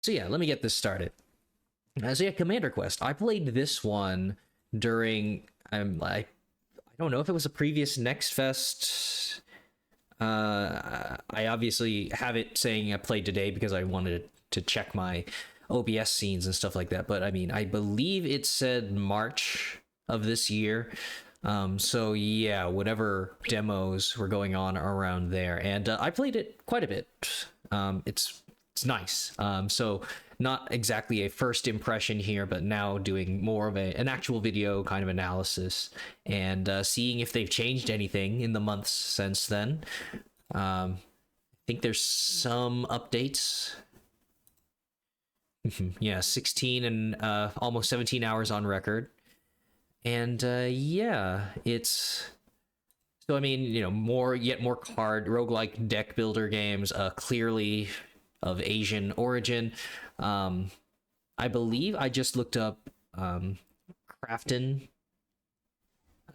So yeah, let me get this started. So yeah, Commander Quest. I played this one during I don't know if it was a previous Next Fest. I obviously have it saying I played today because I wanted to check my OBS scenes and stuff like that. But I mean, I believe it said March of this year. So yeah, whatever demos were going on around there, and I played it quite a bit. It's nice. So not exactly a first impression here, but now doing more of an actual video kind of analysis and seeing if they've changed anything in the months since then. I think there's some updates. Yeah, 16 and almost 17 hours on record. And yeah, it's so I mean, yet more card roguelike deck builder games, clearly of Asian origin. Um, I believe I just looked up Crafton.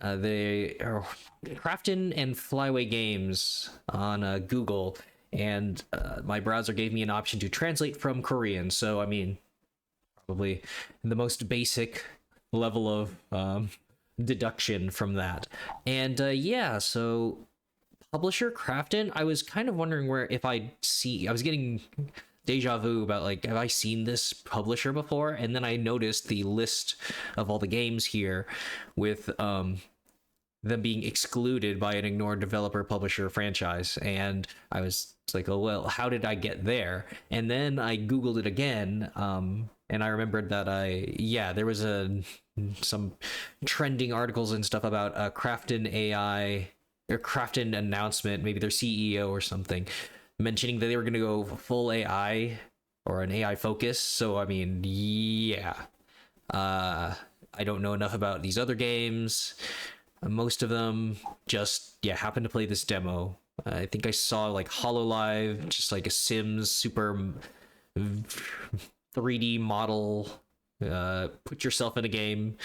They are Crafton and Flyway Games on Google, and my browser gave me an option to translate from Korean. So I mean, probably the most basic level of deduction from that. And yeah, so publisher Crafton, I was kind of wondering where if I was getting deja vu about like have I seen this publisher before, and then I noticed the list of all the games here with them being excluded by an ignored developer publisher franchise, and I was like, oh well, how did I get there? And then I googled it again, and I remembered that there was some trending articles and stuff about Crafton AI or Crafton announcement, maybe their CEO or something, mentioning that they were going to go full AI or an AI focus. So I mean, yeah, I don't know enough about these other games. Most of them just happen to play this demo. I think I saw like Hololive, just like a Sims super 3D model. Put yourself in a game.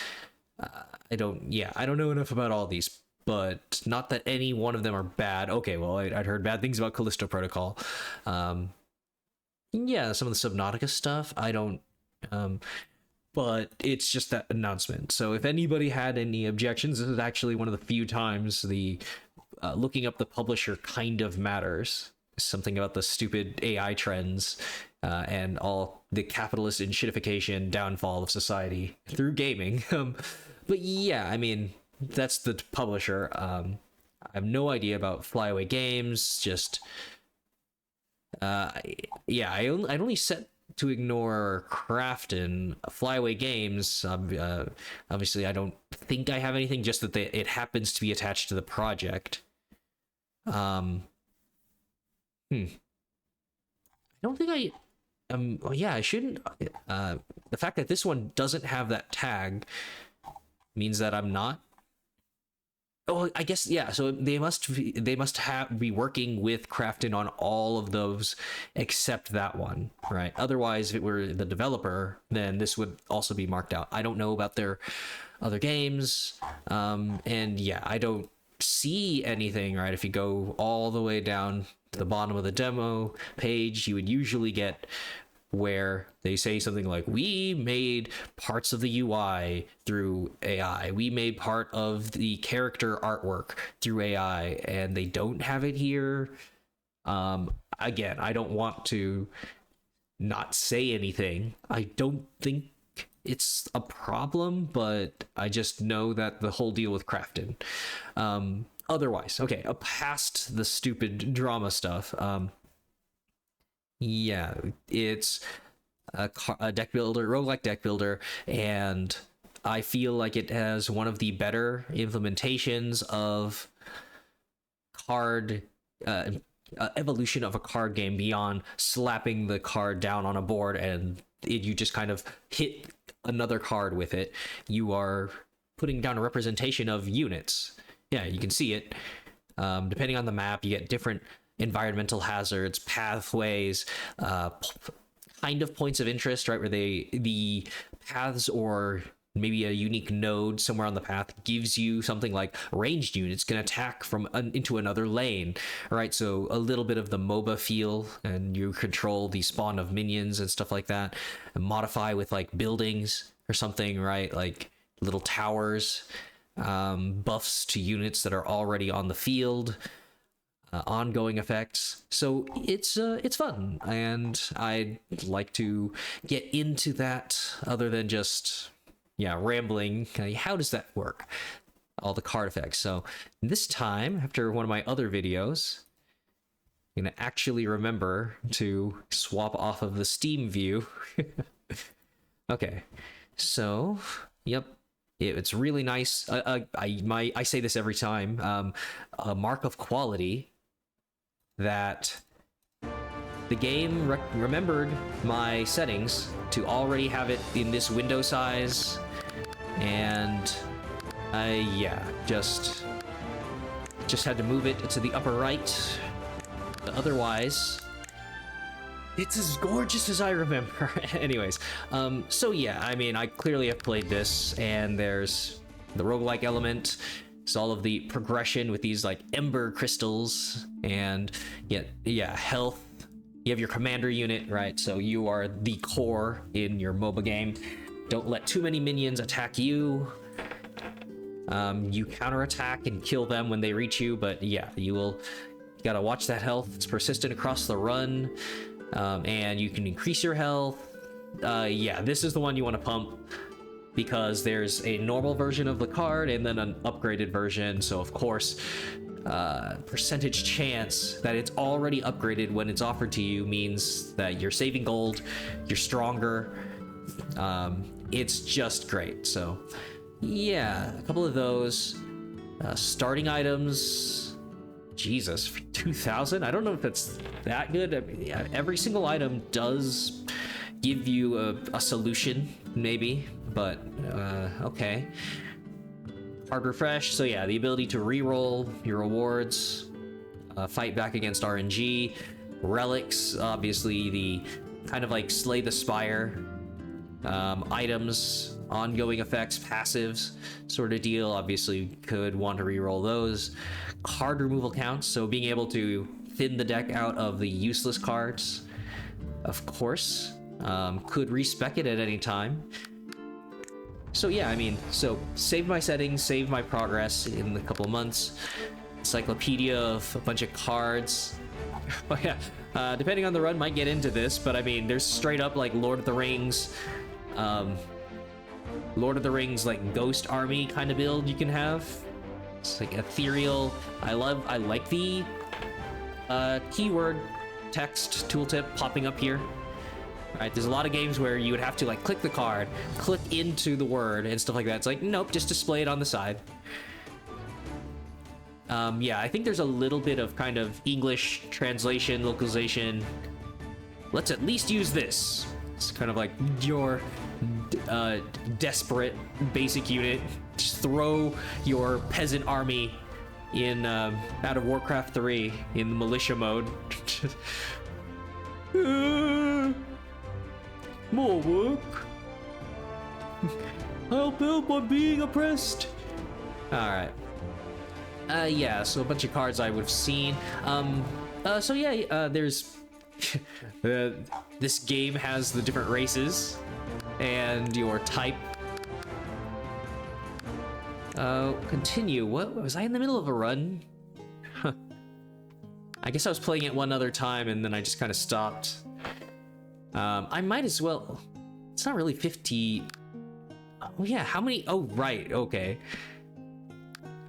I don't know enough about all these, but not that any one of them are bad. Okay, well, I'd heard bad things about Callisto Protocol. Um, yeah, some of the Subnautica stuff, I don't. But it's just that announcement. So if anybody had any objections, this is actually one of the few times the looking up the publisher kind of matters. Something about the stupid AI trends and all the capitalist shitification downfall of society through gaming. But yeah, I mean, that's the publisher. I have no idea about Flyaway Games. Just yeah, I'd only set to ignore Crafton. Flyaway Games. Obviously, I don't think I have anything. Just that it happens to be attached to the project. Um, I don't think I. Oh yeah, I shouldn't. The fact that this one doesn't have that tag means that I'm not. Oh, I guess yeah. So they must have be working with Crafton on all of those except that one, right? Otherwise, if it were the developer, then this would also be marked out. I don't know about their other games, and yeah, I don't see anything. Right, if you go all the way down to the bottom of the demo page, you would usually get where they say something like, we made parts of the UI through AI, we made part of the character artwork through AI, and they don't have it here. Again, I don't want to not say anything. I don't think it's a problem, but I just know that the whole deal with Crafton. Otherwise, okay, past the stupid drama stuff, yeah, it's a deck builder, roguelike deck builder, and I feel like it has one of the better implementations of card evolution of a card game beyond slapping the card down on a board and you just kind of hit another card with it. You are putting down a representation of units. Yeah, you can see it. Depending on the map, you get different environmental hazards, pathways, kind of points of interest, right? Where the paths or maybe a unique node somewhere on the path gives you something like ranged units can attack from into another lane. All right, so a little bit of the MOBA feel, and you control the spawn of minions and stuff like that, and modify with like buildings or something, right? Like little towers, buffs to units that are already on the field, ongoing effects. So it's fun, and I'd like to get into that other than just rambling. How does that work? All the card effects. So this time, after one of my other videos, I'm gonna actually remember to swap off of the Steam view. Okay, so yep. It's really nice. I say this every time. A mark of quality that the game remembered my settings to already have it in this window size, and yeah, just had to move it to the upper right. Otherwise, it's as gorgeous as I remember. Anyways, so yeah, I mean, I clearly have played this, and there's the roguelike element. It's all of the progression with these like ember crystals, and yeah, health. You have your commander unit, right? So you are the core in your MOBA game. Don't let too many minions attack you. You counterattack and kill them when they reach you, but yeah, you gotta watch that health. It's persistent across the run. And you can increase your health. Yeah, this is the one you want to pump, because there's a normal version of the card and then an upgraded version. So of course, percentage chance that it's already upgraded when it's offered to you means that you're saving gold, you're stronger. It's just great. So yeah, a couple of those starting items. Jesus, for 2,000? I don't know if that's that good. I mean, yeah, every single item does give you a solution, maybe, but okay. Hard refresh, so yeah, the ability to reroll your rewards, fight back against RNG, relics, obviously the kind of like slay the spire, items, ongoing effects, passives sort of deal. Obviously could want to reroll those. Card removal counts, so being able to thin the deck out of the useless cards, of course. Could respec it at any time. So yeah, I mean, so save my settings, save my progress in a couple of months. Encyclopedia of a bunch of cards. Oh yeah, depending on the run, might get into this, but I mean, there's straight up like Lord of the Rings like ghost army kind of build you can have. It's like ethereal. I like the keyword text tooltip popping up here. Right, there's a lot of games where you would have to like click the card, click into the word and stuff like that. It's like, nope, just display it on the side. Yeah, I think there's a little bit of kind of English translation, localization. Let's at least use this. It's kind of like your desperate basic unit. Just throw your peasant army in out of Warcraft 3 in the militia mode. More work. Help, I'm being oppressed. Alright. Yeah, so a bunch of cards I would have seen. So yeah, there's... this game has the different races and your type. Continue. What? Was I in the middle of a run? Huh. I guess I was playing it one other time and then I just kind of stopped. I might as well... It's not really 50... Oh yeah, how many... Oh, right, okay.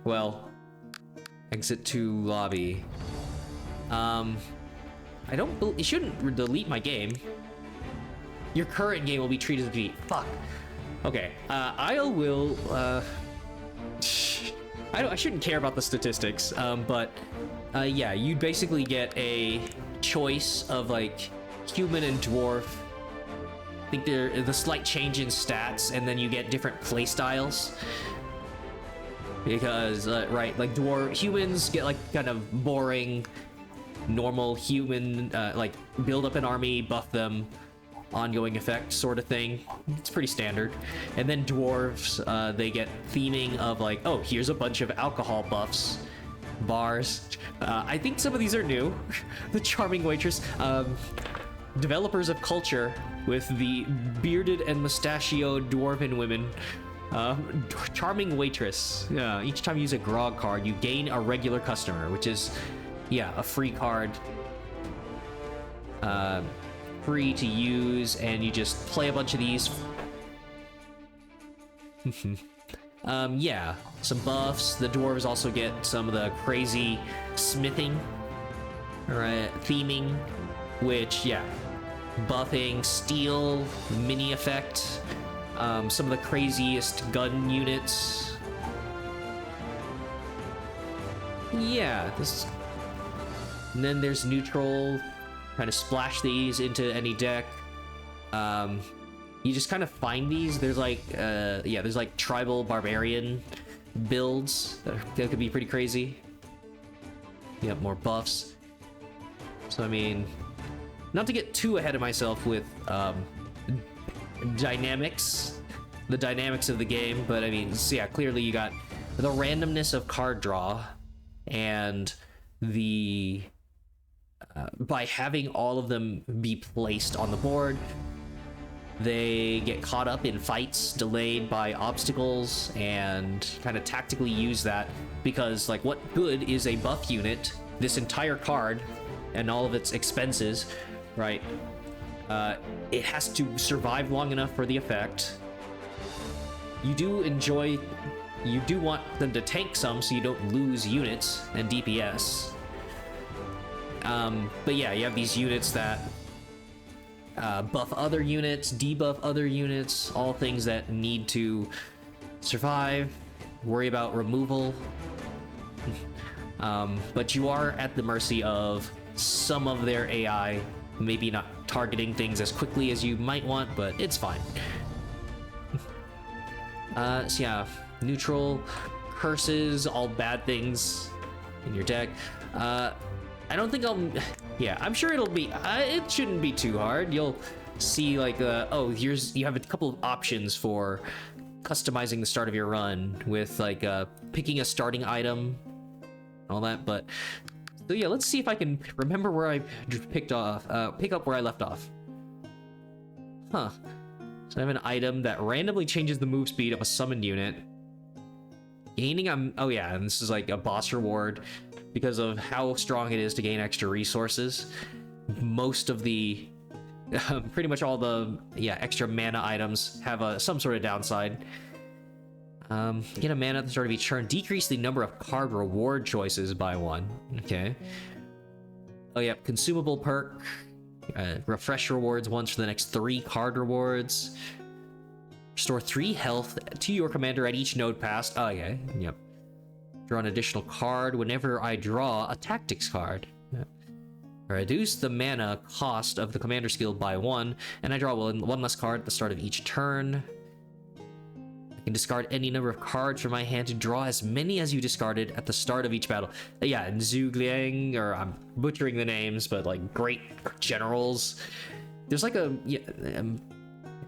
Well... Exit to lobby. I don't... It shouldn't delete my game. Your current game will be treated as delete. Fuck. Okay, I will... I shouldn't care about the statistics, but... yeah, you'd basically get a choice of, like, human and dwarf. I think there's a slight change in stats, and then you get different play styles. Because, right, like, humans get, like, kind of boring, normal human, like, build up an army, buff them, ongoing effect sort of thing. It's pretty standard. And then dwarves, they get theming of like, oh, here's a bunch of alcohol buffs, bars. I think some of these are new. The charming waitress, developers of culture with the bearded and mustachioed dwarven women. Charming waitress. Each time you use a grog card, you gain a regular customer, which is, yeah, a free card. Free to use, and you just play a bunch of these. Yeah, some buffs. The dwarves also get some of the crazy smithing, right? Theming, which, yeah, buffing, steel, mini effect. Some of the craziest gun units. Yeah, this. And then there's neutral. Kind of splash these into any deck. You just kind of find these. There's like, yeah, there's like tribal barbarian builds that could be pretty crazy. Yep, more buffs. So I mean, not to get too ahead of myself with dynamics, the dynamics of the game, but I mean, so yeah, clearly you got the randomness of card draw and the by having all of them be placed on the board, they get caught up in fights delayed by obstacles, and kind of tactically use that, because like, what good is a buff unit, this entire card and all of its expenses, right? It has to survive long enough for the effect. You do want them to tank some so you don't lose units and DPS. But yeah, you have these units that buff other units, debuff other units, all things that need to survive, worry about removal. But you are at the mercy of some of their AI, maybe not targeting things as quickly as you might want, but it's fine. So yeah, neutral, curses, all bad things in your deck. I don't think yeah, I'm sure it'll be, it shouldn't be too hard. You'll see like, oh, you have a couple of options for customizing the start of your run with like, picking a starting item, all that, but, so yeah, let's see if I can remember where I pick up where I left off. Huh. So I have an item that randomly changes the move speed of a summoned unit. Gaining oh yeah, and this is like a boss reward because of how strong it is to gain extra resources. Most of the, pretty much all the, yeah, extra mana items have some sort of downside. Get a mana at the start of each turn. Decrease the number of card reward choices by 1. Okay. Oh yeah, consumable perk. Refresh rewards once for the next 3 card rewards. Restore 3 health to your commander at each node passed. Oh, okay, yep. Draw an additional card whenever I draw a tactics card. Yep. Reduce the mana cost of the commander skill by 1, and I draw one less card at the start of each turn. I can discard any number of cards from my hand to draw as many as you discarded at the start of each battle. Yeah, and Zhugliang, or I'm butchering the names, but like great generals. There's like a, yeah,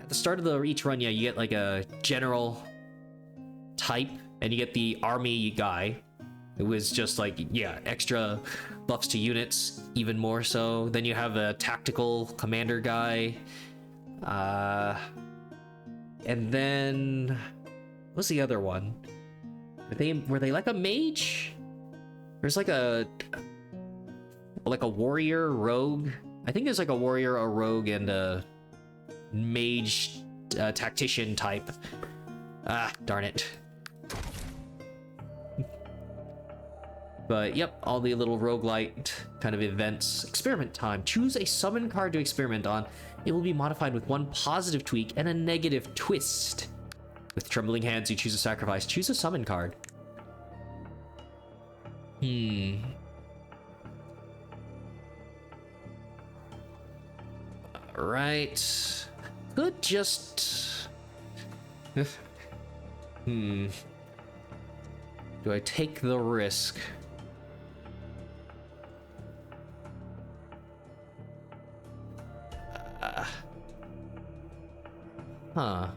at the start of each run, yeah, you get like a general type, and you get the army guy. It was just like, yeah, extra buffs to units, even more so. Then you have a tactical commander guy. And then, what's the other one? Were they like a mage? There's like a warrior, rogue. I think there's like a warrior, a rogue, and a mage tactician type. Ah, darn it. But yep, all the little roguelite kind of events. Experiment time. Choose a summon card to experiment on. It will be modified with 1 positive tweak and a negative twist. With trembling hands, you choose a sacrifice. Choose a summon card. Alright. Could just... Do I take the risk? Huh.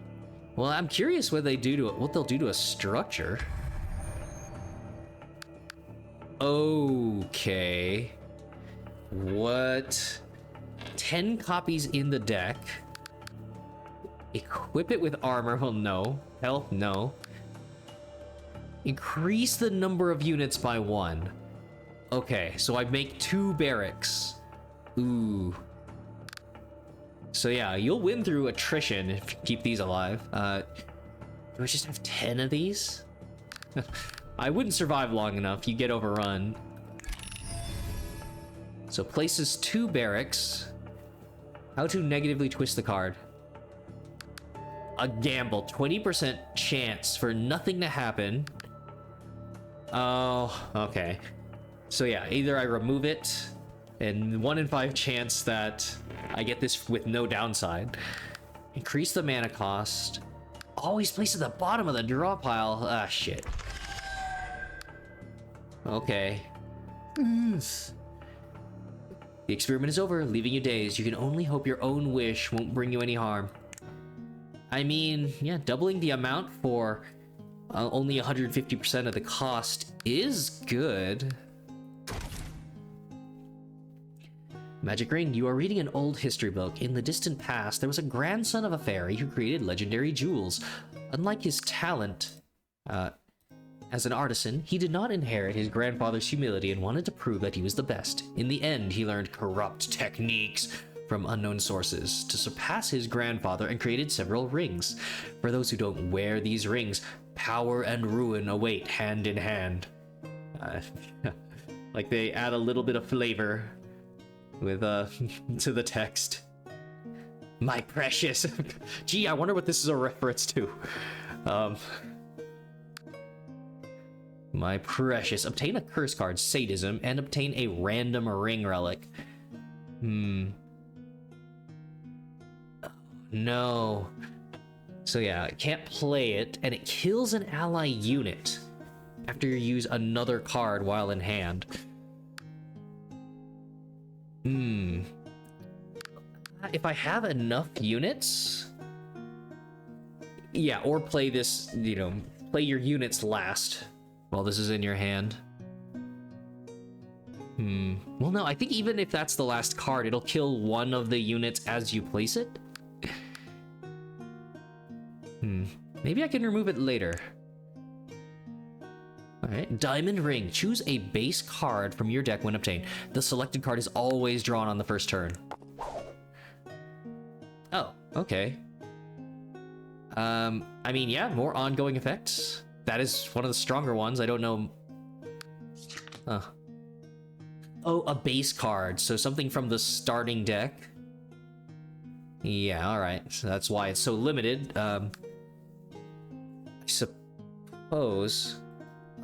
Well, I'm curious what they do to it, what they'll do to a structure. Okay. What? 10 copies in the deck. Equip it with armor. Well, no. Health, no. Increase the number of units by 1. Okay, so I make 2 barracks. Ooh. So yeah, you'll win through attrition if you keep these alive. Do I just have 10 of these? I wouldn't survive long enough. You get overrun. So places 2 barracks. How to negatively twist the card. A gamble. 20% chance for nothing to happen. Oh, okay. So yeah, either I remove it, and 1 in 5 chance that I get this with no downside. Increase the mana cost. Always place at the bottom of the draw pile. Ah, shit. Okay. The experiment is over, leaving you dazed. You can only hope your own wish won't bring you any harm. I mean, yeah, doubling the amount for only 150% of the cost is good. Magic Ring, you are reading an old history book. In the distant past, there was a grandson of a fairy who created legendary jewels. Unlike his talent as an artisan, he did not inherit his grandfather's humility and wanted to prove that he was the best. In the end, he learned corrupt techniques from unknown sources to surpass his grandfather and created several rings. For those who don't wear these rings, power and ruin await hand in hand. Like they add a little bit of flavor with to the text. My precious. Gee, I wonder what this is a reference to. My precious. Obtain a curse card, sadism, and obtain a random ring relic. No. So yeah, I can't play it, and it kills an ally unit after you use another card while in hand. If I have enough units, yeah, or play this, you know, play your units last while this is in your hand. Well, no, I think even if that's the last card, it'll kill one of the units as you place it. Maybe I can remove it later. Alright, Diamond Ring. Choose a base card from your deck when obtained. The selected card is always drawn on the first turn. Oh, okay. I mean, yeah, more ongoing effects. That is one of the stronger ones. I don't know. Oh, a base card. So something from the starting deck. Yeah, alright. So that's why it's so limited. I suppose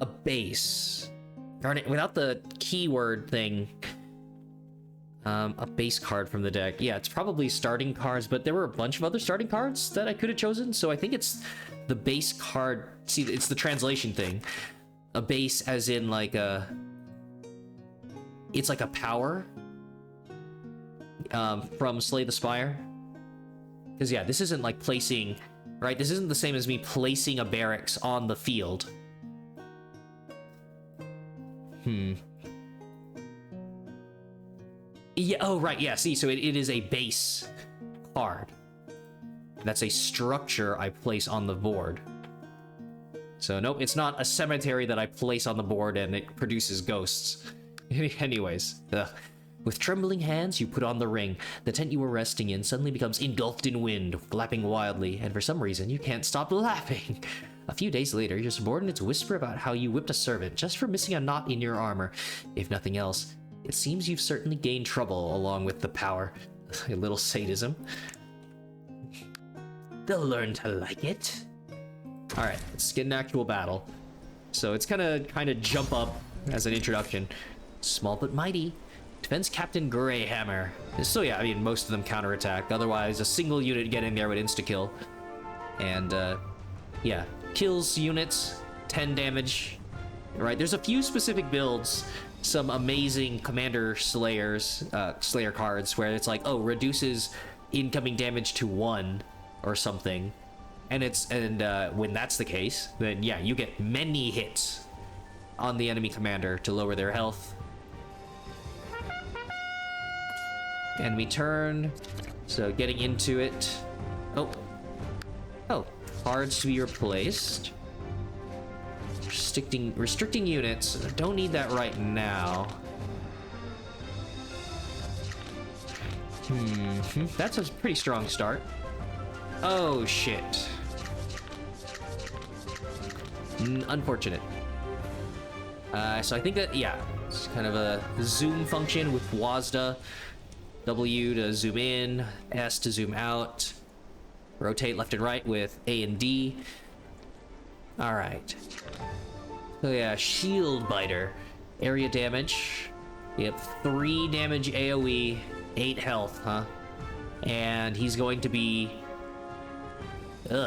a base. Darn it, without the keyword thing. A base card from the deck. Yeah, it's probably starting cards, but there were a bunch of other starting cards that I could have chosen, so I think it's the base card. See, it's the translation thing. A base as in like a... It's like a power from Slay the Spire. Because yeah, this isn't like placing... Right, this isn't the same as me placing a barracks on the field. Yeah, oh, right, yeah, see, so it is a base card. That's a structure I place on the board. So, nope, it's not a cemetery that I place on the board and it produces ghosts. Anyways, with trembling hands, you put on the ring. The tent you were resting in suddenly becomes engulfed in wind, flapping wildly, and for some reason, you can't stop laughing. A few days later, your subordinates whisper about how you whipped a servant just for missing a knot in your armor. If nothing else, it seems you've certainly gained trouble along with the power. A little sadism. They'll learn to like it. Alright, let's get an actual battle. So it's kind of jump up as an introduction. Small but mighty. Defense Captain Greyhammer. So yeah, I mean, most of them counterattack. Otherwise, a single unit getting there would insta-kill. And, yeah. Kills units, 10 damage. Right, there's a few specific builds. Some amazing Commander Slayers, Slayer cards where it's like, oh, reduces incoming damage to 1. or something. And when that's the case, then yeah, you get many hits on the enemy commander to lower their health. Enemy turn. So getting into it. Oh, cards to be replaced. Restricting units. Don't need that right now. That's a pretty strong start. Oh shit. Unfortunate. So I think that, yeah, it's kind of a zoom function with WASD. W to zoom in, S to zoom out. Rotate left and right with A and D. All right. So yeah, shield biter. Area damage. Yep, 3 damage AoE, 8 health, huh? And he's going to be...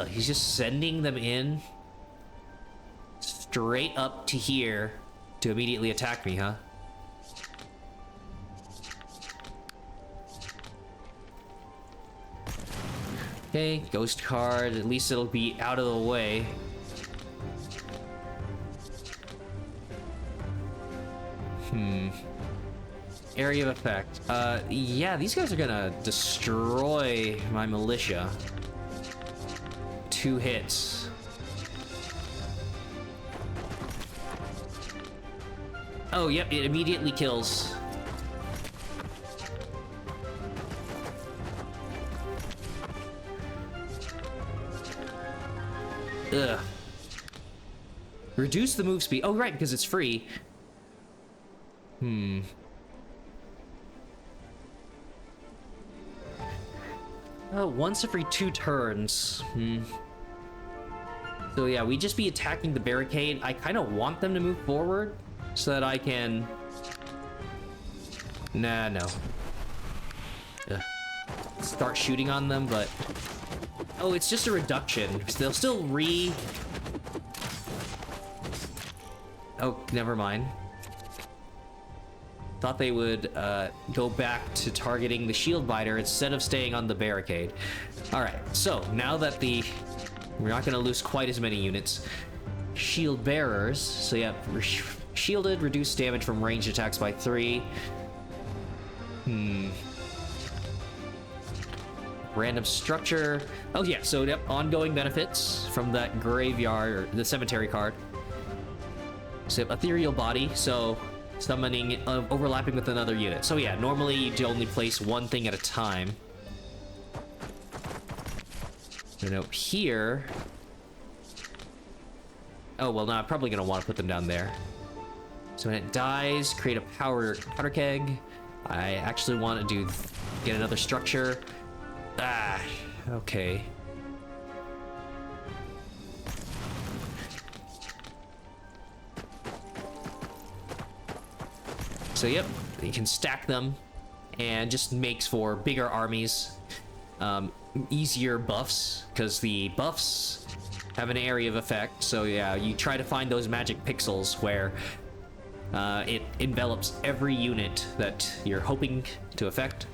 he's just sending them in straight up to here to immediately attack me, huh? Okay, ghost card. At least it'll be out of the way. Area of effect. Yeah, these guys are gonna destroy my militia. 2 hits. Oh, yep, it immediately kills. Ugh. Reduce the move speed. Oh, right, because it's free. Oh, once every 2 turns. So yeah, we just be attacking the barricade. I kind of want them to move forward so that I can... Nah, no. Ugh. Start shooting on them, but... Oh, it's just a reduction. They'll still Oh, never mind. Thought they would go back to targeting the shield biter instead of staying on the barricade. Alright, so now that we're not gonna lose quite as many units. Shield bearers, so yeah, shielded, reduced damage from ranged attacks by 3. Random structure. Oh yeah, so yep, ongoing benefits from that graveyard, or the cemetery card. So ethereal body, so summoning, overlapping with another unit. So yeah, normally you only place one thing at a time. And out here... Oh, well, no, I'm probably gonna want to put them down there. So when it dies, create a powder keg. I actually want to get another structure. Ah, okay. So yep, you can stack them and just makes for bigger armies, easier buffs, because the buffs have an area of effect. So yeah, you try to find those magic pixels where it envelops every unit that you're hoping to affect.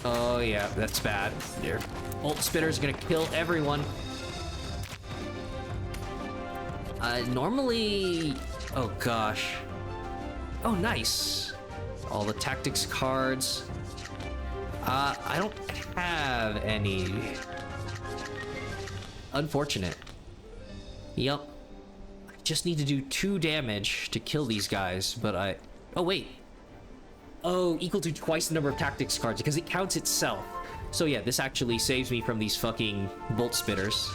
Oh yeah, that's bad. Your ult spitter's gonna kill everyone. Normally... Oh gosh. Oh, nice. All the tactics cards. I don't have any. Unfortunate. Yep. I just need to do 2 damage to kill these guys, but Oh, wait. Oh, equal to twice the number of tactics cards, because it counts itself. So yeah, this actually saves me from these fucking bolt spitters.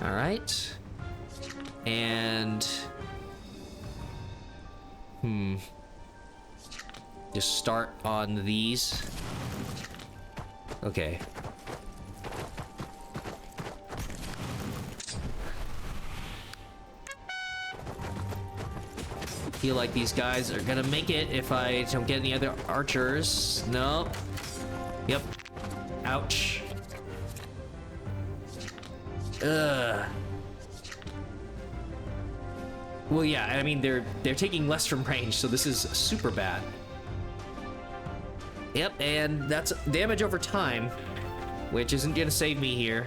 Alright. And... Just start on these. Okay. Feel like these guys are gonna make it if I don't get any other archers. No. Yep. Ouch. Ugh. Well, yeah, I mean, they're taking less from range, so this is super bad. Yep, and that's damage over time, which isn't gonna save me here.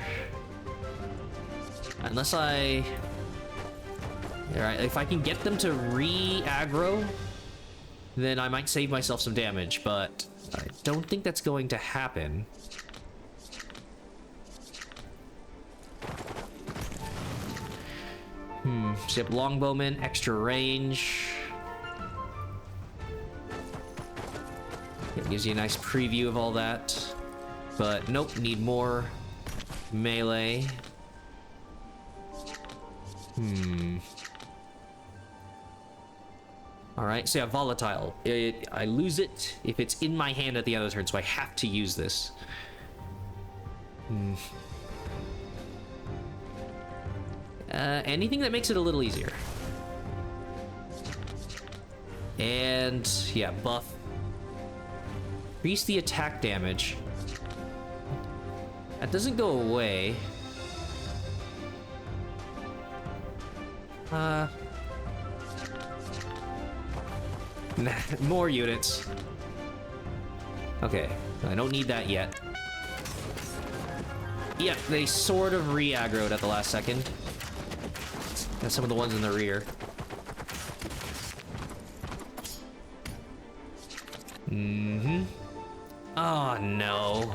Unless I... Alright, if I can get them to re-aggro, then I might save myself some damage, but I don't think that's going to happen. So you have longbowman, extra range. It gives you a nice preview of all that. But nope, need more melee. Alright, so yeah, volatile. I lose it if it's in my hand at the end of the turn, so I have to use this. Anything that makes it a little easier. And yeah, buff. Increase the attack damage. That doesn't go away. More units. Okay, I don't need that yet. Yep, they sort of re-aggroed at the last second. And some of the ones in the rear. Oh no.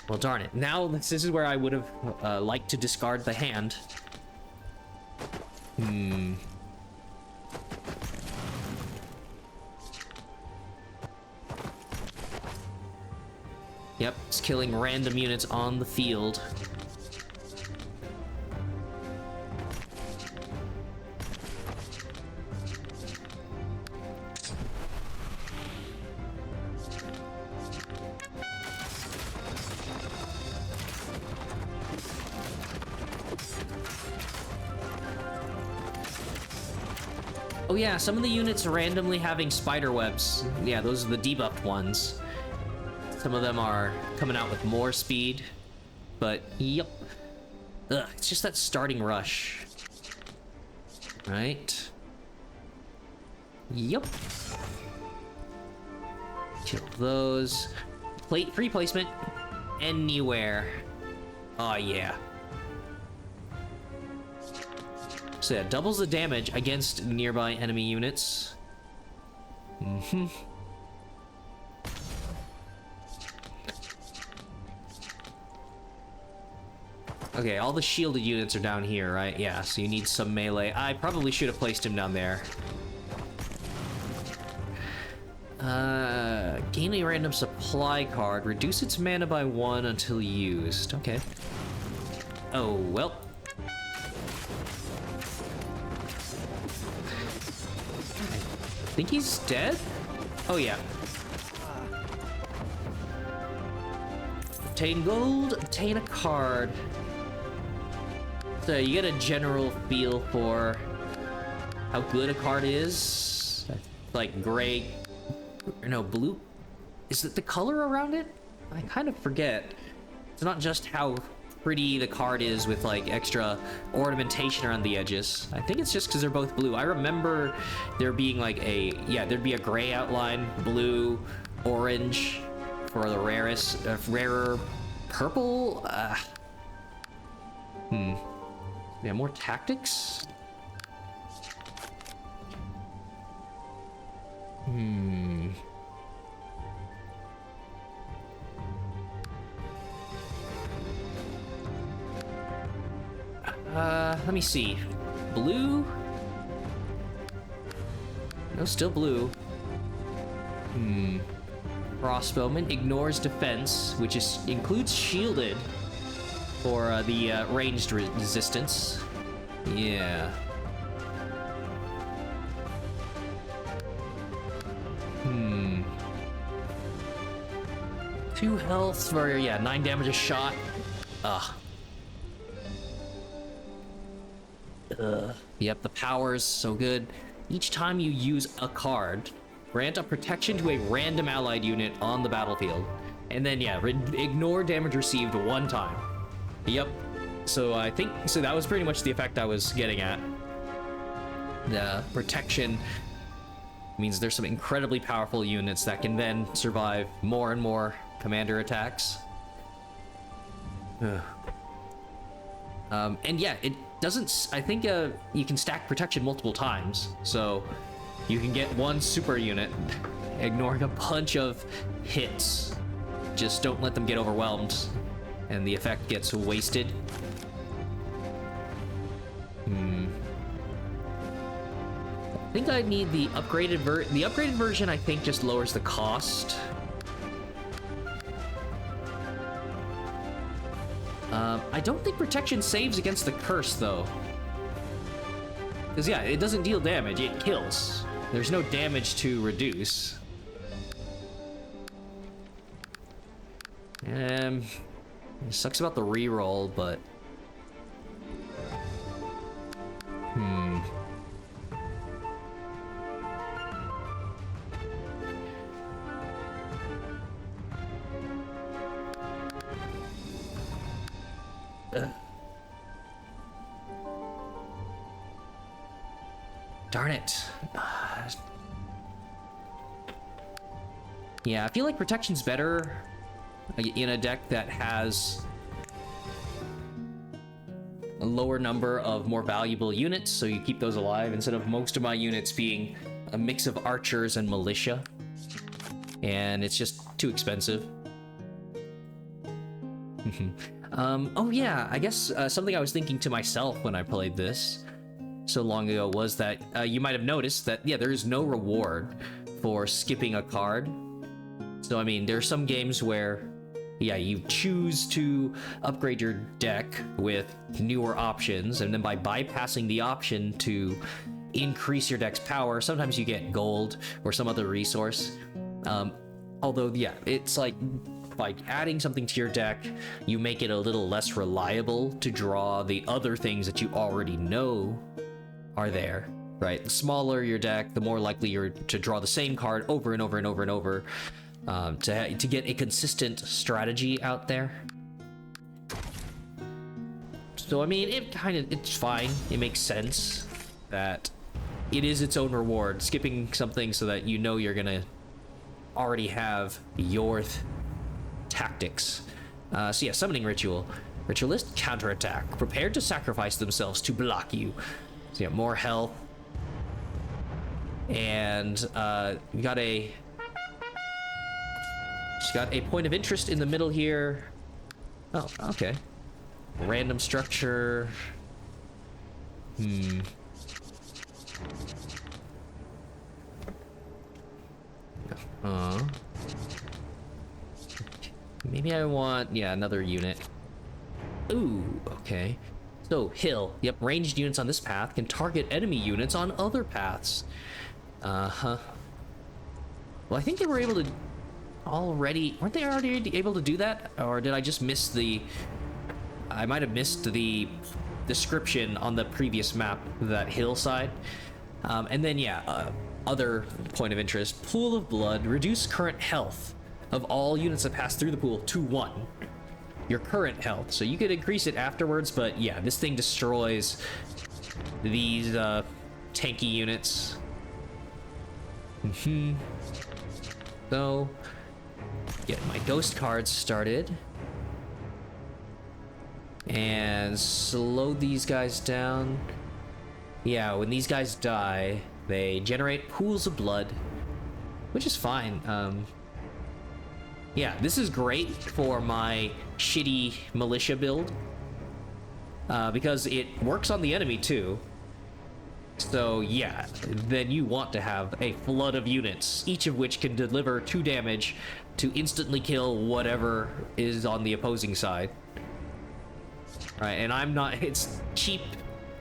Well, darn it. Now this is where I would have liked to discard the hand. Yep, it's killing random units on the field. Oh yeah, some of the units randomly having spider webs. Yeah, those are the debuffed ones. Some of them are coming out with more speed, but yep. Ugh, it's just that starting rush. Right? Yep. Kill those. Plate free placement anywhere. Oh yeah. So yeah, doubles the damage against nearby enemy units. Okay, all the shielded units are down here, right? Yeah, so you need some melee. I probably should have placed him down there. Gain a random supply card. Reduce its mana by 1 until used. Okay. Oh, well. I think he's dead? Oh, yeah. Obtain gold, obtain a card. So you get a general feel for how good a card is. Like gray, no, blue. Is it the color around it? I kind of forget. It's not just how pretty the card is with like extra ornamentation around the edges. I think it's just because they're both blue. I remember there being like there'd be a gray outline, blue, orange for the rarest, rarer purple. Yeah, more tactics. Let me see. Blue? No, still blue. Crossbowman ignores defense, which includes shielded for the ranged resistance. Yeah. 2 health for, 9 damage a shot. Yep, the power's so good. Each time you use a card, grant a protection to a random allied unit on the battlefield. And then, ignore damage received 1 time. Yep. So I think so that was pretty much the effect I was getting at. The protection means there's some incredibly powerful units that can then survive more and more commander attacks. And yeah, it doesn't. I think you can stack protection multiple times, so you can get one super unit, ignoring a bunch of hits. Just don't let them get overwhelmed, and the effect gets wasted. I think I need the upgraded version. I think just lowers the cost. I don't think protection saves against the curse though, because yeah, it doesn't deal damage; it kills. There's no damage to reduce. It sucks about the reroll, but darn it. Yeah, I feel like protection's better in a deck that has a lower number of more valuable units, so you keep those alive instead of most of my units being a mix of archers and militia, and it's just too expensive. Oh yeah, I guess something I was thinking to myself when I played this so long ago was that you might have noticed that, yeah, there is no reward for skipping a card. So, I mean, there are some games where, yeah, you choose to upgrade your deck with newer options, and then by bypassing the option to increase your deck's power, sometimes you get gold or some other resource. Although, yeah, it's like by adding something to your deck, you make it a little less reliable to draw the other things that you already know are there, right? The smaller your deck, the more likely you're to draw the same card over and over and over and over, to get a consistent strategy out there. So I mean, it's fine. It makes sense that it is its own reward, skipping something so that you know you're gonna already have your tactics. So yeah, summoning ritual. Ritualist counterattack. Prepared to sacrifice themselves to block you. So yeah, more health. And we got a... She's got a point of interest in the middle here. Oh, okay. Random structure. Maybe I want, yeah, another unit. Ooh, okay. So, hill. Yep, ranged units on this path can target enemy units on other paths. Well, I think they were able to already... Weren't they already able to do that? Or did I just miss the... I might have missed the description on the previous map, that hillside. And then, yeah, other point of interest. Pool of blood. Reduce current health of all units that pass through the pool to 1. Your current health. So you could increase it afterwards, but yeah, this thing destroys these tanky units. So, get my ghost cards started. And slow these guys down. Yeah, when these guys die, they generate pools of blood, which is fine. Yeah, this is great for my shitty militia build, because it works on the enemy too. So yeah, then you want to have a flood of units, each of which can deliver 2 damage to instantly kill whatever is on the opposing side. Right, and I'm not, it's cheap,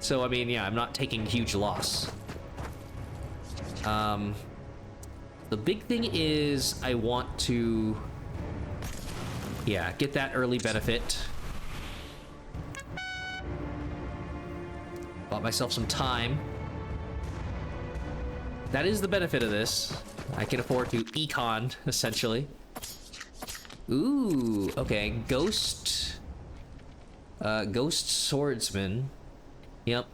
so I mean, yeah, I'm not taking huge loss. The big thing is I want to, yeah, get that early benefit. Bought myself some time. That is the benefit of this. I can afford to econ, essentially. Ooh, okay, ghost. Ghost Swordsman. Yep.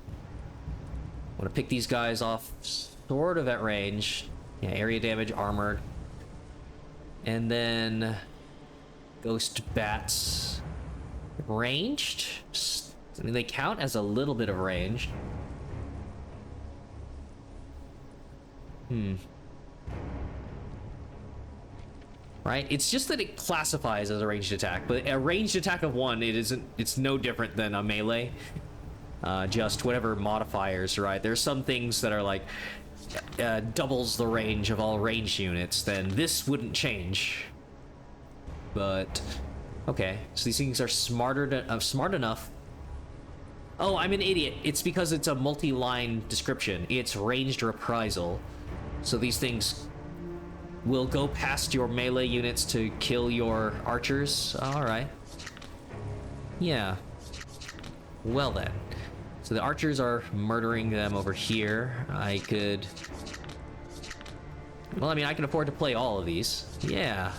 Want to pick these guys off sort of at range. Yeah, area damage, armored. And then Ghost Bats. Ranged? I mean, they count as a little bit of range. Right? It's just that it classifies as a ranged attack, but a ranged attack of 1, it's no different than a melee. Just whatever modifiers, right? There's some things that are like doubles the range of all ranged units, then this wouldn't change. But okay, so these things are smart enough. Oh, I'm an idiot. It's because it's a multi-line description. It's ranged reprisal. So these things will go past your melee units to kill your archers. All right. Yeah. Well then. So the archers are murdering them over here. I could... Well, I mean, I can afford to play all of these. Yeah.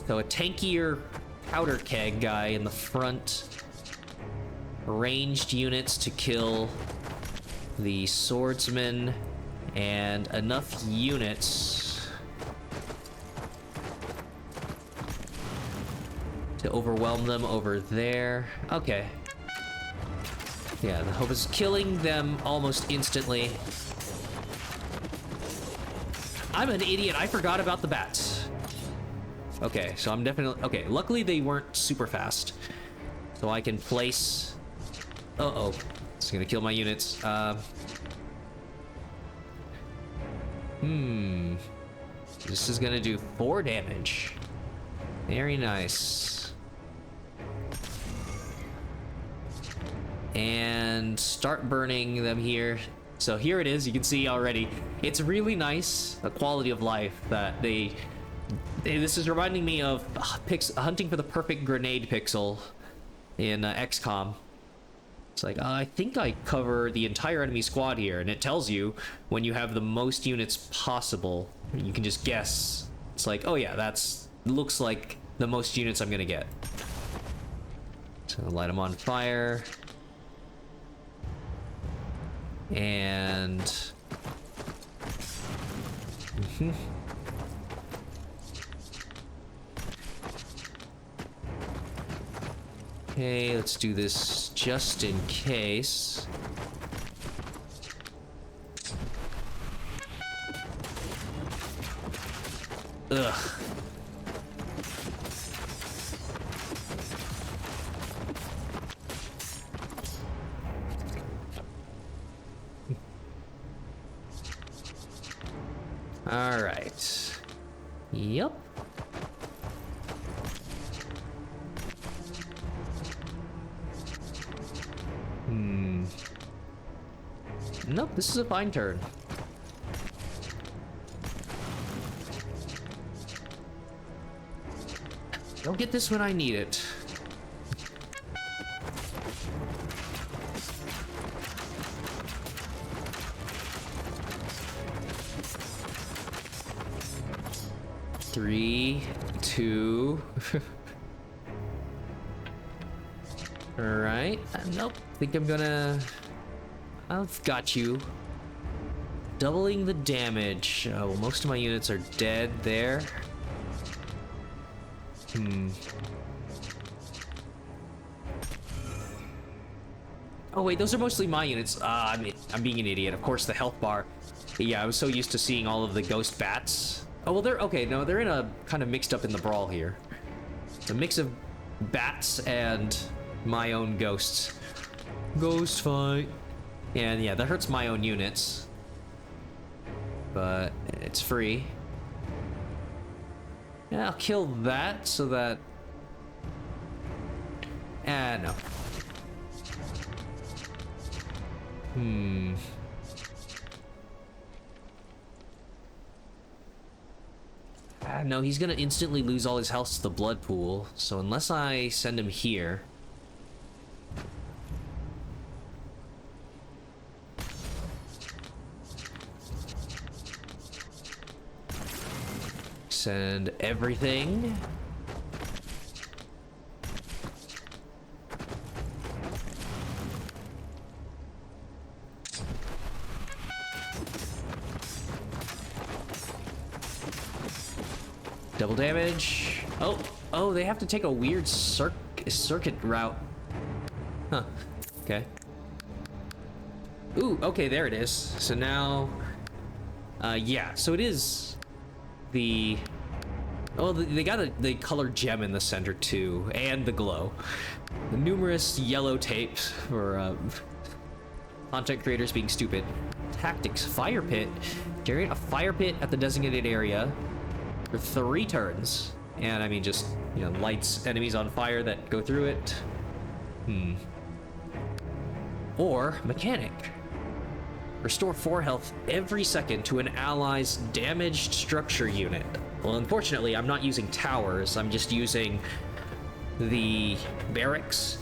So a tankier powder keg guy in the front. Ranged units to kill the swordsman. And enough units to overwhelm them over there. Okay. Yeah, the hope is killing them almost instantly. I'm an idiot. I forgot about the bats. Okay, so I'm definitely... Okay, luckily they weren't super fast. So I can place... Uh-oh. It's gonna kill my units. This is gonna do 4 damage. Very nice. And start burning them here. So here it is, you can see already. It's really nice, the quality of life that this is reminding me of hunting for the perfect grenade pixel in XCOM. It's like, I think I cover the entire enemy squad here, and it tells you when you have the most units possible. You can just guess. It's like, oh yeah, looks like the most units I'm gonna get. So light them on fire. And... Okay, let's do this just in case. Ugh. All right. Yep. Nope, this is a fine turn. Don't get this when I need it. Three, two. All right. Nope. Think I'm gonna... I've got you. Doubling the damage. Oh, well, most of my units are dead there. Oh wait, those are mostly my units. I'm being an idiot. Of course, the health bar. Yeah, I was so used to seeing all of the ghost bats. Oh well, they're okay. No, they're in a kind of mixed up in the brawl here. It's a mix of bats and my own ghosts. Ghost fight. And yeah, that hurts my own units. But it's free. Yeah, I'll kill that so that... no. No, he's gonna instantly lose all his health to the blood pool. So unless I send him here... Send everything. Double damage. Oh, oh, they have to take a weird circuit route. Huh. Okay. Ooh, okay, there it is. So now, yeah, so it is the, oh, they got the colored gem in the center too, and the glow. The numerous yellow tapes for content creators being stupid. Tactics, fire pit. Generate a fire pit at the designated area for 3 turns. And I mean, just, you know, lights enemies on fire that go through it. Or mechanic. Restore 4 health every second to an ally's damaged structure unit. Well, unfortunately, I'm not using towers. I'm just using the barracks.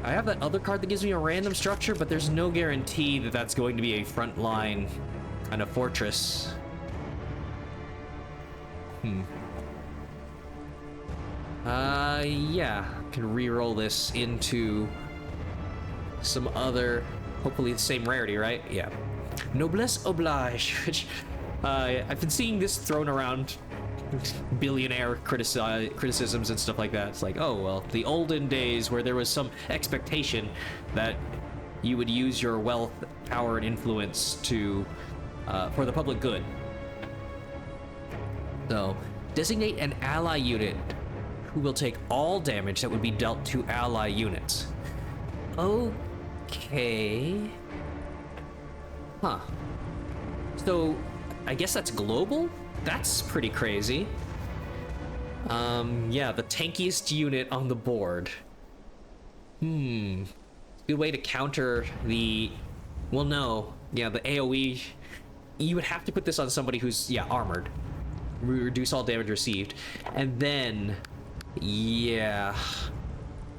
I have that other card that gives me a random structure, but there's no guarantee that that's going to be a frontline kind of fortress. Yeah. Can re-roll this into some other, hopefully the same rarity, right? Yeah. Noblesse oblige, which I've been seeing this thrown around, billionaire criticisms and stuff like that. It's like, oh, well, the olden days where there was some expectation that you would use your wealth, power, and influence to, for the public good. So, designate an ally unit who will take all damage that would be dealt to ally units. Okay. Huh. So, I guess that's global? That's pretty crazy. Yeah, the tankiest unit on the board. Good way to counter the... Well, no. Yeah, the AoE. You would have to put this on somebody who's, yeah, armored. Reduce all damage received. And then... Yeah...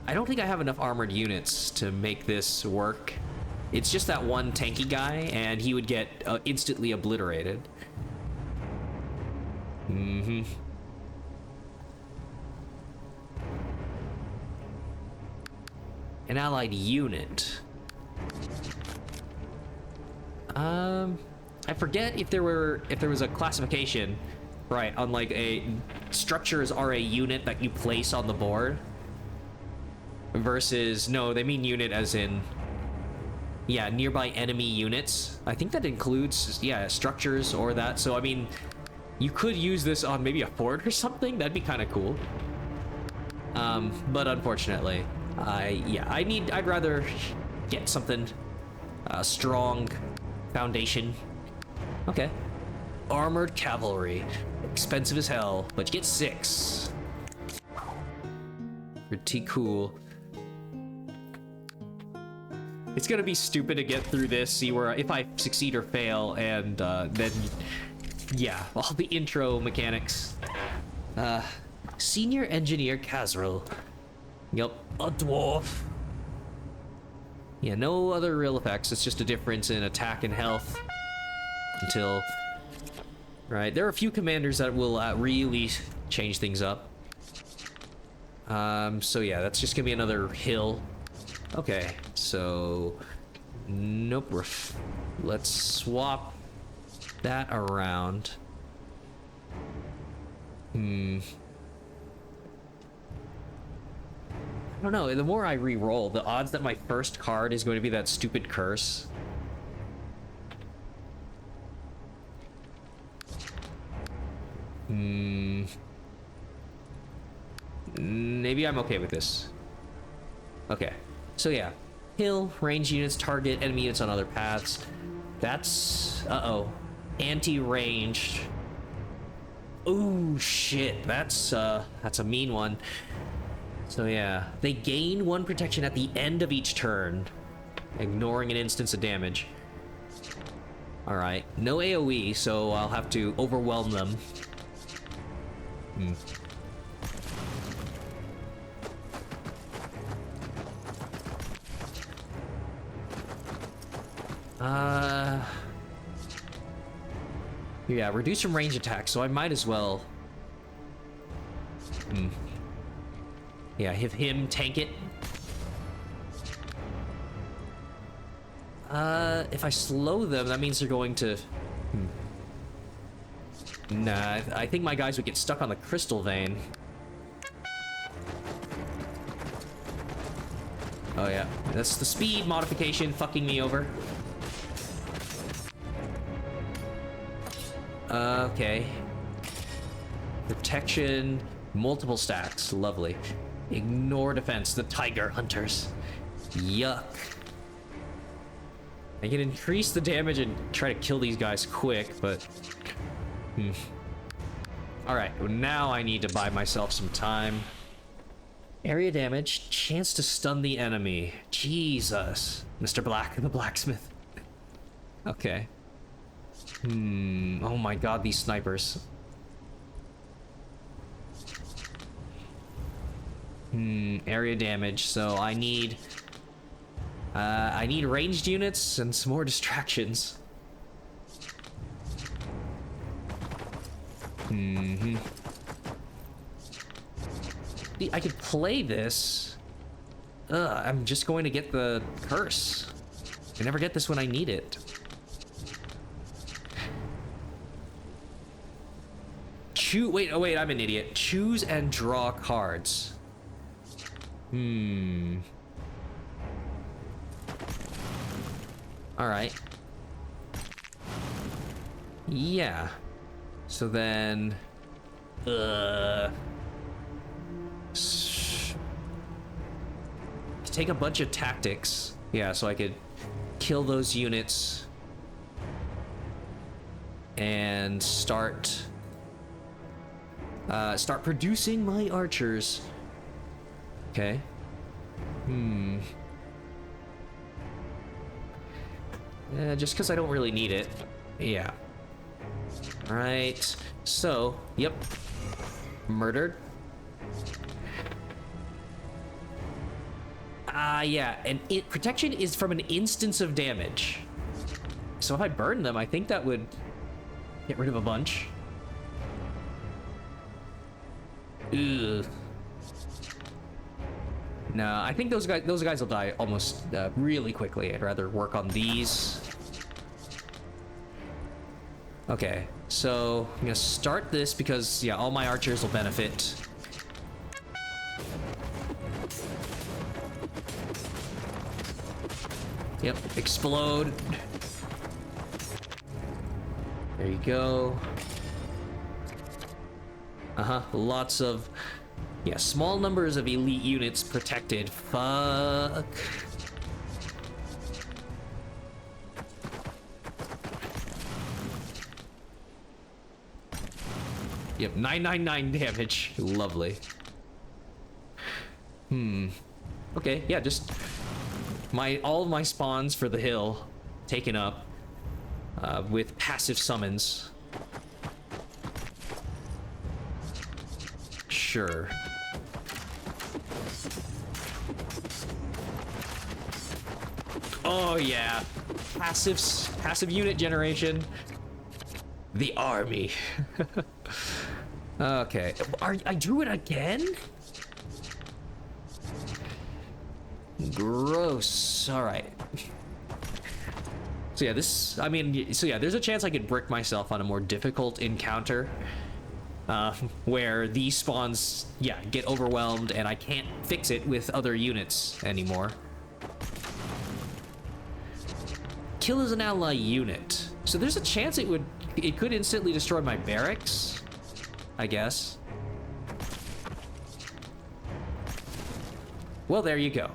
I don't think I have enough armored units to make this work. It's just that one tanky guy, and he would get instantly obliterated. An allied unit. I forget if there was a classification, right? On like structures are a unit that you place on the board. Versus, no, they mean unit as in, yeah, nearby enemy units. I think that includes, yeah, structures or that. So, I mean, you could use this on maybe a fort or something. That'd be kind of cool. But unfortunately, I'd rather get something, strong foundation. Okay. Armored cavalry. Expensive as hell, but you get 6. Pretty cool. It's gonna be stupid to get through this, see where if I succeed or fail, and then, yeah, all the intro mechanics. Senior Engineer Casril. Yep, a dwarf. Yeah, no other real effects. It's just a difference in attack and health. Until, right, there are a few commanders that will really change things up. So yeah, that's just gonna be another hill. Okay, so nope. Let's swap that around. I don't know. The more I re-roll, the odds that my first card is going to be that stupid curse. Maybe I'm okay with this. Okay. So yeah, hill, range units, target enemy units on other paths. That's, anti-ranged. Ooh, shit, that's a mean one. So yeah, they gain 1 protection at the end of each turn, ignoring an instance of damage. All right, no AoE, so I'll have to overwhelm them. Yeah, reduce from range attack, so I might as well... Yeah, have him tank it. If I slow them, that means they're going to... Nah, I think my guys would get stuck on the crystal vein. Oh yeah, that's the speed modification fucking me over. Okay. Protection, multiple stacks, lovely. Ignore defense, the tiger hunters. Yuck. I can increase the damage and try to kill these guys quick, but... Alright, well, now I need to buy myself some time. Area damage, chance to stun the enemy. Jesus. Mr. Black, the blacksmith. Okay. Oh my god, these snipers. Area damage, so I need ranged units and some more distractions. I could play this. I'm just going to get the curse. I never get this when I need it. Wait, I'm an idiot. Choose and draw cards. Alright. Yeah. So then... Take a bunch of tactics. Yeah, so I could kill those units. And start producing my archers. Okay. Just because I don't really need it. Yeah. Alright. So, yep. Murdered. Yeah. And protection is from an instance of damage. So if I burn them, I think that would get rid of a bunch. Ugh. No, I think those guys will die almost really quickly. I'd rather work on these. Okay, so I'm gonna start this because yeah, all my archers will benefit. Yep, explode. There you go. Lots of... Yeah, small numbers of elite units protected. Fuck. Yep, 999 damage. Lovely. Okay, yeah, just... all of my spawns for the hill taken up with passive summons. Sure. Oh yeah, passive unit generation. The army. Okay, I drew it again? Gross. All right. So yeah, there's a chance I could brick myself on a more difficult encounter. Where these spawns, yeah, get overwhelmed and I can't fix it with other units anymore. Kill as an ally unit. So there's a chance it could instantly destroy my barracks, I guess. Well, there you go.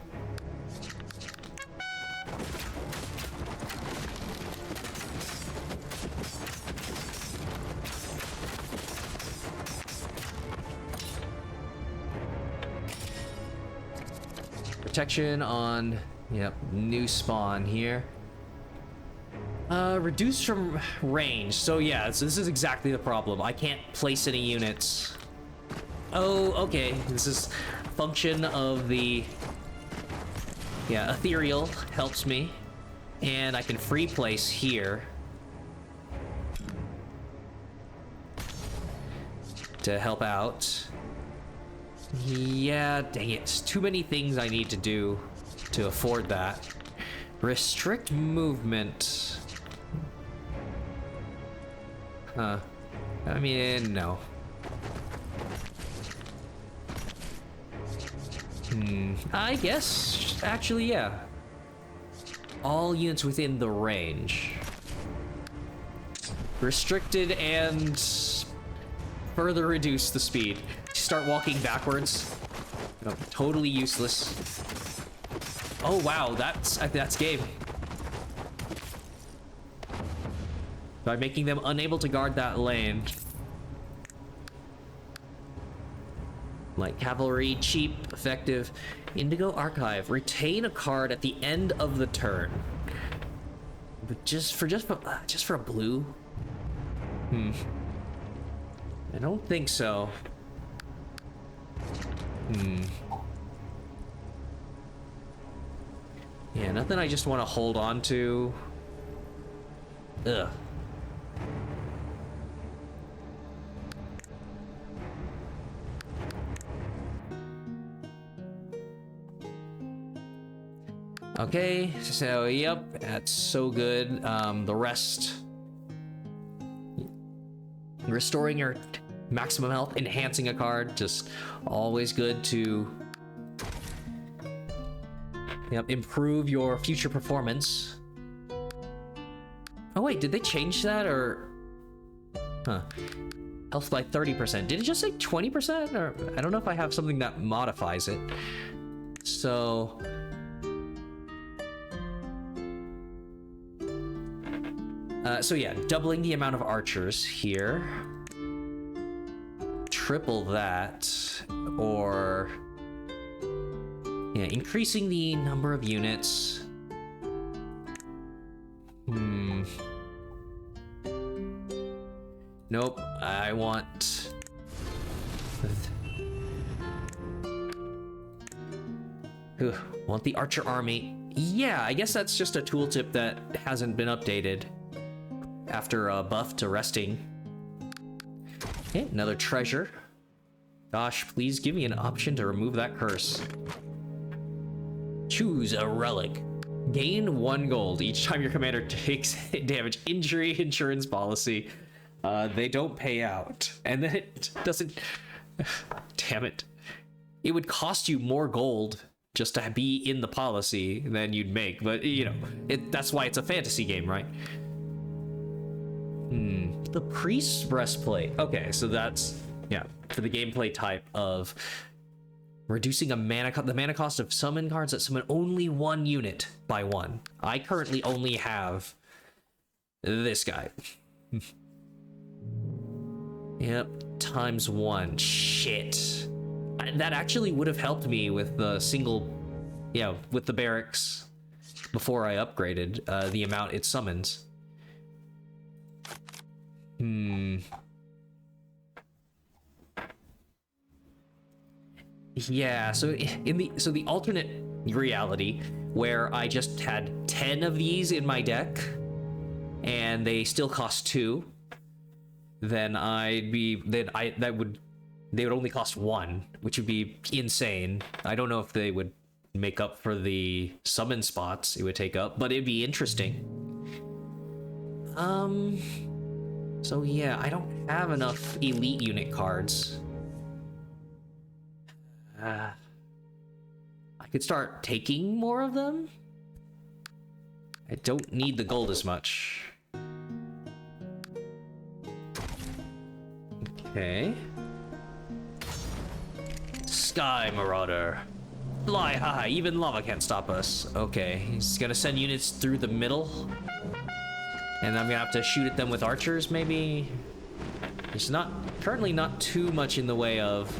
Protection on, yep, new spawn here. Reduced from range. So yeah, so this is exactly the problem. I can't place any units. Oh, okay. This is function of the... Yeah, ethereal helps me. And I can free place here. To help out. Yeah, dang it. It's too many things I need to do to afford that. Restrict movement. Huh. I mean, no. I guess, actually, yeah. All units within the range. Restricted and further reduce the speed. Start walking backwards. No, totally useless. Oh wow, that's game. By making them unable to guard that lane. Like cavalry, cheap, effective. Indigo Archive. Retain a card at the end of the turn. But just for a blue? I don't think so. Yeah, nothing I just want to hold on to. Ugh. Okay, so yep, that's so good. The rest. Restoring your maximum health, enhancing a card, just always good to improve your future performance. Oh wait, did they change that or? Huh. Health by 30%. Did it just say 20%? Or I don't know if I have something that modifies it. So yeah, doubling the amount of archers here. Triple that, or yeah, increasing the number of units. Nope, I want want the archer army. Yeah, I guess that's just a tooltip that hasn't been updated after a buff to resting. Okay, another treasure. Gosh, please give me an option to remove that curse. Choose a relic. Gain 1 gold each time your commander takes damage. Injury insurance policy. They don't pay out. And then it doesn't... Damn it. It would cost you more gold just to be in the policy than you'd make. But, you know, that's why it's a fantasy game, right? The priest's breastplate. Okay, so that's, yeah, for the gameplay type of reducing the mana cost of summon cards that summon only 1 unit by 1. I currently only have this guy. Yep, times 1. Shit. That actually would have helped me with the single, yeah, with the barracks before I upgraded the amount it summons. Yeah, so the alternate reality where I just had 10 of these in my deck and they still cost 2, then they would only cost 1, which would be insane. I don't know if they would make up for the summon spots it would take up, but it'd be interesting. So yeah, I don't have enough elite unit cards. I could start taking more of them. I don't need the gold as much. Okay. Sky Marauder. Fly high, even lava can't stop us. Okay, he's gonna send units through the middle. And I'm gonna have to shoot at them with archers, maybe? There's currently not too much in the way of...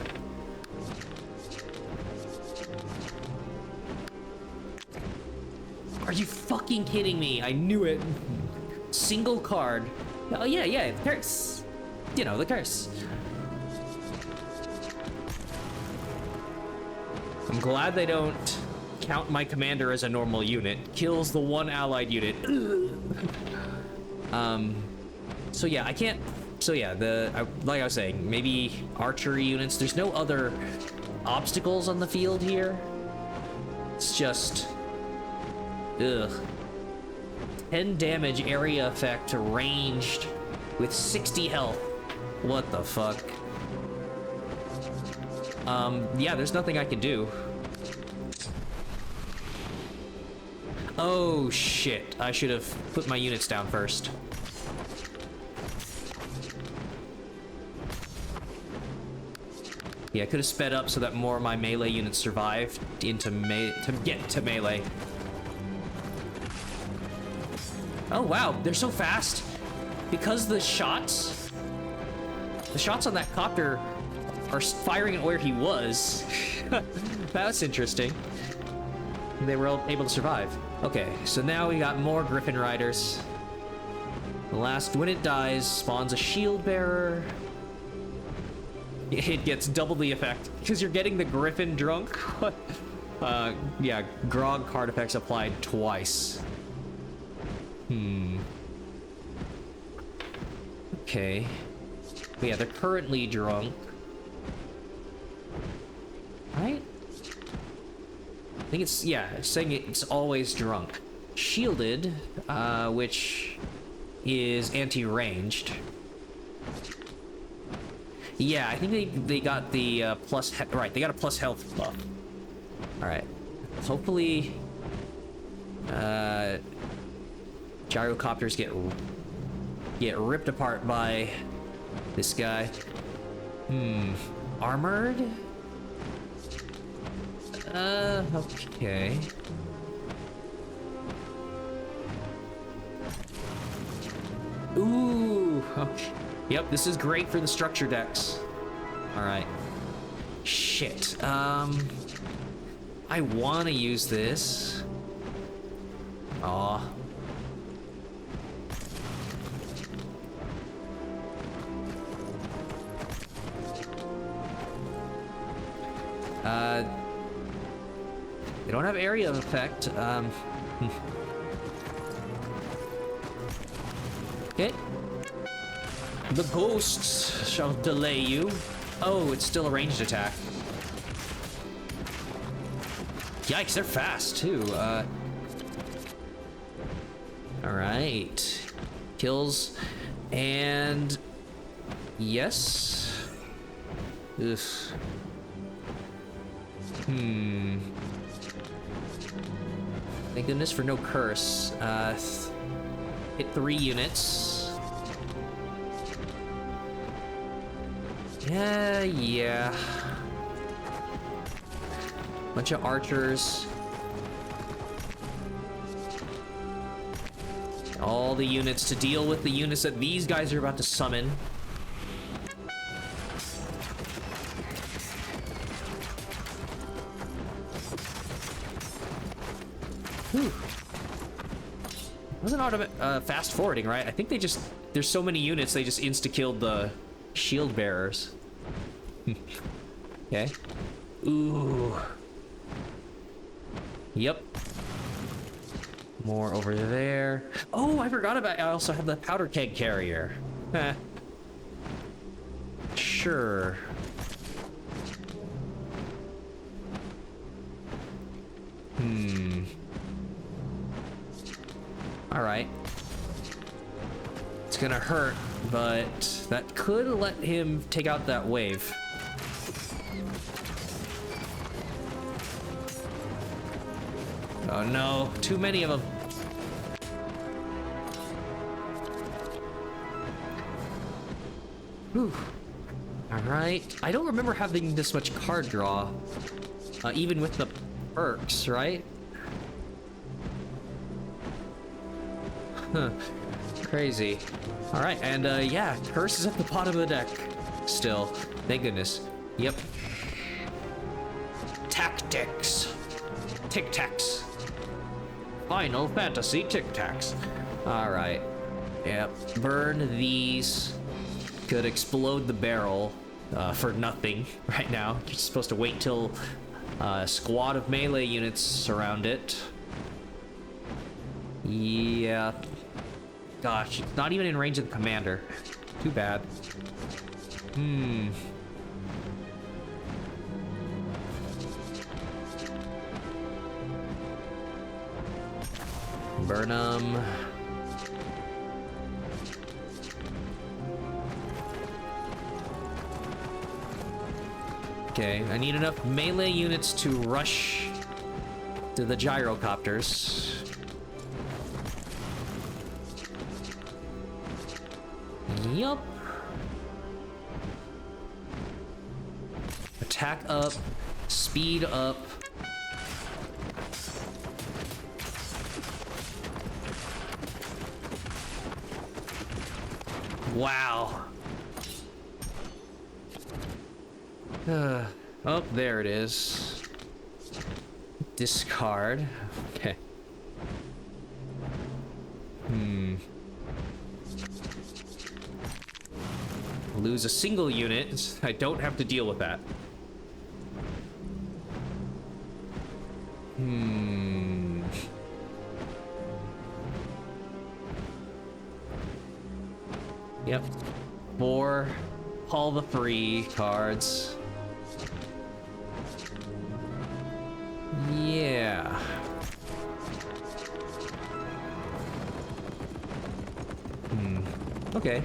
Are you fucking kidding me? I knew it. Single card. Oh yeah, the curse. You know, the curse. I'm glad they don't count my commander as a normal unit. Kills the 1 allied unit. So yeah, I can't... So yeah, like I was saying, maybe archery units. There's no other obstacles on the field here. It's just... Ugh. 10 damage area effect ranged with 60 health. What the fuck? Yeah, there's nothing I can do. Oh, shit. I should have put my units down first. Yeah, I could have sped up so that more of my melee units survived to get to melee. Oh, wow. They're so fast. Because the shots on that copter are firing at where he was. That's interesting. They were able to survive. Okay, so now we got more Griffin Riders. The last, when it dies, spawns a shield bearer. It gets double the effect because you're getting the Griffin drunk. Yeah, grog card effects applied twice. Okay. But yeah, they're currently drunk. Right? I think it's, yeah, it's saying it's always drunk. Shielded, which is anti-ranged. Yeah, I think they got the plus, right, they got a plus health buff. Alright. Hopefully, gyrocopters get ripped apart by this guy. Armored? Okay. Ooh, okay. Yep, this is great for the structure decks. Alright. Shit, I want to use this. Aw. They don't have area of effect. Okay. The ghosts shall delay you. Oh, it's still a ranged attack. Yikes, they're fast too. Alright. Kills. And yes. Ugh. Thank goodness for no curse. Hit 3 units. Yeah. Bunch of archers. All the units to deal with the units that these guys are about to summon. Whew. Wasn't fast forwarding, right? I think they just, there's so many units, they just insta-killed the shield bearers. Okay. Ooh. Yep. More over there. Oh, I forgot about, I also have the powder keg carrier. Sure. Alright. It's gonna hurt, but that could let him take out that wave. Oh no, too many of them. Whew. Alright. I don't remember having this much card draw. Even with the perks, right? Huh. Crazy. Alright, and yeah, curse is at the bottom of the deck. Still. Thank goodness. Yep. Tactics. Tic-tacs. Final Fantasy tic-tacs. Alright. Yep. Burn these. Could explode the barrel for nothing right now. You're supposed to wait till a squad of melee units surround it. Yeah. Gosh, it's not even in range of the commander. Too bad. Burn 'em. Okay, I need enough melee units to rush to the gyrocopters. Yup. Attack up, speed up. Wow. Oh, there it is. Discard. Okay. Lose a single unit. I don't have to deal with that. Yep. 4. All the 3 cards. Yeah. Okay.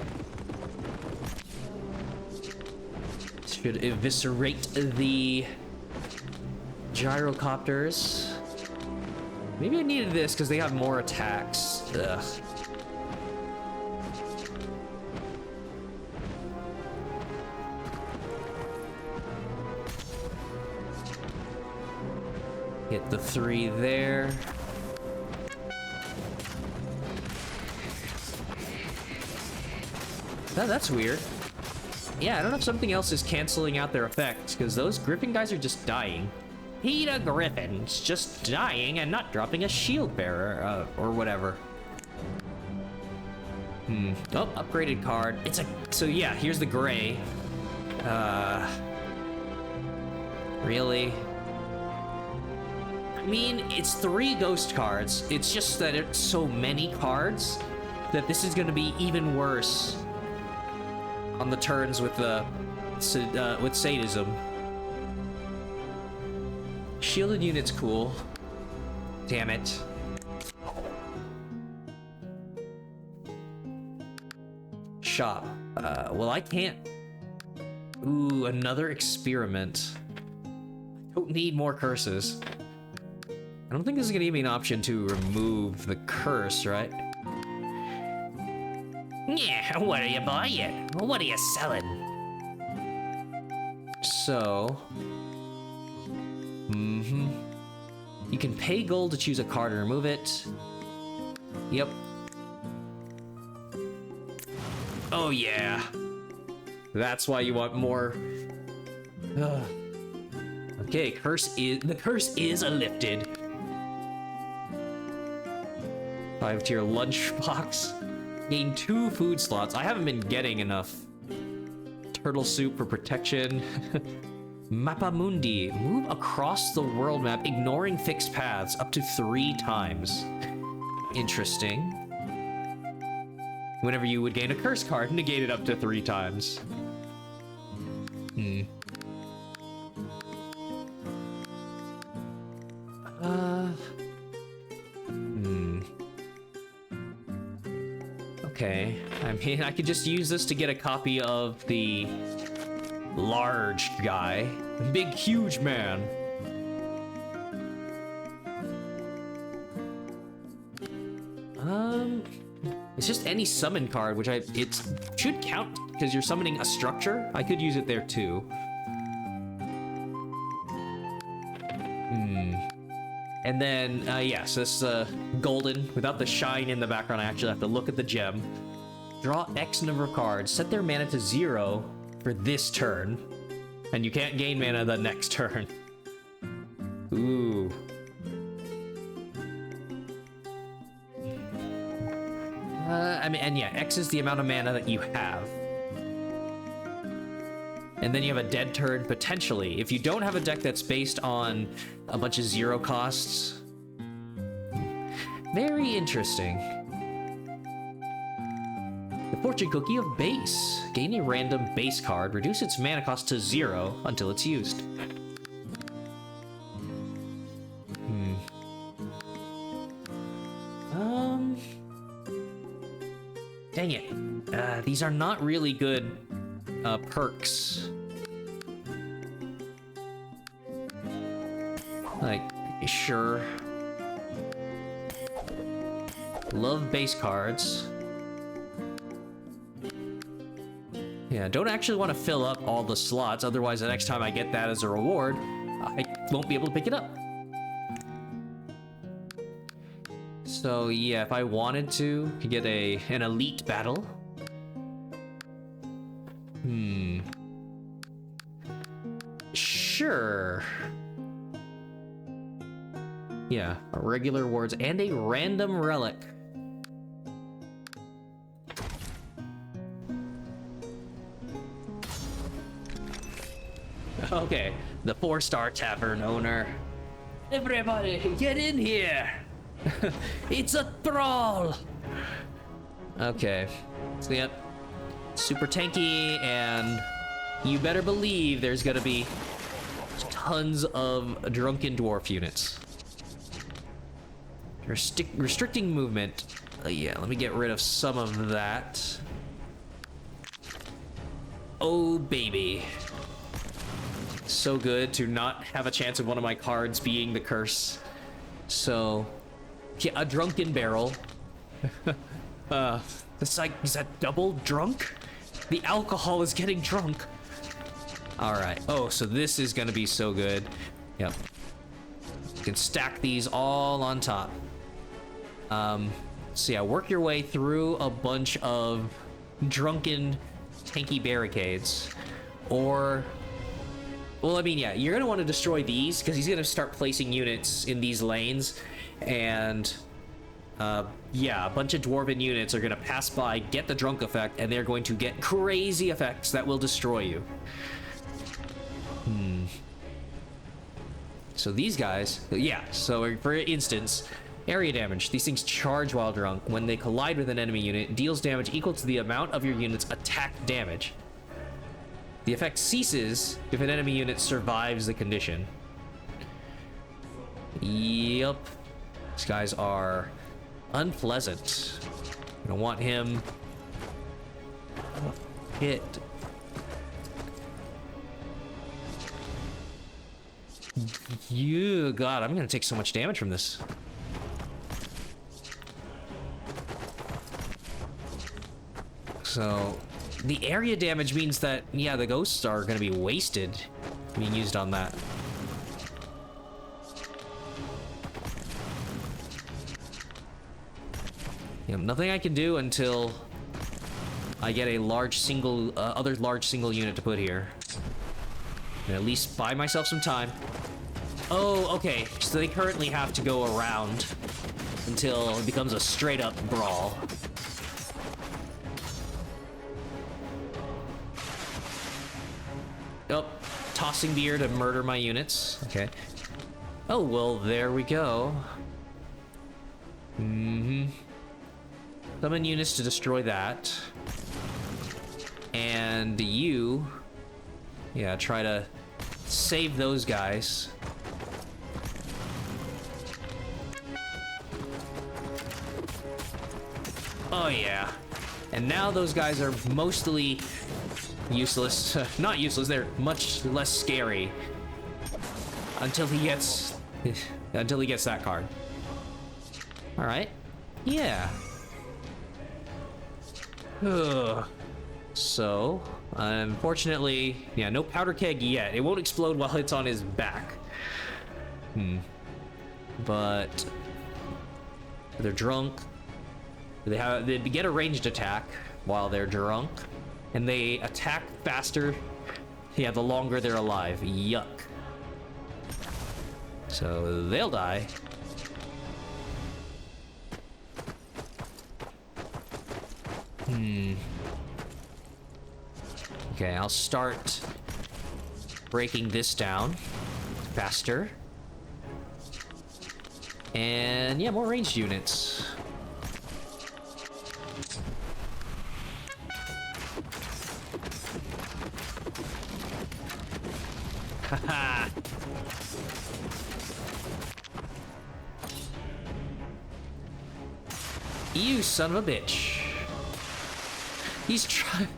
Should eviscerate the gyrocopters. Maybe I needed this because they have more attacks. Ugh. Get the 3 there. Oh, that's weird. Yeah, I don't know if something else is canceling out their effects, because those Griffin guys are just dying. Peter Griffin's just dying and not dropping a shield bearer, or whatever. Oh, upgraded card. It's a... So yeah, here's the gray. Really? I mean, it's 3 ghost cards. It's just that it's so many cards that this is gonna be even worse on the turns with the with sadism. Shielded unit's cool. Damn it. Shop. Well, I can't. Ooh, another experiment. Don't need more curses. I don't think this is gonna give me an option to remove the curse, right? Yeah, what are you buying? What are you selling? So... You can pay gold to choose a card and remove it. Yep. Oh yeah. That's why you want more. Okay, the curse is lifted. 5 tier lunchbox. Gain 2 food slots. I haven't been getting enough. Turtle soup for protection. Mappa Mundi. Move across the world map, ignoring fixed paths up to 3 times. Interesting. Whenever you would gain a curse card, negate it up to 3 times. Okay, I mean, I could just use this to get a copy of the large guy. Big, huge man. It's just any summon card, which it should count because you're summoning a structure. I could use it there too. And then, yes, this golden, without the shine in the background, I actually have to look at the gem. Draw X number of cards, set their mana to 0 for this turn. And you can't gain mana the next turn. Ooh. I mean, and yeah, X is the amount of mana that you have. And then you have a dead turn, potentially. If you don't have a deck that's based on a bunch of 0 costs. Very interesting. The Fortune Cookie of Base. Gain a random base card, reduce its mana cost to 0 until it's used. Dang it. These are not really good perks. Like, sure. Love base cards. Yeah, don't actually want to fill up all the slots, otherwise the next time I get that as a reward, I won't be able to pick it up. So yeah, if I wanted to get an elite battle. Sure. Yeah, regular wards and a random relic. Okay, the 4-star tavern owner. Everybody, get in here! It's a thrall! Okay, so yep, super tanky, and you better believe there's gonna be tons of drunken dwarf units. Restricting movement. Yeah, let me get rid of some of that. Oh, baby. So good to not have a chance of one of my cards being the curse. So, yeah, a drunken barrel. It's like, is that double drunk? The alcohol is getting drunk. All right. Oh, so this is gonna be so good. Yep. You can stack these all on top. So yeah, work your way through a bunch of drunken, tanky barricades, or, well, I mean, yeah, you're gonna want to destroy these because he's gonna start placing units in these lanes, and yeah, a bunch of dwarven units are gonna pass by, get the drunk effect, and they're going to get crazy effects that will destroy you. So these guys, yeah, so for instance, area damage. These things charge while drunk. When they collide with an enemy unit, it deals damage equal to the amount of your unit's attack damage. The effect ceases if an enemy unit survives the condition. Yup. These guys are unpleasant. I don't want him hit. You, God, I'm gonna take so much damage from this. So, the area damage means that, yeah, the ghosts are gonna be wasted being used on that. Yep, nothing I can do until I get a large single, other large single unit to put here. And at least buy myself some time. Oh, okay, so they currently have to go around until it becomes a straight up brawl. Oh, tossing beer to murder my units. Okay. Oh, well, there we go. Summon units to destroy that. And you... yeah, try to save those guys. Oh, yeah. And now those guys are mostly useless. Not useless, they're much less scary. Until he gets... until he gets that card. Alright. Yeah. Ugh. So, unfortunately, yeah, no powder keg yet. It won't explode while it's on his back. But they're drunk. They get a ranged attack while they're drunk, and they attack faster. Yeah, the longer they're alive. Yuck. So they'll die. Okay, I'll start breaking this down faster. And yeah, more ranged units. Haha. You son of a bitch. He's trying...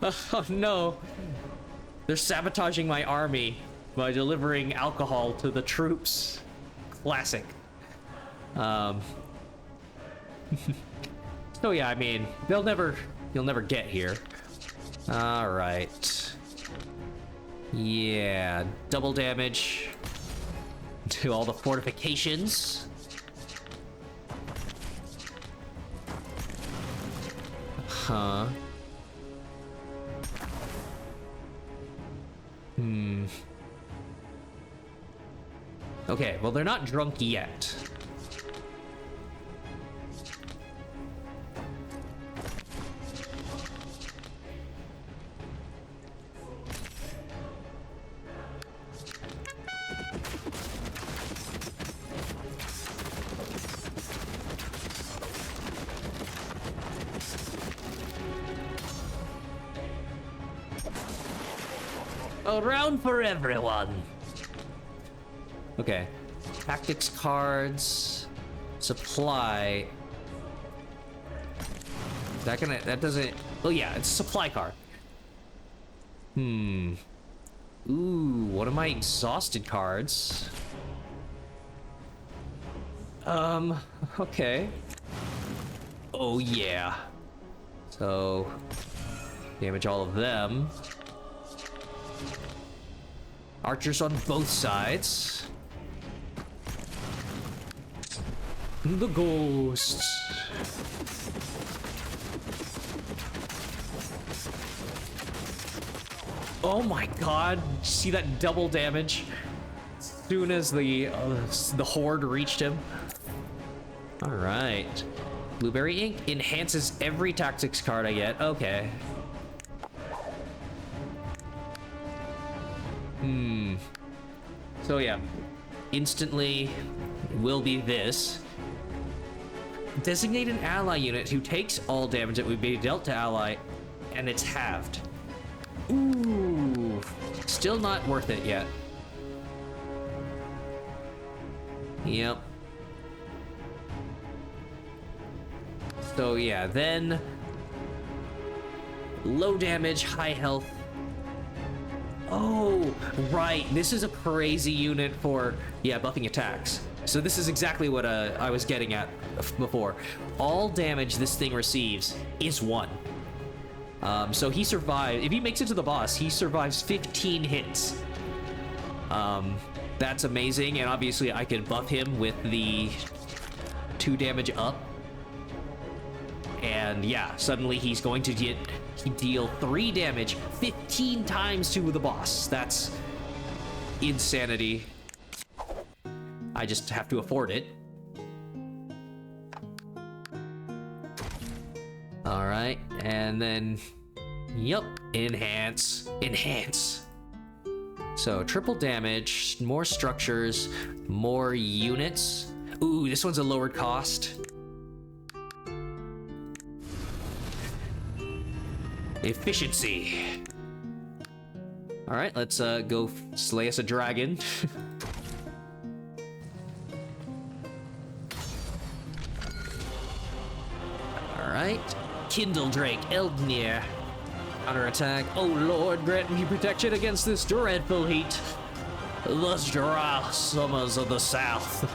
oh no. They're sabotaging my army by delivering alcohol to the troops. Classic. Um, so yeah, I mean, you'll never get here. All right. Yeah, double damage to all the fortifications. Huh. Okay, well, they're not drunk yet. A round for everyone. Okay. Tactics cards. Supply. Is that gonna... That doesn't... Oh, yeah. It's a supply card. Ooh, one of my exhausted cards. Okay. Oh, yeah. So... Damage all of them. Archers on both sides. The ghosts. Oh my god, see that double damage? As soon as the horde reached him. All right. Blueberry ink enhances every tactics card I get. Okay. So yeah, instantly will be this. Designate an ally unit who takes all damage that would be dealt to ally, and it's halved. Ooh, still not worth it yet. Yep. So yeah, then low damage, high health. Oh, right. This is a crazy unit for, yeah, buffing attacks. So this is exactly what I was getting at before. All damage this thing receives is 1. So he survives. If he makes it to the boss, he survives 15 hits. That's amazing. And obviously I could buff him with the 2 damage up. And yeah, suddenly he's going to deal 3 damage 15 times to the boss. That's insanity. I just have to afford it. All right, and then, yep, enhance. So triple damage, more structures, more units. Ooh, this one's a lower cost. Efficiency. All right, let's go slay us a dragon. All right, Kindle Drake, Eldnir. Counterattack. Oh Lord, grant me protection against this dreadful heat. Thus dry summers of the south.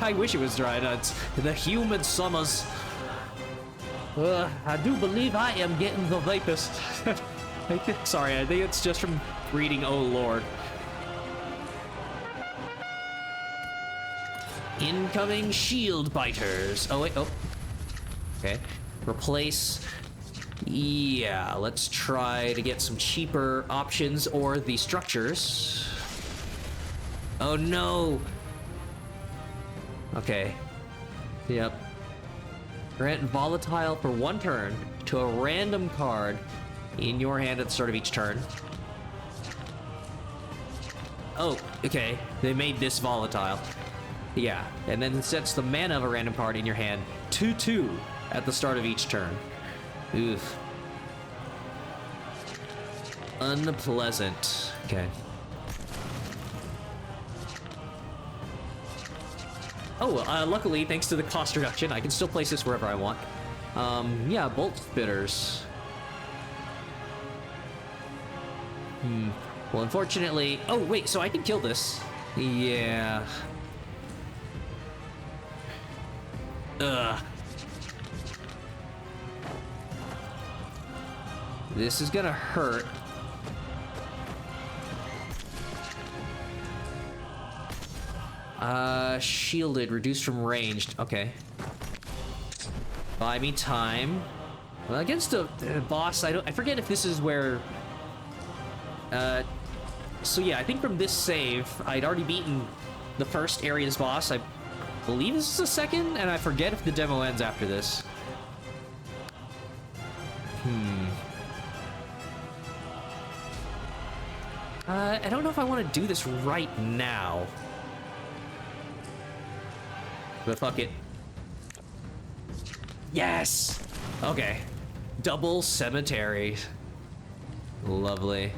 I wish it was dry. No, it's the humid summers. I do believe I am getting the vapors. Sorry, I think it's just from reading Oh Lord. Incoming shield biters. Oh wait, oh. Okay. Replace. Yeah, let's try to get some cheaper options or the structures. Oh no. Okay. Yep. Grant volatile for 1 turn to a random card in your hand at the start of each turn. Oh, okay. They made this volatile. Yeah, and then it sets the mana of a random card in your hand 2/2 at the start of each turn. Oof. Unpleasant. Okay. Oh, luckily, thanks to the cost reduction, I can still place this wherever I want. Yeah, bolt spitters. Well, unfortunately... Oh, wait, so I can kill this. Yeah. Ugh. This is gonna hurt. Shielded, reduced from ranged. Okay. Buy me time. Well, against a boss, I forget if this is where... So yeah, I think from this save, I'd already beaten the first area's boss. I believe this is the second, and I forget if the demo ends after this. I don't know if I want to do this right now. But fuck it. Yes! Okay. Double cemetery. Lovely.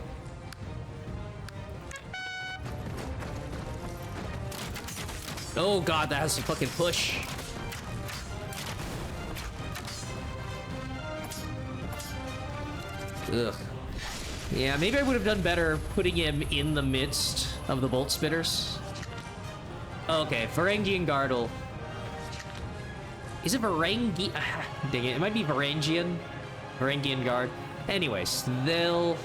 Oh god, that has some fucking push. Ugh. Yeah, maybe I would have done better putting him in the midst of the bolt spitters. Okay, Varangian Guardle. Is it Varangian? Dang it, it might be Varangian. Varangian Guard. Anyways, they're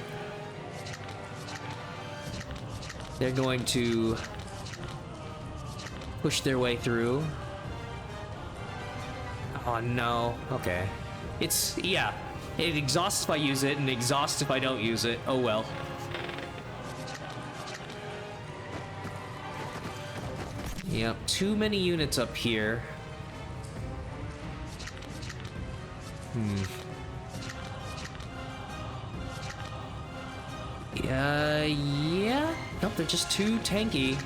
going to push their way through. Oh no, okay. It's, yeah. It exhausts if I use it, and exhausts if I don't use it. Oh well. Yep, too many units up here. Yeah. Nope, they're just too tanky.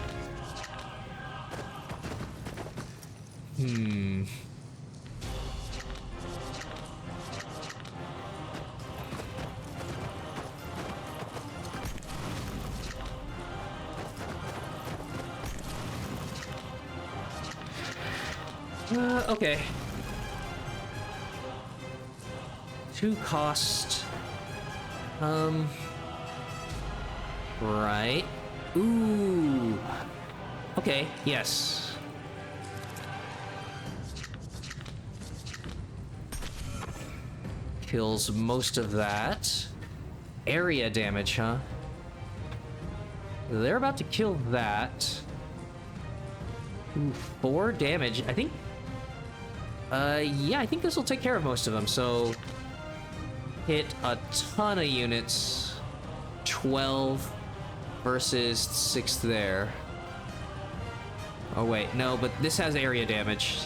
Okay. 2 cost. Right. Ooh. Okay, yes. Kills most of that. Area damage, huh? They're about to kill that. Ooh, 4 damage. I think... yeah, I think this will take care of most of them, so... Hit a ton of units. 12 versus 6 there. Oh wait, no, but this has area damage.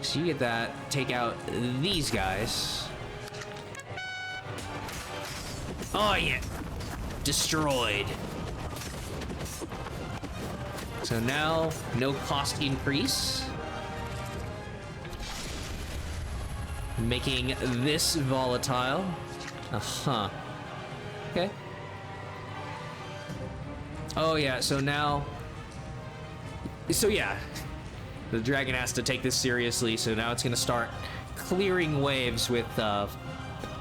So you get that, take out these guys. Oh yeah! Destroyed. So now, no cost increase. Making this volatile. Uh-huh. Okay. Oh yeah, so now... So yeah, the dragon has to take this seriously, so now it's gonna start clearing waves with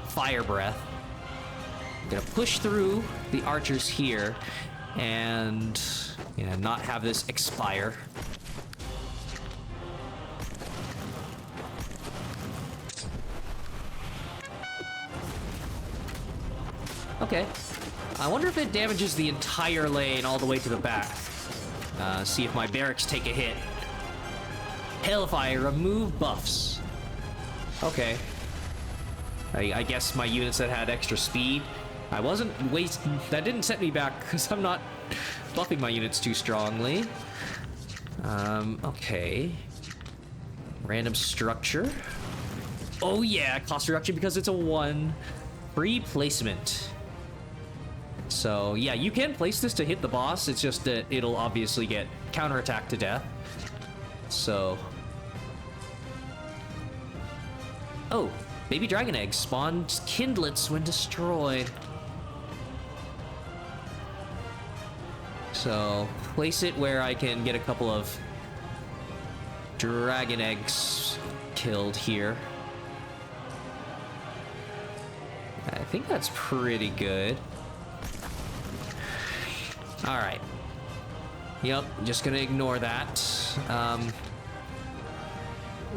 fire breath. Gonna push through the archers here, and yeah, not have this expire. Okay. I wonder if it damages the entire lane all the way to the back. See if my barracks take a hit. Hellfire, remove buffs. Okay. I guess my units that had extra speed. I wasn't wasting... That didn't set me back because I'm not buffing my units too strongly. Okay. Random structure. Oh yeah, cost reduction because it's a 1. Free placement. So yeah, you can place this to hit the boss. It's just that it'll obviously get counterattacked to death. So... Oh, baby dragon eggs spawn kindlets when destroyed. So, place it where I can get a couple of dragon eggs killed here. I think that's pretty good. Alright. Yep, just gonna ignore that.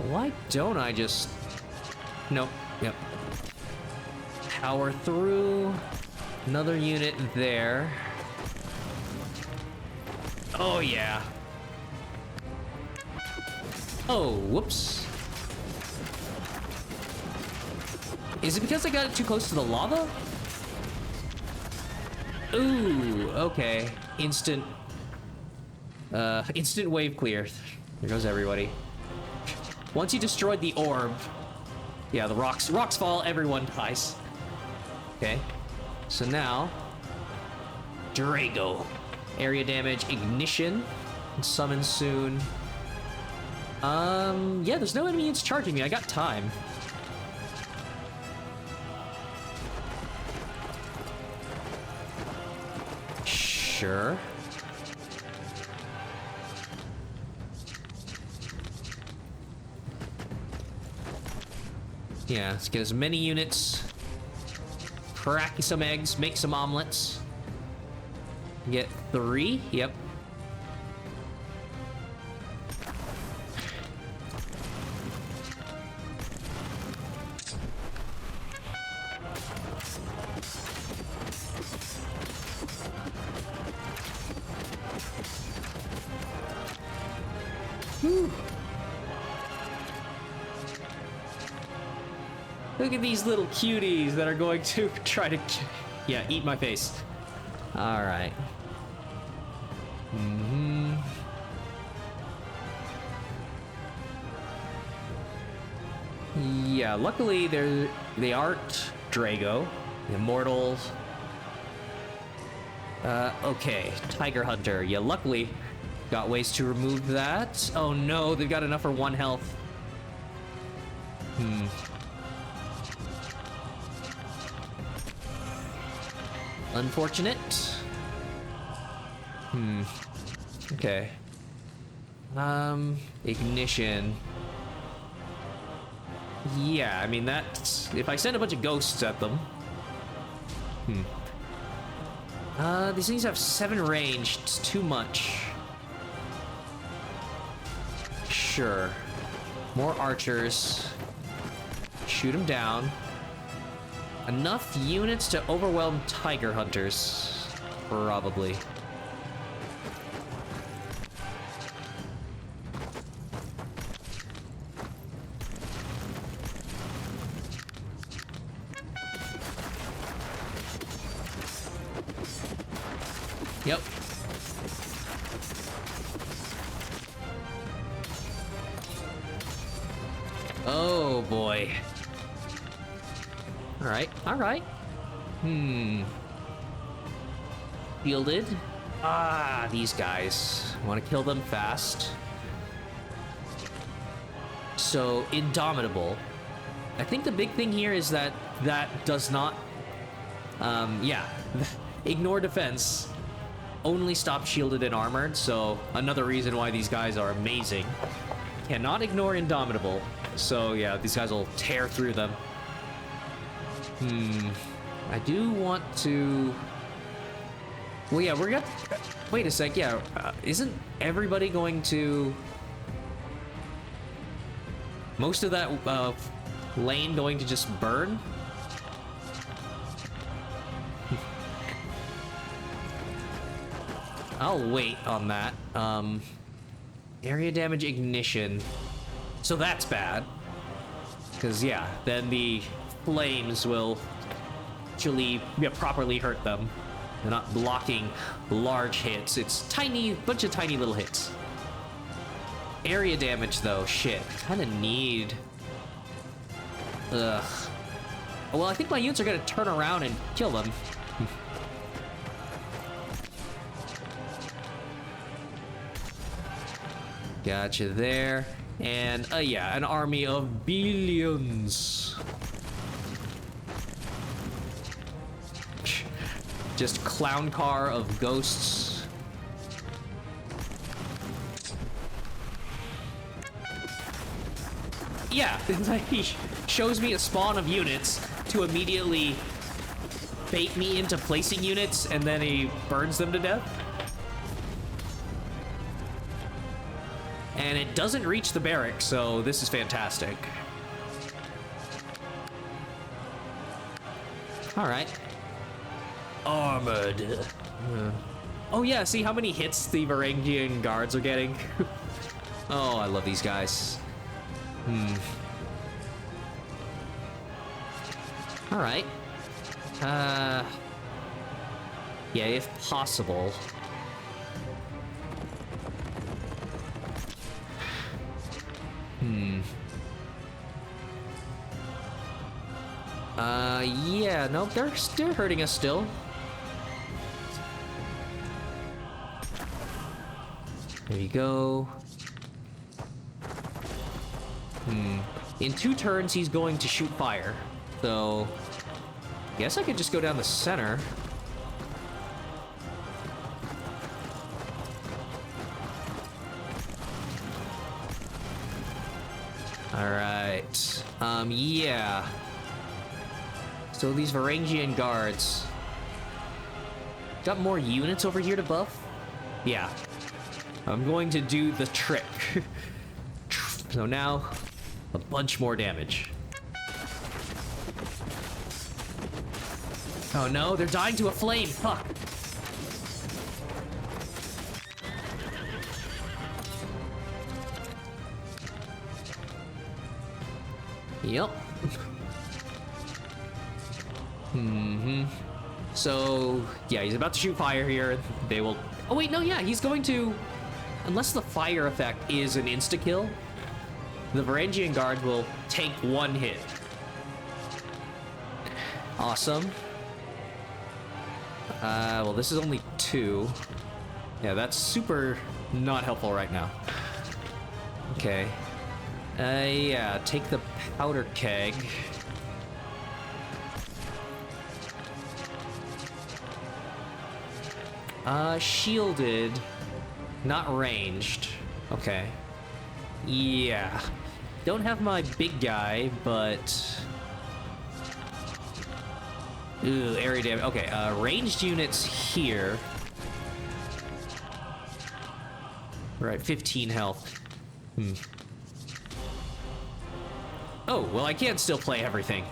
Why don't I just... Nope, yep. Power through. Another unit there. Oh, yeah. Oh, whoops. Is it because I got it too close to the lava? Ooh, okay. Instant wave clear. There goes everybody. Once you destroyed the orb, yeah, the rocks fall, everyone dies. Okay. So now, Drago. Area damage, ignition. Summon soon. Yeah, there's no enemy that's charging me. I got time. Sure. Yeah, let's get as many units. Crack some eggs, make some omelets. Get 3, yep. Whew. Look at these little cuties that are going to try to, yeah, eat my face. All right. Yeah, luckily they aren't Drago, Immortals. Okay, Tiger Hunter. Yeah, luckily got ways to remove that. Oh no, they've got enough for 1 health. Unfortunate. Okay. Ignition. Yeah, I mean, that's... If I send a bunch of ghosts at them... These things have 7 range. It's too much. Sure. More archers. Shoot them down. Enough units to overwhelm Tiger Hunters. Probably. Yep. Oh boy. Alright, alright. Fielded. Ah, these guys. I want to kill them fast. So, Indomitable. I think the big thing here is that does not... yeah. Ignore defense. Only stop shielded and armored, so another reason why these guys are amazing. Cannot ignore Indomitable. So, yeah, these guys will tear through them. I do want to... Well, yeah, we're gonna... Wait a sec, yeah. Isn't everybody going to... Most of that lane going to just burn? I'll wait on that. Area damage ignition. So that's bad. Because, yeah, then the flames will actually properly hurt them. They're not blocking large hits. It's tiny, bunch of tiny little hits. Area damage, though, shit. Kind of need... Ugh. Well, I think my units are going to turn around and kill them. Gotcha there. And, yeah, an army of billions. Just clown car of ghosts. Yeah, he shows me a spawn of units to immediately bait me into placing units, and then he burns them to death. And it doesn't reach the barrack, so this is fantastic. All right. Armored. Oh yeah, see how many hits the Varangian guards are getting? Oh, I love these guys. All right. Yeah, if possible. Yeah, no, they're hurting us still. There you go. In 2 turns, he's going to shoot fire. So, guess I could just go down the center. All right. Yeah. So these Varangian guards got more units over here to buff? Yeah. I'm going to do the trick. So now, a bunch more damage. Oh no, they're dying to a flame. Fuck. Yep. So, yeah, he's about to shoot fire here. They will... Oh, wait, no, yeah, he's going to... Unless the fire effect is an insta-kill, the Varangian guard will take 1 hit. Awesome. Well, this is only 2. Yeah, that's super not helpful right now. Okay. Yeah, take the powder keg. Shielded. Not ranged. Okay. Yeah. Don't have my big guy, but... Ooh, area damage. Okay, ranged units here. Right, 15 health. Oh, well, I can still play everything.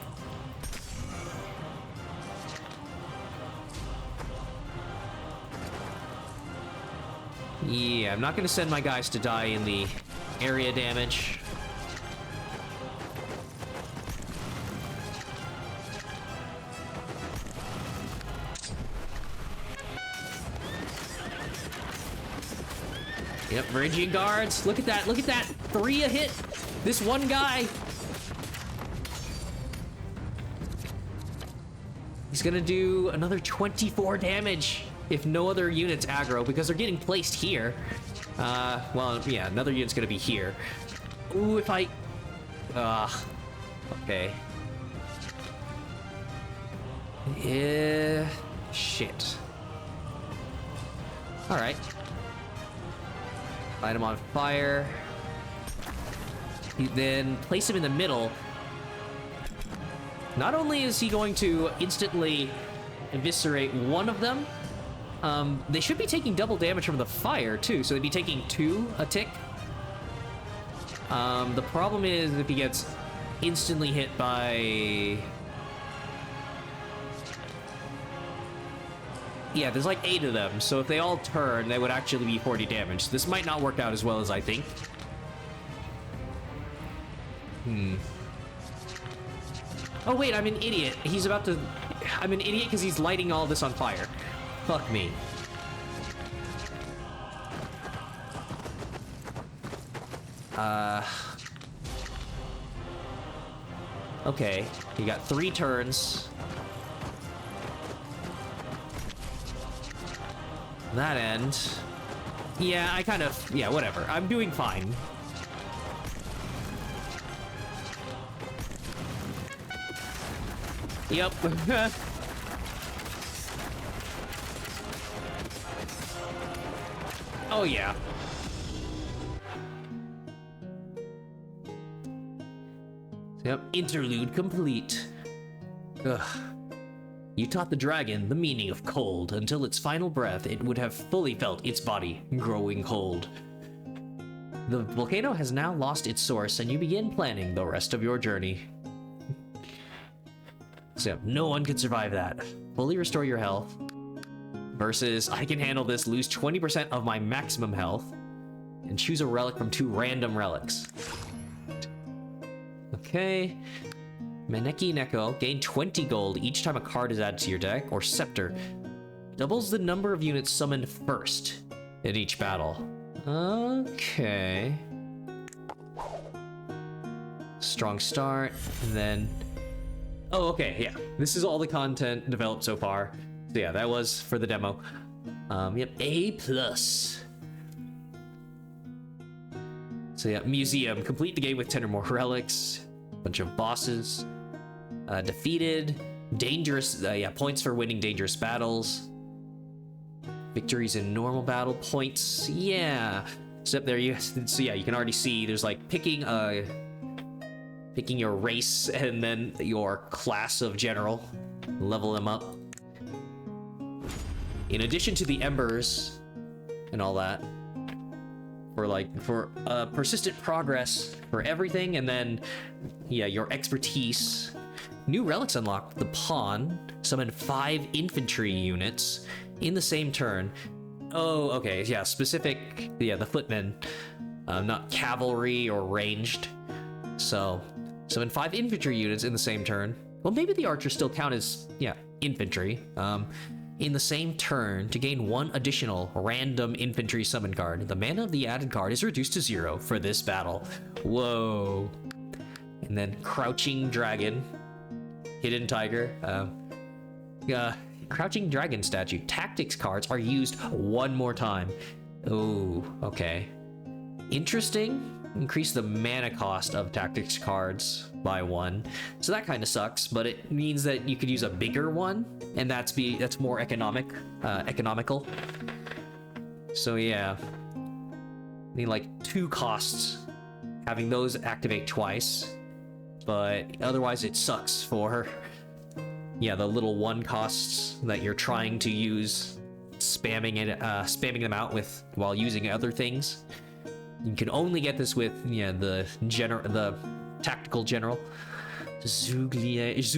Yeah, I'm not gonna send my guys to die in the area damage. Yep, Varangian guards. Look at that, look at that. 3 a hit. This one guy. He's gonna do another 24 damage if no other units aggro, because they're getting placed here. Well, yeah, another unit's gonna be here. Ooh, if I... okay. Yeah... Shit. Alright. Light him on fire. Then place him in the middle. Not only is he going to instantly eviscerate one of them, they should be taking double damage from the fire, too. So they'd be taking 2 a tick. The problem is if he gets instantly hit by... Yeah, there's like 8 of them, so if they all turn, they would actually be 40 damage. This might not work out as well as I think. Oh wait, I'm an idiot. He's about to... I'm an idiot because he's lighting all this on fire. Fuck me. Okay, you got 3 turns. That end. Yeah, I kind of... Yeah, whatever. I'm doing fine. Yep. Oh, yeah. Yep, interlude complete. Ugh. You taught the dragon the meaning of cold. Until its final breath, it would have fully felt its body growing cold. The volcano has now lost its source, and you begin planning the rest of your journey. So no one can survive that. Fully restore your health. Versus, I can handle this, lose 20% of my maximum health, and choose a relic from 2 random relics. Okay. Maneki Neko, gain 20 gold each time a card is added to your deck, or Scepter. Doubles the number of units summoned first in each battle. Okay. Strong start, and then... Oh, okay, yeah. This is all the content developed so far. So yeah, that was for the demo. Yep, A+. So yeah, museum. Complete the game with 10 or more relics. Bunch of bosses. Defeated. Dangerous, points for winning dangerous battles. Victories in normal battle points. Yeah. So up there, you can already see there's like picking your race and then your class of general. Level them up. In addition to the embers and all that, for persistent progress for everything, and then your expertise. New relics unlocked. The pawn. Summon 5 infantry units in the same turn. Oh, okay, yeah, specific. Yeah, the footmen, not cavalry or ranged. So summon 5 infantry units in the same turn. Well, maybe the archers still count as infantry. In the same turn to gain 1 additional random infantry summon card. The mana of the added card is reduced to 0 for this battle. Whoa. And then Crouching Dragon. Hidden Tiger. Crouching Dragon statue. Tactics cards are used 1 more time. Oh, okay. Interesting. Increase the mana cost of tactics cards by 1. So that kind of sucks, but it means that you could use a bigger one, and that's more economical. So yeah. I mean, like 2 costs having those activate twice, but otherwise it sucks for the little 1 costs that you're trying to use, spamming them out with while using other things. You can only get this with the tactical general. Zhugliang.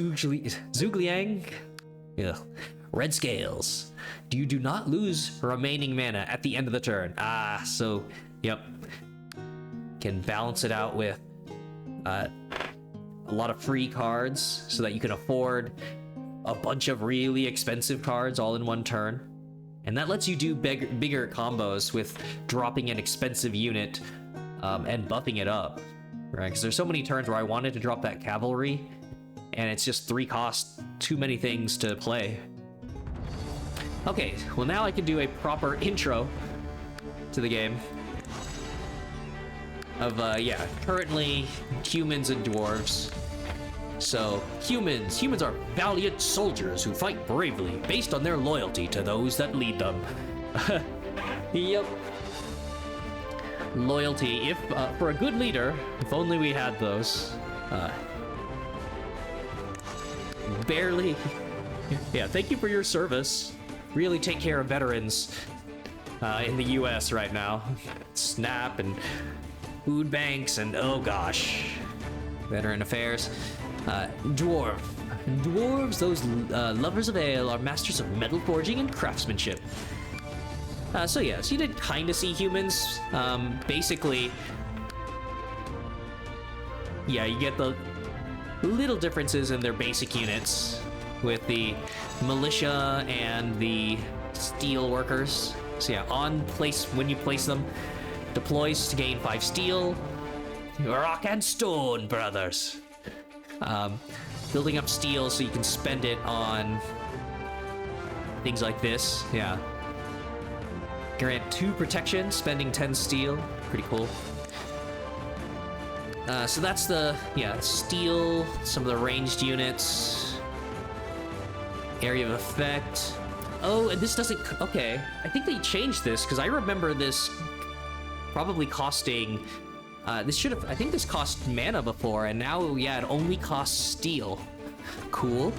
Yeah. Red scales. You do not lose remaining mana at the end of the turn. So yep. Can balance it out with a lot of free cards so that you can afford a bunch of really expensive cards all in 1 turn. And that lets you do bigger combos with dropping an expensive unit and buffing it up, right? Because there's so many turns where I wanted to drop that cavalry, and it's just 3 costs, too many things to play. Okay, well now I can do a proper intro to the game. Of, currently humans and dwarves. So, humans are valiant soldiers who fight bravely based on their loyalty to those that lead them. Yep. Loyalty, if for a good leader, if only we had those. Barely. Yeah, thank you for your service. Really take care of veterans in the US right now. SNAP and food banks and oh gosh. Veteran affairs. Dwarves, those lovers of ale, are masters of metal forging and craftsmanship. So you did kind of see humans. Basically, you get the little differences in their basic units with the militia and the steel workers. So when you place them, deploys to gain 5 steel. Rock and stone, brothers. Building up steel so you can spend it on things like this. Yeah. Grant 2 protection, spending 10 steel. Pretty cool. So that's the steel, some of the ranged units. Area of effect. Oh, and this doesn't... Okay, I think they changed this, because I remember this probably costing... I think this cost mana before, and now, it only costs steel. Cool.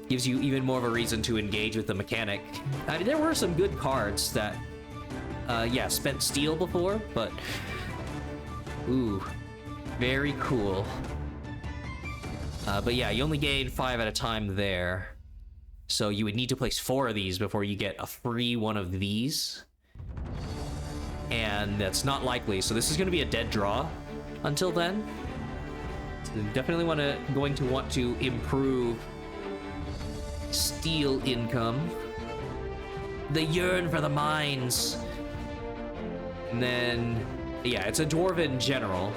Gives you even more of a reason to engage with the mechanic. I mean, there were some good cards that yeah, spent steel before, but ooh, very cool. But yeah, you only gain 5 at a time there. So you would need to place 4 of these before you get a free one of these. And that's not likely, so this is going to be a dead draw until then. So definitely going to want to improve steel income. They yearn for the mines. And then, yeah, it's a dwarven general.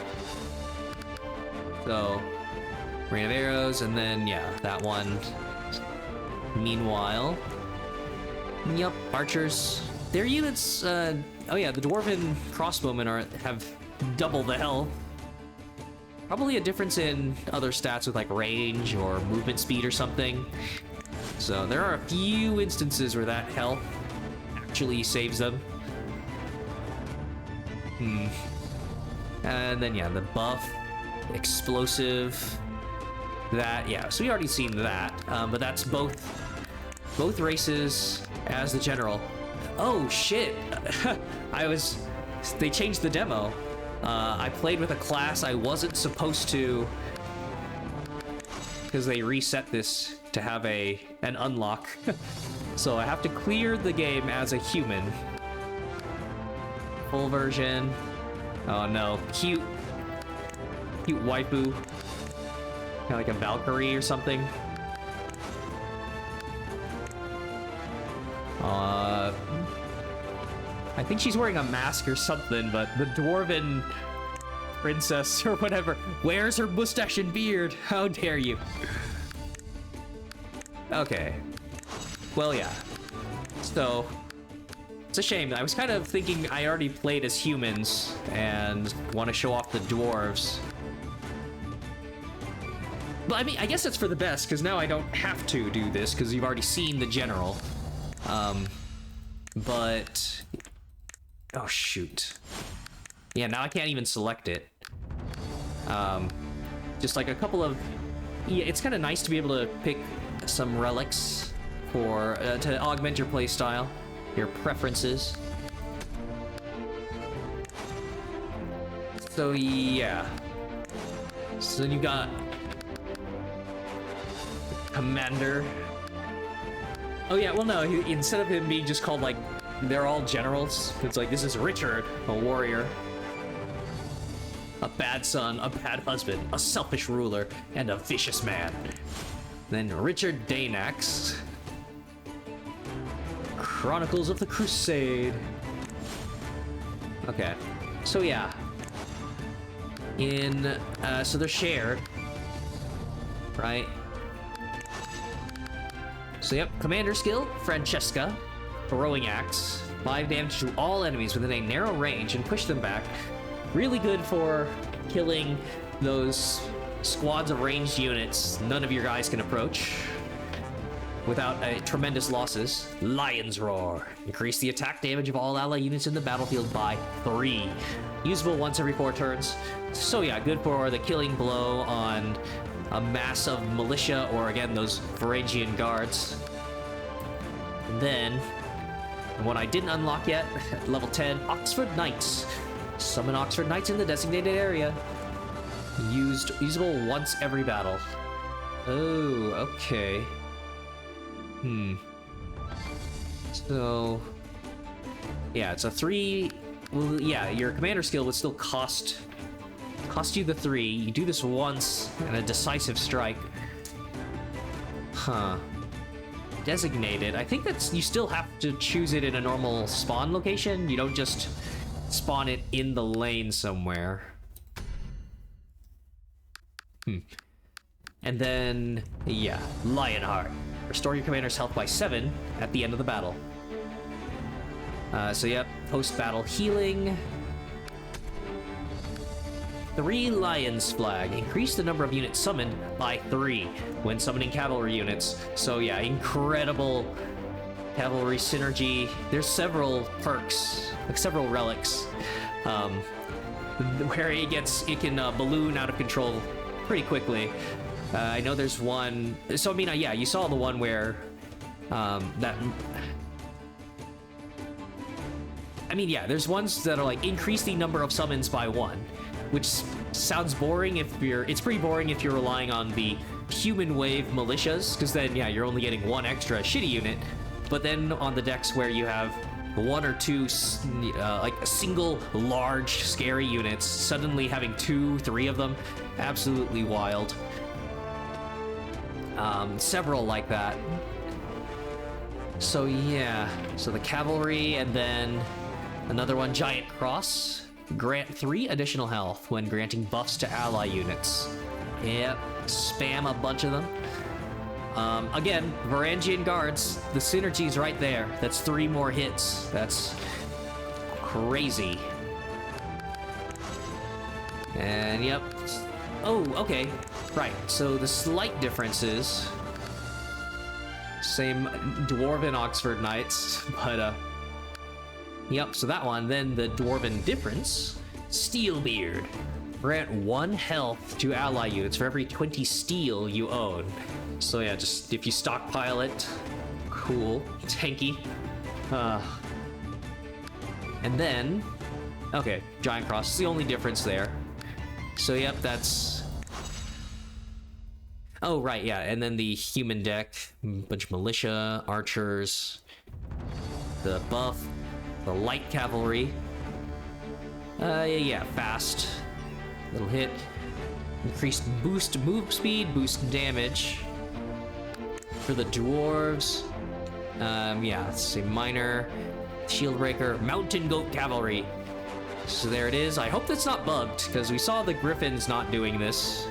So, rain of arrows, and then, yeah, that one. Meanwhile, yep, archers. Their units, oh yeah, the dwarven crossbowmen have double the health. Probably a difference in other stats with like range or movement speed or something. So there are a few instances where that health actually saves them. And then yeah, the buff, explosive, that, yeah, so we already seen that, but that's both races as the general. Oh shit! They changed the demo. I played with a class I wasn't supposed to, because they reset this to have an unlock. So I have to clear the game as a human. Full version. Oh no, cute waifu. Kind of like a Valkyrie or something. I think she's wearing a mask or something, but the dwarven princess or whatever wears her mustache and beard. How dare you? Okay. Well, yeah. So, it's a shame. I was kind of thinking I already played as humans and want to show off the dwarves. But I mean, I guess that's for the best, because now I don't have to do this, because you've already seen the general. But... oh, shoot. Yeah, now I can't even select it. Just like a couple of... yeah, it's kind of nice to be able to pick some relics for to augment your playstyle, your preferences. So, yeah. So then you got... Commander. Oh yeah, well no, instead of him being just called like, they're all generals, it's like, this is Richard, a warrior, a bad son, a bad husband, a selfish ruler, and a vicious man. Then Richard Danax. Chronicles of the Crusade. Okay, so yeah. So they're shared, right? So yep, commander skill, Francesca, throwing axe, 5 damage to all enemies within a narrow range and push them back. Really good for killing those squads of ranged units none of your guys can approach without tremendous losses. Lion's Roar, increase the attack damage of all ally units in the battlefield by 3. Usable once every 4 turns. So yeah, good for the killing blow on a mass of militia, or again, those Varangian guards. And then, what I didn't unlock yet, level 10, Oxford Knights. Summon Oxford Knights in the designated area. Usable once every battle. Oh, okay. So, yeah, it's a 3... well, yeah, your commander skill would still cost you the 3. You do this once in a decisive strike. Huh. Designated. I think that's, you still have to choose it in a normal spawn location. You don't just spawn it in the lane somewhere. And then, yeah, Lionheart. Restore your commander's health by 7 at the end of the battle. So yep, post-battle healing. 3 Lions Flag. Increase the number of units summoned by 3 when summoning cavalry units. So yeah, incredible cavalry synergy. There's several perks, like several relics, where it can balloon out of control pretty quickly. I know there's one. So I mean, yeah, you saw the one where that. I mean, yeah, there's ones that are like increase the number of summons by 1, which sounds boring if you're... It's pretty boring if you're relying on the human wave militias, because then, yeah, you're only getting 1 extra shitty unit. But then on the decks where you have 1 or 2, like single large scary units, suddenly having 2, 3 of them, absolutely wild. Several like that. So yeah, so the cavalry, and then another one, Giant Cross. Grant 3 additional health when granting buffs to ally units. Yep, spam a bunch of them. Again, Varangian Guards, the synergy's right there. That's 3 more hits. That's crazy. And yep. Oh, okay. Right, so the slight difference is... Same Dwarven Oxford Knights, but yep, so that one. Then the Dwarven difference, Steelbeard. Grant 1 health to ally units for every 20 steel you own. So yeah, just if you stockpile it, cool, tanky. And then, okay, Giant Cross is the only difference there. So yep, that's... Oh, right, yeah, and then the human deck, bunch of militia, archers, the buff, the light cavalry. Yeah, fast, little hit, increased boost move speed, boost damage. For the dwarves, yeah, let's see, minor, shield breaker, mountain goat cavalry. So there it is. I hope that's not bugged, because we saw the griffins not doing this.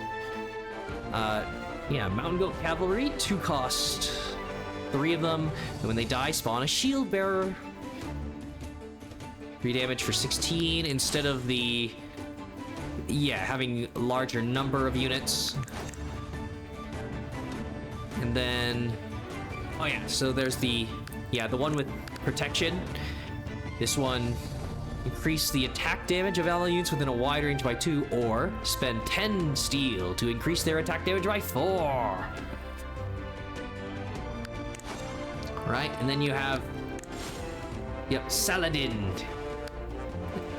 Yeah, Mountain Goat Cavalry, 2 cost. 3 of them, and when they die, spawn a Shield Bearer. 3 damage for 16 instead of the... Yeah, having a larger number of units. And then... Oh yeah, so there's the... Yeah, the one with protection. This one... Increase the attack damage of ally units within a wide range by 2, or spend 10 steel to increase their attack damage by 4. Right, and then you have... Yep, Saladin.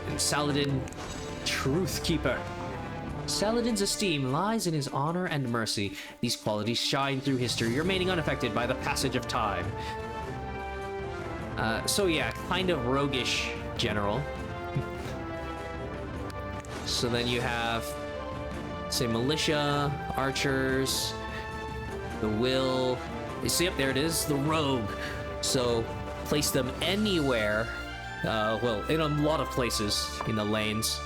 And Saladin, Truth Keeper. Saladin's esteem lies in his honor and mercy. These qualities shine through history, remaining unaffected by the passage of time. So yeah, kind of roguish general. So then you have, say, militia, archers, the will. You see, up there it is, the rogue. So place them anywhere. Well, in a lot of places in the lanes.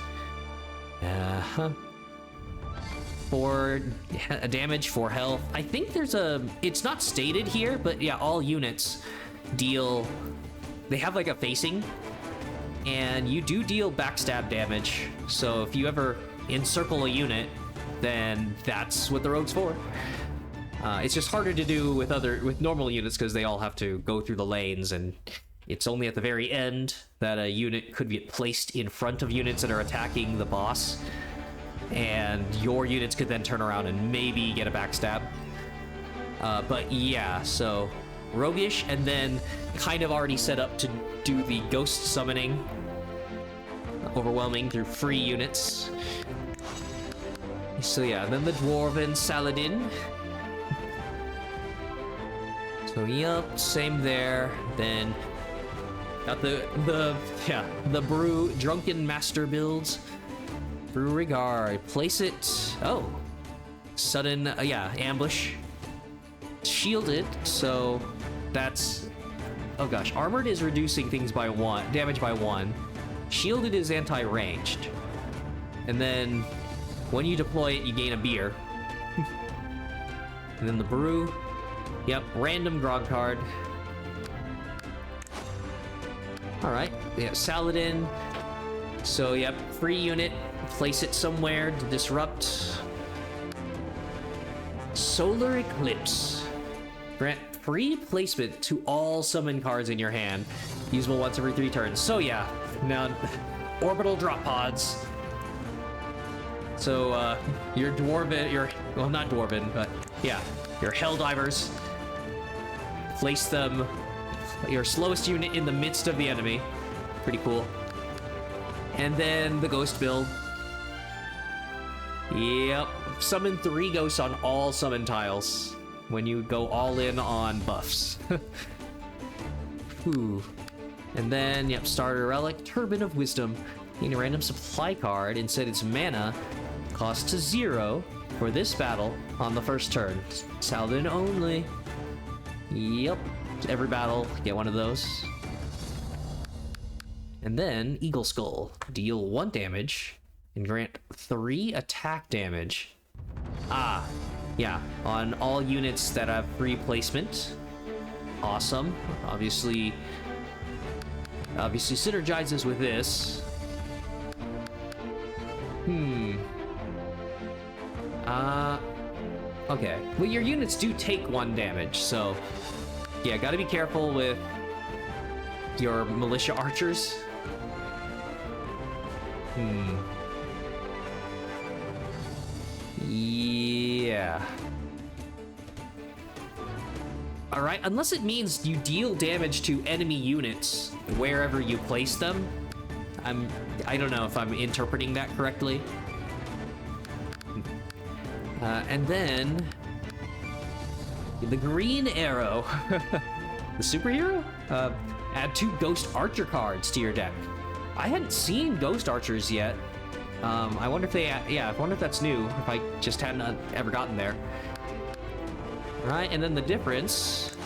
For damage, for health. I think there's a... It's not stated here, but yeah, all units deal... They have like a facing, and you do deal backstab damage. So if you ever encircle a unit, then that's what the rogue's for. It's just harder to do with normal units because they all have to go through the lanes, and it's only at the very end that a unit could be placed in front of units that are attacking the boss, and your units could then turn around and maybe get a backstab. But yeah, so roguish, and then kind of already set up to do the ghost summoning, overwhelming through free units. So yeah, then the Dwarven Saladin. So yup, same there. Then got the brew drunken master builds. Brewery Guard, place it. Oh, sudden yeah, ambush. Shielded, so that's... Oh gosh, armored is reducing things by 1, damage by 1. Shielded is anti-ranged. And then when you deploy it, you gain a beer. And then the brew. Yep, random grog card. Alright, yeah, Saladin. So yep, free unit. Place it somewhere to disrupt. Solar Eclipse. Grant free placement to all summon cards in your hand. Usable once every 3 turns. So yeah, now orbital drop pods. So your dwarven, well, not dwarven, but yeah, your Helldivers. Place them, your slowest unit in the midst of the enemy. Pretty cool. And then the ghost build. Yep. Summon 3 ghosts on all summon tiles when you go all in on buffs. Ooh. And then, yep, starter relic, Turban of Wisdom. Gain a random supply card and set its mana cost to 0 for this battle on the first turn. Saladin only. Yep. Every battle, get one of those. And then, Eagle Skull. Deal 1 damage and grant 3 attack damage. Ah, yeah. On all units that have free placement. Awesome. Obviously synergizes with this. Okay. Well, your units do take 1 damage, so yeah, gotta be careful with your militia archers. Yeah. Alright, unless it means you deal damage to enemy units wherever you place them. I don't know if I'm interpreting that correctly. And then the green arrow. The superhero? Add 2 ghost archer cards to your deck. I hadn't seen ghost archers yet. I wonder if I wonder if that's new, if I just hadn't ever gotten there. Right, and then the difference.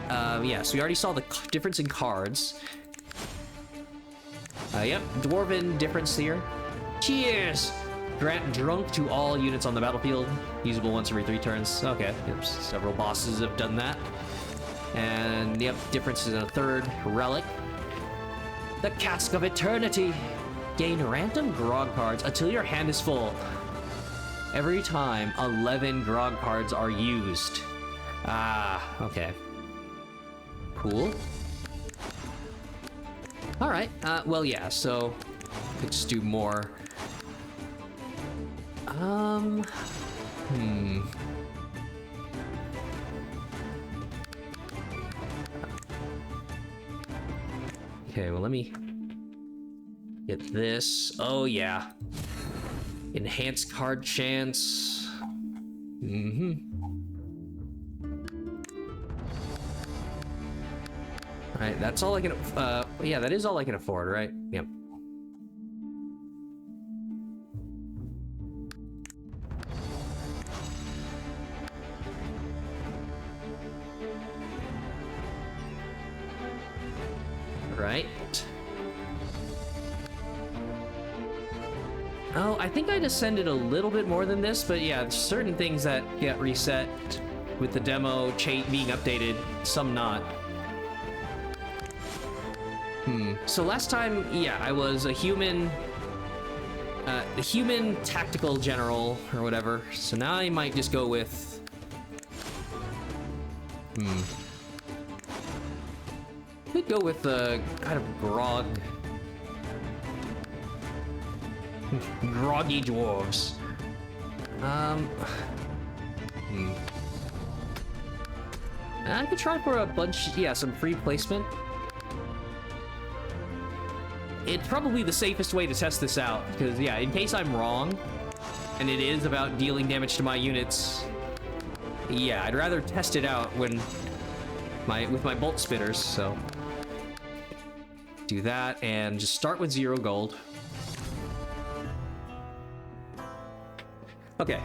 Yeah, so we already saw the difference in cards. Yep, dwarven difference here. Cheers! Grant drunk to all units on the battlefield. Usable once every 3 turns. Okay, yep, several bosses have done that. And yep, difference is a 3rd relic. The Cask of Eternity. Gain random grog cards until your hand is full. Every time 11 grog cards are used. Ah, okay. Cool. Alright, well, yeah, so let's do more. Okay, well, let me get this. Oh, yeah. Enhanced card chance. Alright, that's all I can, yeah, that is all I can afford, right? Yep. Right. Oh, I think I descended a little bit more than this, but yeah, certain things that get reset with the demo being updated, some not. So last time, yeah, I was a human, the human tactical general or whatever. So now I might just go with, could go with the kind of groggy dwarves. I could try for a bunch, yeah, some free placement. It's probably the safest way to test this out, because, yeah, in case I'm wrong, and it is about dealing damage to my units, yeah, I'd rather test it out with my bolt spitters, so. Do that, and just start with 0 gold. Okay,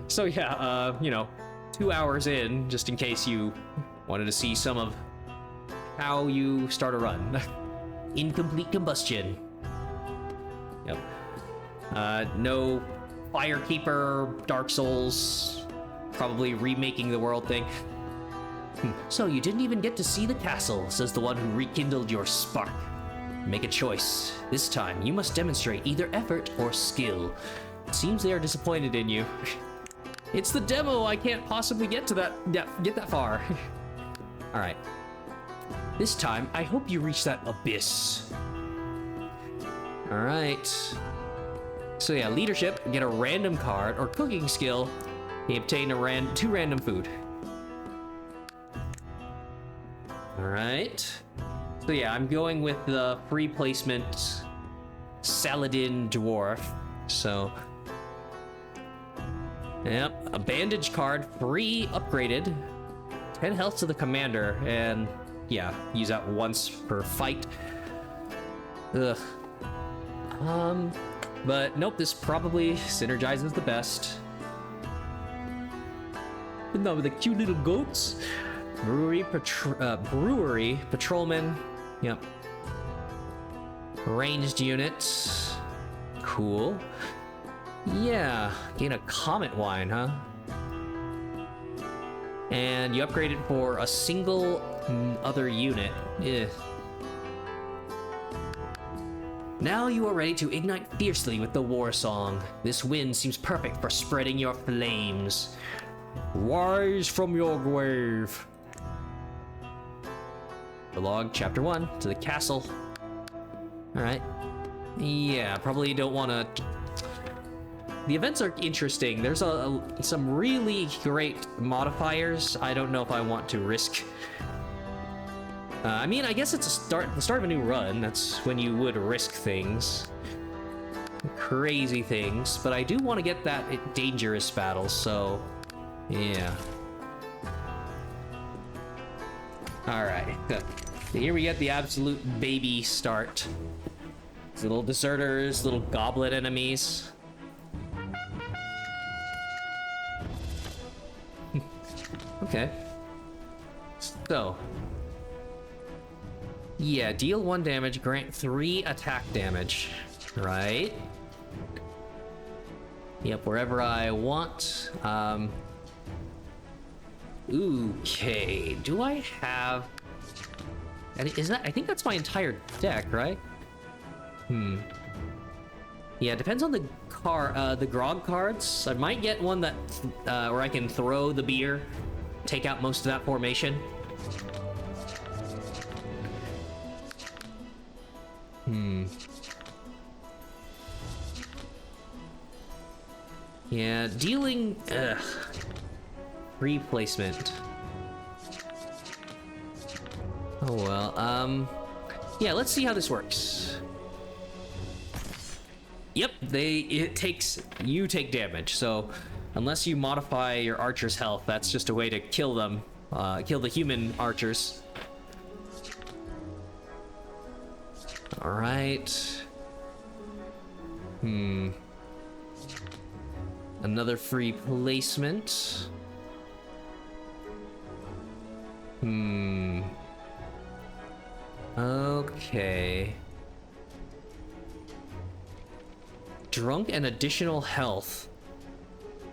so yeah, you know, 2 hours in, just in case you wanted to see some of how you start a run. Incomplete combustion. Yep. No Firekeeper, Dark Souls, probably remaking the world thing. So you didn't even get to see the castle, says the one who rekindled your spark. Make a choice. This time, you must demonstrate either effort or skill. It seems they are disappointed in you. It's the demo, I can't possibly get to that far. All right. This time, I hope you reach that abyss. All right. So yeah, leadership, get a random card, or cooking skill, you obtain 2 random food. All right. So yeah, I'm going with the free placement Saladin Dwarf. So, yep, a bandage card, free upgraded. 10 health to the commander, and yeah, use that once per fight. Ugh. But nope, this probably synergizes the best. But no, with the cute little goats. Brewery patrolman. Yep. Ranged unit. Cool. Yeah, gain a comet wine, huh? And you upgrade it for a single other unit. Eh. Now you are ready to ignite fiercely with the war song. This wind seems perfect for spreading your flames. Rise from your grave. Prologue, Chapter 1, to the castle. Alright. Yeah, probably don't want to... The events are interesting. There's some really great modifiers. I don't know if I want to risk... I mean, I guess it's the start of a new run. That's when you would risk things. Crazy things. But I do want to get that dangerous battle, so... Yeah. Alright. Here we get the absolute baby start. These little deserters, little goblet enemies. Okay. So. Yeah, deal 1 damage, grant 3 attack damage. Right? Yep, wherever I want. Okay, do I have... Is that... I think that's my entire deck, right? Yeah, it depends on the grog cards. I might get one that... where I can throw the beer, take out most of that formation. Yeah, dealing... Replacement. Oh well, yeah, let's see how this works. Yep, you take damage, so unless you modify your archer's health, that's just a way to kill them, kill the human archers. Alright. Another free placement. Okay. Drunk and additional health.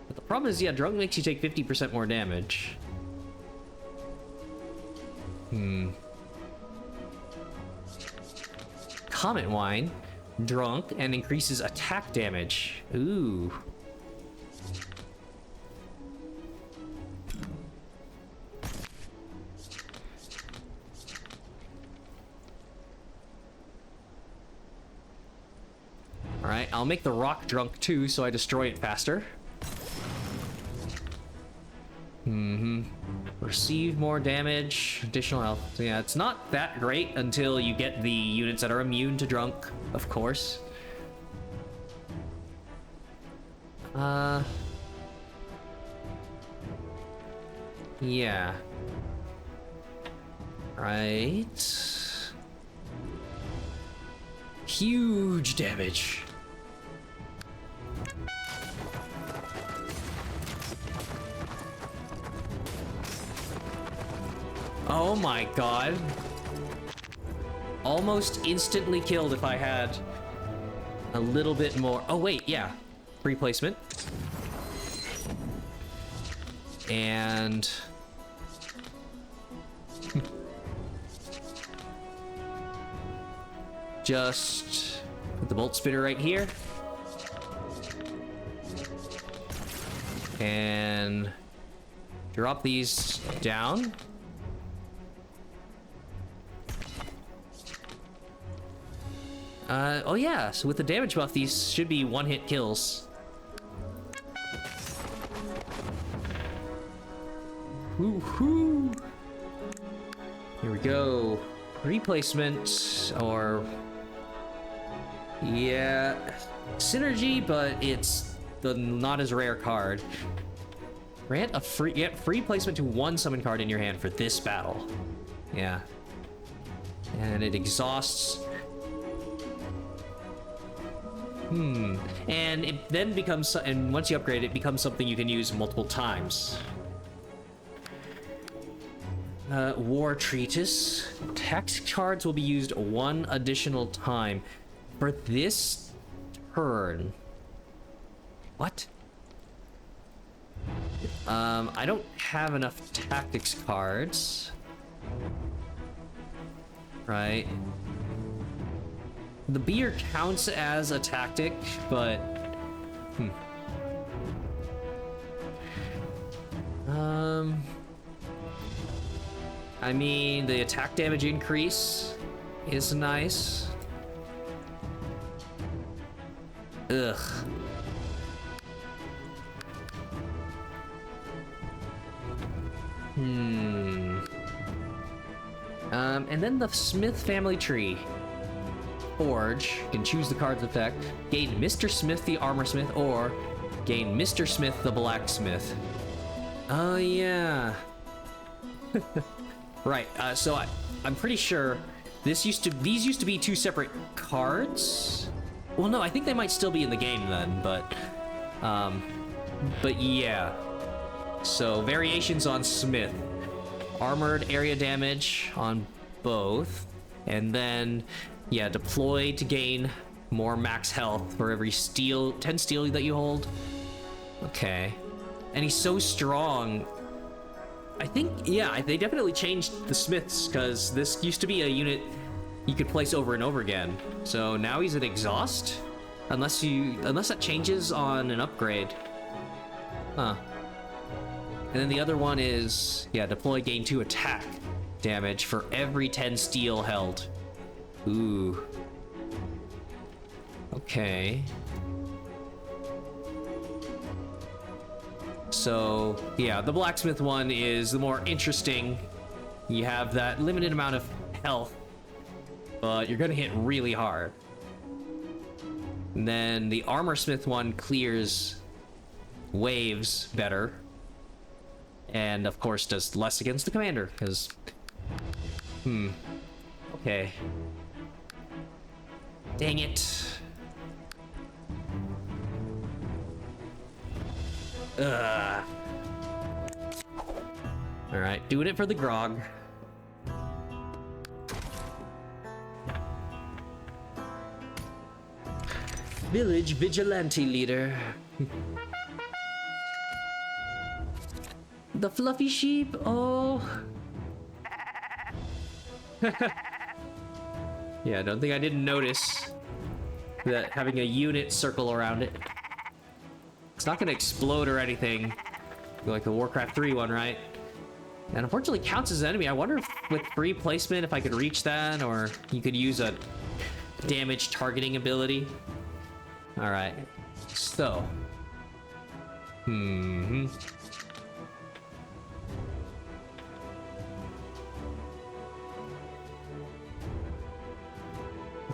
But the problem is, yeah, drunk makes you take 50% more damage. Comet wine. Drunk and increases attack damage. Ooh. Alright, I'll make the rock drunk too, so I destroy it faster. Receive more damage, additional health. Yeah, it's not that great until you get the units that are immune to drunk, of course. Yeah. Right. Huge damage. Oh my god. Almost instantly killed if I had a little bit more. Oh wait, yeah. Replacement. And... just put the bolt spitter right here. And drop these down. Oh yeah, so with the damage buff, these should be one-hit kills. Woohoo! Here we go. Replacement, or... yeah... synergy, but it's the not as rare card. Grant a free placement to one summon card in your hand for this battle. Yeah. And it exhausts... And it then becomes... and once you upgrade it, becomes something you can use multiple times. War Treatise. Tax cards will be used one additional time. For this turn... what? I don't have enough tactics cards. Right. The beer counts as a tactic, but... I mean, the attack damage increase is nice. Ugh. And then the Smith family tree. Forge, you can choose the card's effect. Gain Mr. Smith the Armorsmith, or gain Mr. Smith the Blacksmith. Oh, yeah. Right, so I'm pretty sure these used to be two separate cards. Well, no, I think they might still be in the game then, but yeah. So variations on Smith. Armored area damage on both, and then yeah, deploy to gain more max health for every 10 steel that you hold. Okay. And he's so strong. I think, yeah, they definitely changed the Smiths, because this used to be a unit you could place over and over again. So now he's at exhaust? Unless that changes on an upgrade. Huh. And then the other one is, yeah, deploy, gain 2 attack damage for every 10 steel held. Ooh. Okay. So, yeah, the blacksmith one is the more interesting. You have that limited amount of health, but you're gonna hit really hard. And then the armorsmith one clears waves better. And of course does less against the commander, because... okay. Dang it. Ugh. Alright, doing it for the grog. Village vigilante leader. The fluffy sheep, oh. Yeah, I don't think I didn't notice that having a unit circle around it. It's not gonna explode or anything, like the Warcraft 3 one, right? And unfortunately counts as an enemy. I wonder if with free placement if I could reach that, or you could use a damage targeting ability. Alright, so...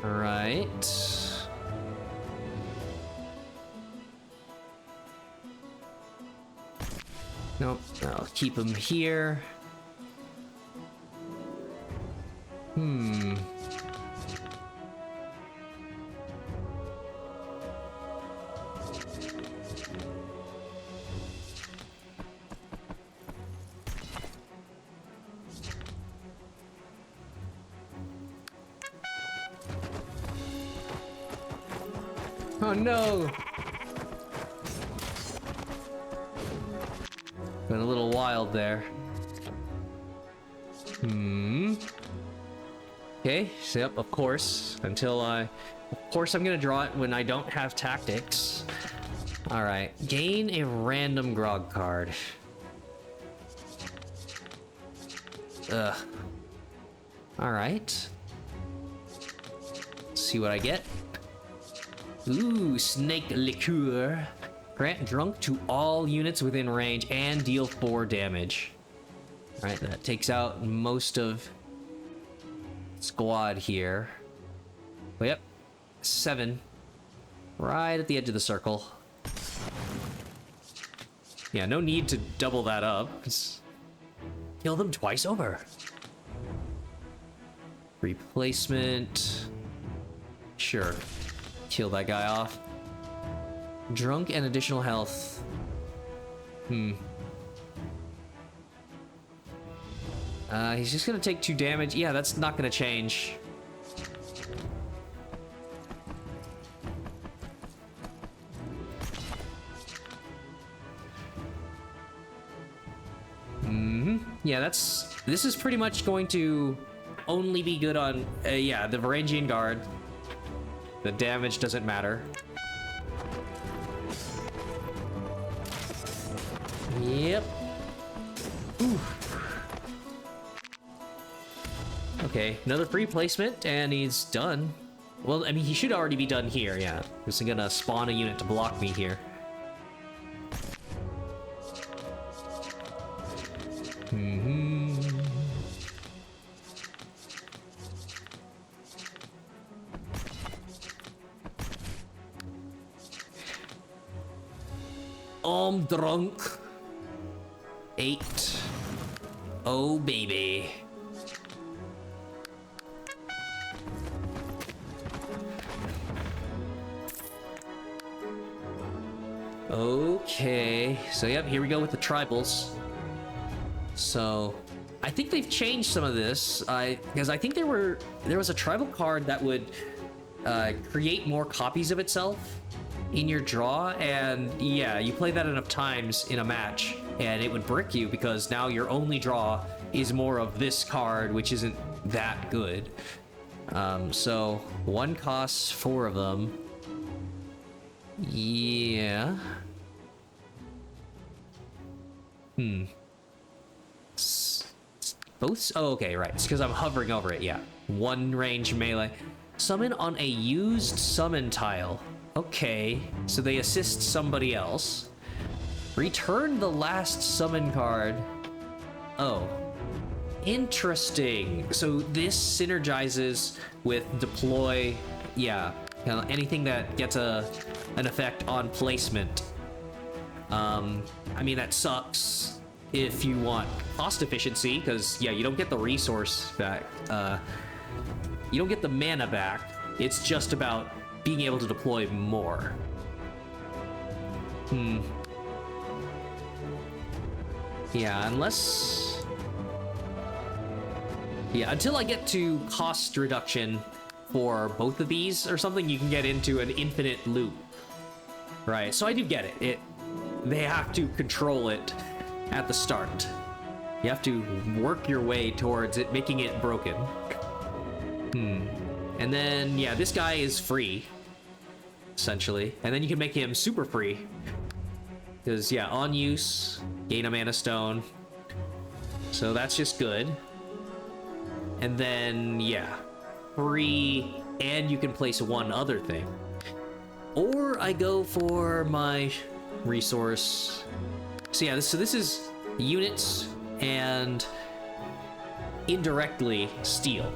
Alright. Nope, I'll keep him here. Oh no! Been a little wild there. Okay, so yep, of course. Of course I'm gonna draw it when I don't have tactics. Alright, gain a random grog card. Ugh. Alright. See what I get. Ooh, snake liqueur. Grant drunk to all units within range and deal 4 damage. Alright, that takes out most of squad here. Oh, yep. 7. Right at the edge of the circle. Yeah, no need to double that up. Just kill them twice over. Replacement. Sure. Kill that guy off. Drunk and additional health. He's just gonna take 2 damage. Yeah, that's not gonna change. Yeah, this is pretty much going to only be good on, yeah, the Varangian Guard. The damage doesn't matter. Yep. Ooh. Okay, another free placement, and he's done. Well, I mean, he should already be done here, yeah. Just gonna spawn a unit to block me here. I'm drunk. 8. Oh, baby. Okay, so yep, here we go with the tribals. So, I think they've changed some of this. Because I think there was a tribal card that would create more copies of itself in your draw, and yeah, you play that enough times in a match, and it would brick you because now your only draw is more of this card, which isn't that good. So 1 costs 4 of them. Yeah. Both? Oh, okay, right. It's because I'm hovering over it, yeah. 1 range melee. Summon on a used summon tile. Okay, so they assist somebody else. Return the last summon card. Oh. Interesting. So this synergizes with deploy, yeah. Anything that gets an effect on placement. I mean, that sucks if you want cost efficiency, because, yeah, you don't get the resource back. You don't get the mana back. It's just about being able to deploy more. Yeah, unless... Yeah, until I get to cost reduction for both of these or something, you can get into an infinite loop. Right, so I do get it. They have to control it at the start. You have to work your way towards it, making it broken. And then, yeah, this guy is free, essentially. And then you can make him super free. Because, yeah, on use, gain a mana stone. So that's just good. And then, yeah, free, and you can place 1 other thing. Or I go for my resource. So yeah, this is units and indirectly steel.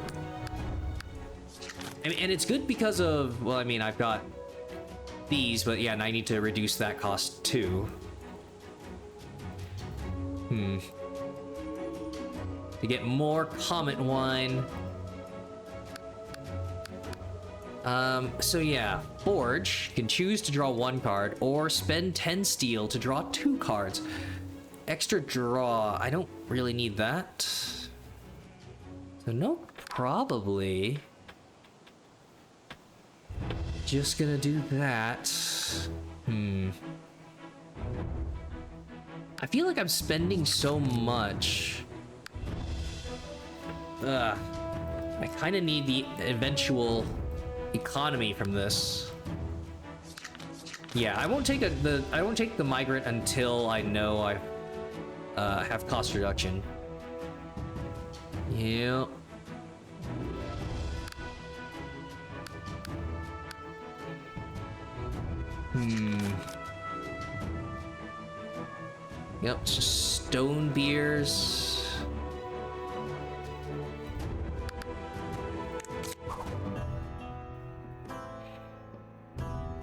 I mean, and it's good because of, well, I mean, I've got these, but yeah, and I need to reduce that cost too. To get more Comet Wine. So yeah, Forge can choose to draw 1 card or spend 10 steel to draw 2 cards. Extra draw, I don't really need that. So no, probably. Just gonna do that. I feel like I'm spending so much. I kind of need the eventual economy from this. Yeah, I won't take the migrant until I know I have cost reduction. Yep. Yep, it's just stone beers.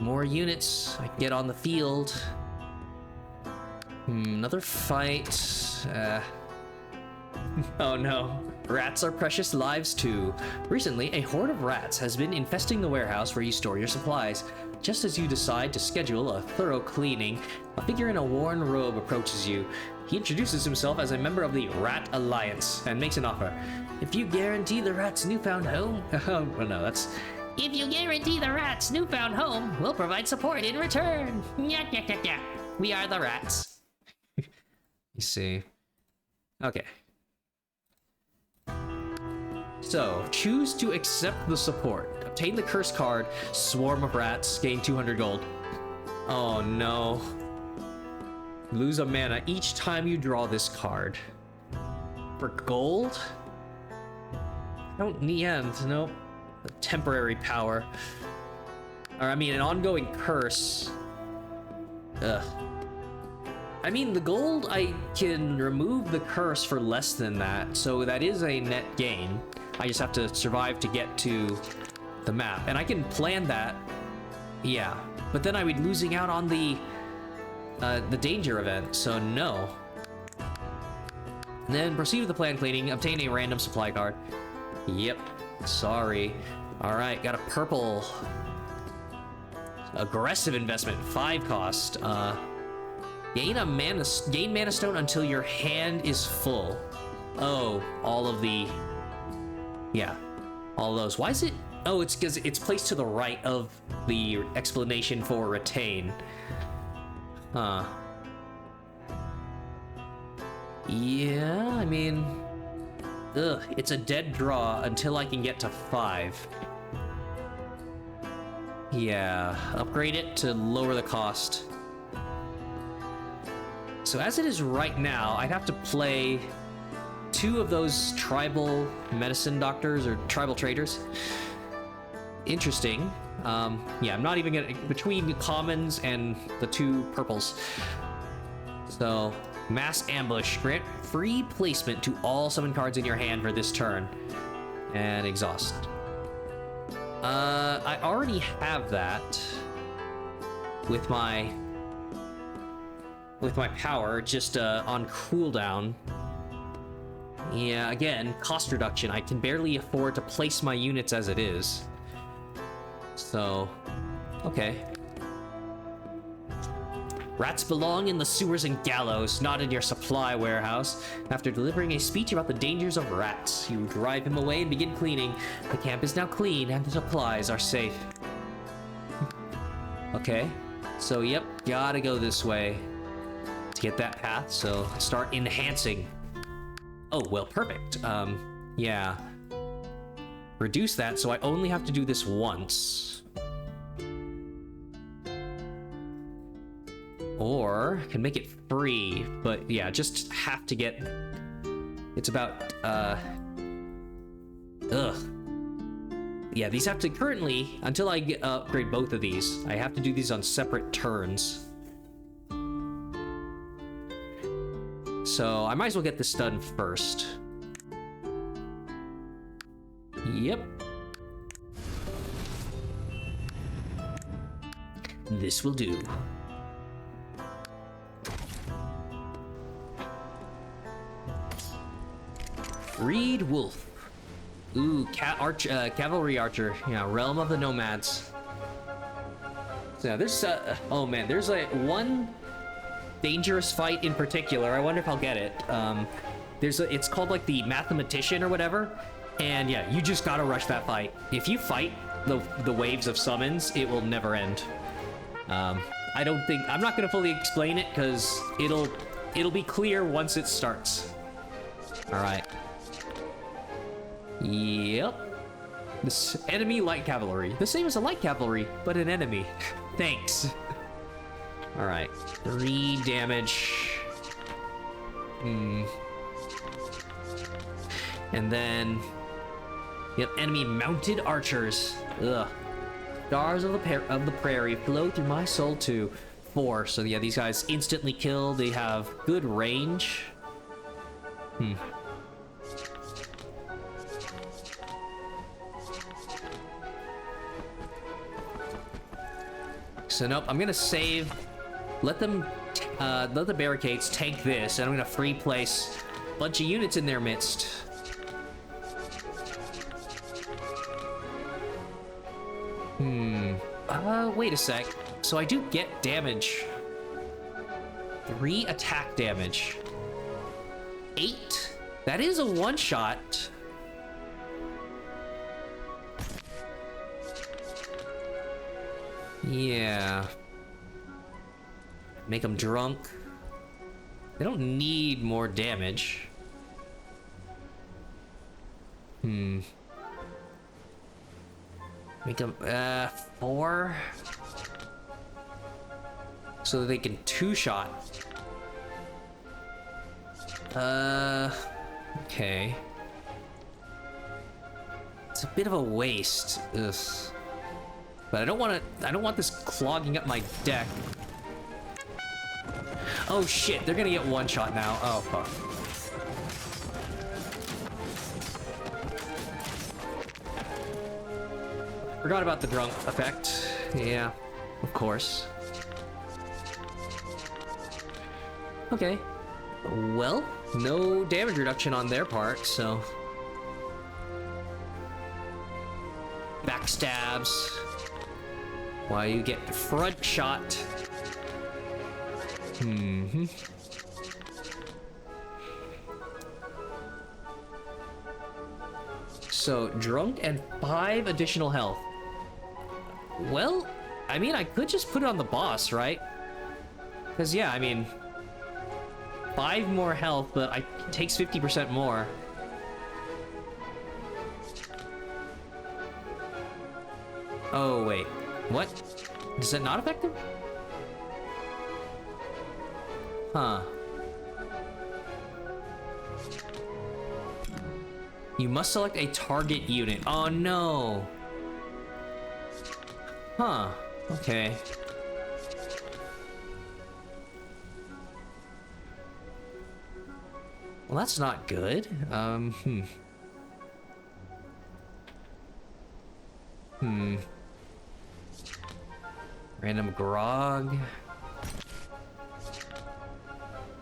More units I get on the field. Another fight. Oh no. Rats are precious lives too. Recently, a horde of rats has been infesting the warehouse where you store your supplies. Just as you decide to schedule a thorough cleaning, a figure in a worn robe approaches you. He introduces himself as a member of the Rat Alliance and makes an offer. If you guarantee the rat's newfound home... Oh, no, that's... If you guarantee the rat's newfound home, we'll provide support in return. Yeah. We are the rats. You see. Okay. So, choose to accept the support. Obtain the curse card, Swarm of Rats, gain 200 gold. Oh no. Lose a mana each time you draw this card. For gold? I don't need, nope. A temporary power. Or, I mean, an ongoing curse. Ugh. I mean, the gold, I can remove the curse for less than that, so that is a net gain. I just have to survive to get to the map. And I can plan that, yeah. But then I would be losing out on the danger event, so no. And then proceed with the plan cleaning, obtain a random supply card. Yep, sorry. All right, got a purple. Aggressive investment, 5 cost. Gain mana stone until your hand is full. Oh, all of the... Yeah, all those. Why is it... Oh, it's because it's placed to the right of the explanation for retain. Huh. Yeah, I mean... Ugh, it's a dead draw until I can get to 5. Yeah, upgrade it to lower the cost. So as it is right now, I'd have to play 2 of those tribal medicine doctors or tribal traders. Interesting. Yeah, I'm not even gonna... Between commons and the 2 purples. So, mass ambush. Grant free placement to all summon cards in your hand for this turn. And exhaust. I already have that with my power, just on cooldown. Yeah, again, cost reduction. I can barely afford to place my units as it is. So, okay. Rats belong in the sewers and gallows, not in your supply warehouse. After delivering a speech about the dangers of rats, you drive him away and begin cleaning. The camp is now clean and the supplies are safe. Okay, so yep, gotta go this way to get that path, so start enhancing. Oh, well, perfect. Yeah. Reduce that, so I only have to do this once. Or can make it free, but yeah, just have to get... It's about, Yeah, these have to currently, until I get, upgrade both of these, I have to do these on separate turns. So I might as well get this done first. Yep. This will do. Reed Wolf. Ooh, cavalry archer. Yeah, realm of the nomads. So yeah, there's oh man, there's like one dangerous fight in particular. I wonder if I'll get it. It's called like the mathematician or whatever. And yeah, you just gotta rush that fight. If you fight the waves of summons, it will never end. I don't think... I'm not gonna fully explain it, because it'll be clear once it starts. Alright. Yep. This enemy light cavalry. The same as a light cavalry, but an enemy. Thanks. Alright. 3 damage. And then... Yep, enemy mounted archers. Ugh. Stars of the prairie flow through my soul too. 4. So yeah, these guys instantly kill. They have good range. So nope, I'm gonna save. Let the barricades take this, and I'm gonna free place a bunch of units in their midst. Wait a sec. So I do get damage. 3 attack damage. 8? That is a one-shot. Yeah. Make them drunk. They don't need more damage. Make them, 4? So that they can two-shot. Okay. It's a bit of a waste. Ugh. But I don't want this clogging up my deck. Oh shit, they're gonna get one shot now. Oh fuck. Forgot about the drunk effect. Yeah, of course. Okay. Well, no damage reduction on their part, so... Backstabs. Why you get front shot. So, drunk and 5 additional health. Well, I mean, I could just put it on the boss, right? Because, yeah, I mean... 5 more health, but it takes 50% more. Oh, wait. What? Is that not effective? Huh. You must select a target unit. Oh, no. Huh. Okay. Well, that's not good. Random grog.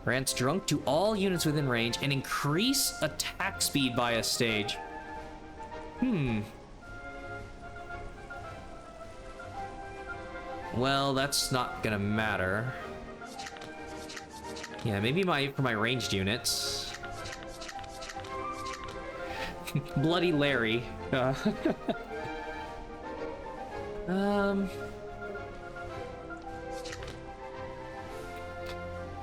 Grants drunk to all units within range and increase attack speed by a stage. Well, that's not gonna matter. Yeah, maybe for my ranged units. Bloody Larry.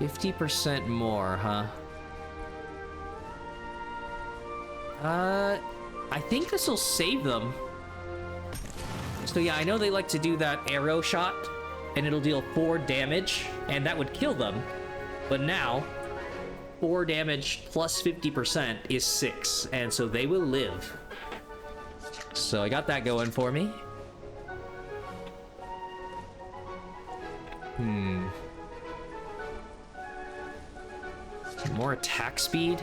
50% more, huh? I think this will save them. So yeah, I know they like to do that arrow shot, and it'll deal 4 damage, and that would kill them. But now, 4 damage plus 50% is 6, and so they will live. So I got that going for me. More attack speed.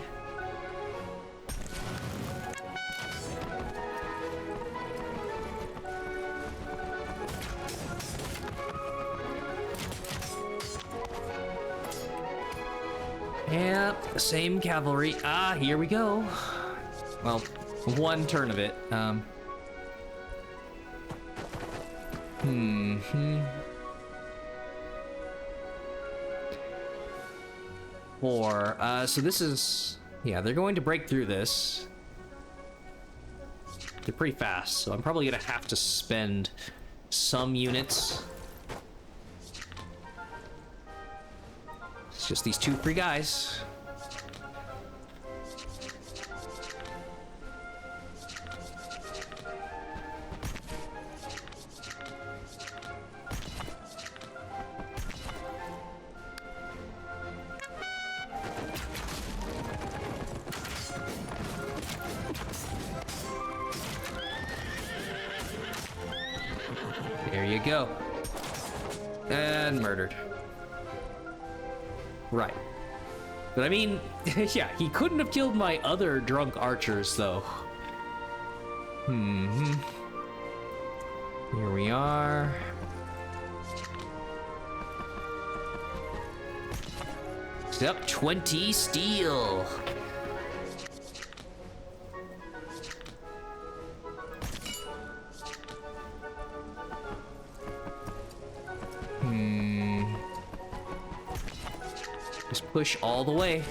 Yeah, same cavalry. Ah, here we go. Well, 1 turn of it. 4. So this is... Yeah, they're going to break through this. They're pretty fast, so I'm probably gonna have to spend some units. It's just these 2 free guys. There you go. And murdered. Right. But I mean, yeah, he couldn't have killed my other drunk archers, though. Here we are. Yep, 20 steel. Just push all the way.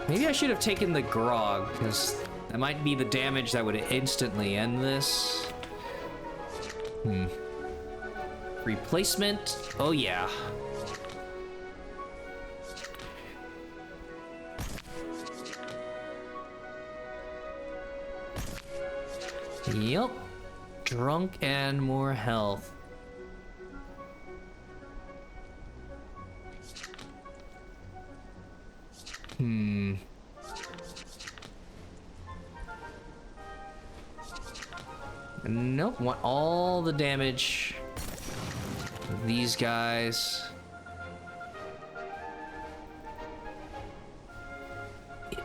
Maybe I should have taken the grog, because that might be the damage that would instantly end this. Replacement? Oh yeah. Yep. Drunk and more health. Nope, want all the damage. These guys.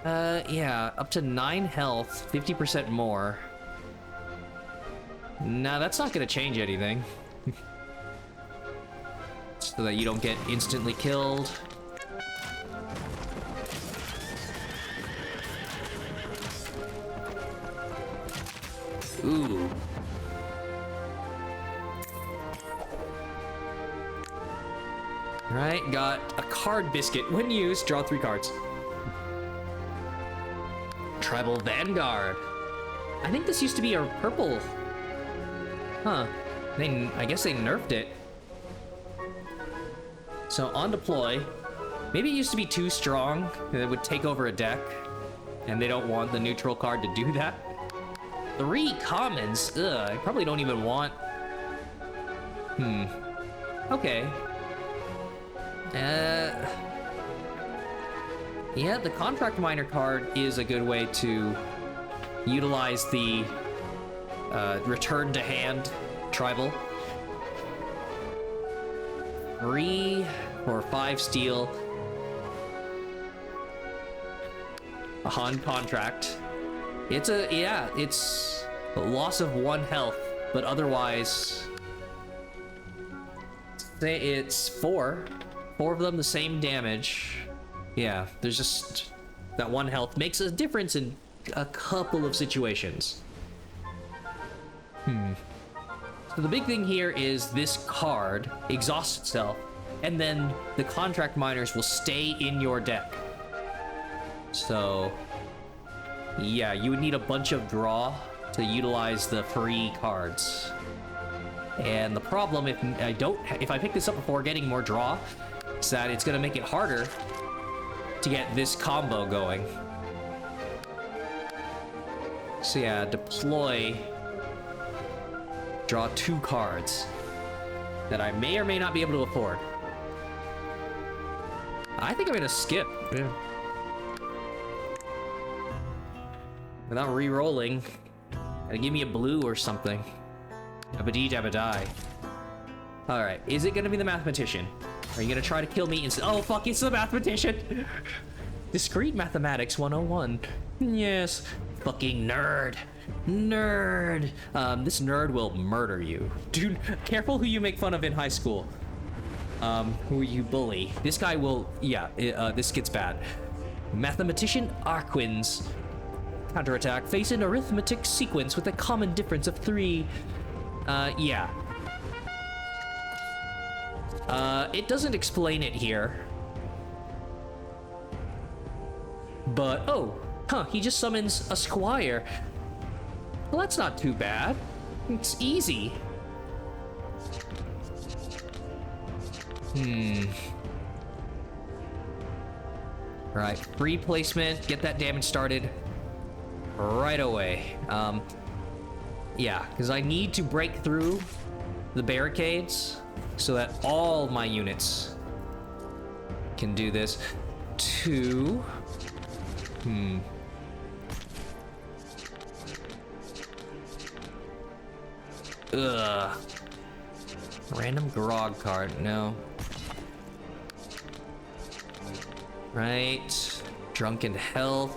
Yeah, up to 9 health, 50% more. Nah, that's not gonna change anything. So that you don't get instantly killed. Ooh. Right, got a card biscuit. When used, draw 3 cards. Tribal Vanguard. I think this used to be a purple. Huh. I guess they nerfed it. So on deploy, maybe it used to be too strong. It would take over a deck, and they don't want the neutral card to do that. 3 commons? Ugh, I probably don't even want... Okay. Yeah, the Contract Miner card is a good way to utilize the return to hand tribal. 3 or 5 steel. A Han contract. It's a loss of 1 health, but otherwise, say it's 4 of them the same damage. Yeah, there's just that 1 health makes a difference in a couple of situations. So the big thing here is this card exhausts itself, and then the contract miners will stay in your deck. So yeah, you would need a bunch of draw to utilize the free cards. And the problem, if I pick this up before getting more draw, is that it's gonna make it harder to get this combo going. So yeah, deploy, draw 2 cards that I may or may not be able to afford. I think I'm gonna skip. Yeah. Without re-rolling. Give me a blue or something. Dabba-dee, dabba-die. Alright, is it gonna be the mathematician? Are you gonna try to kill me oh fuck, it's the mathematician! Discrete Mathematics 101. Yes. Fucking nerd. Nerd. This nerd will murder you. Dude, careful who you make fun of in high school. Who you bully. This guy will, yeah, this gets bad. Mathematician Arquins. Counterattack. Face an arithmetic sequence with a common difference of 3. Yeah. It doesn't explain it here. But, he just summons a squire. Well, that's not too bad. It's easy. Right, free placement, get that damage started right away. Yeah, because I need to break through the barricades so that all my units can do this. 2. Ugh. Random grog card, no. Right. Drunken health.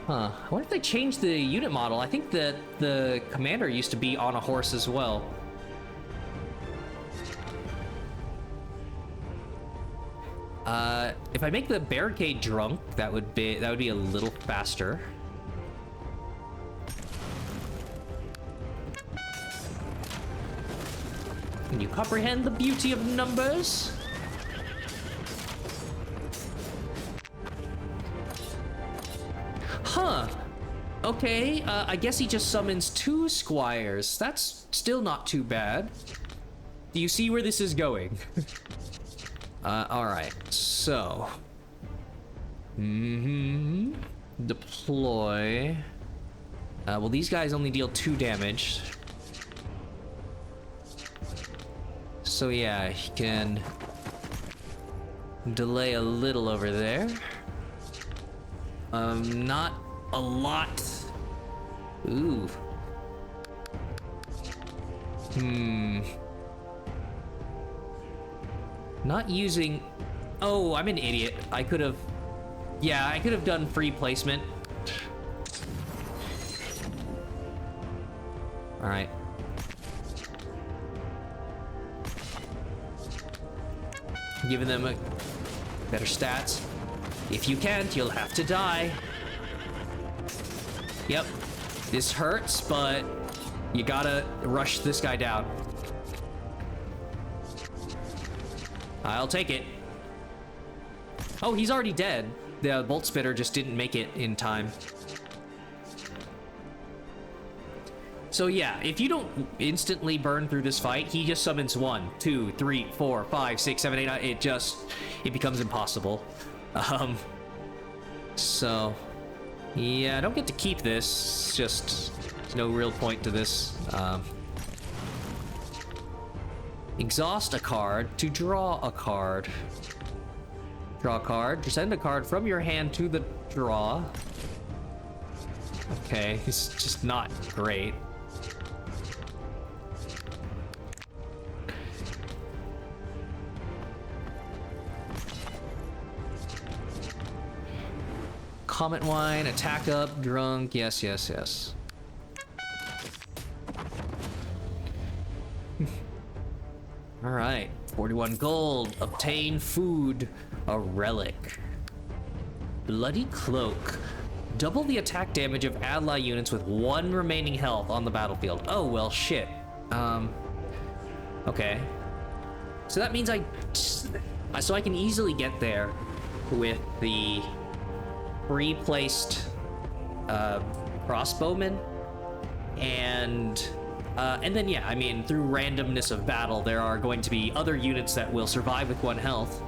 Huh. I wonder if they changed the unit model. I think that the commander used to be on a horse as well. If I make the barricade drunk, that would be a little faster. Can you comprehend the beauty of numbers? Huh. Okay, I guess he just summons 2 squires. That's still not too bad. Do you see where this is going? Alright, so... Deploy... well, these guys only deal 2 damage. So yeah, he can... delay a little over there. Not a lot. Ooh. Not using... Oh, I'm an idiot. I could have... Yeah, I could have done free placement. Alright. Giving them better stats. If you can't, you'll have to die. Yep. This hurts, but you gotta rush this guy down. I'll take it. Oh, he's already dead. The bolt spitter just didn't make it in time. So yeah, if you don't instantly burn through this fight, he just summons 1, 2, 3, 4, 5, 6, 7, 8, 9. It becomes impossible. So yeah, I don't get to keep this. It's just there's no real point to this. Exhaust a card to draw a card. Draw a card. Send a card from your hand to the draw. Okay, it's just not great. Comet wine, attack up, drunk. Yes, yes, yes. All right, 41 gold. Obtain food, a relic. Bloody cloak. Double the attack damage of ally units with 1 remaining health on the battlefield. Oh, well, shit. Okay. So that means so I can easily get there with the pre-placed crossbowmen, and then yeah, I mean, through randomness of battle, there are going to be other units that will survive with 1 health.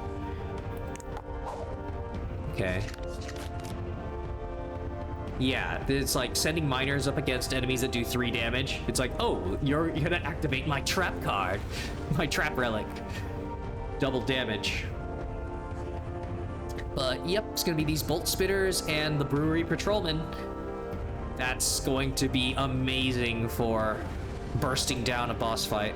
Okay. Yeah, it's like sending miners up against enemies that do 3 damage. It's like, oh, you're gonna activate my trap card, my trap relic. Double damage. But yep, it's gonna be these bolt spitters and the brewery patrolmen. That's going to be amazing for bursting down a boss fight.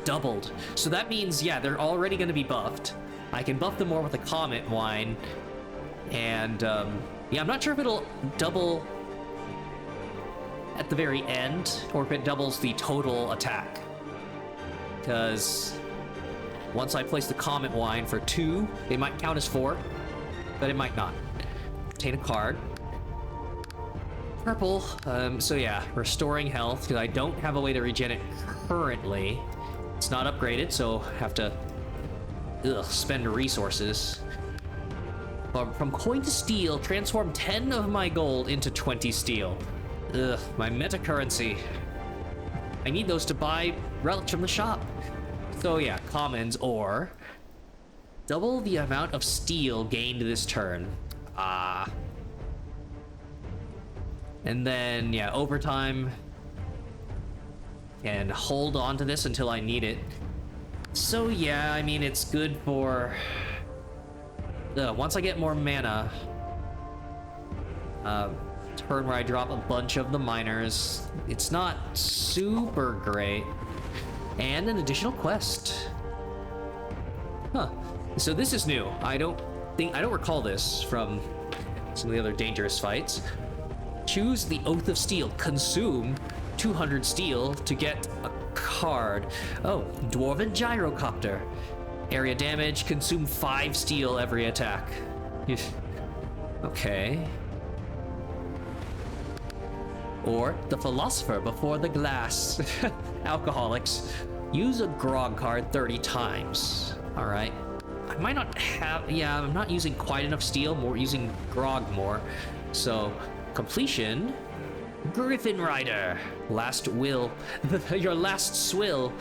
Doubled. So that means, yeah, they're already gonna be buffed. I can buff them more with a comet wine. And yeah, I'm not sure if it'll double at the very end or if it doubles the total attack. Because once I place the comet wine for 2, it might count as 4, but it might not. Obtain a card. Purple. So yeah, restoring health, because I don't have a way to regen it currently. It's not upgraded, so have to spend resources. From coin to steel, transform 10 of my gold into 20 steel. Ugh, my meta currency. I need those to buy relics from the shop. So yeah, commons or double the amount of steel gained this turn. And then yeah, overtime. And hold on to this until I need it. So yeah, I mean, it's good for once I get more mana, turn where I drop a bunch of the miners. It's not super great. And an additional quest. Huh. So this is new. I don't recall this from some of the other dangerous fights. Choose the Oath of Steel. Consume 200 steel to get a card. Oh, Dwarven Gyrocopter. Area damage, consume 5 steel every attack. Okay. Or the Philosopher Before the Glass. Alcoholics. Use a grog card 30 times. Alright. I might not have... Yeah, I'm not using quite enough steel. More using grog more. So, completion. Griffin Rider. Last will. Your last swill.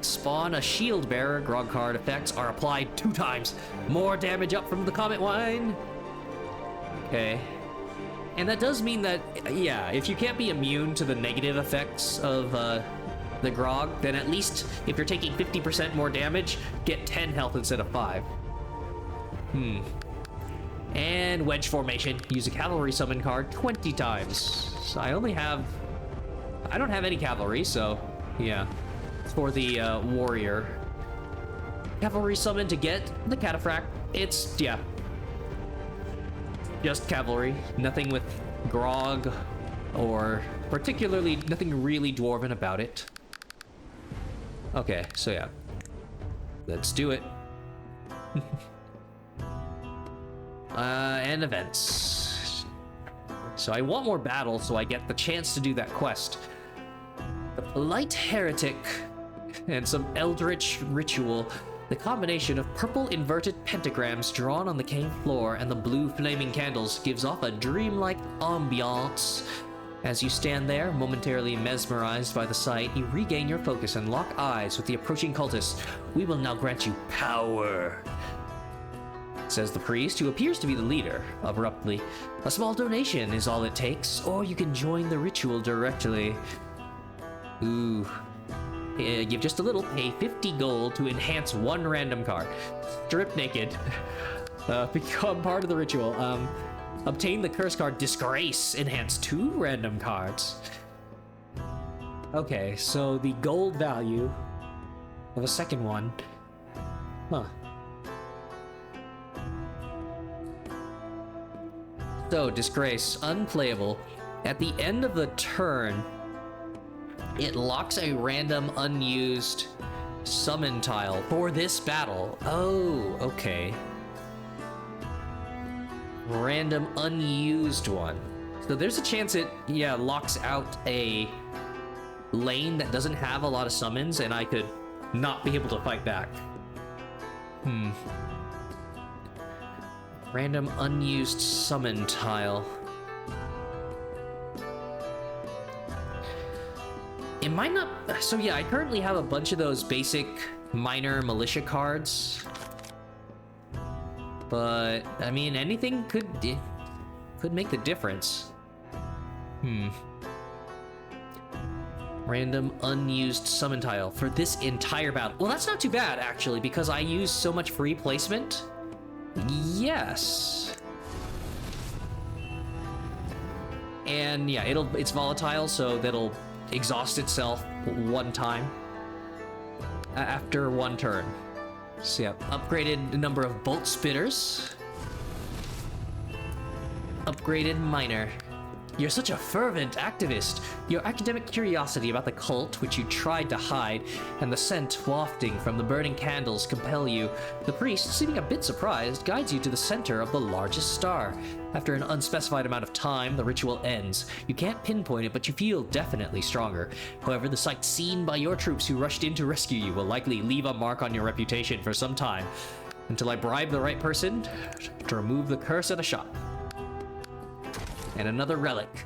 Spawn a shield bearer. Grog card effects are applied 2 times. More damage up from the Comet Wine. Okay. And that does mean that, yeah, if you can't be immune to the negative effects of the grog, then at least if you're taking 50% more damage, get 10 health instead of 5. And Wedge Formation. Use a cavalry summon card 20 times. So I don't have any cavalry, so yeah. For the warrior. Cavalry summon to get the cataphract. It's, yeah. Just cavalry. Nothing with grog or particularly nothing really dwarven about it. Okay, so yeah. Let's do it. And events. So I want more battles so I get the chance to do that quest. The Polite Heretic and some Eldritch Ritual. The combination of purple inverted pentagrams drawn on the cave floor and the blue flaming candles gives off a dreamlike ambiance. As you stand there, momentarily mesmerized by the sight, you regain your focus and lock eyes with the approaching cultist. We will now grant you power, says the priest, who appears to be the leader, abruptly. A small donation is all it takes, or you can join the ritual directly. Ooh. Give just a little, pay 50 gold to enhance 1 random card. Strip naked. Become part of the ritual. Obtain the curse card Disgrace. Enhance 2 random cards. Okay, so the gold value of a second one. Huh. So, Disgrace, unplayable. At the end of the turn, it locks a random unused summon tile for this battle. Oh, okay. Random unused one. So there's a chance it, yeah, locks out a lane that doesn't have a lot of summons and I could not be able to fight back. Random unused summon tile. It might not... So yeah, I currently have a bunch of those basic minor militia cards. But, I mean, anything could make the difference. Random unused summon tile for this entire battle. Well, that's not too bad, actually, because I use so much free placement. Yes. And yeah, it's volatile, so that'll exhaust itself 1 time after 1 turn. So yeah, upgraded number of bolt spitters. Upgraded miner. You're such a fervent activist. Your academic curiosity about the cult, which you tried to hide, and the scent wafting from the burning candles compel you. The priest, seeming a bit surprised, guides you to the center of the largest star. After an unspecified amount of time, the ritual ends. You can't pinpoint it, but you feel definitely stronger. However, the sight seen by your troops who rushed in to rescue you will likely leave a mark on your reputation for some time, until I bribe the right person to remove the curse at a shot. And another relic.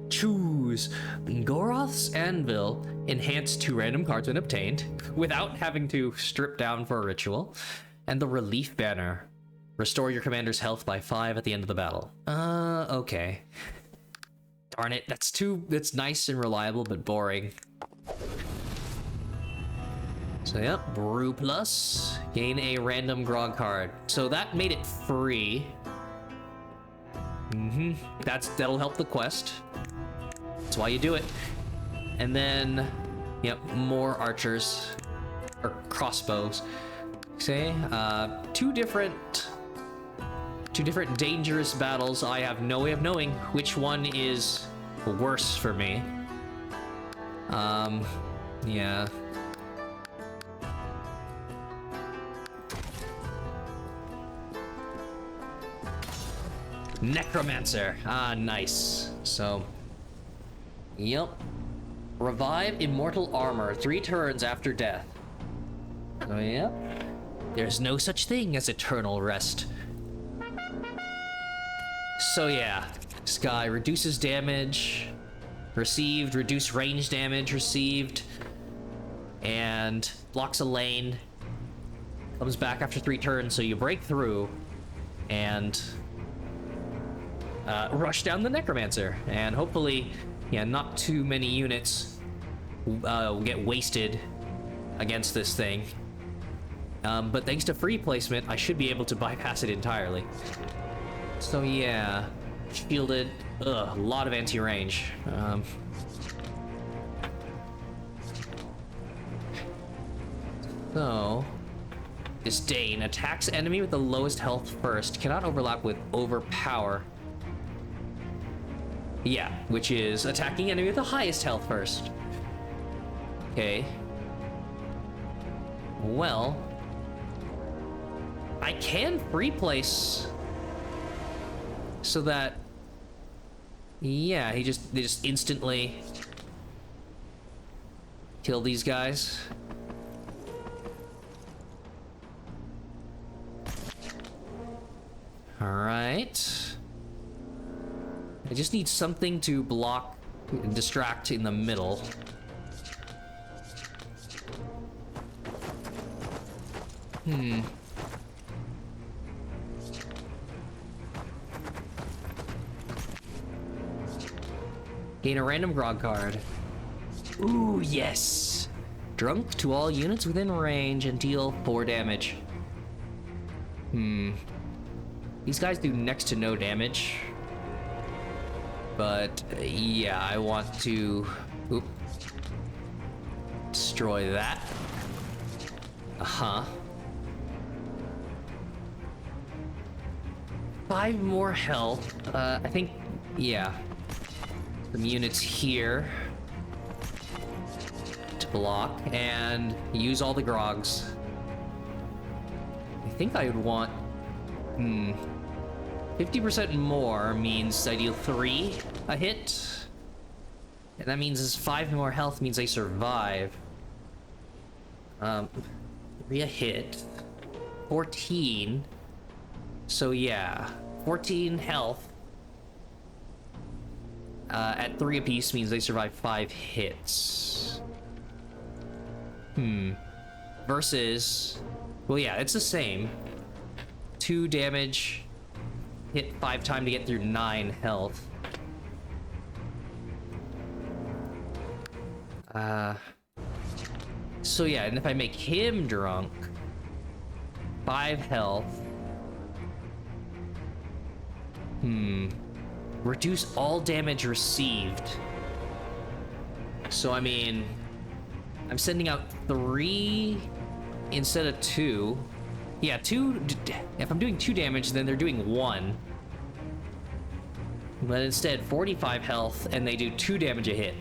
Choose Goroth's Anvil. Enhance 2 random cards when obtained, without having to strip down for a ritual. And the Relief Banner. Restore your commander's health by 5 at the end of the battle. Okay. Darn it, that's nice and reliable, but boring. So yep, Brew Plus. Gain a random grog card. So that made it free. That'll help the quest. That's why you do it. And then, yep, more archers. Or crossbows. say, two different dangerous battles. I have no way of knowing which one is worse for me. Yeah. Necromancer. Ah, nice. So, yep. Revive immortal armor 3 turns after death. Oh, yep. There's no such thing as eternal rest. So yeah, this guy reduces damage received, reduce range damage received, and blocks a lane. Comes back after 3 turns, so you break through and rush down the Necromancer, and hopefully, yeah, not too many units get wasted against this thing. But thanks to free placement, I should be able to bypass it entirely. So yeah, shielded, a lot of anti-range. So, Disdain attacks enemy with the lowest health first, cannot overlap with Overpower. Yeah, which is attacking enemy with the highest health first. Okay. Well, I can free place so that, yeah, they just instantly kill these guys. All right. I just need something to block and distract in the middle. Gain a random grog card. Ooh, yes! Drunk to all units within range and deal 4 damage. These guys do next to no damage. But, yeah, I want to... Oop. Destroy that. Uh-huh. 5 more health. I think, yeah. Some units here to block and use all the grogs. I think I would want 50% more means I deal 3 a hit, and that means is 5 more health means I survive. 3 a hit, 14. So yeah, 14 health. At 3 apiece means they survive 5 hits. Versus, well, yeah, it's the same. 2 damage, hit 5 times to get through 9 health. So yeah, and if I make him drunk, 5 health. Reduce all damage received. So, I mean, I'm sending out 3 instead of 2. Yeah, 2. If I'm doing 2 damage, then they're doing 1. But instead, 45 health, and they do 2 damage a hit.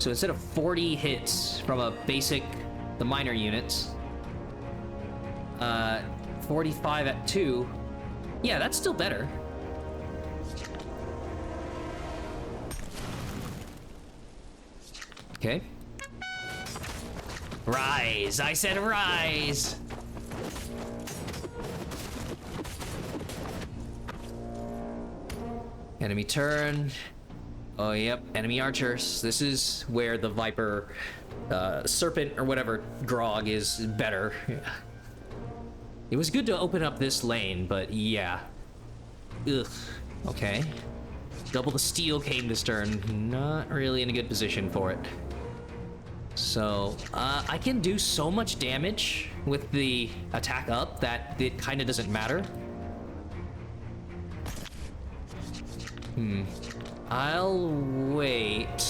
So instead of 40 hits from a basic, the minor units, 45 at 2. Yeah, that's still better. Okay. Rise! I said rise! Enemy turn. Oh, yep. Enemy archers. This is where the Viper, Serpent, or whatever grog is better. It was good to open up this lane, but yeah. Ugh. Okay. Double the steel came this turn. Not really in a good position for it. So, I can do so much damage with the attack up that it kind of doesn't matter. I'll wait.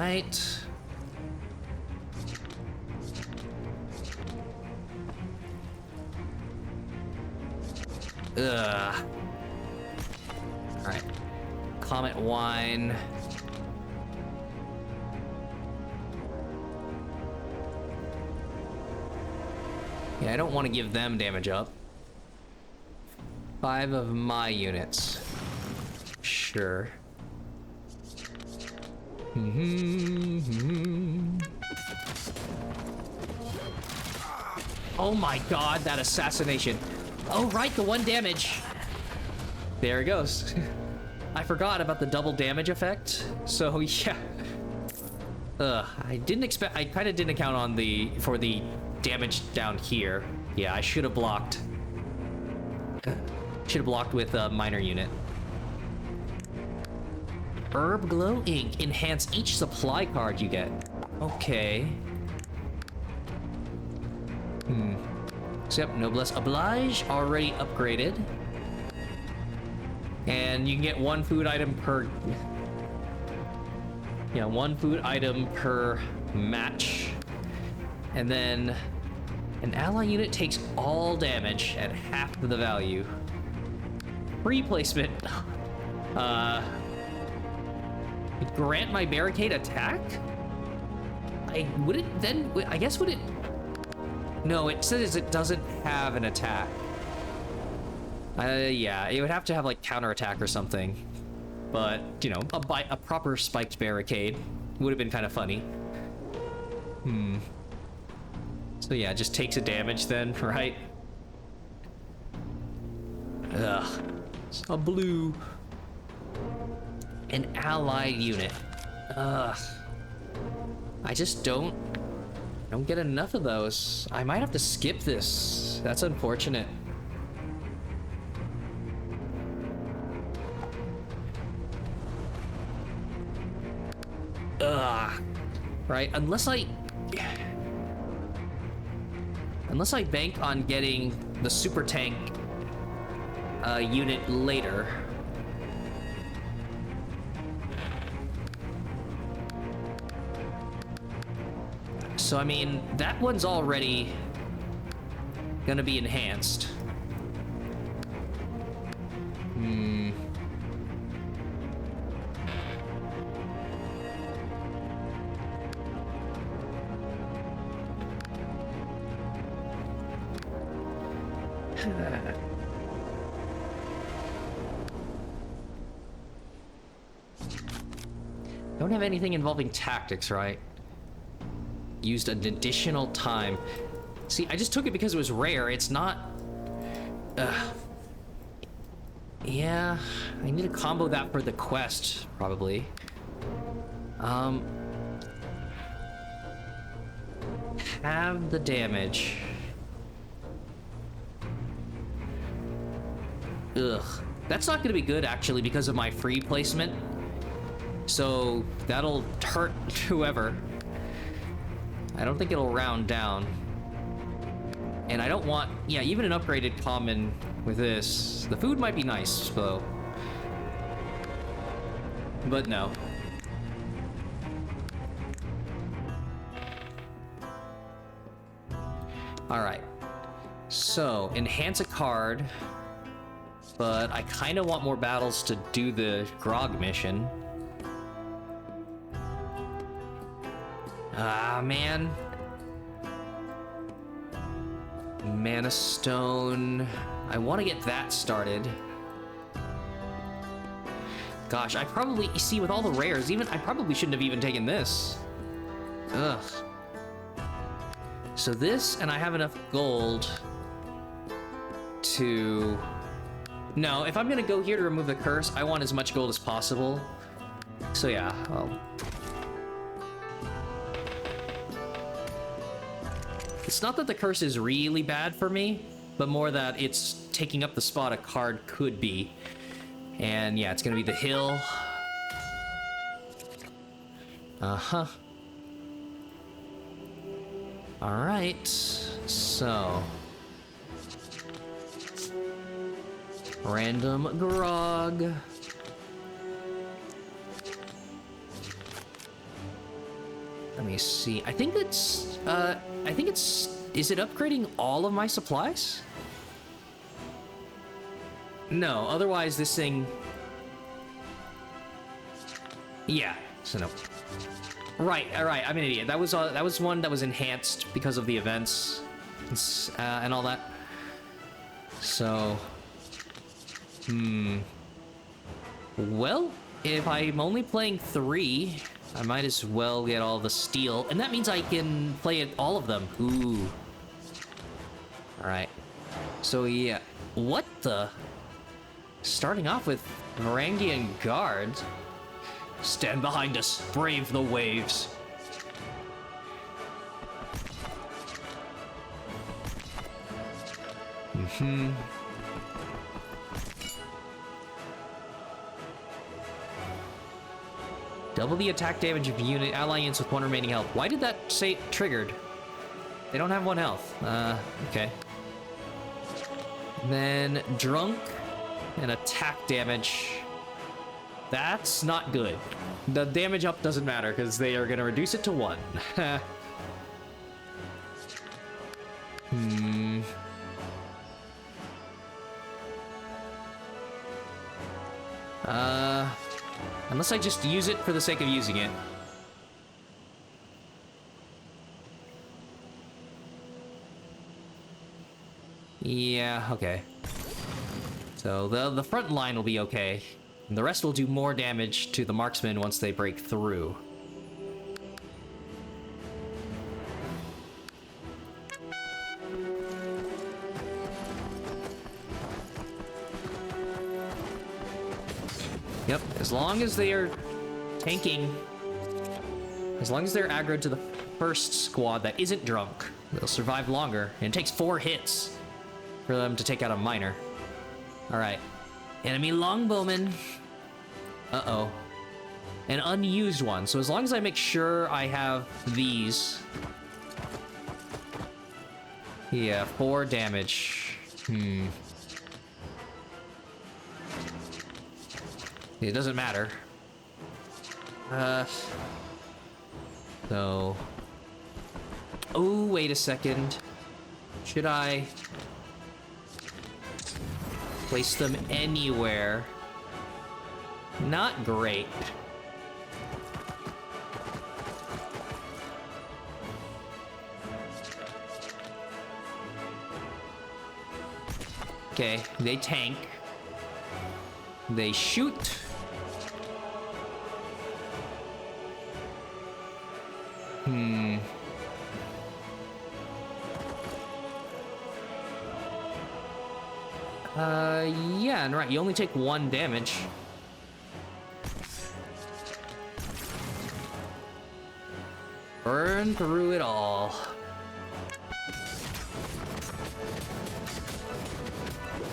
right. Ugh. All right. Comet wine. Yeah, I don't want to give them damage up. 5 of my units. Sure. Oh my god, that assassination. Oh, right, the 1 damage. There it goes. I forgot about the double damage effect. So, yeah. I didn't expect... I kind of didn't account on for the damage down here. Yeah, I should have blocked. Should have blocked with a minor unit. Herb Glow Ink. Enhance each supply card you get. Okay. So, yep, Noblesse Oblige already upgraded. And you can get 1 food item per... Yeah, 1 food item per match. And then an ally unit takes all damage at half of the value. Replacement. Grant my barricade attack? Would it then... I guess would it... No, it says it doesn't have an attack. Yeah, it would have to have like counterattack or something. But, you know, a proper spiked barricade would have been kind of funny. So yeah, it just takes a damage then, right? Ugh. A blue. An allied unit. Ugh. I just don't get enough of those. I might have to skip this. That's unfortunate. Ugh. Right, unless I bank on getting the super tank unit later. So, I mean, that one's already gonna be enhanced. Don't have anything involving tactics, right? Used an additional time. See, I just took it because it was rare. It's not... Yeah, I need to combo that for the quest, probably. Have the damage. Ugh. That's not gonna be good, actually, because of my free placement. So, that'll hurt whoever. I don't think it'll round down. And I don't want... Yeah, even an upgraded common with this. The food might be nice, though. But no. Alright. So, enhance a card. But I kind of want more battles to do the Grog mission. Ah, man. Mana Stone. I want to get that started. Gosh, I probably... You see, with all the rares, I probably shouldn't have even taken this. Ugh. So this, and I have enough gold to... No, if I'm gonna go here to remove the curse, I want as much gold as possible. So yeah, it's not that the curse is really bad for me, but more that it's taking up the spot a card could be. And yeah, it's gonna be the hill. Uh-huh. Alright, so... Random grog. Let me see. I think it's is it upgrading all of my supplies? No, otherwise this thing... Yeah, so no. Right, alright, I'm an idiot. That was one that was enhanced because of the events and all that. So... Well, if I'm only playing 3, I might as well get all the steel. And that means I can play all of them. Ooh. Alright. So yeah. What the... Starting off with Varangian guards. Stand behind us, brave the waves. Double the attack damage of unit alliance with 1 remaining health. Why did that say triggered? They don't have 1 health. Okay. Then drunk and attack damage. That's not good. The damage up doesn't matter because they are going to reduce it to 1. Unless I just use it for the sake of using it. Yeah, okay. So the front line will be okay. And the rest will do more damage to the marksmen once they break through. Yep, as long as they are tanking, as long as they're aggroed to the first squad that isn't drunk, they'll survive longer. And it takes 4 hits for them to take out a miner. Alright. Enemy longbowman. Uh-oh. An unused one. So as long as I make sure I have these. Yeah, 4 damage. It doesn't matter. So... Oh, wait a second. Should I... place them anywhere? Not great. Okay, they tank. They shoot. Yeah, and right, you only take 1 damage. Burn through it all.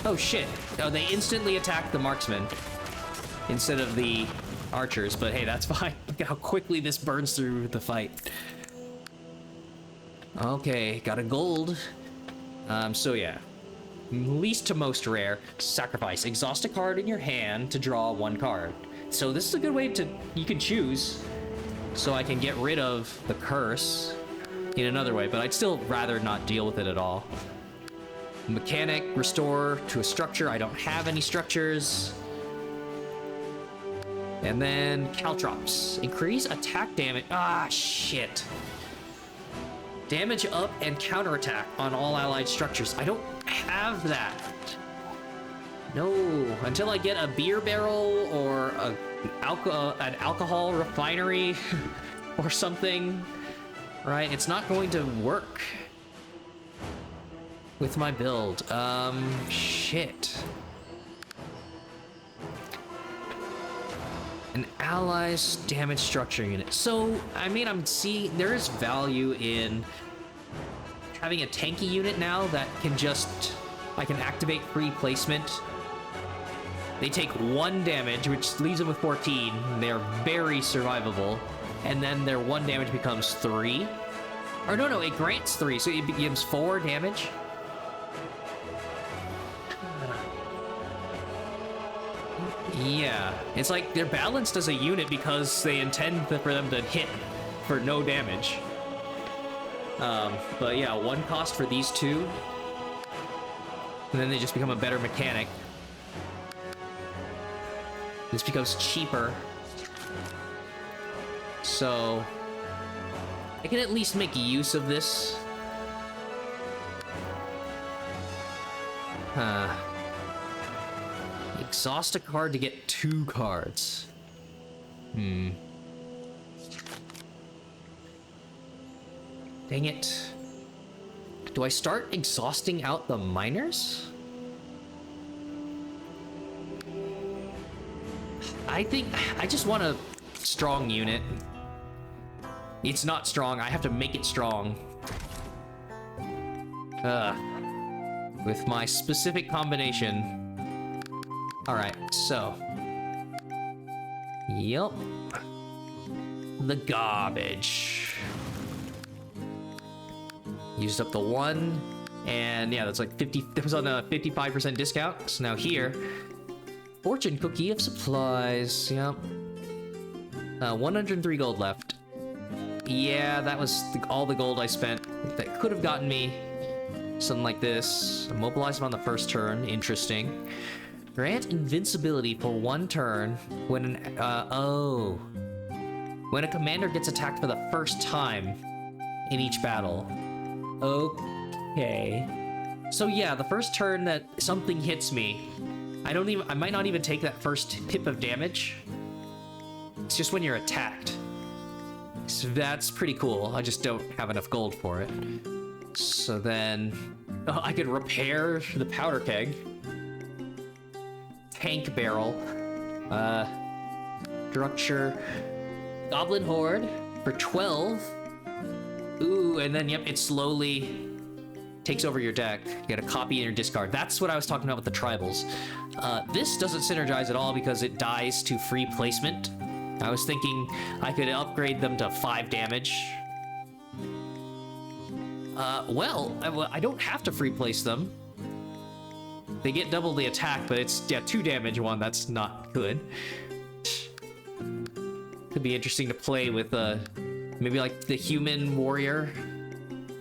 Oh shit. Oh, they instantly attack the marksman instead of the archers, but hey, that's fine. Look at how quickly this burns through the fight. Okay, got a gold. So yeah. Least to most rare, sacrifice. Exhaust a card in your hand to draw 1 card. So this is a good way to, you can choose, so I can get rid of the curse in another way, but I'd still rather not deal with it at all. Mechanic, restore to a structure. I don't have any structures. And then caltrops. Increase attack damage. Ah, shit. Damage up and counterattack on all allied structures. I don't have that. No, until I get a beer barrel or an alcohol refinery or something, right? It's not going to work with my build. Shit. An ally's damage structure unit. So, I mean, I'm seeing there is value in having a tanky unit now that can just, I can activate free placement. They take 1 damage, which leaves them with 14. They're very survivable. And then their 1 damage becomes 3. Or no, it grants 3, so it gives 4 damage. Yeah, it's like they're balanced as a unit because they intend for them to hit for no damage. But yeah, 1 cost for these 2. And then they just become a better mechanic. This becomes cheaper. So I can at least make use of this. Exhaust a card to get 2 cards. Dang it. Do I start exhausting out the miners? I think I just want a strong unit. It's not strong. I have to make it strong. With my specific combination. Alright, so. Yup. The garbage. Used up the 1. And yeah, that's like 50. That was on a 55% discount. So now here. Fortune cookie of supplies. Yep. 103 gold left. Yeah, that was all the gold I spent. That could have gotten me something like this. Immobilize him on the first turn. Interesting. Grant invincibility for 1 turn when an when a commander gets attacked for the first time in each battle. Okay. So yeah, the first turn that something hits me, I might not even take that first pip of damage. It's just when you're attacked. So that's pretty cool. I just don't have enough gold for it. So then I could repair the powder keg. Tank barrel. Structure. Goblin horde for 12. Ooh, and then yep, it slowly takes over your deck. You get a copy in your discard. That's what I was talking about with the tribals. This doesn't synergize at all because it dies to free placement. I was thinking I could upgrade them to 5 damage. Well, I don't have to free place them. They get double the attack, but it's, yeah, 2 damage 1. That's not good. Could be interesting to play with, maybe like the human warrior.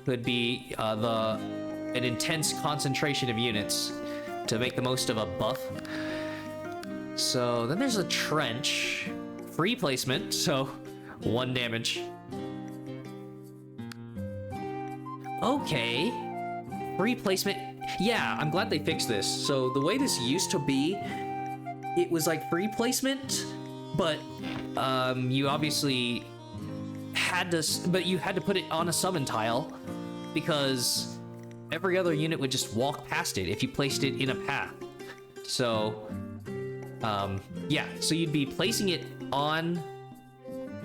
Could be, an intense concentration of units to make the most of a buff. So then there's a trench. Free placement, so 1 damage. Okay. Free placement. Yeah, I'm glad they fixed this. So the way this used to be, it was like free placement, but you obviously had to, but you had to put it on a summon tile because every other unit would just walk past it if you placed it in a path. So, yeah, so you'd be placing it on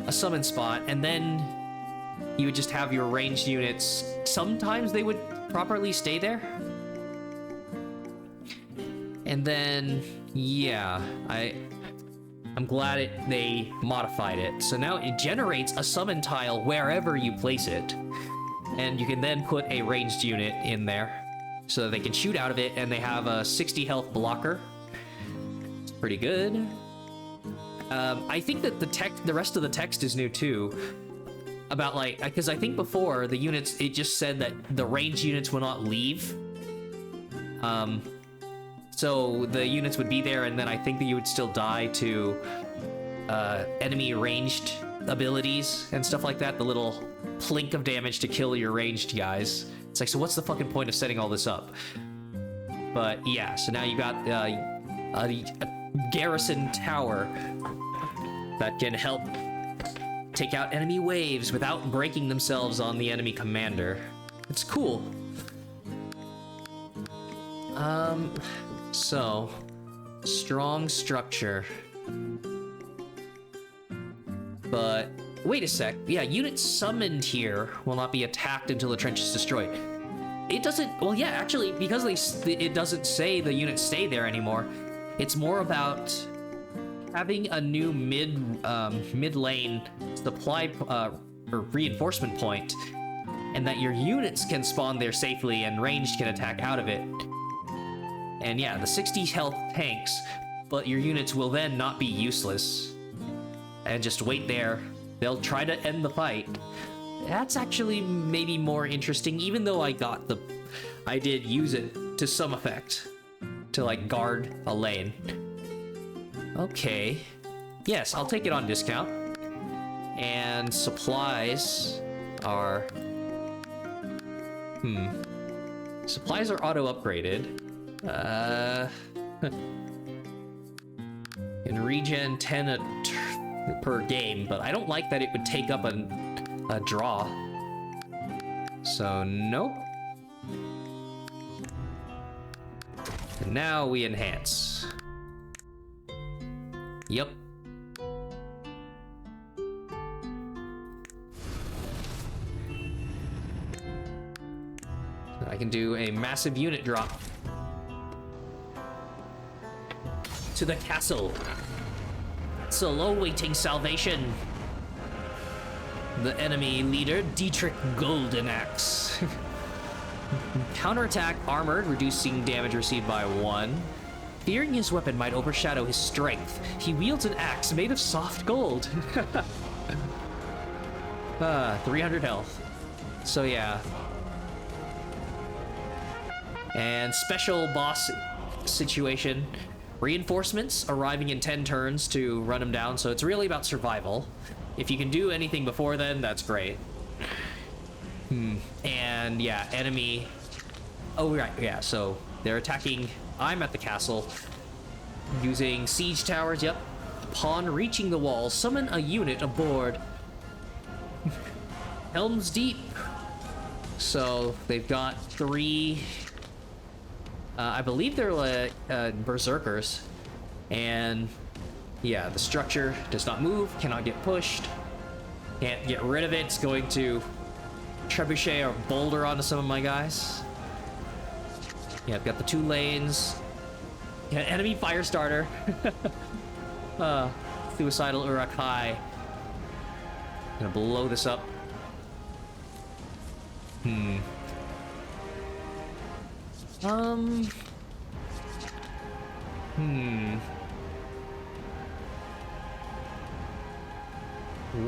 a summon spot, and then you would just have your ranged units. Sometimes they would properly stay there. And then, yeah, I'm glad they modified it. So now it generates a summon tile wherever you place it. And you can then put a ranged unit in there so that they can shoot out of it, and they have a 60 health blocker. It's pretty good. I think that the rest of the text is new too. About like, because I think before the units, it just said that the ranged units will not leave. So the units would be there, and then I think that you would still die to enemy ranged abilities and stuff like that. The little plink of damage to kill your ranged guys. It's like, so what's the fucking point of setting all this up? But yeah, so now you got a garrison tower that can help take out enemy waves without breaking themselves on the enemy commander. It's cool. So, strong structure. But, wait a sec. Yeah, units summoned here will not be attacked until the trench is destroyed. It doesn't, well yeah, actually, because it doesn't say the units stay there anymore, it's more about having a new mid lane supply or reinforcement point, and that your units can spawn there safely and ranged can attack out of it. And yeah, the 60 health tanks, but your units will then not be useless and just wait there they'll try to end the fight. That's actually maybe more interesting, even though I did use it to some effect to like guard a lane. Okay. Yes, I'll take it on discount. And supplies are... Supplies are auto-upgraded. In regen 10 per game, but I don't like that it would take up a draw. So, nope. And now we enhance. Yep. I can do a massive unit drop to the castle. Still awaiting salvation. The enemy leader, Dietrich Goldenaxe. Counterattack armored, reducing damage received by 1. Fearing his weapon might overshadow his strength, he wields an axe made of soft gold. 300 health. So yeah. And special boss situation. Reinforcements arriving in 10 turns to run him down, so it's really about survival. If you can do anything before then, that's great. And yeah, enemy... Oh, right, yeah, so they're attacking... I'm at the castle. Using siege towers, yep. Upon reaching the wall, summon a unit aboard. Helm's Deep. So, they've got 3... I believe they're like berserkers, and yeah, the structure does not move, cannot get pushed, can't get rid of it. It's going to trebuchet or boulder onto some of my guys. Yeah, I've got the 2 lanes. Yeah, enemy fire starter. Suicidal Urakai. Gonna blow this up.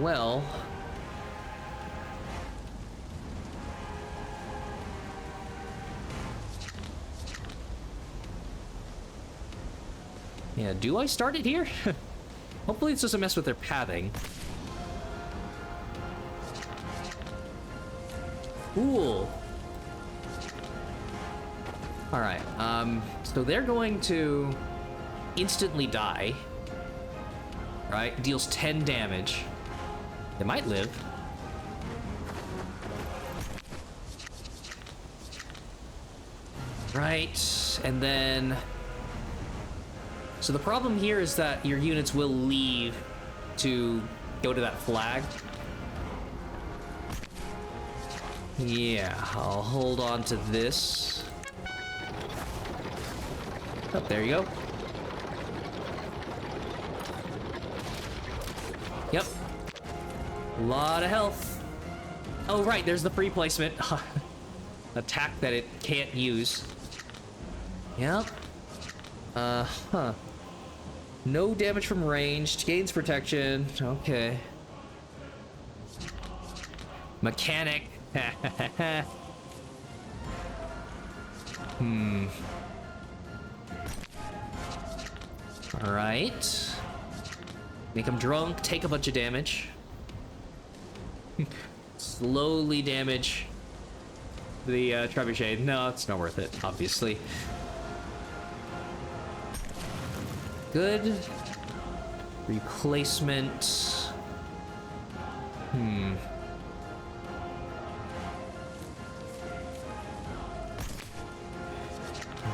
Well... Yeah, do I start it here? Hopefully it doesn't mess with their pathing. Cool. Alright, so they're going to instantly die. Right? Deals 10 damage. They might live. Right, and then... So the problem here is that your units will leave to go to that flag. Yeah, I'll hold on to this. Oh, there you go. Yep. A lot of health. Oh, right, there's the free placement. Attack that it can't use. Yep. Huh. No damage from ranged. Gains protection. Okay. Mechanic. Alright. Make him drunk, take a bunch of damage. Slowly damage the trebuchet. No, it's not worth it, obviously. Good. Replacement.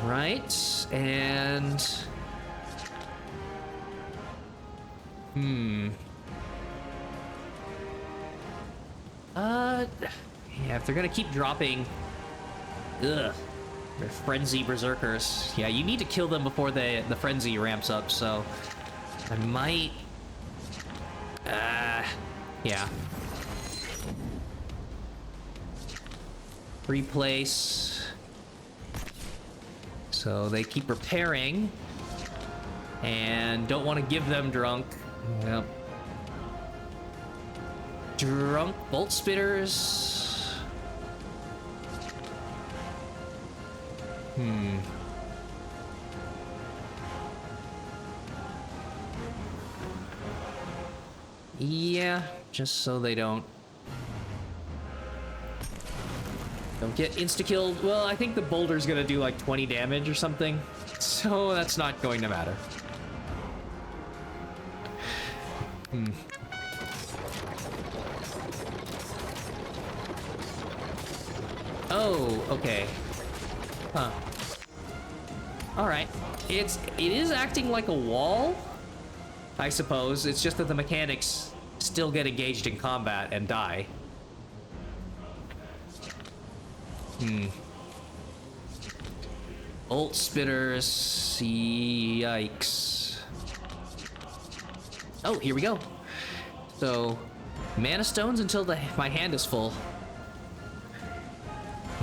Right, and... Yeah, if they're gonna keep dropping... Ugh. They're frenzy berserkers. Yeah, you need to kill them before the frenzy ramps up, so... I might... Yeah. Replace... So they keep repairing. And don't want to give them drunk. Yep. Drunk bolt spitters. Yeah, just so they don't get insta-killed. Well, I think the boulder's gonna do like 20 damage or something, so that's not going to matter. Oh, okay. Huh. Alright. It is acting like a wall, I suppose. It's just that the mechanics still get engaged in combat and die. Bolt spitters, yikes. Oh, here we go. So, mana stones until my hand is full.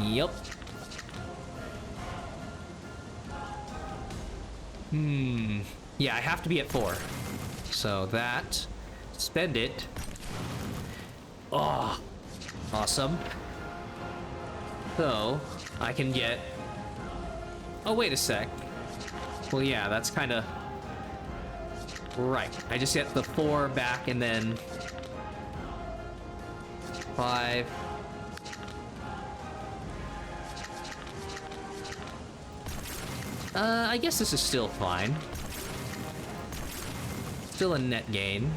Yup. Yeah, I have to be at 4. So that, spend it. Oh, awesome. So, I can get... Oh, wait a sec. Well, yeah, that's kind of... Right. I just get the 4 back and then... 5... I guess this is still fine. Still a net gain.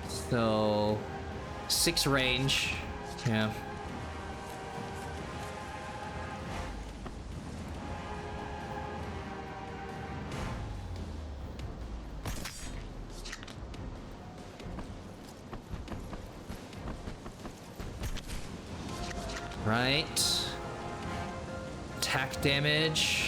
So... 6 range. Yeah. Right. Attack damage.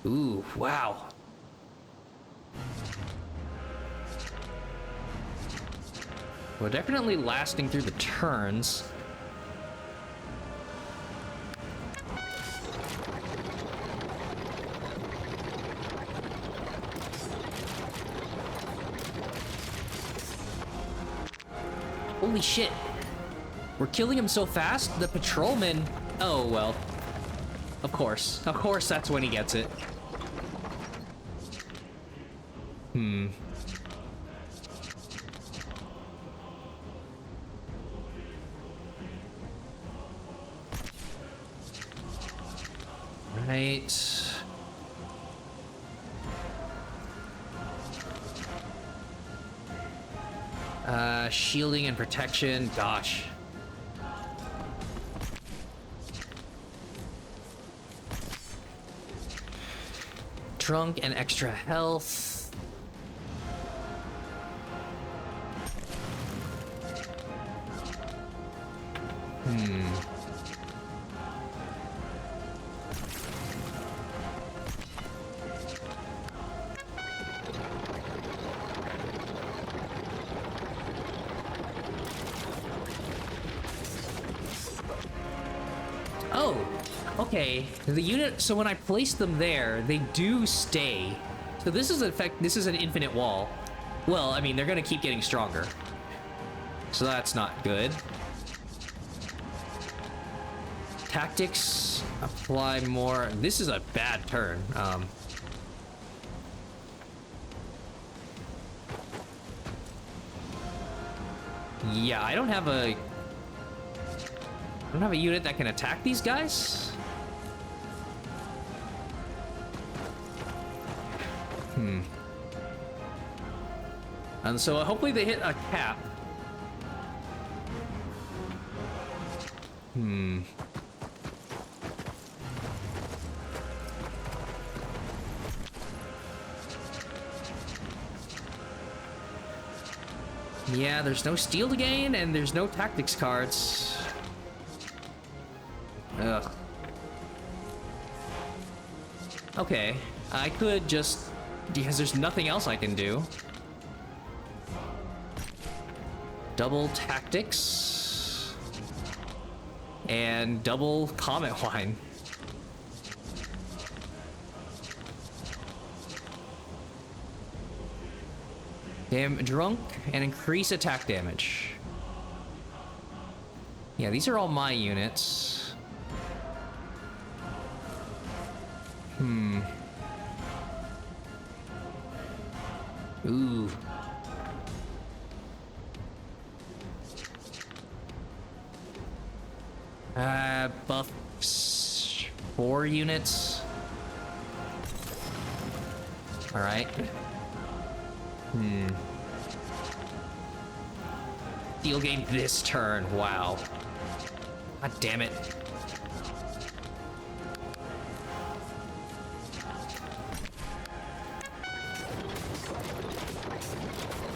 Ooh, wow. We're definitely lasting through the turns. Holy shit. We're killing him so fast, the patrolman... Oh, well. Of course. Of course that's when he gets it. Right. Shielding and protection. Gosh. Drunk and extra health. Oh, okay. The unit, so when I place them there, they do stay. So this is, in fact, this is an infinite wall. Well, I mean, they're gonna keep getting stronger. So that's not good. Tactics, apply more. This is a bad turn. Yeah, I don't have a unit that can attack these guys. And so hopefully they hit a cap. Yeah, there's no steel to gain, and there's no tactics cards. Ugh. Okay, I could just... Because there's nothing else I can do. double tactics, and double comet wine. Drunk and increase attack damage. Yeah, these are all my units. Ooh. Buffs 4 units. All right. Steel game this turn. Wow. God damn it.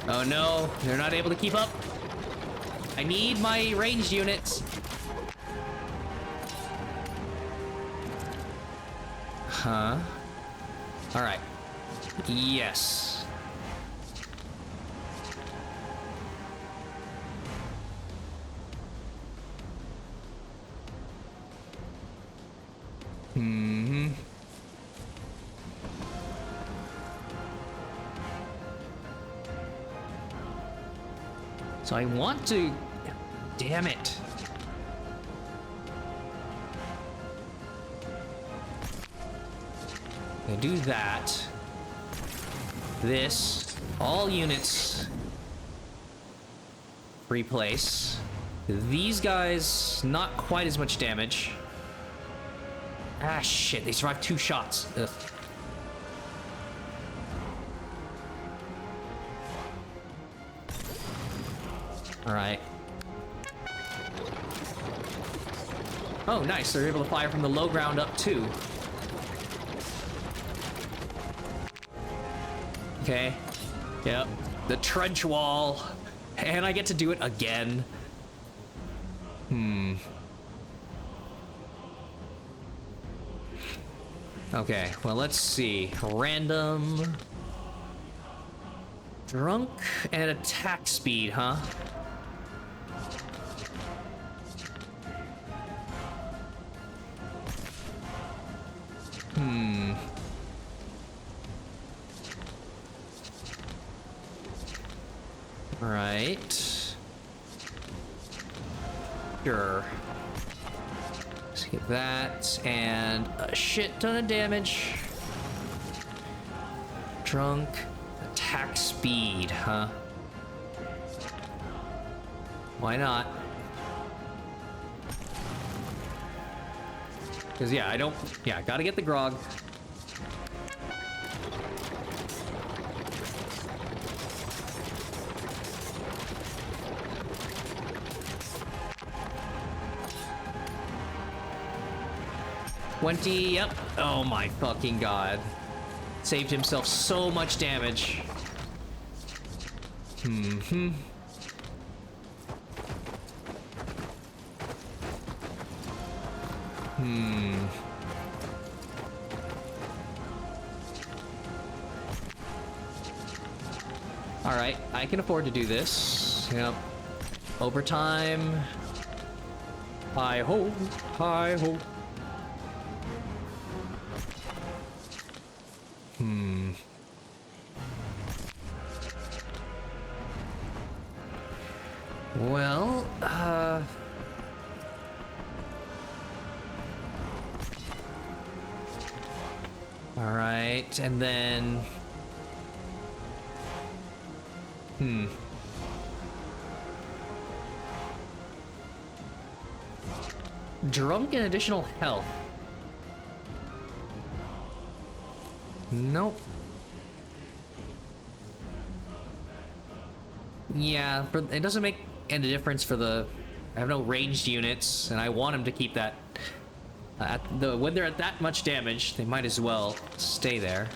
Oh no, they're not able to keep up. I need my ranged units. Huh? All right. Yes. So I want to... Damn it. I do that. This. All units. Replace. These guys, not quite as much damage. Ah, shit. They survived 2 shots. Ugh. All right. Oh, nice. They're able to fire from the low ground up, too. Okay. Yep. The trench wall. And I get to do it again. Okay, well, let's see. Random. Drunk and attack speed, huh? Right. Sure. Let's get that, and a shit ton of damage. Drunk. Attack speed, huh? Why not? Because, yeah, I don't... Yeah, gotta get the grog. Yep. Oh my fucking god. Saved himself so much damage. Alright, I can afford to do this. Yep. Overtime. Hi-ho. Hi-ho. Well, all right, and then... Drunk and additional health. Nope. Yeah, it doesn't make any difference for the... I have no ranged units, and I want them to keep that... when they're at that much damage, they might as well stay there.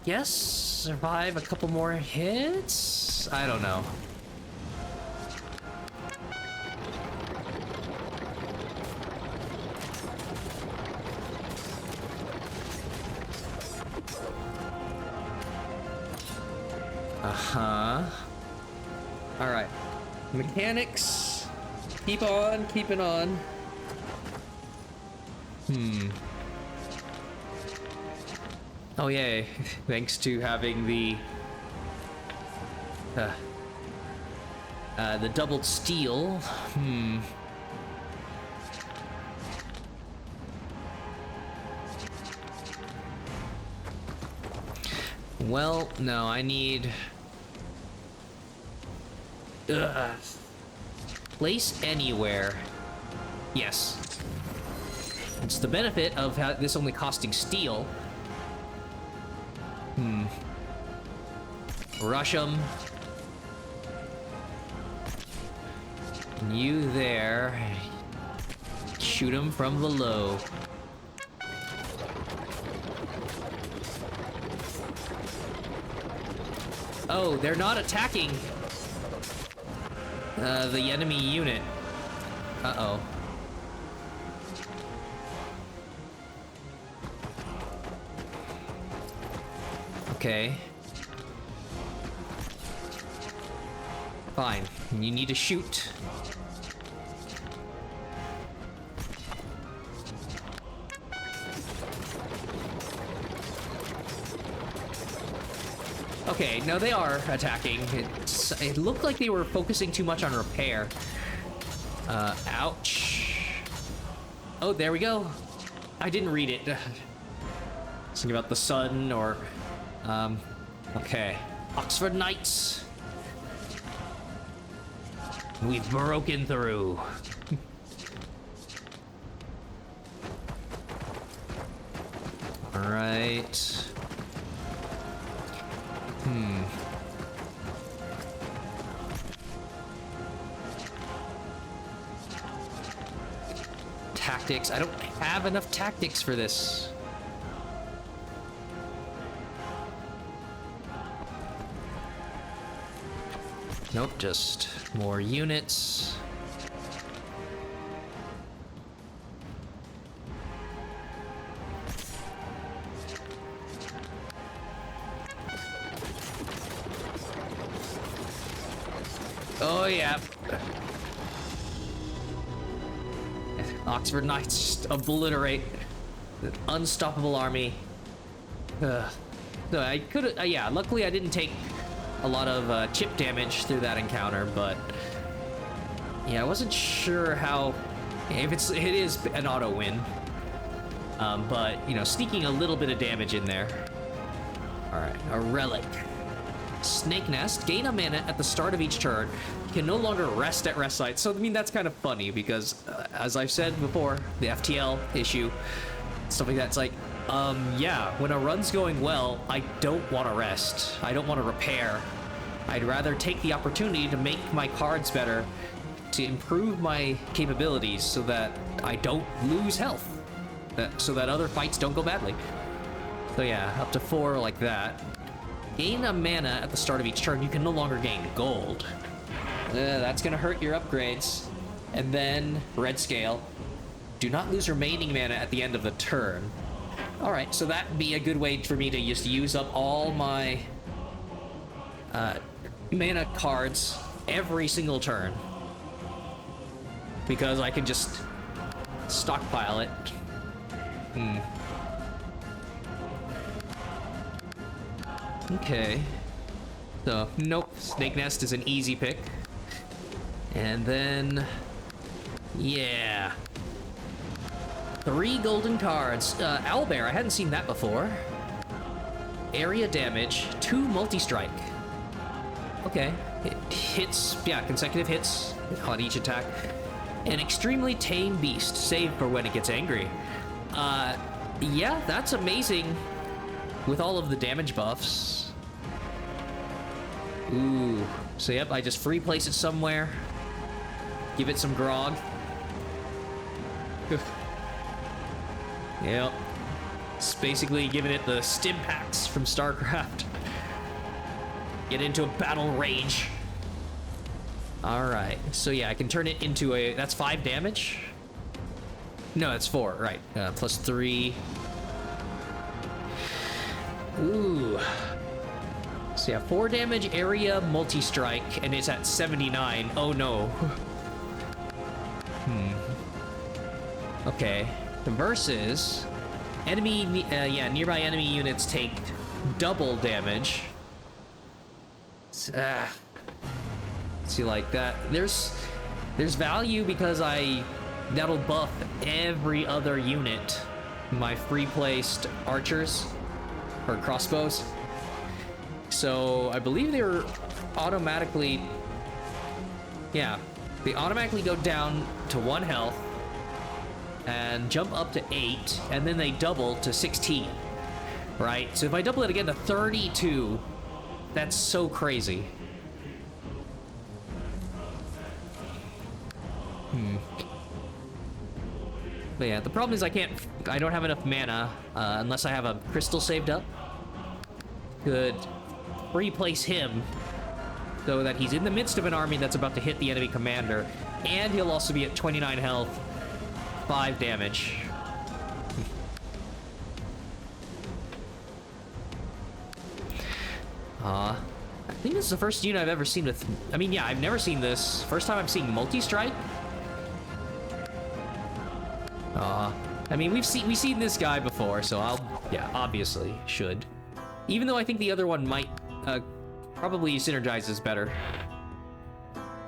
Yes, survive a couple more hits? I don't know. Uh-huh. All right. Mechanics. Keep on keeping on. Oh, yay. Thanks to having the doubled steel. Well, no, I need... Place anywhere. Yes. It's the benefit of this only costing steel. Rush them. You there. Shoot them from below. Oh, they're not attacking the enemy unit. Uh-oh. Okay. Fine. You need to shoot. Okay, no, they are attacking. It looked like they were focusing too much on repair. Ouch. Oh, there we go. I didn't read it. Something about the sun or... okay. Oxford Knights. We've broken through. All right. Tactics. I don't have enough tactics for this. Nope, just more units. Oh, yeah. Oxford Knights just obliterate the unstoppable army. So I could, yeah, luckily I didn't take a lot of chip damage through that encounter, but yeah, I wasn't sure how, if it is an auto win, but you know, sneaking a little bit of damage in there. All right, a relic. Snake Nest, gain a mana at the start of each turn, can no longer rest at rest sites. So I mean, that's kind of funny because as I've said before, the FTL issue, stuff like that, it's like, yeah, when a run's going well, I don't want to rest. I don't want to repair. I'd rather take the opportunity to make my cards better, to improve my capabilities so that I don't lose health, so that other fights don't go badly. So yeah, up to 4 like that. Gain a mana at the start of each turn. You can no longer gain gold. That's gonna hurt your upgrades. And then red scale. Do not lose remaining mana at the end of the turn. All right, so that'd be a good way for me to just use up all my mana cards every single turn, because I can just stockpile it. Okay. So, nope, Snake Nest is an easy pick. And then, yeah. 3 golden cards. Owlbear, I hadn't seen that before. Area damage, 2 multi-strike. Okay, it hits, yeah, consecutive hits on each attack. An extremely tame beast, save for when it gets angry. Yeah, that's amazing with all of the damage buffs. Ooh, so yep, I just free place it somewhere. Give it some grog. Yep. It's basically giving it the stim packs from StarCraft. Get into a battle rage. Alright, so yeah, I can turn it into a... That's 5 damage? No, that's 4, right. Plus 3. Ooh. So So yeah, 4 damage area multi-strike, and it's at 79. Oh no. Okay. Versus enemy, nearby enemy units take double damage. See, like that. There's value because that'll buff every other unit. My free-placed archers or crossbows. So I believe they're automatically, they automatically go down to 1 health and jump up to 8, and then they double to 16, right? So if I double it again to 32, that's so crazy. But yeah, the problem is I don't have enough mana, unless I have a crystal saved up. Could replace him so that he's in the midst of an army that's about to hit the enemy commander, and he'll also be at 29 health, 5 damage. I think this is the first unit I've ever seen with... I mean, yeah, I've never seen this. First time I'm seeing multi-strike. I mean, we've seen this guy before, so obviously should. Even though I think the other one might probably synergizes better.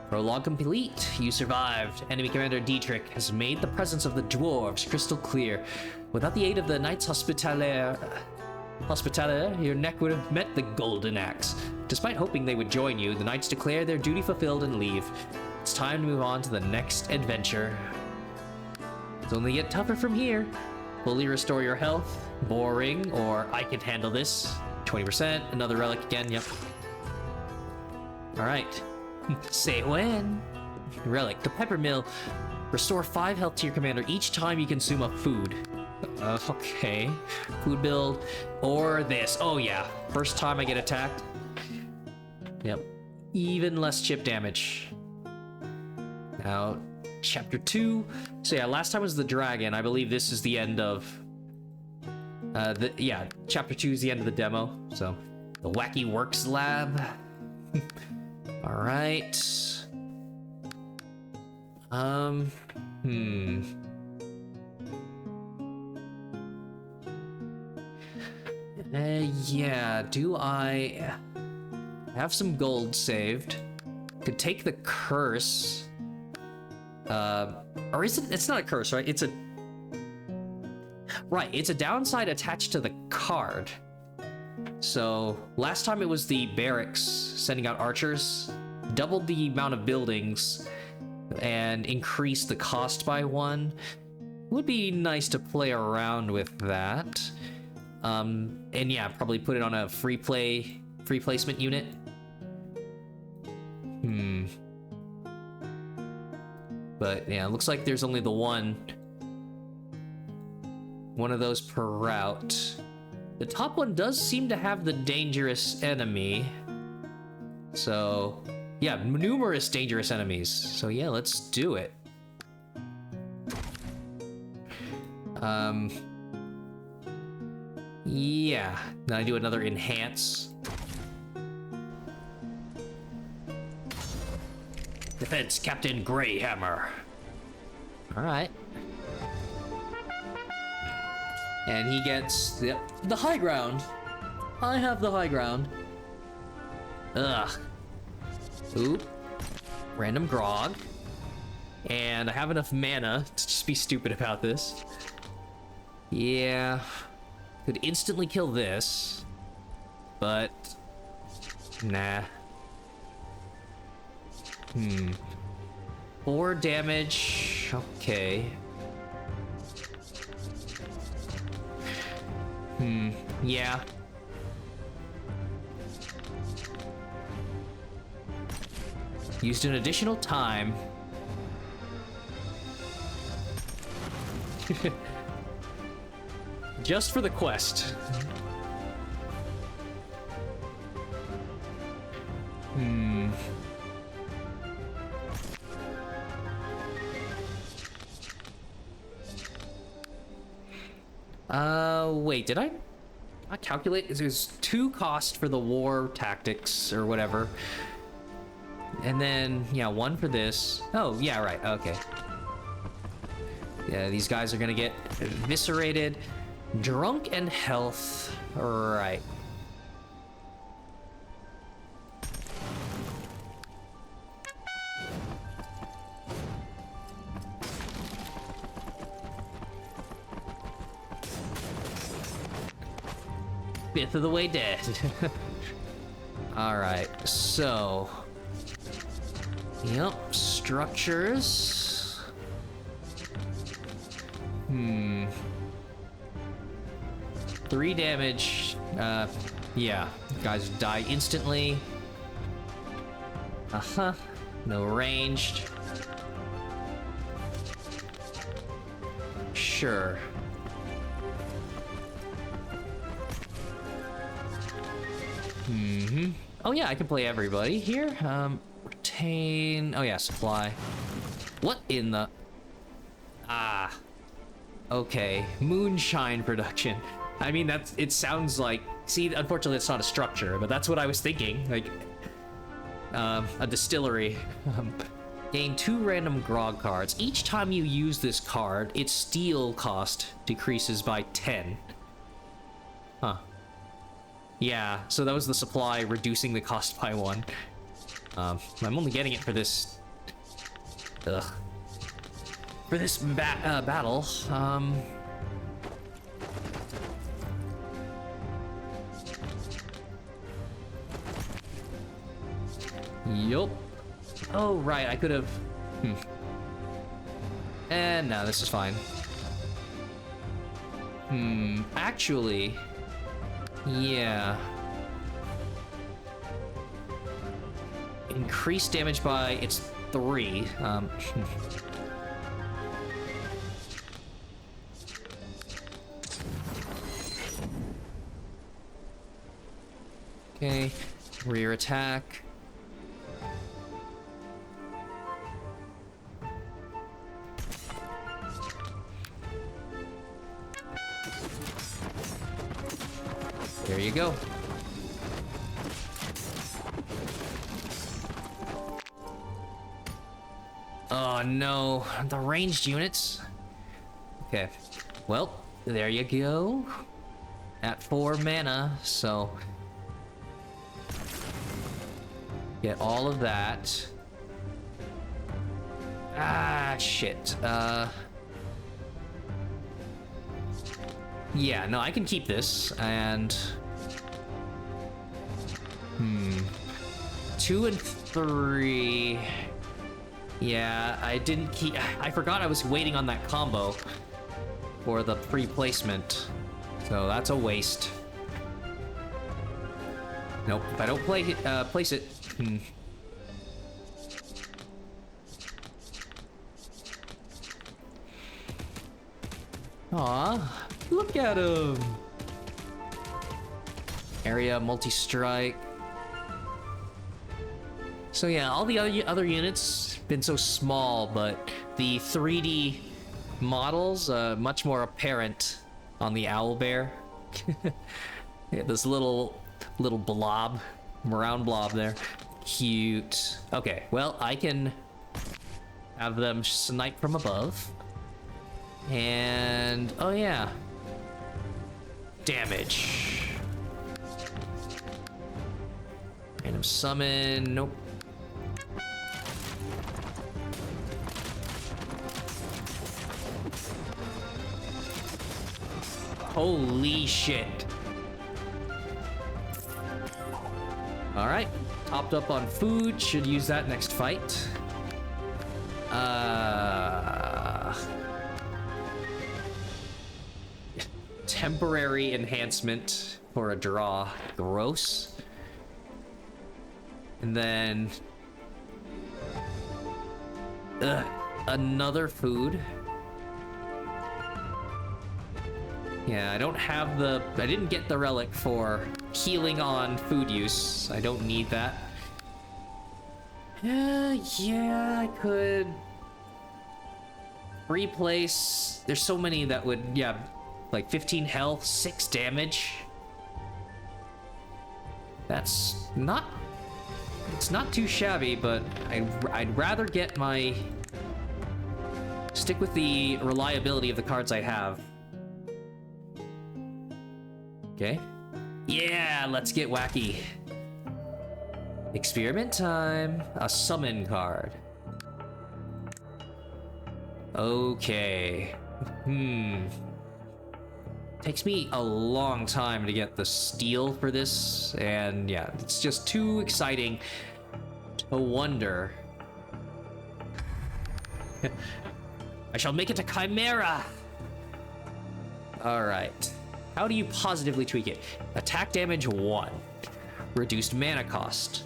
Prologue complete. You survived. Enemy Commander Dietrich has made the presence of the dwarves crystal clear. Without the aid of the Knights Hospitaller, your neck would have met the Golden Axe. Despite hoping they would join you, the Knights declare their duty fulfilled and leave. It's time to move on to the next adventure. It's only get tougher from here. Fully restore your health. Boring, or I can handle this. 20%, another relic again, yep. Alright. Say when. Relic, the pepper mill. Restore 5 health to your commander each time you consume a food. Okay. Food build, or this. Oh yeah, first time I get attacked. Yep. Even less chip damage. Now, chapter 2. So yeah, last time was the dragon. I believe this is the end of... chapter 2 is the end of the demo. So, the Wacky Works Lab. Alright. Yeah, do I have some gold saved? Could take the curse. Or is it? It's not a curse, right? It's a... Right, it's a downside attached to the card. So, last time it was the barracks sending out archers, doubled the amount of buildings, and increased the cost by 1. Would be nice to play around with that. And yeah, probably put it on a free placement unit. But yeah, it looks like there's only the one of those per route. The top one does seem to have the dangerous enemy. So, yeah, numerous dangerous enemies. So yeah, let's do it. Yeah, then I do another enhance. Defense Captain Greyhammer. Alright. And he gets the high ground. I have the high ground. Ugh. Oop. Random grog. And I have enough mana to just be stupid about this. Yeah. Could instantly kill this. But... nah. 4 damage. Okay. Yeah. Used an additional time. Just for the quest. Wait, did I? I calculate there's 2 cost for the war tactics or whatever. And then, yeah, 1 for this. Oh, yeah, right. Okay. Yeah, these guys are gonna get eviscerated. Drunk and health. Right. Fifth of the way dead. Alright, so... Yep, structures. 3 damage. Yeah, guys die instantly. Uh-huh. No ranged. Sure. Oh yeah, I can play everybody here. Retain... Oh yeah, supply. What in the... Ah. Okay. Moonshine production. I mean, that's... It sounds like... See, unfortunately, it's not a structure, but that's what I was thinking. Like... a distillery. Gain 2 random grog cards. Each time you use this card, its steel cost decreases by 10. Huh. Yeah, so that was the supply reducing the cost by 1. I'm only getting it for this... Ugh. For this battle. Yup. Oh, right, I could have... And no, this is fine. Actually... Yeah. Increased damage by its 3. Okay. Rear attack. There you go. Oh no, the ranged units. Okay, well, there you go. At 4 mana, so... Get all of that. Ah, shit. Yeah, no, I can keep this, and... 2 and 3... Yeah, I didn't keep... I forgot I was waiting on that combo for the pre-placement. So that's a waste. Nope, if I don't place it... Aw, look at him! Area, multi-strike. So yeah, all the other units been so small, but the 3D models much more apparent on the owlbear. Yeah, this little blob, round blob there, cute. Okay, well I can have them snipe from above, and oh yeah, damage. Random summon, nope. Holy shit. Alright, topped up on food, should use that next fight. Temporary enhancement for a draw, gross. And then... another food. Yeah, I don't have the... I didn't get the relic for healing on food use. I don't need that. Yeah, I could... replace... There's so many that would... Yeah, like 15 health, 6 damage. That's not... It's not too shabby, but I'd rather get my... Stick with the reliability of the cards I have. Okay. Yeah, let's get wacky. Experiment time. A summon card. Okay. Takes me a long time to get the steel for this, and yeah, it's just too exciting to wonder. I shall make it a chimera! Alright. How do you positively tweak it? Attack damage 1. Reduced mana cost.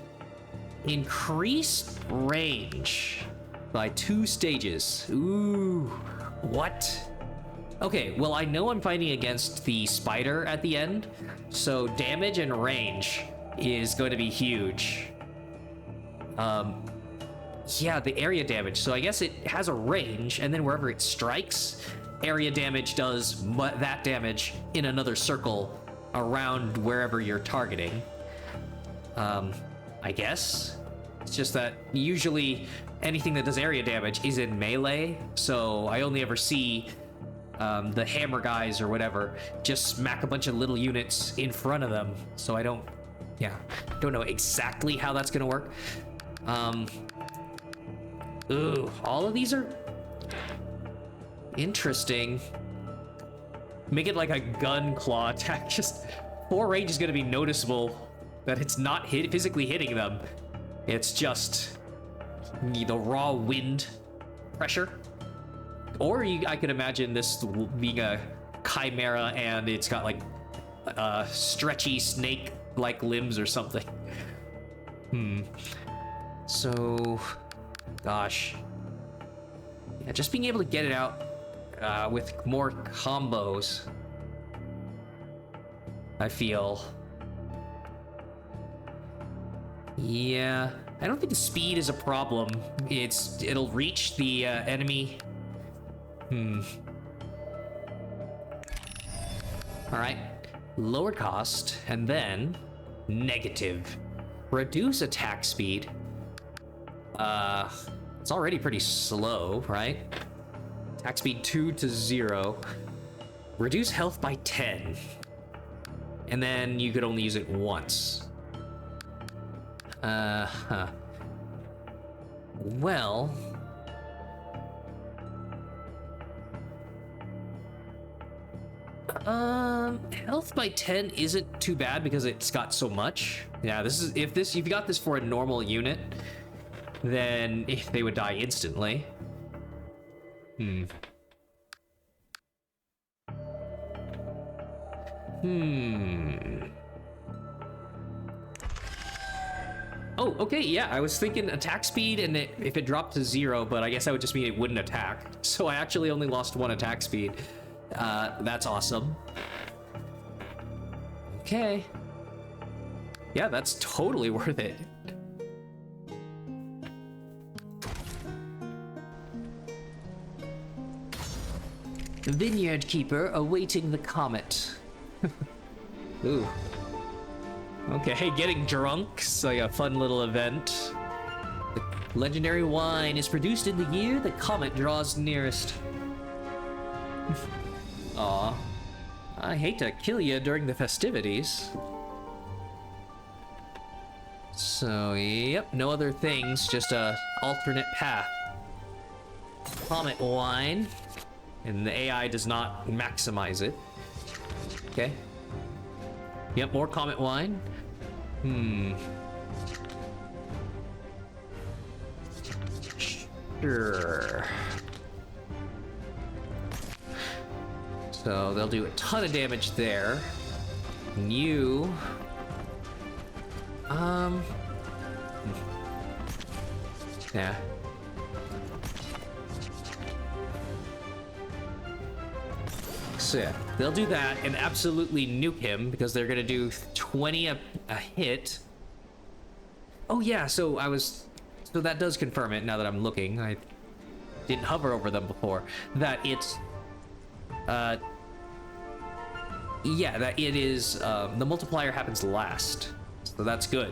Increased range by 2 stages. Ooh. What? Okay, well, I know I'm fighting against the spider at the end, so damage and range is going to be huge. Yeah, the area damage. So I guess it has a range, and then wherever it strikes, area damage does that damage in another circle around wherever you're targeting. I guess. It's just that usually anything that does area damage is in melee, so I only ever see the hammer guys or whatever just smack a bunch of little units in front of them, so I don't know exactly how that's gonna work. Ooh, all of these are interesting. Make it like a gun claw attack. Just 4 range is gonna be noticeable that it's not physically hitting them. It's just the raw wind pressure. Or I could imagine this being a chimera and it's got like stretchy snake-like limbs or something. So, gosh. Yeah, just being able to get it out with more combos, I feel. Yeah, I don't think the speed is a problem. It'll reach the enemy. Alright. Lower cost, and then negative. Reduce attack speed. It's already pretty slow, right? Attack speed 2 to 0. Reduce health by 10. And then you could only use it once. Well... health by 10 isn't too bad because it's got so much. Yeah, if you got this for a normal unit, then they would die instantly. Oh, okay, yeah, I was thinking attack speed and if it dropped to 0, but I guess that would just mean it wouldn't attack. So I actually only lost 1 attack speed. That's awesome. Okay. Yeah, that's totally worth it. Vineyard Keeper awaiting the comet. Ooh. Okay, getting drunk, so yeah, fun little event. The legendary wine is produced in the year the comet draws nearest. Aw. I hate to kill you during the festivities. So, yep, no other things, just a alternate path. Comet wine. And the AI does not maximize it. Okay. Yep, more comet wine. Sure. So they'll do a ton of damage there. And you... Yeah. So yeah, they'll do that and absolutely nuke him because they're gonna do 20 a hit. Oh yeah, so that does confirm it now that I'm looking. I didn't hover over them before. That it's yeah, that it is the multiplier happens last. So that's good.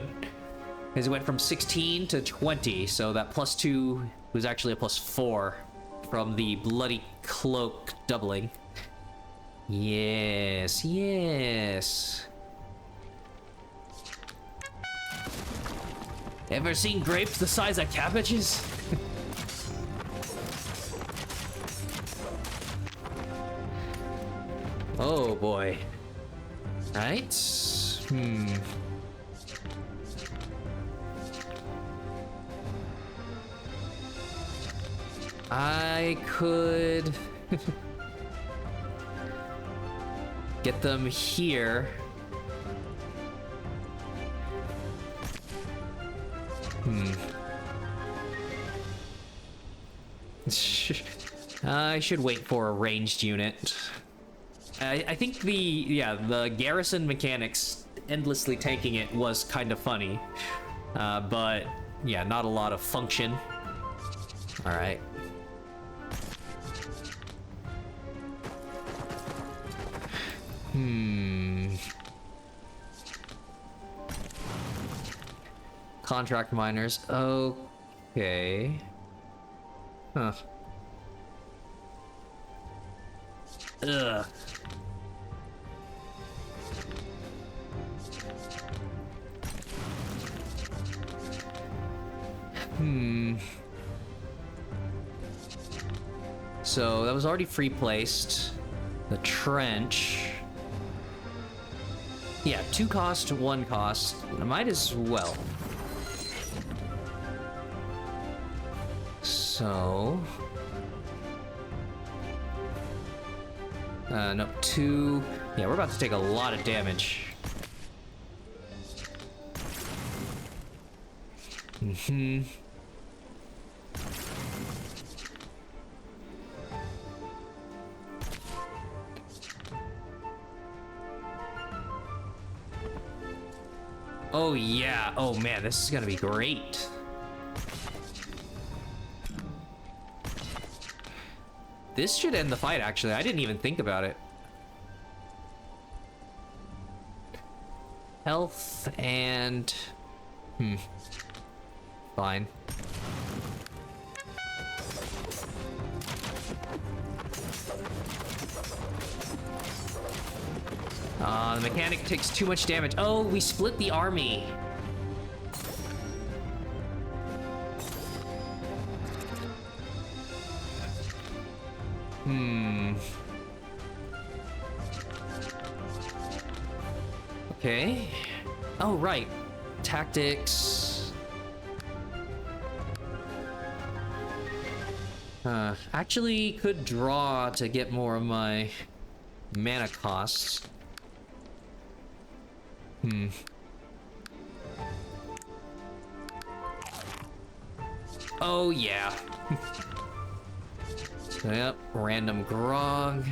Because it went from 16 to 20, so that +2 was actually a +4 from the bloody cloak doubling. Yes, yes. Ever seen grapes the size of cabbages? Oh boy. Right? I could get them here. I should wait for a ranged unit. I think the garrison mechanics endlessly tanking it was kind of funny. But yeah, not a lot of function. All right. Contract miners. Okay. Huh. Ugh. So that was already free placed. The trench. Yeah, 2 cost, 1 cost. I might as well. So... no, 2... Yeah, we're about to take a lot of damage. Oh yeah, oh man, this is gonna be great. This should end the fight, actually. I didn't even think about it. Health and... Fine. The mechanic takes too much damage. Oh, we split the army. Okay. Oh, right. Tactics. Actually could draw to get more of my mana costs. Oh, yeah. So, yep, random grog.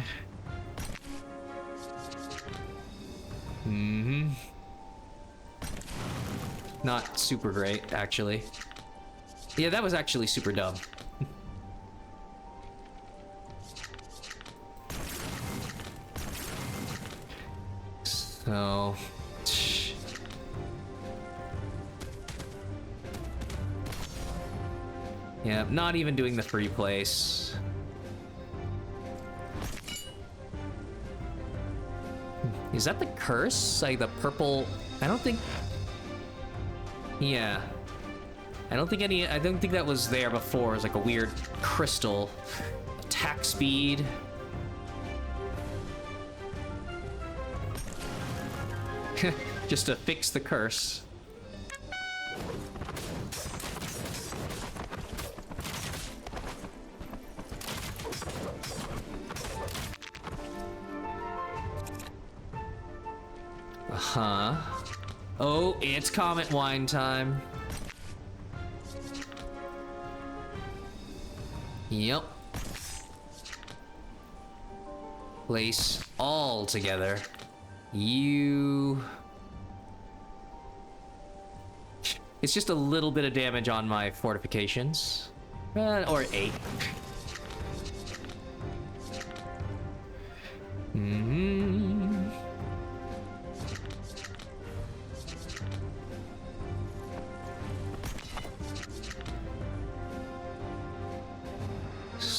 Not super great, actually. Yeah, that was actually super dumb. So... yeah, not even doing the free place. Is that the curse? Like the purple... I don't think... Yeah. I don't think that was there before. It was like a weird crystal. Attack speed. Just to fix the curse. Oh, it's Comet Wine time. Yep. Place all together. You... It's just a little bit of damage on my fortifications. Or 8.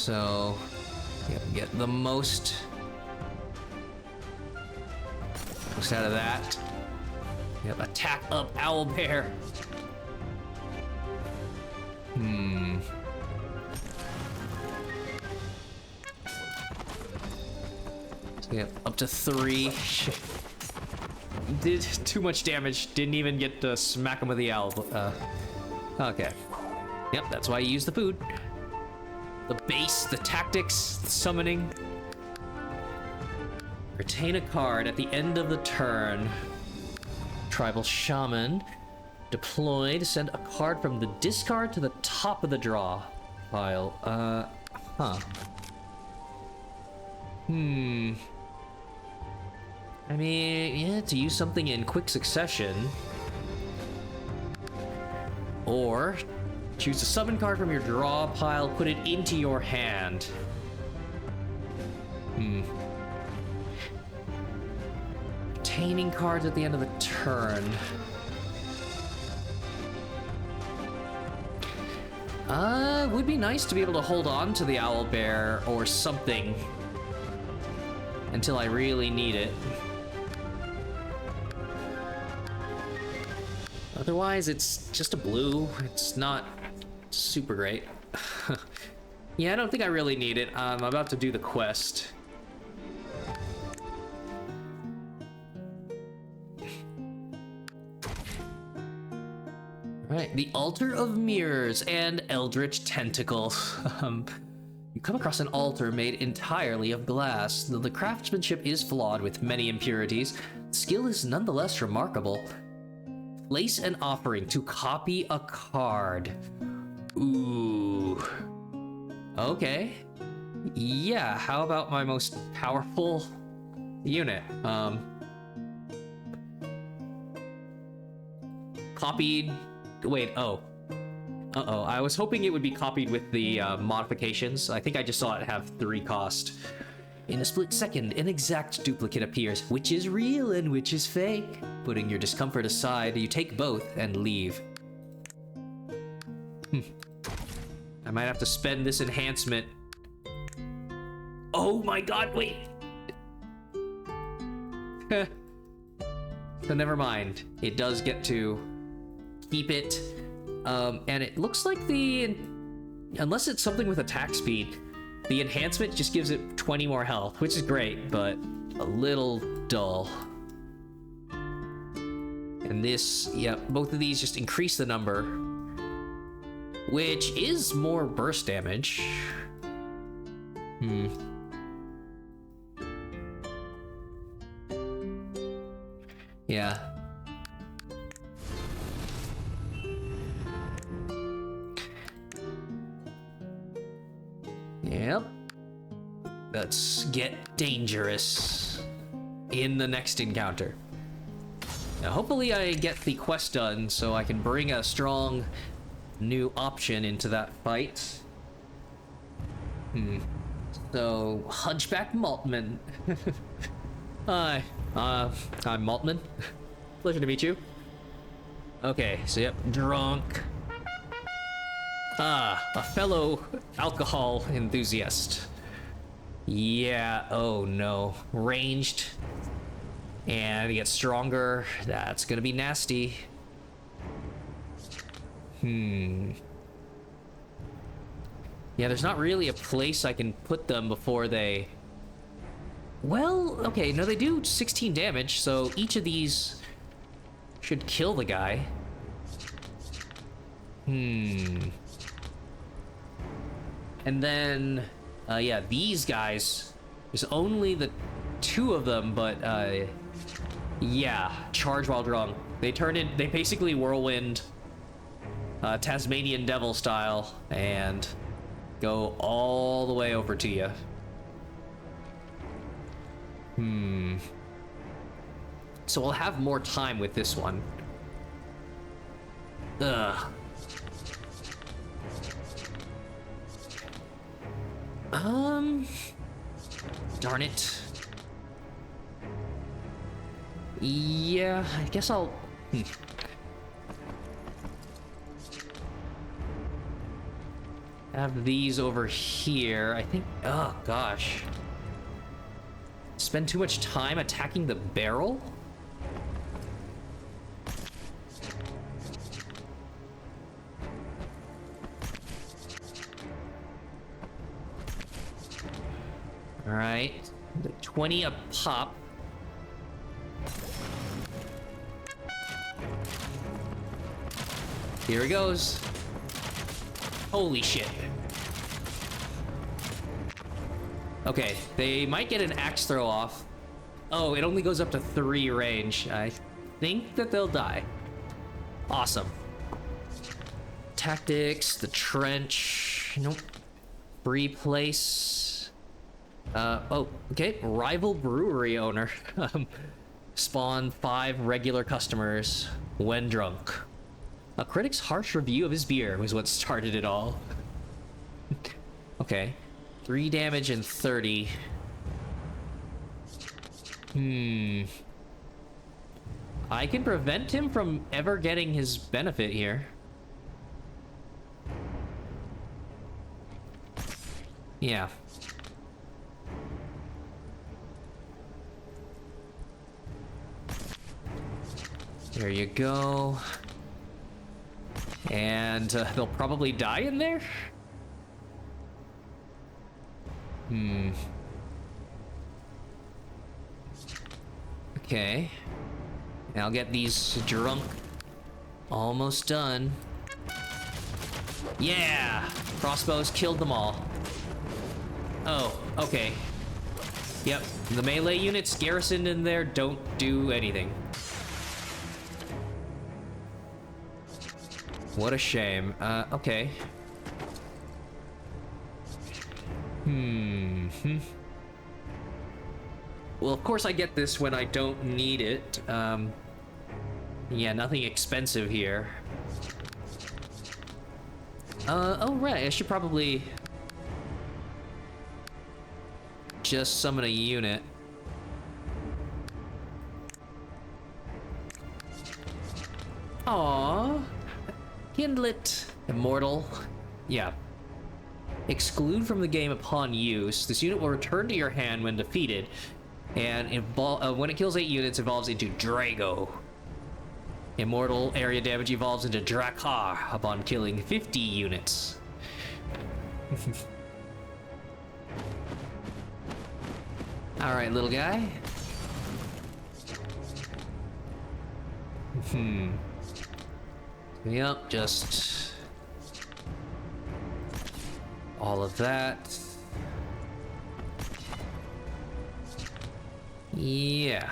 So, get the most out of that. Yep, attack up, owlbear. So, yep, up to 3. Did too much damage. Didn't even get to smack him with the owl. Okay. Yep, that's why you use the food. The base, the tactics, the summoning. Retain a card at the end of the turn. Tribal Shaman. Deploy to send a card from the discard to the top of the draw pile. I mean, yeah, to use something in quick succession. Or choose a summon card from your draw pile, put it into your hand. Retaining cards at the end of the turn. Would be nice to be able to hold on to the owlbear or something until I really need it. Otherwise, it's just a blue. It's not super great. Yeah, I don't think I really need it. I'm about to do the quest. Right, the Altar of Mirrors and Eldritch Tentacles. You come across an altar made entirely of glass. Though the craftsmanship is flawed with many impurities, skill is nonetheless remarkable. Place an offering to copy a card. Ooh. Okay. Yeah, how about my most powerful unit? Copied. Wait, oh. Uh-oh, I was hoping it would be copied with the modifications. I think I just saw it have 3 cost. In a split second, an exact duplicate appears, which is real and which is fake. Putting your discomfort aside, you take both and leave. I might have to spend this enhancement. Oh my god, wait! So never mind. It does get to keep it. And it looks like unless it's something with attack speed, the enhancement just gives it 20 more health, which is great, but a little dull. And this, yeah, both of these just increase the number, which is more burst damage. Yeah. Yep. Let's get dangerous in the next encounter. Now, hopefully I get the quest done so I can bring a strong new option into that fight. So, Hunchback Maltman. Hi, I'm Maltman. Pleasure to meet you. Okay, so yep, drunk. A fellow alcohol enthusiast. Yeah, oh no. Ranged. And he gets stronger. That's gonna be nasty. Yeah, there's not really a place I can put them before they... Well, okay, no, they do 16 damage, so each of these should kill the guy. And then, yeah, these guys, there's only the 2 of them, but, yeah, charge while drunk. They basically whirlwind, Tasmanian Devil style, and go all the way over to you. So we'll have more time with this one. Ugh. Darn it. Yeah, I guess I'll... Have these over here. I think... Oh, gosh. Spend too much time attacking the barrel? Alright. 20 a pop. Here he goes. Holy shit. Okay, they might get an axe throw off. Oh, it only goes up to 3 range. I think that they'll die. Awesome. Tactics, the trench. Nope. Free place. Oh, okay. Rival brewery owner. Spawn 5 regular customers when drunk. A critic's harsh review of his beer was what started it all. Okay. 3 damage and 30. I can prevent him from ever getting his benefit here. Yeah. There you go. And they'll probably die in there? Okay. Now I'll get these drunk. Almost done. Yeah! Crossbows killed them all. Oh, okay. Yep, the melee units garrisoned in there don't do anything. What a shame. Okay. Well, of course I get this when I don't need it. Yeah, nothing expensive here. Oh right, I should probably just summon a unit. Aww. Kindlet. Immortal. Yeah. Exclude from the game upon use. This unit will return to your hand when defeated, and when it kills 8 units, evolves into Drago. Immortal area damage evolves into Drakar upon killing 50 units. Alright, little guy. Yep, just all of that. Yeah.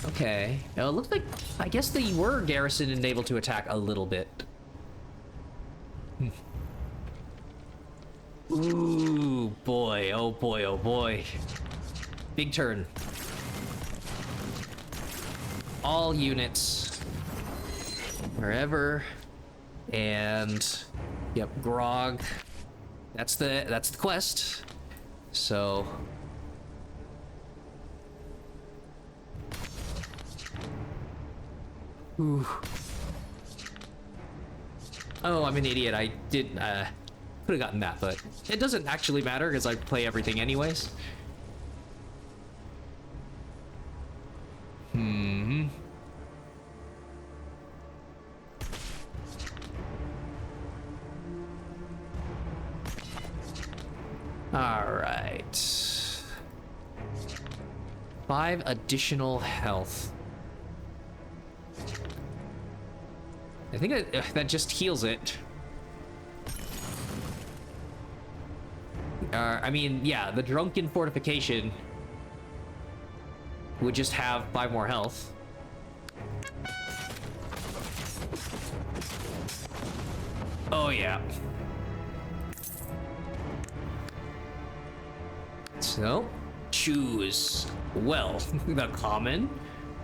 Okay. Now it looks like, I guess they were garrisoned and able to attack a little bit. Ooh, boy. Oh boy, oh boy. Big turn. All units. Wherever. And yep, grog. That's the quest. So ooh. Oh, I'm an idiot. I did could have gotten that, but it doesn't actually matter because I play everything anyways. All right. 5 additional health. I think that just heals it. I mean, yeah, the drunken fortification would just have 5 more health. Oh yeah. So, choose. Well, the common.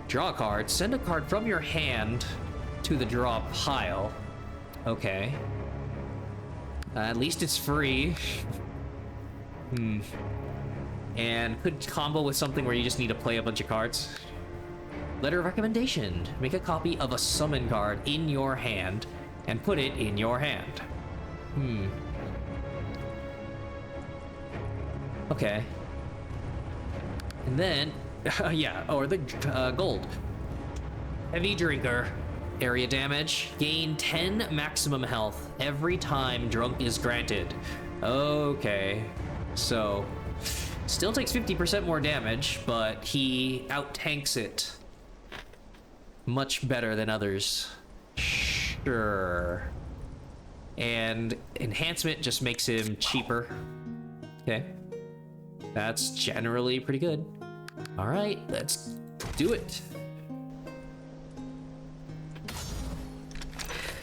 Draw a card. Send a card from your hand to the draw pile. Okay. At least it's free. And could combo with something where you just need to play a bunch of cards. Letter of recommendation. Make a copy of a summon card in your hand and put it in your hand. Okay. And then, yeah, or the gold. Heavy drinker. Area damage. Gain 10 maximum health every time drunk is granted. Okay. So, still takes 50% more damage, but he out-tanks it much better than others. Sure. And enhancement just makes him cheaper. Okay. That's generally pretty good. All right, let's do it.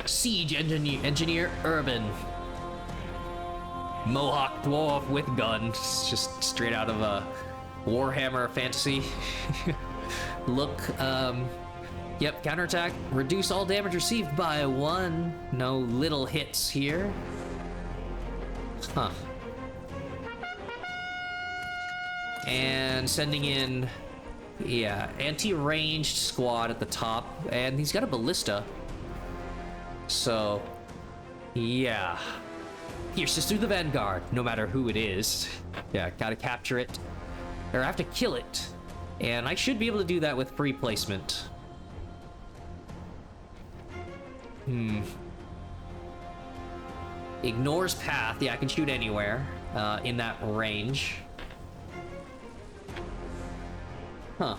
Siege engineer Urban. Mohawk dwarf with gun. It's just straight out of a Warhammer fantasy. Look, yep, counterattack. Reduce all damage received by 1. No little hits here. Huh. And sending in, yeah, anti-ranged squad at the top. And he's got a ballista. So, yeah. Pierces through the vanguard, no matter who it is. Yeah, gotta capture it. Or I have to kill it. And I should be able to do that with free placement. Ignores path. Yeah, I can shoot anywhere in that range. Huh.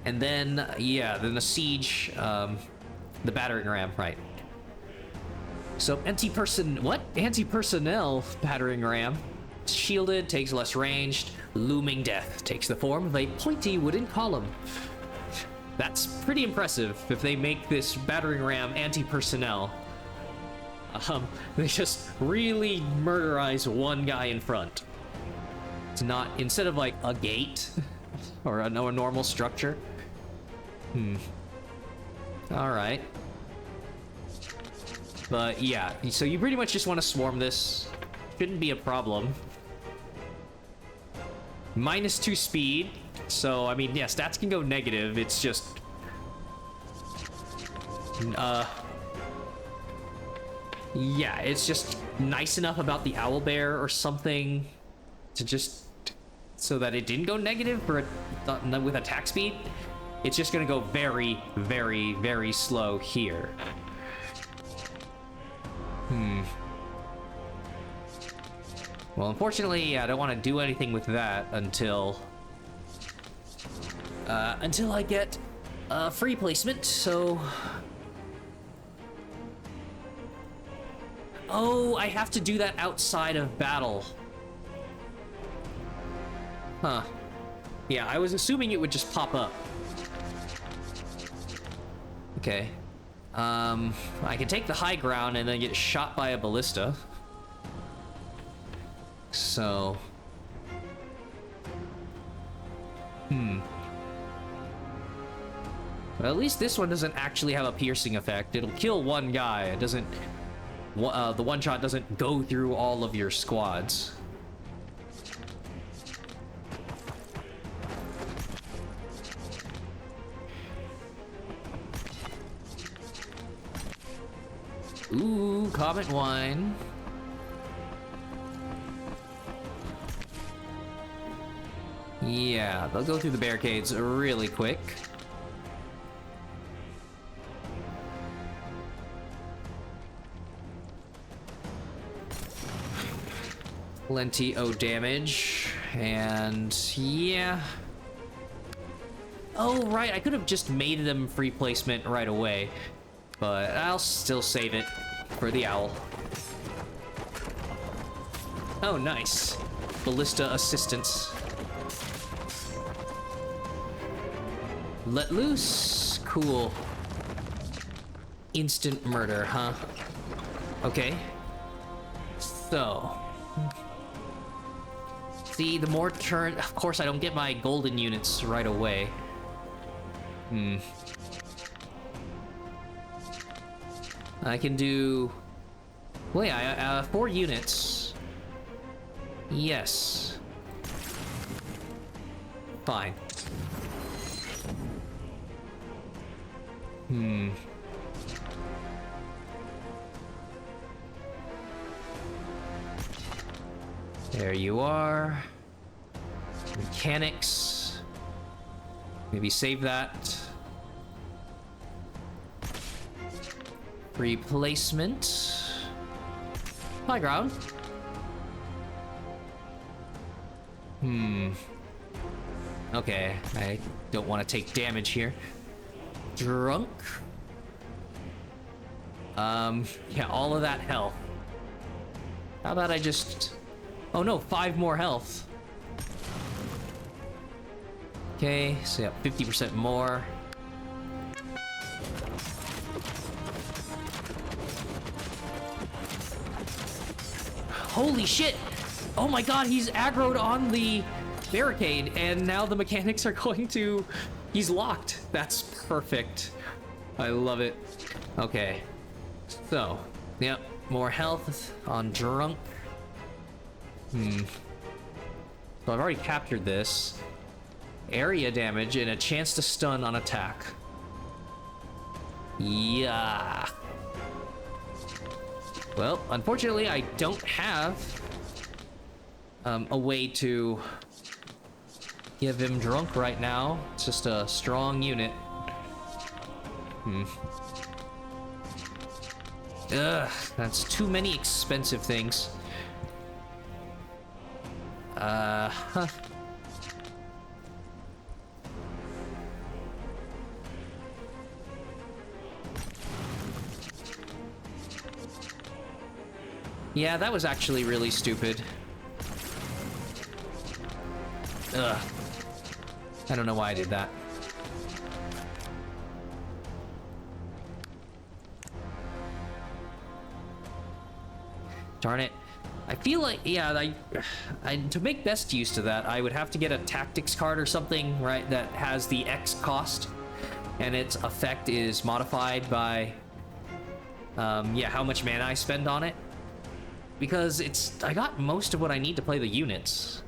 And then, yeah, then the siege, the battering ram, right. So, anti-personnel battering ram. Shielded, takes less ranged. Looming death takes the form of a pointy wooden column. That's pretty impressive if they make this battering ram anti-personnel. They just really murderize one guy in front. It's not, instead of like a gate or a normal structure. Alright. But yeah, so you pretty much just want to swarm this. Shouldn't be a problem. -2 speed. So, I mean, yeah, stats can go negative. It's just... yeah, it's just nice enough about the owlbear or something to just... so that it didn't go negative for with attack speed. It's just gonna go very, very, very slow here. Well, unfortunately, I don't want to do anything with that until I get free placement, so... Oh, I have to do that outside of battle. Huh. Yeah, I was assuming it would just pop up. Okay. I can take the high ground and then get shot by a ballista. So... But at least this one doesn't actually have a piercing effect. It'll kill one guy. It doesn't... the one shot doesn't go through all of your squads. Ooh, Comet Wine. Yeah, they'll go through the barricades really quick. Plenty of damage, and yeah. Oh, right, I could have just made them free placement right away, but I'll still save it for the owl. Oh, nice. Ballista assistance. Let loose. Cool. Instant murder, huh? Okay. So... See, the more turn... Of course, I don't get my golden units right away. I can do... Well, yeah, 4 units. Yes. Fine. There you are. Mechanics. Maybe save that. Replacement. High ground. Okay, I don't want to take damage here. Drunk. Yeah, all of that health. How about I just... Oh no, 5 more health. Okay, so yeah, 50% more. Holy shit! Oh my god, he's aggroed on the barricade, and now the mechanics are going to... He's locked. That's perfect. I love it. Okay. So, yep, more health on drunk. So I've already captured this. Area damage and a chance to stun on attack. Yeah. Well, unfortunately, I don't have a way to give him drunk right now. It's just a strong unit. Ugh, that's too many expensive things. Huh. Yeah, that was actually really stupid. Ugh. I don't know why I did that. Darn it. I feel like, yeah, to make best use of that, I would have to get a tactics card or something, right, that has the X cost, and its effect is modified by, yeah, how much mana I spend on it. Because I got most of what I need to play the units.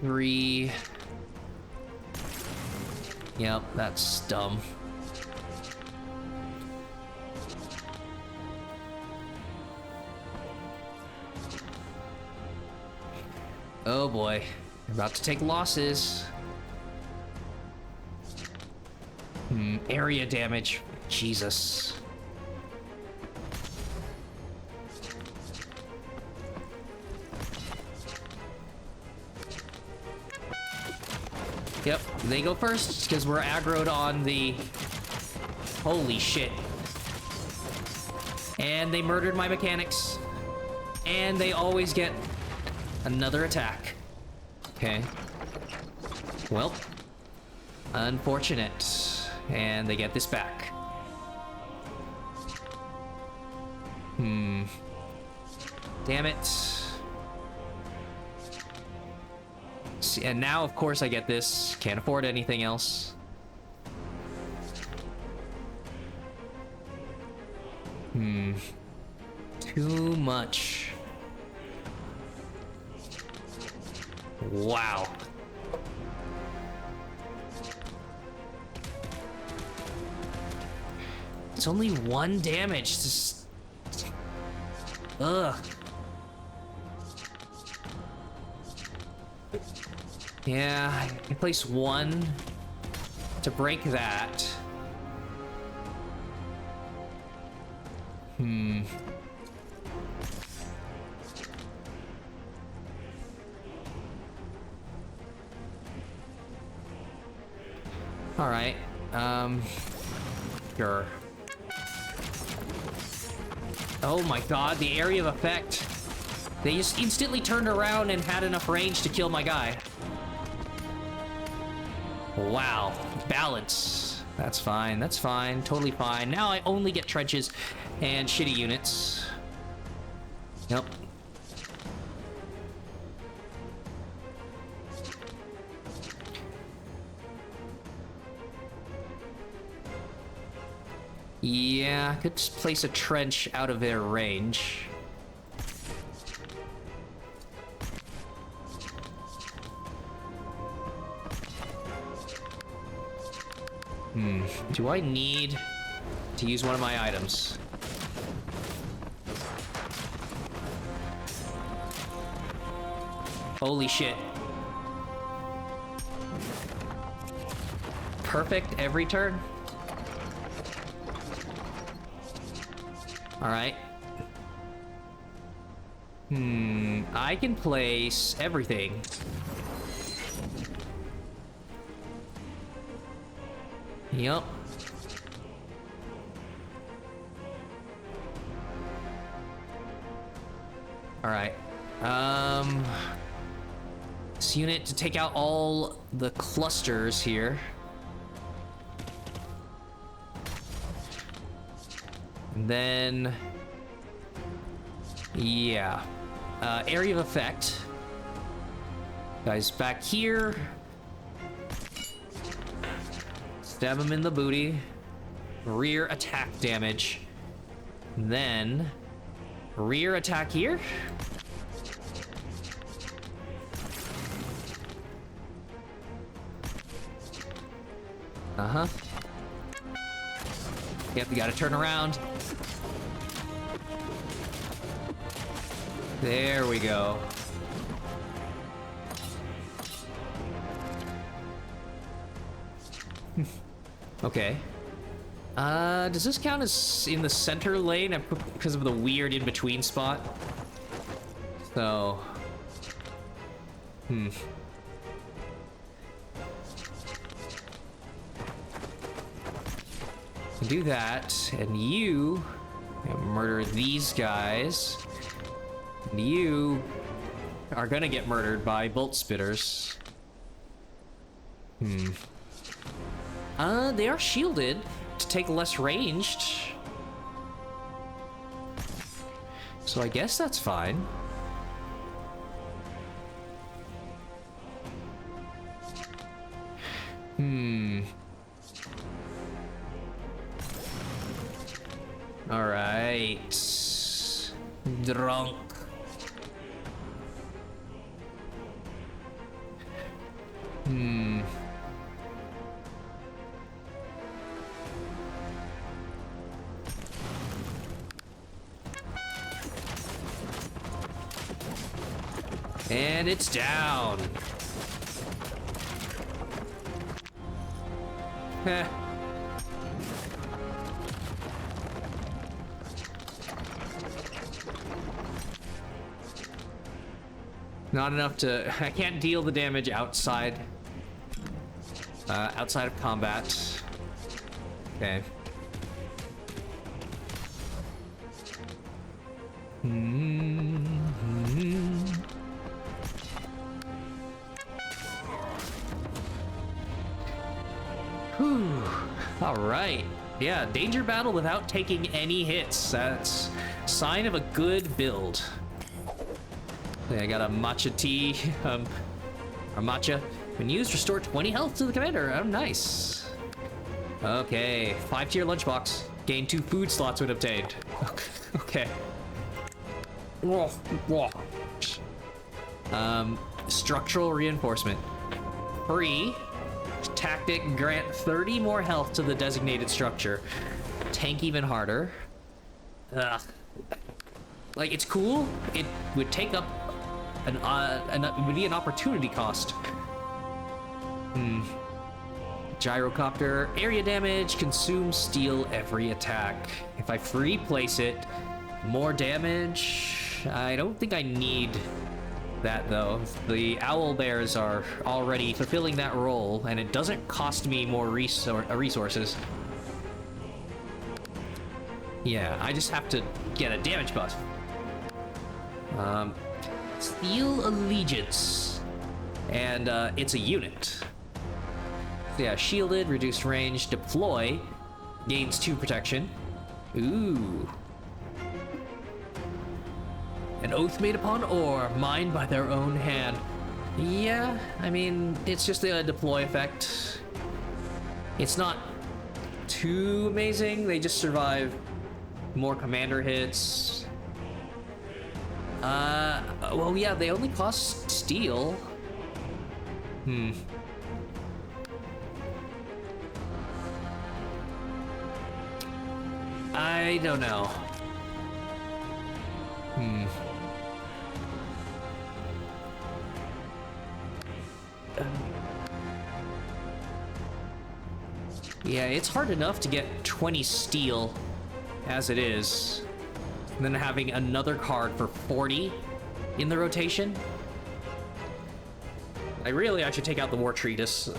Three. Yep, that's dumb. Oh boy, we're about to take losses. Area damage. Jesus. Yep, they go first because we're aggroed on the... Holy shit. And they murdered my mechanics. And they always get another attack. Okay. Well, unfortunate. And they get this back. Damn it. See, and now, of course, I get this. Can't afford anything else. Too much. Wow. It's only 1 damage. Just... Ugh. Yeah, I can place 1 to break that. All right. Sure. Oh my god, the area of effect. They just instantly turned around and had enough range to kill my guy. Wow. Balance. That's fine, that's fine, totally fine. Now I only get trenches and shitty units. Yep. Yeah, I could just place a trench out of their range. Do I need to use one of my items? Holy shit. Perfect every turn? Alright. I can place everything. Yup. Alright. This unit to take out all the clusters here. And then... yeah. Area of effect. Guys back here. Stab him in the booty. Rear attack damage. Then... rear attack here. Uh-huh. Yep, we gotta turn around. There we go. Okay. Does this count as in the center lane because of the weird in-between spot? So... do that, and you murder these guys. And you are gonna get murdered by bolt spitters. They are shielded to take less ranged. So I guess that's fine. All right. Drunk. And it's down. Heh. Not enough to... I can't deal the damage outside. Outside of combat. Okay. Whew. All right. Yeah, danger battle without taking any hits. That's sign of a good build. Okay, I got a matcha tea. Or matcha. When used, restore 20 health to the commander. Oh, nice. Okay, 5-tier lunchbox. Gain 2 food slots when obtained. Okay. Structural reinforcement. Free. Tactic, grant 30 more health to the designated structure. Tank even harder. Ugh. Like, it's cool. It would take up it would be an opportunity cost. Gyrocopter, area damage, consume steel every attack. If I free place it, more damage. I don't think I need that though. The owl bears are already fulfilling that role, and it doesn't cost me more resources. Yeah, I just have to get a damage buff. Steel Allegiance. And it's a unit. Yeah, shielded, reduced range, deploy, gains 2 protection. Ooh. An oath made upon ore, mined by their own hand. Yeah, I mean, it's just a deploy effect. It's not too amazing. They just survive more commander hits. Well, yeah, they only cost steel. I don't know. Yeah, it's hard enough to get 20 steel as it is. And then having another card for 40 in the rotation. I should take out the War Treatise.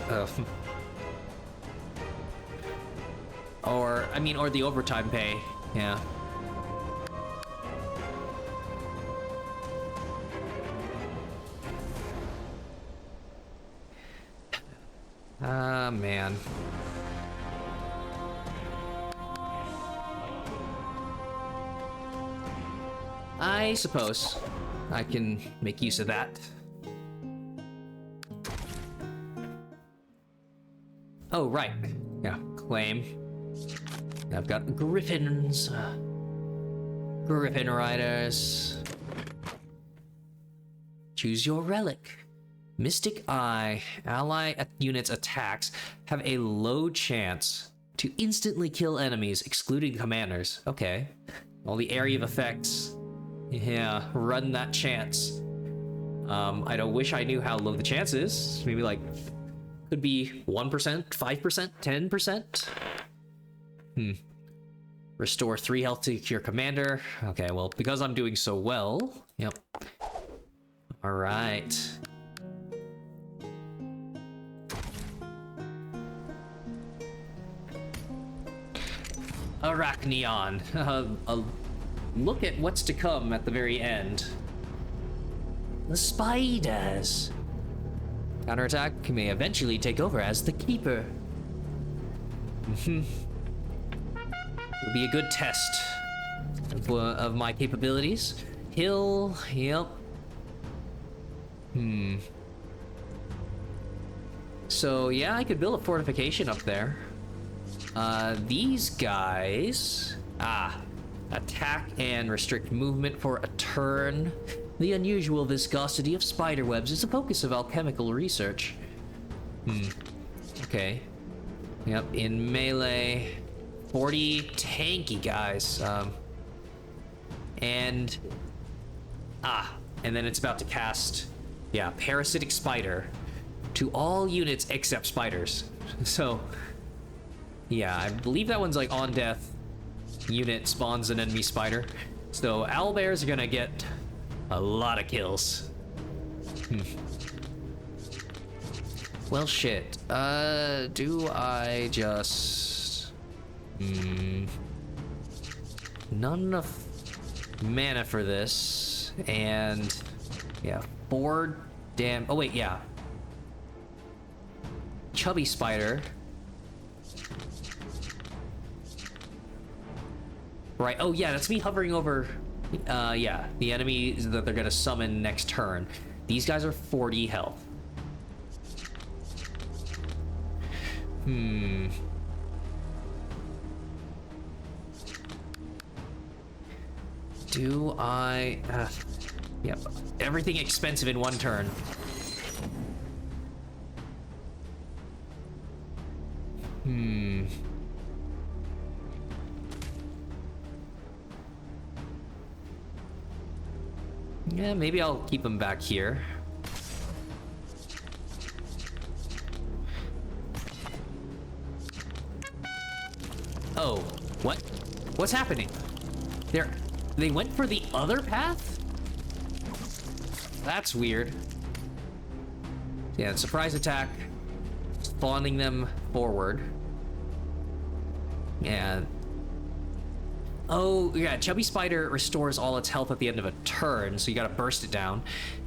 Or the overtime pay. Yeah. Ah, man. I suppose I can make use of that. Oh, right. Yeah, claim. I've got griffins. Griffin riders. Choose your relic. Mystic Eye. Ally units attacks have a low chance to instantly kill enemies, excluding commanders. Okay. All the area of effects. Yeah, run that chance. I don't wish I knew how low the chance is. Maybe like, could be 1%, 5%, 10%. Restore 3 health to your commander. Okay, well, because I'm doing so well. Yep. All right. Arachneon. Look at what's to come at the very end. The spiders. Counterattack may eventually take over as the keeper. Will be a good test of my capabilities. Hill, yep. So yeah, I could build a fortification up there. These guys, attack and restrict movement for a turn. The unusual viscosity of spider webs is a focus of alchemical research. Okay. Yep, in melee, 40 tanky guys. And then it's about to cast, parasitic spider to all units except spiders. So, yeah, I believe that one's like on death. Unit spawns an enemy spider. So owlbears are gonna get a lot of kills. Well, shit. Do I just... Not enough mana for this. And... yeah, 4 damn... Oh, wait, yeah. Chubby spider. Right, oh yeah, that's me hovering over, the enemy that they're gonna summon next turn. These guys are 40 health. Do I... yep, everything expensive in one turn. Yeah, maybe I'll keep them back here. Oh, what? What's happening? They went for the other path? That's weird. Yeah, surprise attack. Spawning them forward. And... oh, yeah, Chubby Spider restores all its health at the end of a turn, so you gotta burst it down.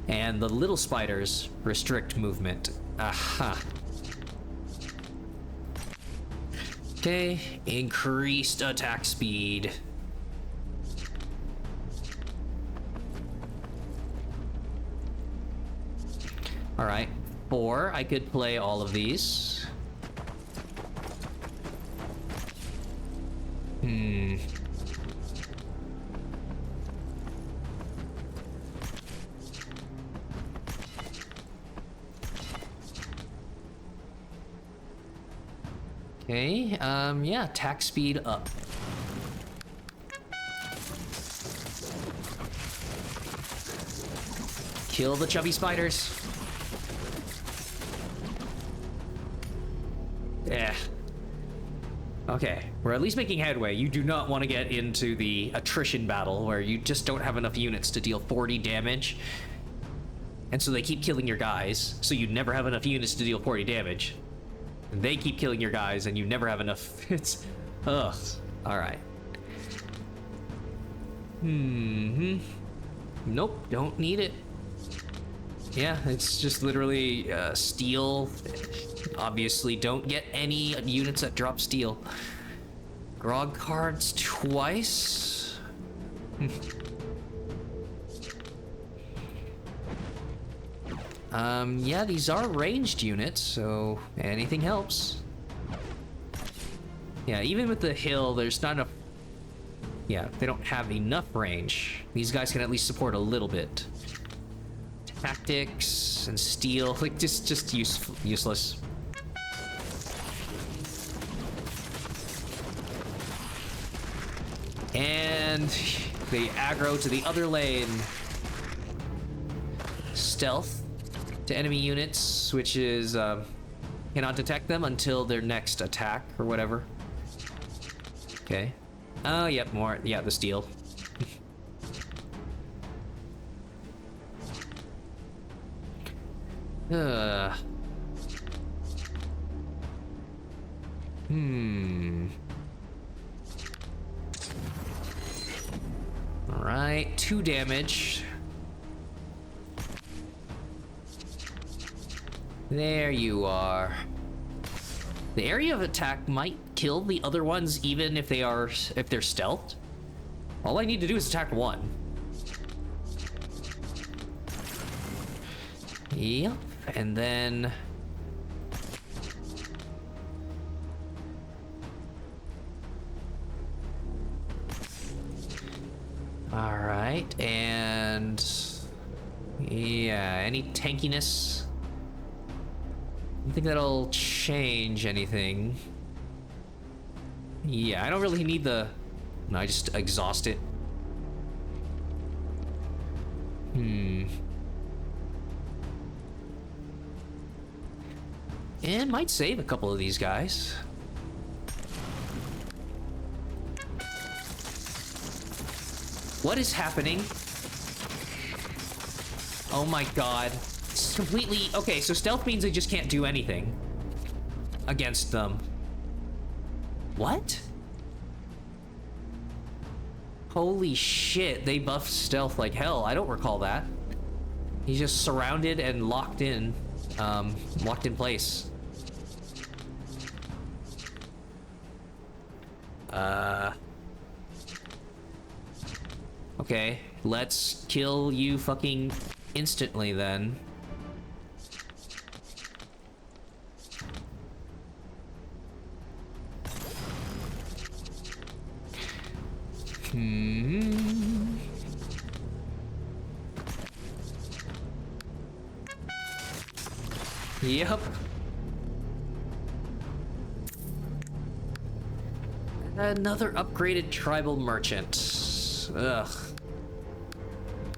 And the little spiders restrict movement. Aha. Okay, increased attack speed. Alright, 4, I could play all of these. Okay, yeah, attack speed up. Kill the chubby spiders. Yeah. Okay, we're at least making headway. You do not want to get into the attrition battle where you just don't have enough units to deal 40 damage. And so they keep killing your guys, so you never have enough units to deal 40 damage. And they keep killing your guys, and you never have enough. It's... ugh. Alright. Nope, don't need it. Yeah, it's just literally steel. Obviously, don't get any units that drop steel. Grog cards twice. Yeah, these are ranged units, so anything helps. Yeah, even with the hill, there's not enough. Yeah, they don't have enough range. These guys can at least support a little bit. Tactics and steel, like just useless. And they aggro to the other lane. Stealth to enemy units, which is cannot detect them until their next attack or whatever. Okay. Oh, yep, more. Yeah, the steel. Alright, 2 damage. There you are. The area of attack might kill the other ones even if they're stealthed. All I need to do is attack one. Yep, and then... Alright, and... yeah, any tankiness? I don't think that'll change anything. Yeah, I don't really need the... no, I just exhaust it. And might save a couple of these guys. What is happening? Oh my god. It's completely... okay, so stealth means they just can't do anything against them. What? Holy shit, they buffed stealth like hell. I don't recall that. He's just surrounded and locked in place. Okay, let's kill you fucking instantly then. Yep. Another upgraded tribal merchant. Ugh.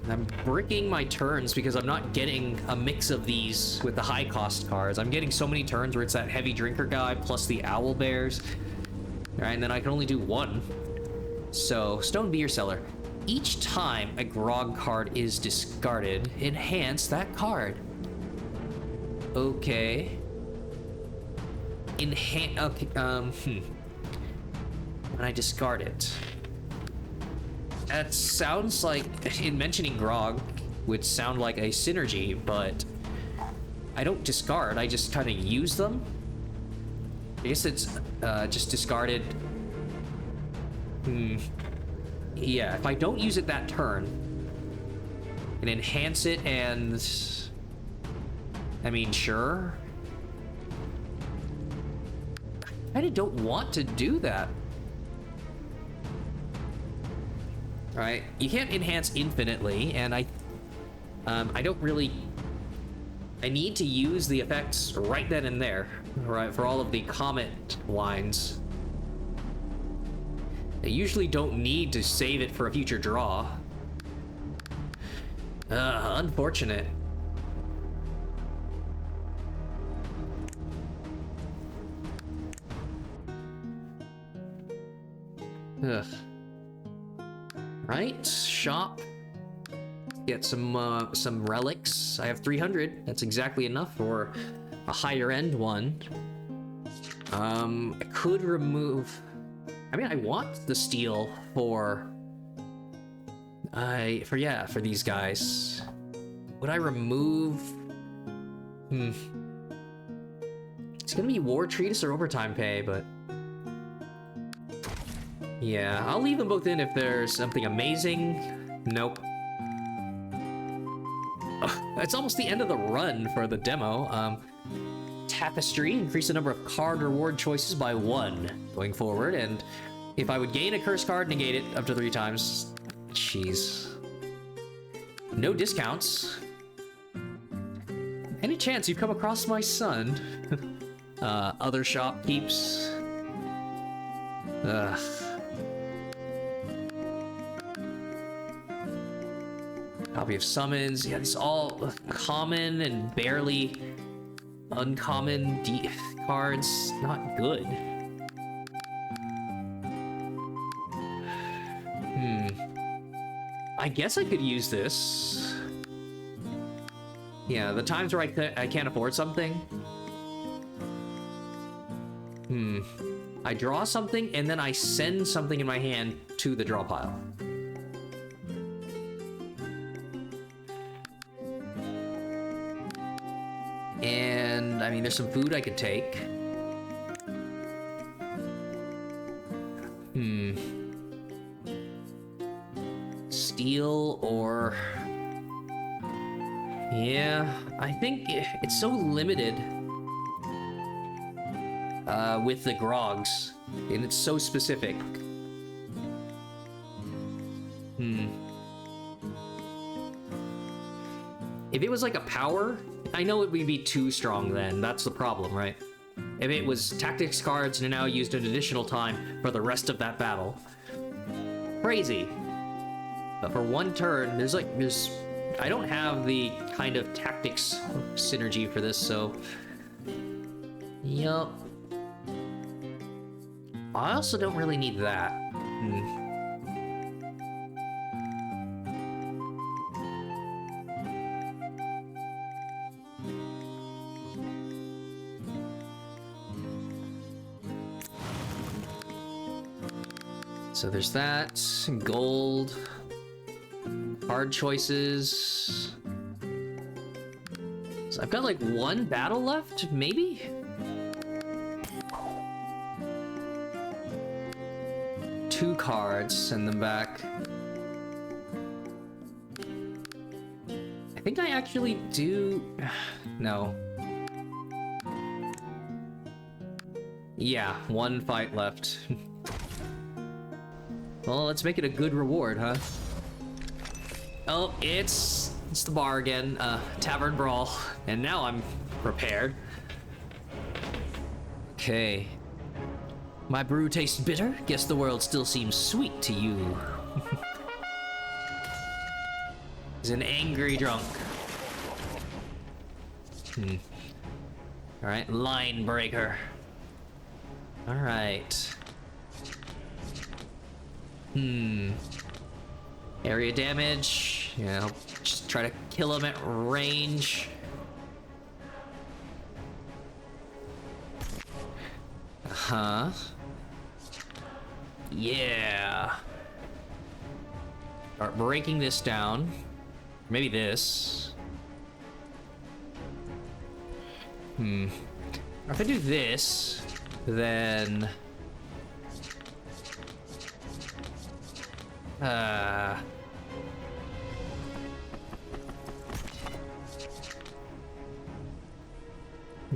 I'm bricking my turns because I'm not getting a mix of these with the high cost cards. I'm getting so many turns where it's that heavy drinker guy plus the owl bears. Alright, and then I can only do one. So, Stone Beer Seller. Each time a grog card is discarded, enhance that card. Okay. Okay, when I discard it. That sounds like, in mentioning grog, would sound like a synergy, but I don't discard, I just kind of use them. I guess it's just discarded. Yeah, if I don't use it that turn, and enhance it and... I mean, sure. I kinda don't want to do that. Alright, you can't enhance infinitely, and I don't really... I need to use the effects right then and there, right, for all of the comet lines. I usually don't need to save it for a future draw. Unfortunate. Ugh. Right, shop. Get some relics. I have 300. That's exactly enough for a higher end one. I could remove. I mean, I want the steel for these guys. Would I remove? It's gonna be war treatise or overtime pay, but yeah, I'll leave them both in if there's something amazing. Nope. Oh, it's almost the end of the run for the demo. Tapestry, increase the number of card reward choices by 1 going forward, and if I would gain a curse card, negate it up to 3 times. Jeez. No discounts. Any chance you've come across my son? Other shop keeps. Ugh. Copy of summons. Yeah, these all common and barely uncommon cards. Not good. I guess I could use this. Yeah, the times where I can't afford something. I draw something and then I send something in my hand to the draw pile. And I mean, there's some food I could take. Steel or... Yeah, I think it's so limited with the grogs, and it's so specific. If it was like a power, I know it would be too strong then. That's the problem, right? If it was tactics cards and now used an additional time for the rest of that battle. Crazy. But for 1 turn, there's I don't have the kind of tactics synergy for this, so... Yup. I also don't really need that. So there's that. Gold. Hard choices. So I've got like 1 battle left, maybe? Two cards, send them back. I think I actually do... No. Yeah, 1 fight left. Well, let's make it a good reward, huh? Oh, it's the bar again. Tavern Brawl. And now I'm prepared. Okay. My brew tastes bitter. Guess the world still seems sweet to you. He's an angry drunk. Alright, line breaker. Alright. Area damage. Yeah, I'll just try to kill him at range. Yeah. Start breaking this down. Maybe this. If I do this, then...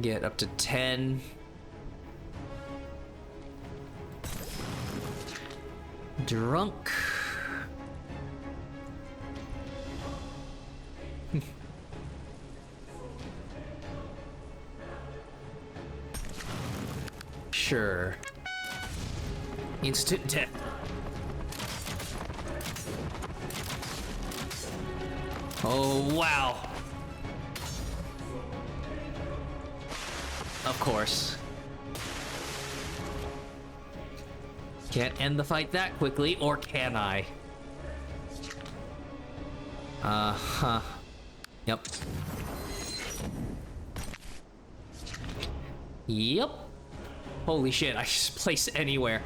Get up to 10. Drunk. Sure. Instant death. Oh, wow. Of course. Can't end the fight that quickly, or can I? Uh-huh. Yep. Yep. Holy shit, I just place anywhere.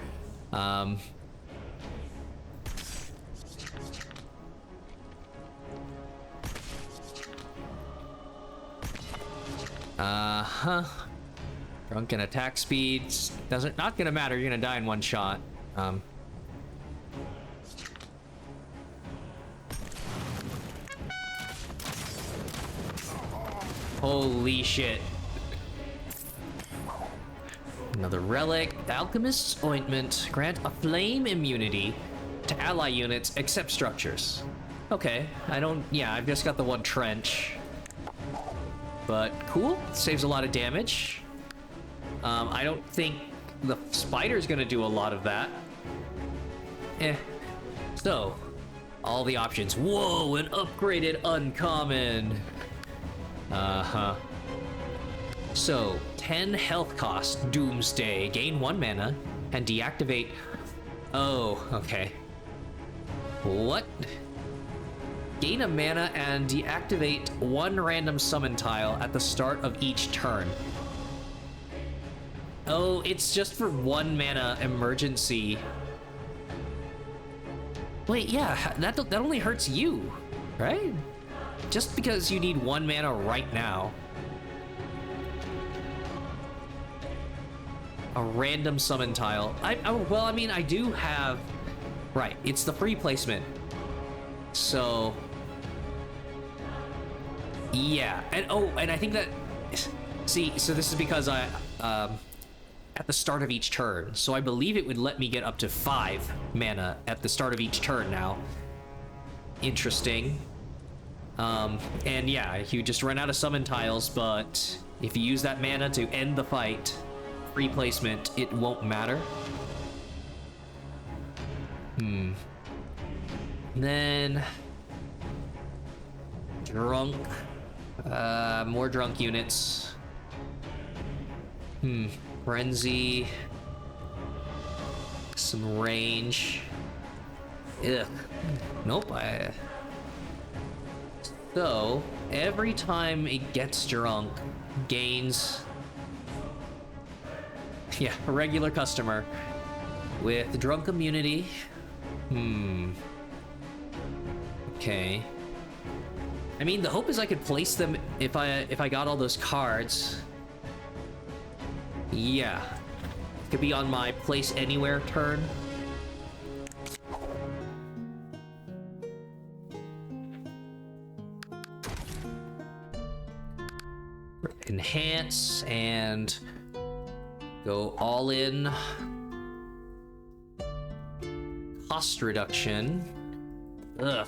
Uh-huh. Drunken attack speeds. Not gonna matter, you're gonna die in one shot. Holy shit. Another relic. Alchemist's ointment. Grant a flame immunity to ally units except structures. Okay, yeah, I've just got the one trench. But cool, saves a lot of damage. I don't think the spider's gonna do a lot of that. So, all the options. Whoa, an upgraded uncommon. So, 10 health cost, Doomsday. Gain 1 mana and deactivate... Oh, okay. What? Gain a mana and deactivate 1 random summon tile at the start of each turn. Oh, it's just for 1 mana emergency. Wait, yeah, that only hurts you, right? Just because you need 1 mana right now. A random summon tile. Well, I mean, I do have... Right, it's the free placement. So... Yeah, and I think that... See, so this is because I... at the start of each turn. So I believe it would let me get up to 5 mana at the start of each turn now. Interesting. And yeah, you just run out of summon tiles, but if you use that mana to end the fight, free placement, it won't matter. Then... Drunk. More drunk units. Frenzy. Some range. Ugh. Nope, So, every time it gets drunk, gains... Yeah, a regular customer. With drunk immunity. Okay. I mean, the hope is I could place them if I got all those cards. Yeah. Could be on my place anywhere turn. Enhance and go all in. Cost reduction. Ugh.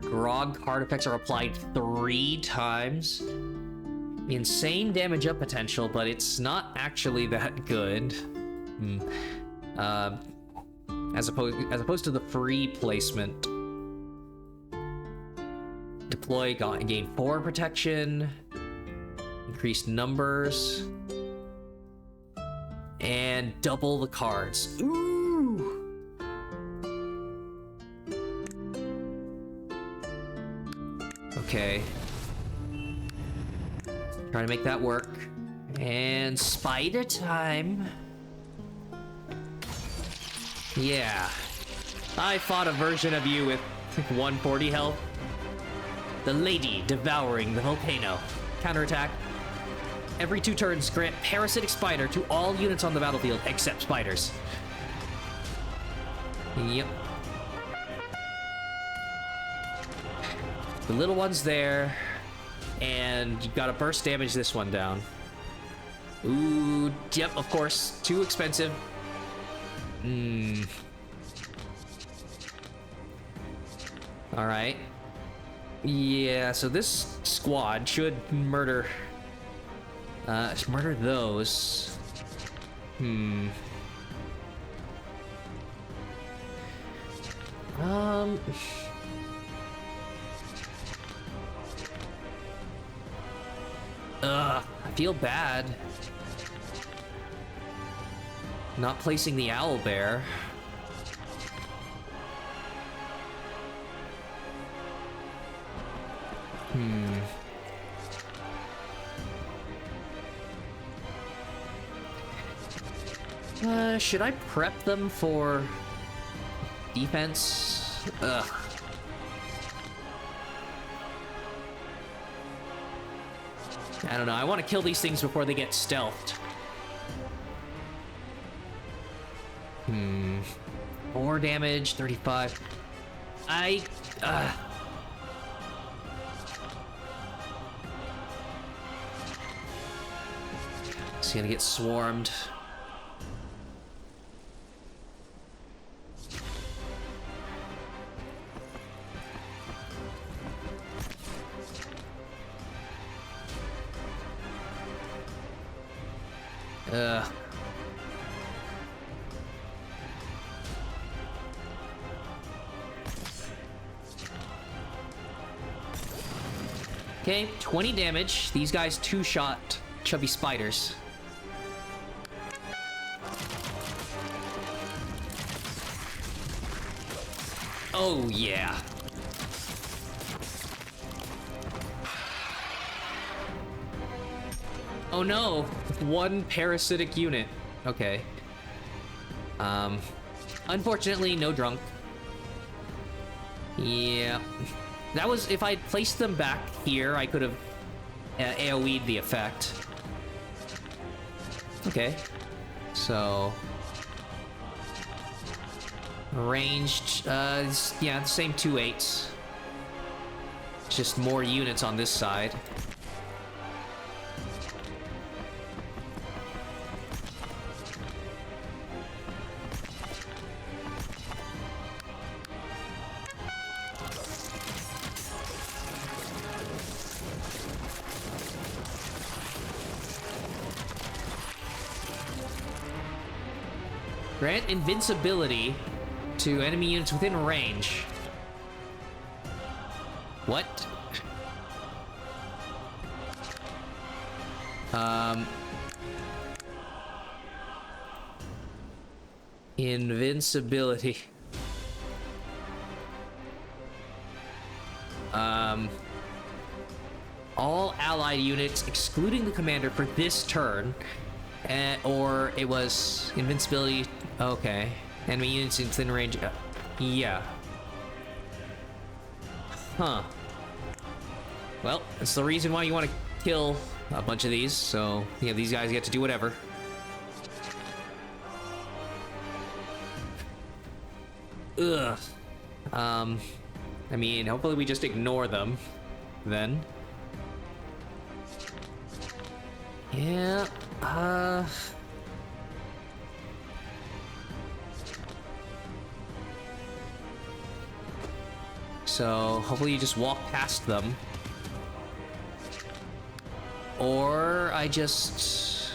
Grog card effects are applied 3 times. Insane damage up potential, but it's not actually that good. As opposed to the free placement. Deploy, gain 4 protection. Increased numbers. And double the cards. Ooh! Okay. Trying to make that work. And spider time. Yeah. I fought a version of you with 140 health. The lady devouring the volcano. Counterattack. Every 2 turns, grant parasitic spider to all units on the battlefield except spiders. Yep. The little one's there. And you gotta burst damage this one down. Ooh, yep, of course. Too expensive. Alright. Yeah, so this squad should murder... murder those. I feel bad not placing the owl bear. Should I prep them for defense? Ugh. I don't know. I want to kill these things before they get stealthed. 4 damage, 35. He's gonna get swarmed. Okay, 20 damage. These guys two-shot chubby spiders. Oh, yeah. Oh no, 1 parasitic unit. Okay. Unfortunately, no drunk. Yeah. That was, if I placed them back here, I could have AoE'd the effect. Okay. So... ranged, yeah, the same 2 8s. Just more units on this side. Grant invincibility to enemy units within range. What? Invincibility. All allied units, excluding the commander, for this turn. Or it was invincibility. Okay. Enemy units in thin range. Yeah. Huh. Well, that's the reason why you want to kill a bunch of these. So, yeah, these guys get to do whatever. Ugh. I mean, hopefully we just ignore them then. Yeah. So, hopefully you just walk past them. Or I just...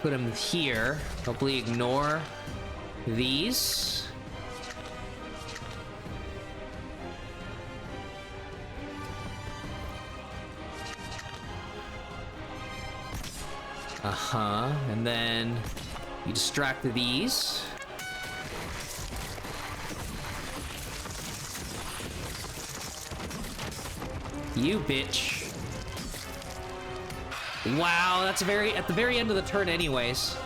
put them here. Hopefully ignore these. And then you distract these. You bitch. Wow, that's at the very end of the turn anyways.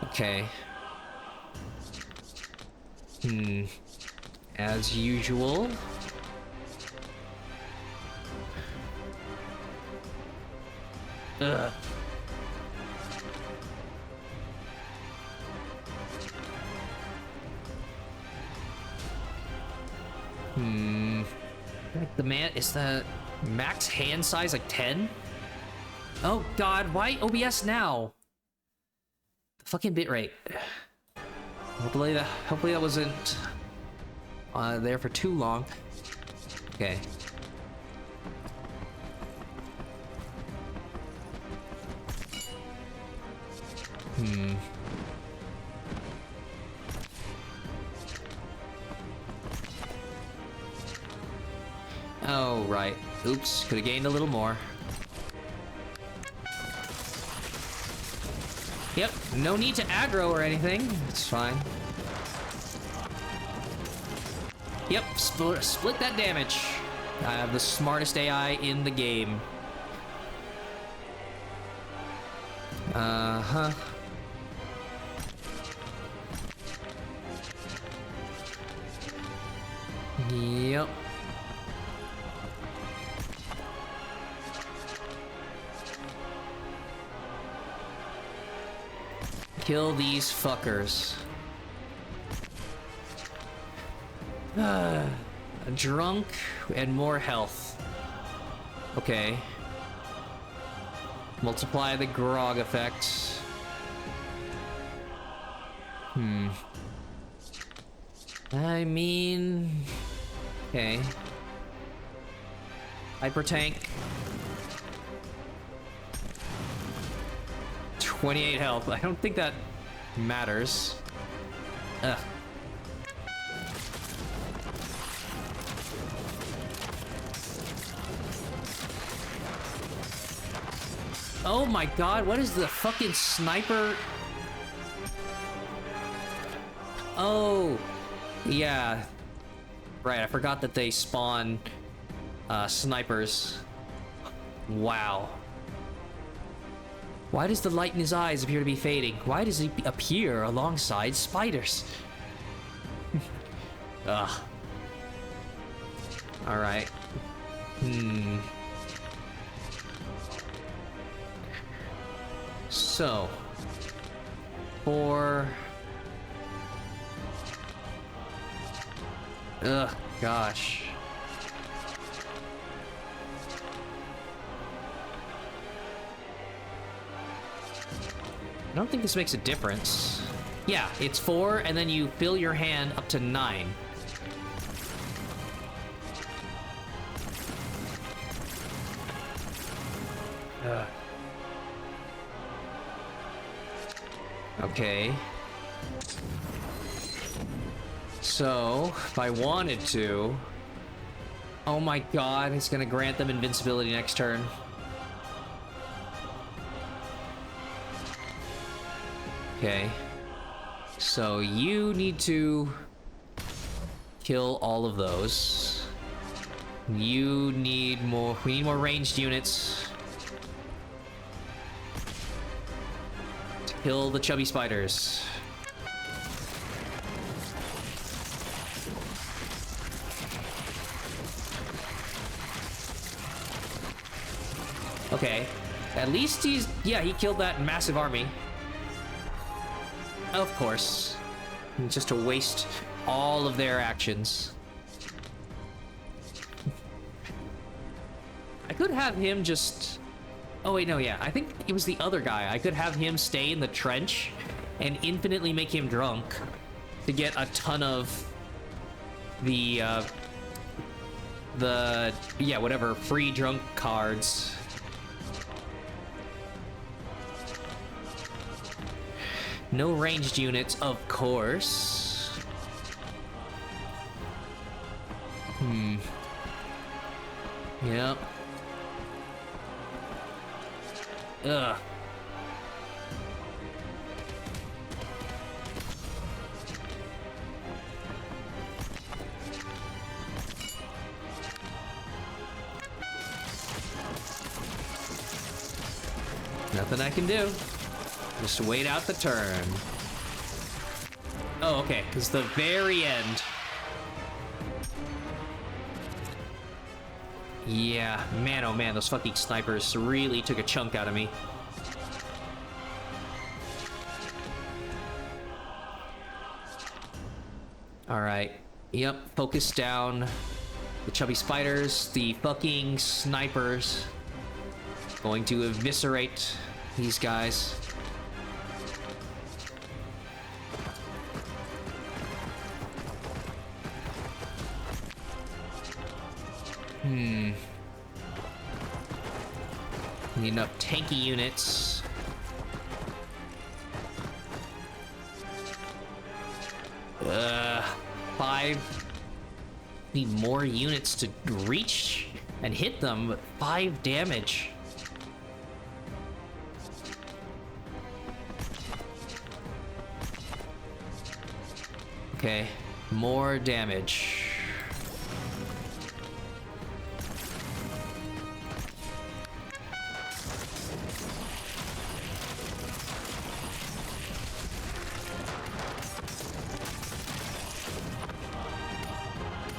Okay. As usual. Ugh. Like the man is the max hand size like 10? Oh god, why OBS now? The fucking bitrate. Hopefully that wasn't there for too long. Okay. Oh, right. Oops, could have gained a little more. Yep, no need to aggro or anything. It's fine. Yep, split that damage. I have the smartest AI in the game. Uh-huh. Yep. Kill these fuckers. Drunk and more health. Okay. Multiply the grog effect. I mean... Okay. Hyper tank. 28 health. I don't think that matters. Ugh. Oh my god, what is the fucking sniper? Oh, yeah. Right, I forgot that they spawn snipers. Wow. Why does the light in his eyes appear to be fading? Why does he appear alongside spiders? Ugh. Alright. So, for... Ugh, gosh. I don't think this makes a difference. Yeah, it's 4, and then you fill your hand up to 9. Ugh. Okay. So, if I wanted to... Oh my god, it's gonna grant them invincibility next turn. Okay. So, you need to... kill all of those. You need more... We need more ranged units. To kill the chubby spiders. Okay. At least he's... Yeah, he killed that massive army. Of course. Just to waste all of their actions. I could have him just... Oh, wait, no, yeah. I think it was the other guy. I could have him stay in the trench and infinitely make him drunk to get a ton of the yeah, whatever, free drunk cards. No ranged units, of course. Yep. Ugh. Nothing I can do. Just wait out the turn. Oh, okay. It's the very end. Yeah, man, oh man, those fucking snipers really took a chunk out of me. Alright. Yep, focus down. The chubby spiders, the fucking snipers. Going to eviscerate these guys. Need enough tanky units. Five. Need more units to reach and hit them, but 5 damage. Okay, more damage.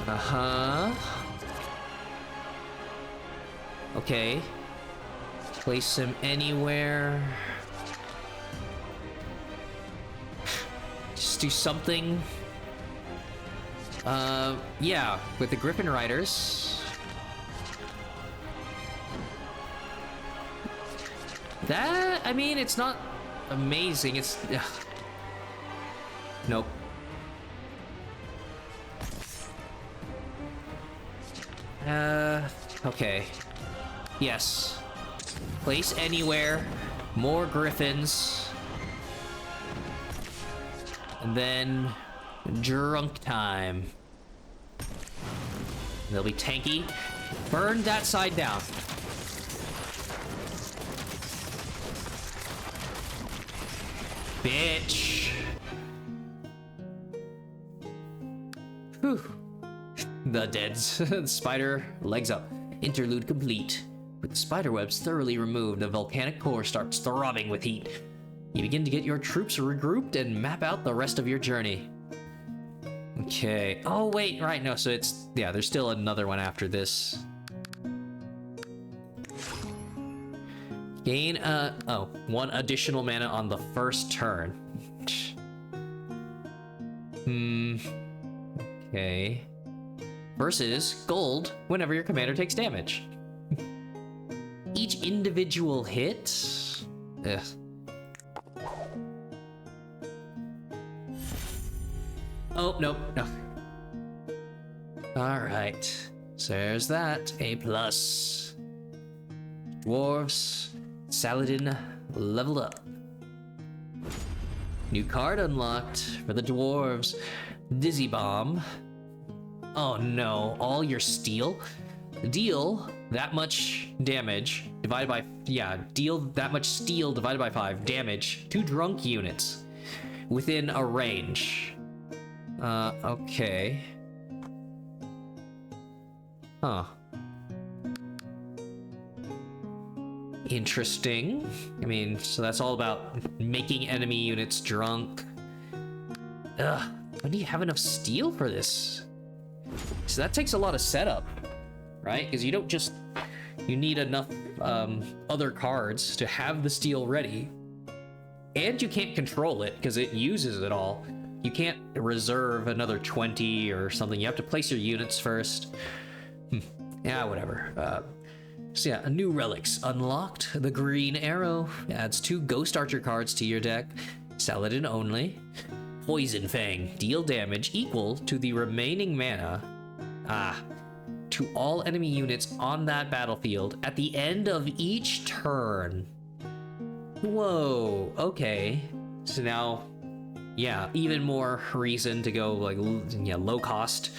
Uh-huh. Okay. Place him anywhere. Just do something. Yeah, with the Griffin Riders. That, I mean, it's not amazing. It's... Nope. Okay. Yes. Place anywhere. More Griffins. And then... drunk time. They'll be tanky. Burn that side down. Bitch. Whew. The dead spider legs up. Interlude complete. With the spider webs thoroughly removed, the volcanic core starts throbbing with heat. You begin to get your troops regrouped and map out the rest of your journey. Okay. Oh, wait, right, no, so it's... yeah, there's still another one after this. Gain, oh, 1 additional mana on the first turn. Okay. Versus gold whenever your commander takes damage. Each individual hit... Ugh. Oh, nope, no. Alright. So there's that. A+. Dwarves. Saladin leveled up. New card unlocked for the dwarves. Dizzy Bomb. Oh no, all your steel? Deal that much damage divided by... yeah, deal that much steel divided by 5 damage to drunk units within a range. Okay. Huh. Interesting. I mean, so that's all about making enemy units drunk. Ugh. When do you have enough steel for this? So that takes a lot of setup, right? Because you don't just... you need enough other cards to have the steel ready. And you can't control it because it uses it all. You can't reserve another 20 or something. You have to place your units first. Yeah, whatever. So yeah, a new relics unlocked. The Green Arrow adds 2 Ghost Archer cards to your deck. Saladin only. Poison Fang. Deal damage equal to the remaining mana. To all enemy units on that battlefield at the end of each turn. Whoa, okay. So now... yeah, even more reason to go like, yeah, low cost,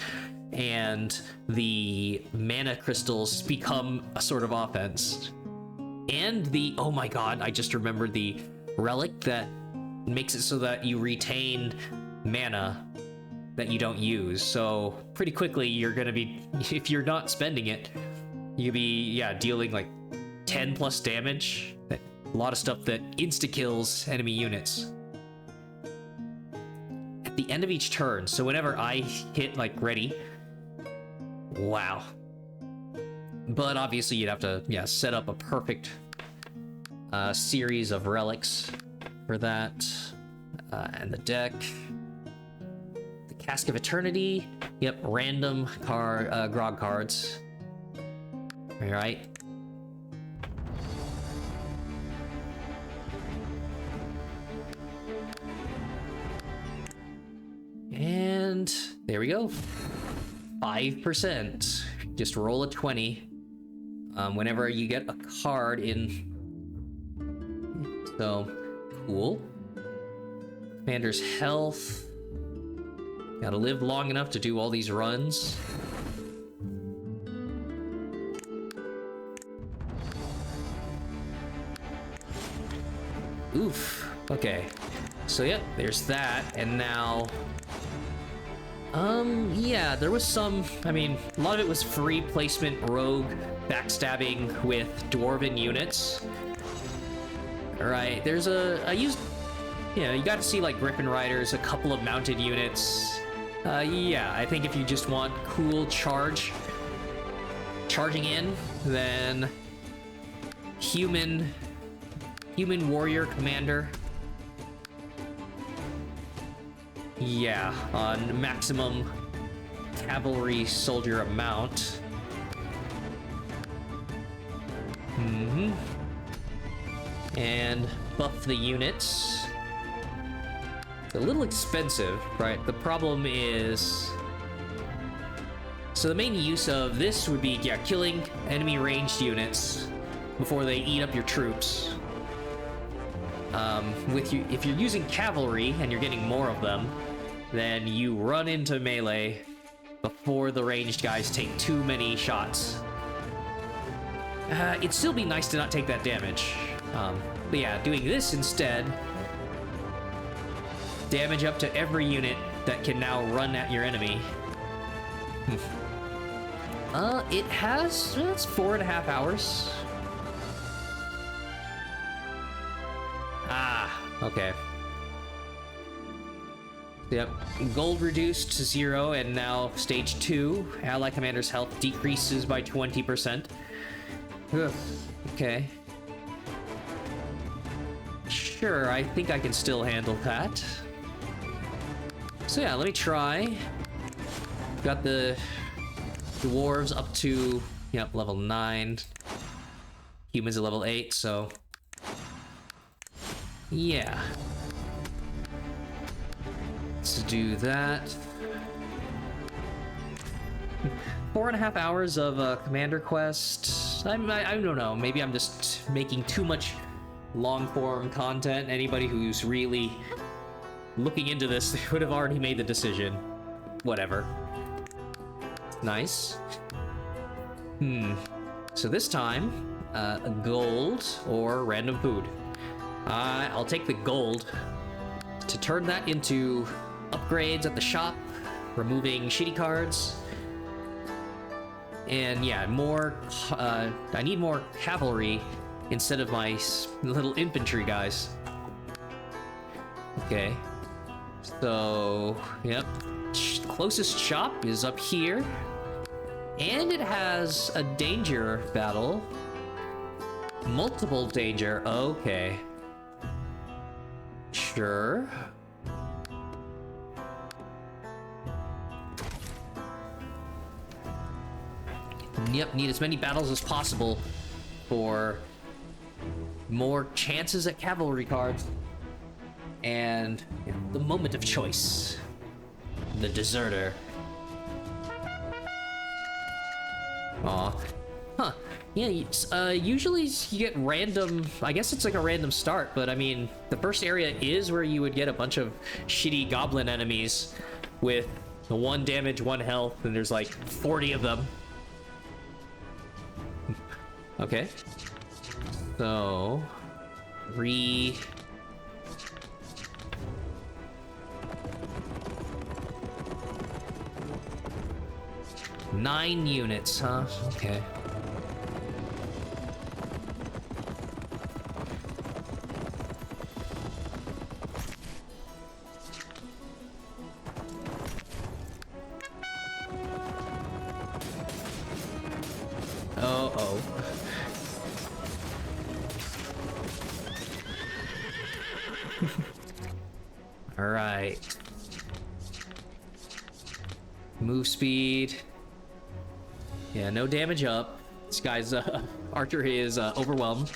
and the mana crystals become a sort of offense. And the, oh my god, I just remembered the relic that makes it so that you retain mana that you don't use. So pretty quickly you're gonna be, if you're not spending it, you'll be, yeah, dealing like 10 plus damage. A lot of stuff that insta-kills enemy units. At the end of each turn, so whenever I hit like ready, wow. But obviously you'd have to, yeah, set up a perfect series of relics for that. And the deck, the Cask of Eternity, yep, random grog cards. All right. And there we go. 5%. Just roll a 20 whenever you get a card in. So, cool. Commander's health. Gotta live long enough to do all these runs. Oof. Okay. So, yep, there's that. And now... yeah, there was some... I mean, a lot of it was free placement rogue backstabbing with dwarven units. Alright, there's I used... You know, you got to see, like, Griffin Riders, a couple of mounted units. Yeah, I think if you just want cool charging in, then human warrior commander. Yeah, on maximum cavalry soldier amount. And buff the units. It's a little expensive, right? The problem is... So the main use of this would be, yeah, killing enemy ranged units before they eat up your troops. If you're using cavalry and you're getting more of them, then you run into melee before the ranged guys take too many shots. It'd still be nice to not take that damage. But yeah, doing this instead, damage up to every unit that can now run at your enemy. It has, it's 4.5 hours. Ah, okay. Yep, gold reduced to 0, and now stage 2, ally commander's health decreases by 20%. Ugh, okay. Sure, I think I can still handle that. So yeah, let me try. Got the dwarves up to, yep, level 9. Humans at level 8, so... yeah. Let's do that. 4.5 hours of a commander quest. I don't know, maybe I'm just making too much long-form content. Anybody who's really looking into this would have already made the decision. Whatever. Nice. So this time, gold or random food. I'll take the gold to turn that into upgrades at the shop, removing shitty cards. And yeah, more, I need more cavalry instead of my little infantry guys. Okay. So, yep. Closest shop is up here. And it has a danger battle. Multiple danger. Okay. Sure. Yep, need as many battles as possible for more chances at cavalry cards. And the moment of choice. The deserter. Aw. Huh. Yeah, usually you get random... I guess it's like a random start, but I mean, the first area is where you would get a bunch of shitty goblin enemies with 1 damage, 1 health, and there's like 40 of them. Okay. So... 9 units, huh? Okay. Uh-oh. All right. Move speed. Yeah, no damage up. This guy's archer is overwhelmed.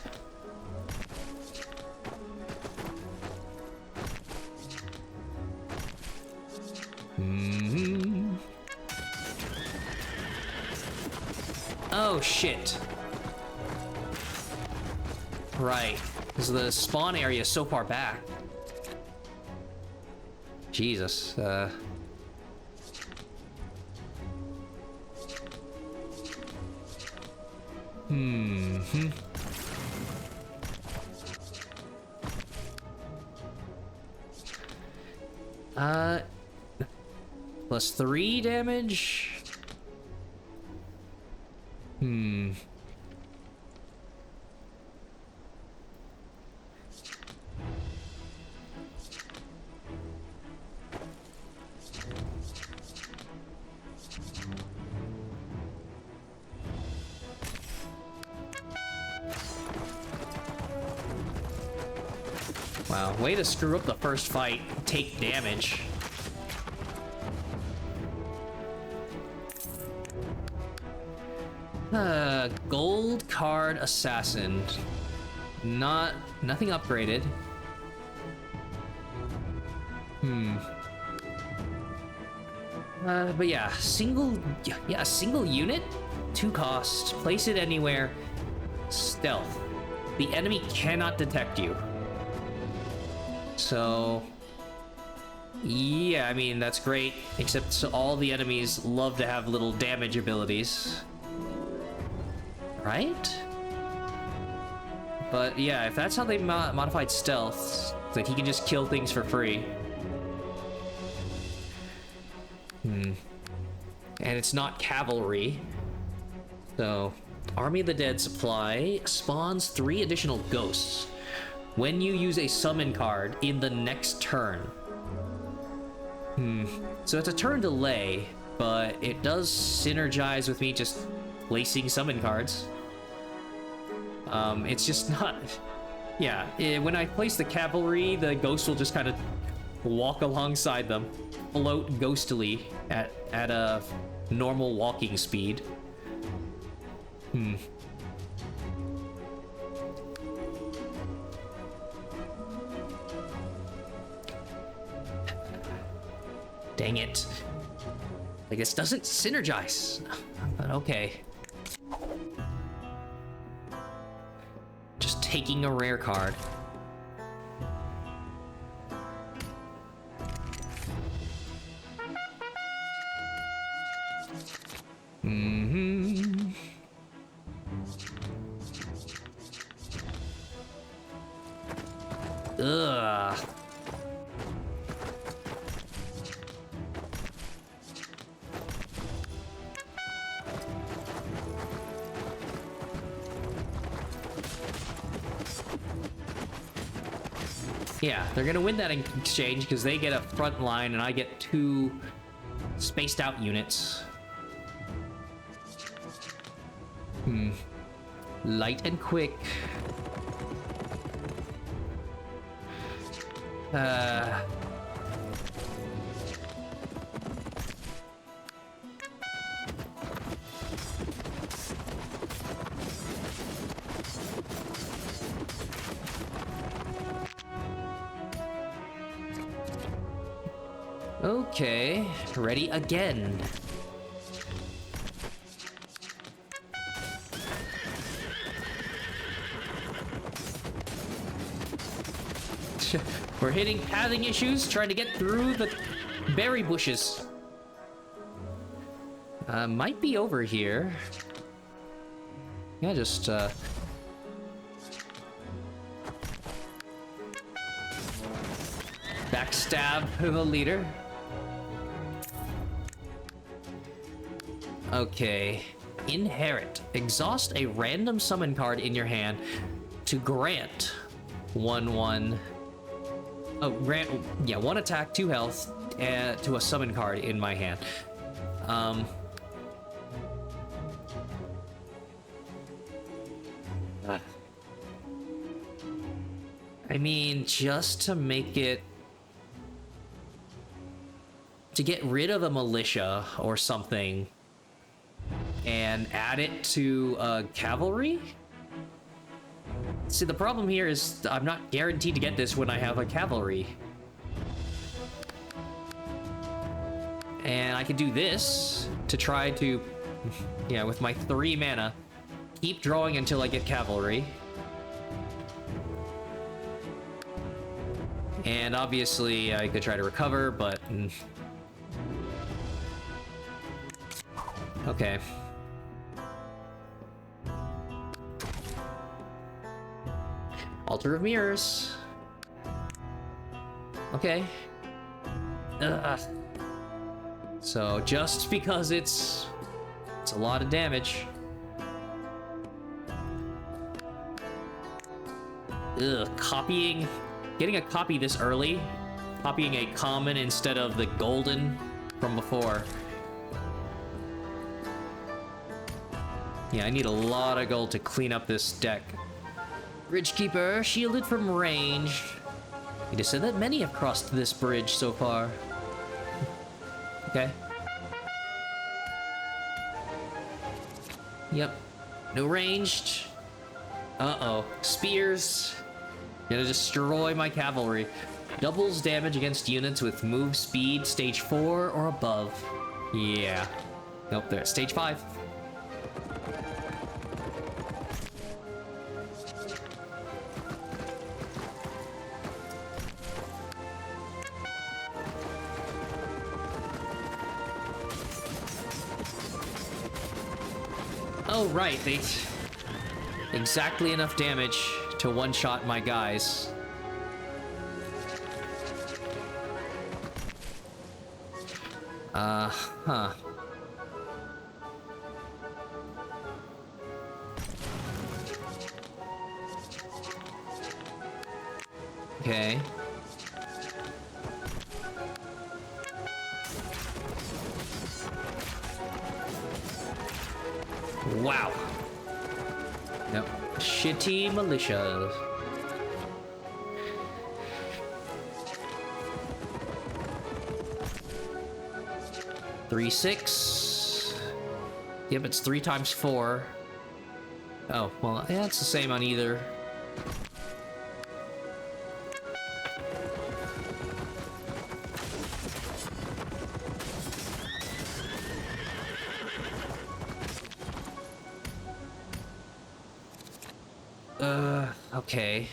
Oh, shit. Right. Because the spawn area is so far back. Jesus. Plus 3 damage. Wow, way to screw up the first fight. Take damage. Gold card assassin. Nothing upgraded. But yeah, single unit, 2 cost. Place it anywhere. Stealth. The enemy cannot detect you. So, yeah, I mean, that's great, except all the enemies love to have little damage abilities. Right? But yeah, if that's how they modified stealth, it's like he can just kill things for free. And it's not cavalry. So, Army of the Dead supply spawns 3 additional ghosts when you use a summon card in the next turn. So it's a turn delay, but it does synergize with me just placing summon cards. It's just not... Yeah, when I place the cavalry, the ghost will just kind of walk alongside them, float ghostily at a normal walking speed. Dang it. Like, this doesn't synergize. But okay. Just taking a rare card. Ugh. Yeah, they're gonna win that in exchange because they get a front line and I get 2 spaced out units. Light and quick. Okay, ready again. We're hitting pathing issues, trying to get through the berry bushes. Might be over here. Yeah, just, backstab the leader. Okay. Inherit. Exhaust a random summon card in your hand to grant 1/1. Oh, grant, yeah, 1 attack, 2 health, to a summon card in my hand. I mean, just to make it... to get rid of a militia or something and add it to cavalry? See, the problem here is I'm not guaranteed to get this when I have a cavalry. And I could do this to try to Yeah, with my 3 mana. Keep drawing until I get cavalry. And obviously, I could try to recover, but... Okay. Altar of Mirrors. Okay. Ugh. So, just because it's a lot of damage. Ugh, copying... Getting a copy this early, copying a common instead of the golden from before. Yeah, I need a lot of gold to clean up this deck. Bridgekeeper, shielded from range. It is said that many have crossed this bridge so far. Okay. Yep. No ranged. Uh-oh. Spears. Gonna destroy my cavalry. Doubles damage against units with move speed stage 4 or above. Yeah. Nope, they're at stage 5. Oh, right, they... Exactly enough damage to one-shot my guys. Huh. Okay. Wow. Nope. Shitty militia. Three, 6. Yep, it's 3 times 4. Oh, well, yeah, it's the same on either. Okay.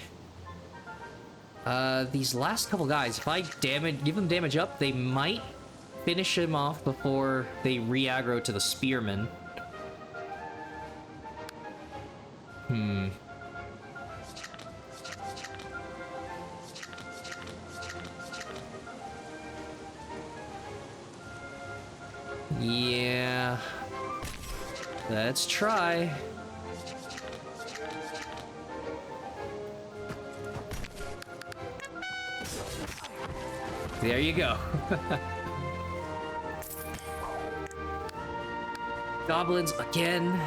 These last couple guys, if I give them damage up, they might finish him off before they re-aggro to the spearman. Yeah. Let's try. There you go. Goblins again.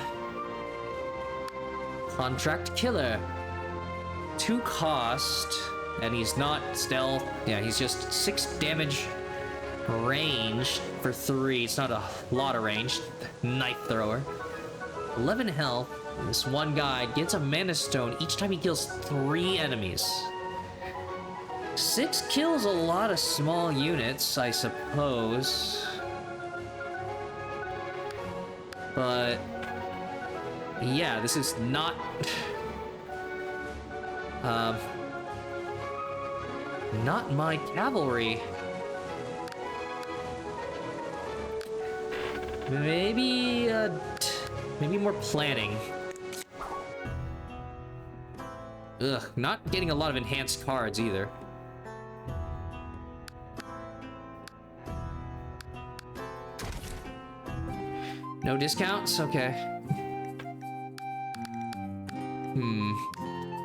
Contract killer. 2 cost, and he's not stealth. Yeah, he's just 6 damage range for 3. It's not a lot of range. Knife thrower. 11 health. This one guy gets a mana stone each time he kills 3 enemies. 6 kills a lot of small units, I suppose. But yeah, this is not not my cavalry. Maybe maybe more planning. Ugh, not getting a lot of enhanced cards either. No discounts? Okay.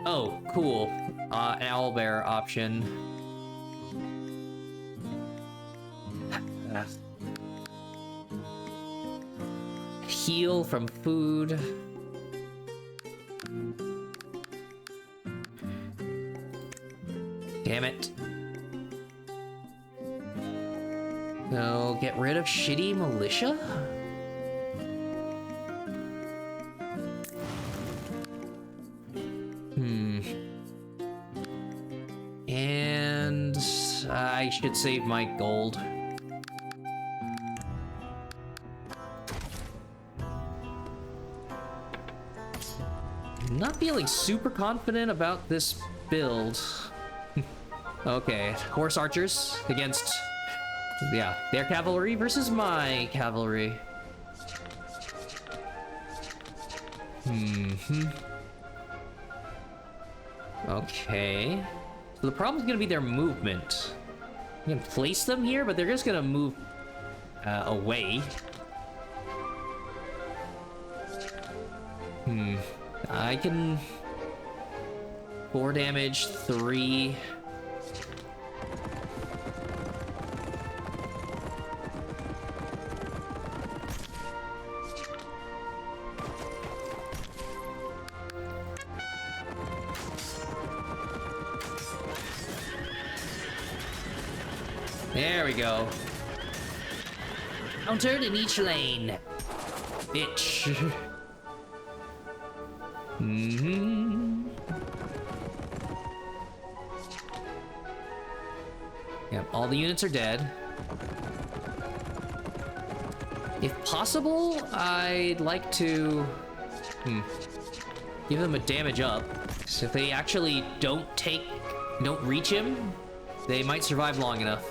Oh, cool. An owlbear option. Heal from food. Damn it. So, get rid of shitty militia? And I should save my gold. Not feeling super confident about this build. Okay, horse archers against, yeah, their cavalry versus my cavalry. Okay. So the problem is going to be their movement. You can place them here, but they're just going to move away. I can 4 damage, 3. There we go. Countered in each lane. Bitch. Yep, all the units are dead. If possible, I'd like to give them a damage up. So if they actually don't reach him, they might survive long enough.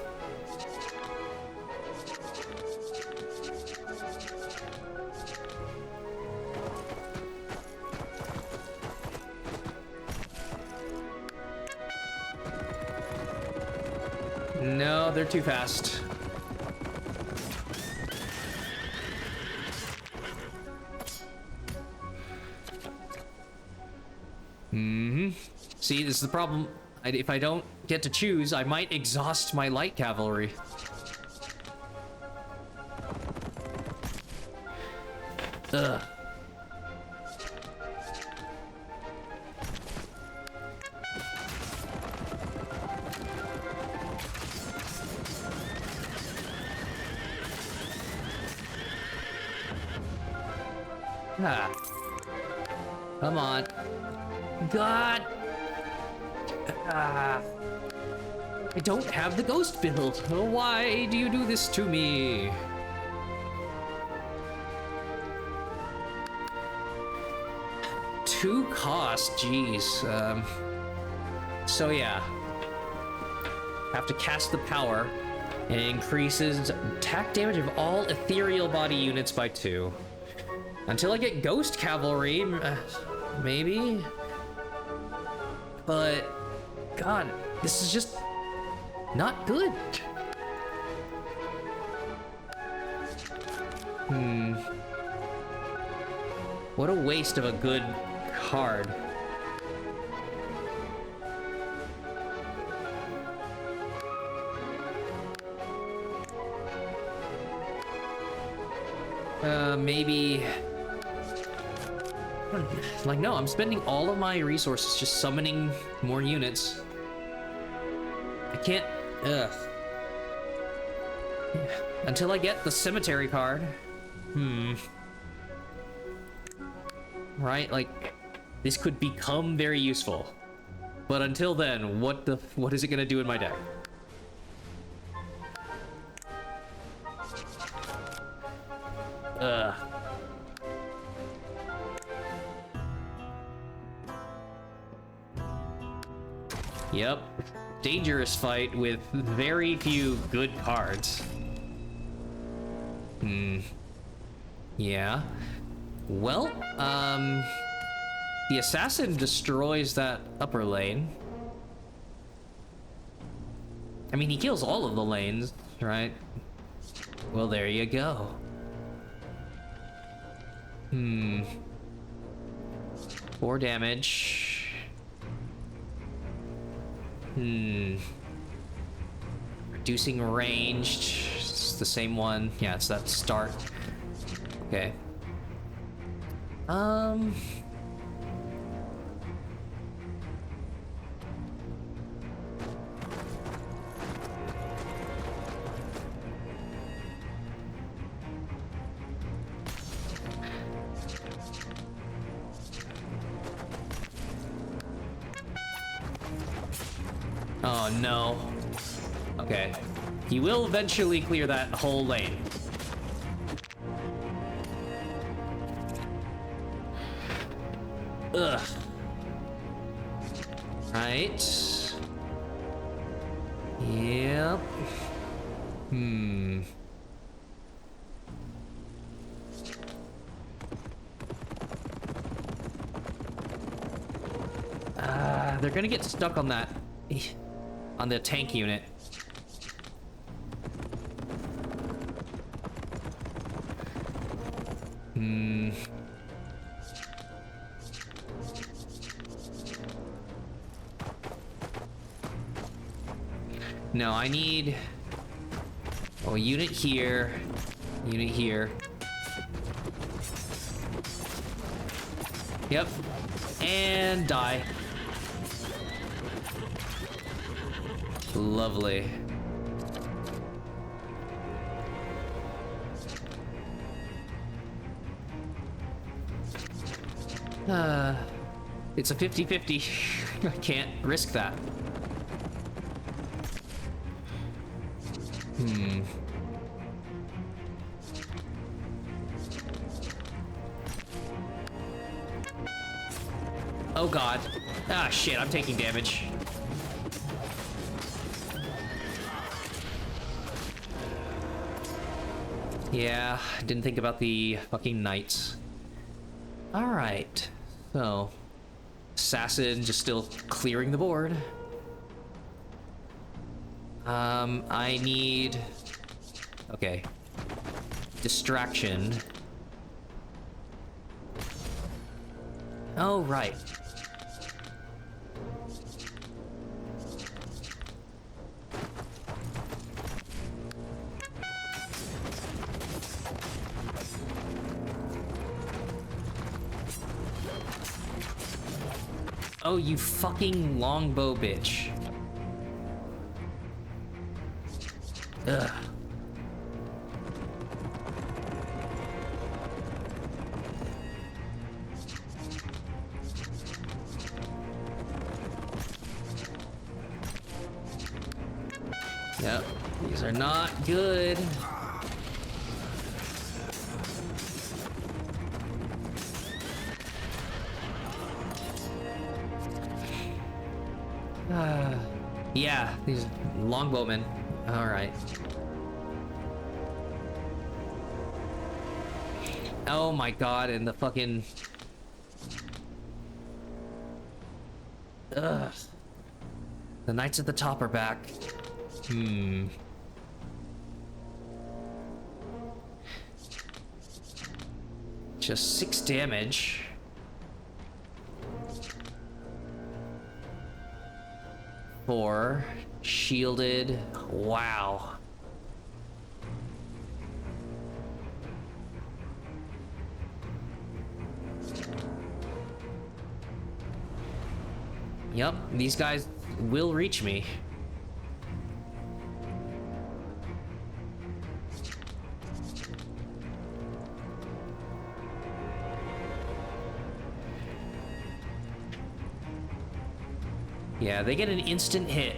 No, they're too fast. See, this is the problem. If I don't get to choose, I might exhaust my light cavalry. Ugh. Ah. Come on. God. Ah. I don't have the ghost build. Why do you do this to me? Two cost, jeez. So yeah. Have to cast the power, and it increases attack damage of all ethereal body units by 2. Until I get ghost cavalry, maybe. But God, this is just not good. What a waste of a good card. Maybe... Like, no, I'm spending all of my resources just summoning more units. I can't... Ugh. Until I get the cemetery card. Right, like, this could become very useful. But until then, what is it gonna do in my deck? Ugh. Yep. Dangerous fight with very few good cards. Yeah. Well, the assassin destroys that upper lane. I mean, he kills all of the lanes, right? Well, there you go. 4 damage. Reducing ranged. It's the same one. Yeah, it's that start. Okay. Oh no. Okay. He will eventually clear that whole lane. Ugh. Right. Yep. They're gonna get stuck on that, on the tank unit. No, I need a unit here, unit here. Yep, and die. Lovely. It's a 50-50. I can't risk that. Oh god. Ah shit, I'm taking damage. Yeah, didn't think about the fucking knights. Alright, so assassin just still clearing the board. I need... Okay. Distraction. Oh, right. Oh, you fucking longbow bitch. Ugh. Yep, these are not good. Yeah, these longbowmen. All right. Oh my god, and the fucking... Ugh. The knights at the top are back. Just 6 damage. Four. Shielded. Wow. Yep, these guys will reach me. Yeah, they get an instant hit,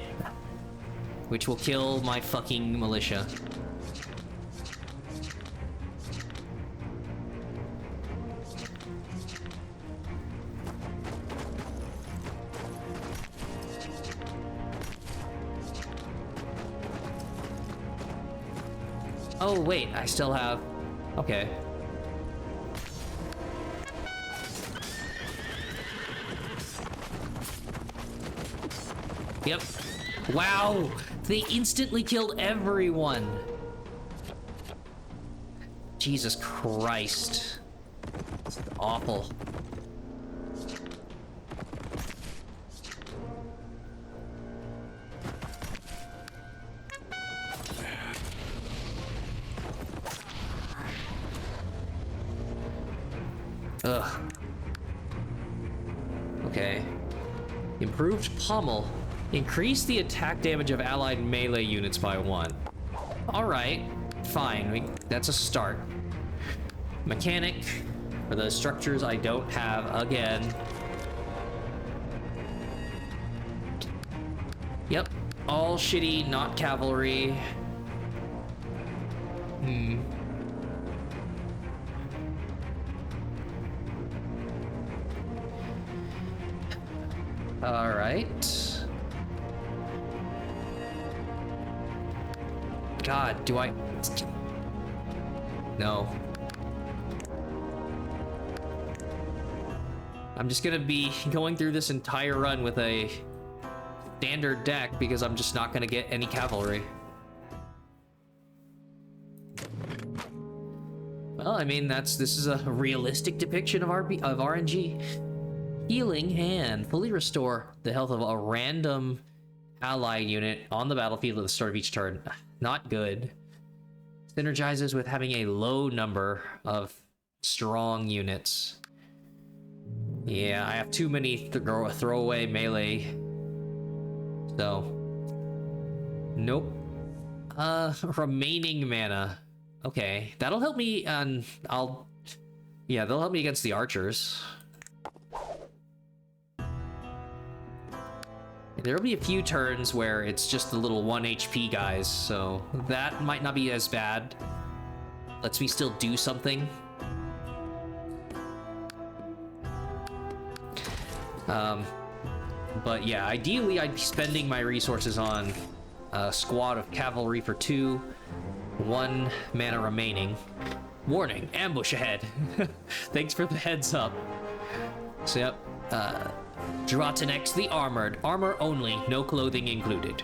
which will kill my fucking militia. Oh, wait, I still have... Okay. Yep. Wow! They instantly killed everyone! Jesus Christ. It's awful. Ugh. Okay. Improved pommel. Increase the attack damage of allied melee units by 1. Alright. Fine. That's a start. Mechanic. For the structures I don't have again. Yep. All shitty, not cavalry. All right. God, do I? No. I'm just gonna be going through this entire run with a standard deck because I'm just not gonna get any cavalry. Well, I mean, this is a realistic depiction of RNG. Healing Hand. Fully restore the health of a random ally unit on the battlefield at the start of each turn. Not good. Synergizes with having a low number of strong units. Yeah, I have too many throwaway melee. So. Nope. Remaining mana. Okay, that'll help me on... Yeah, they'll help me against the archers. There'll be a few turns where it's just the little 1 HP guys, so that might not be as bad. Lets me still do something. But yeah, ideally I'd be spending my resources on a squad of cavalry for 2, 1 mana remaining. Warning, ambush ahead. Thanks for the heads up. So yep, Drotinex the Armored. Armor only, no clothing included.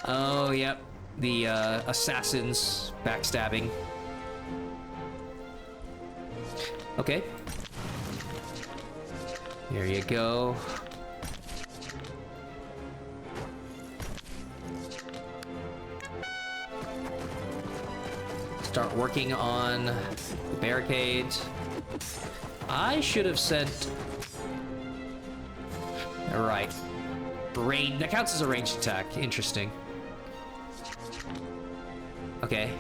Oh, yep. The assassins backstabbing. Okay. Here you go. Start working on the barricades. I should have sent... Right. Range. That counts as a ranged attack. Interesting. Okay.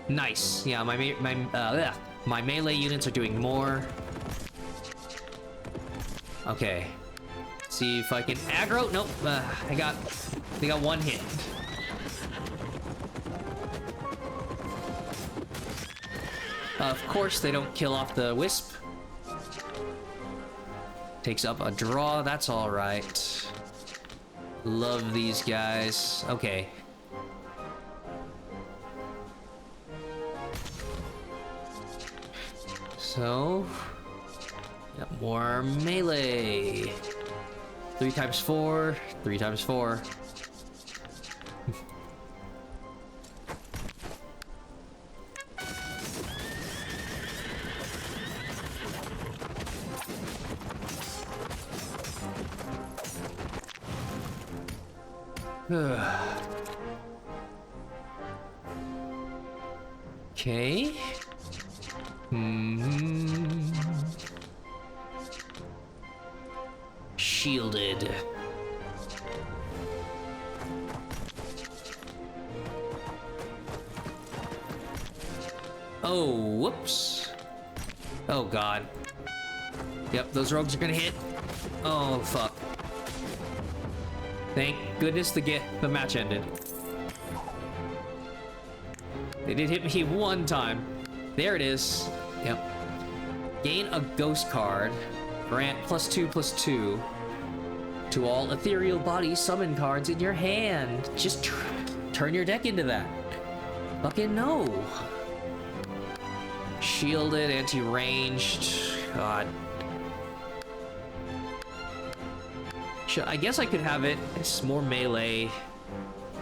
Nice. Yeah, my melee units are doing more. Okay. See if I can aggro. Nope. They got 1 hit. Of course, they don't kill off the wisp. Takes up a draw. That's all right. Love these guys. Okay. So, got more melee. 3 times 4. 3 times 4. Okay. Shielded. Oh, whoops. Oh, God. Yep, those rogues are gonna hit. Oh, fuck. Thank goodness the match ended. They did hit me 1 time. There it is. Yep. Gain a ghost card. Grant +2/+2 to all ethereal body summon cards in your hand. Just turn your deck into that. Fucking no. Shielded, anti-ranged. God. I guess I could have it. It's more melee.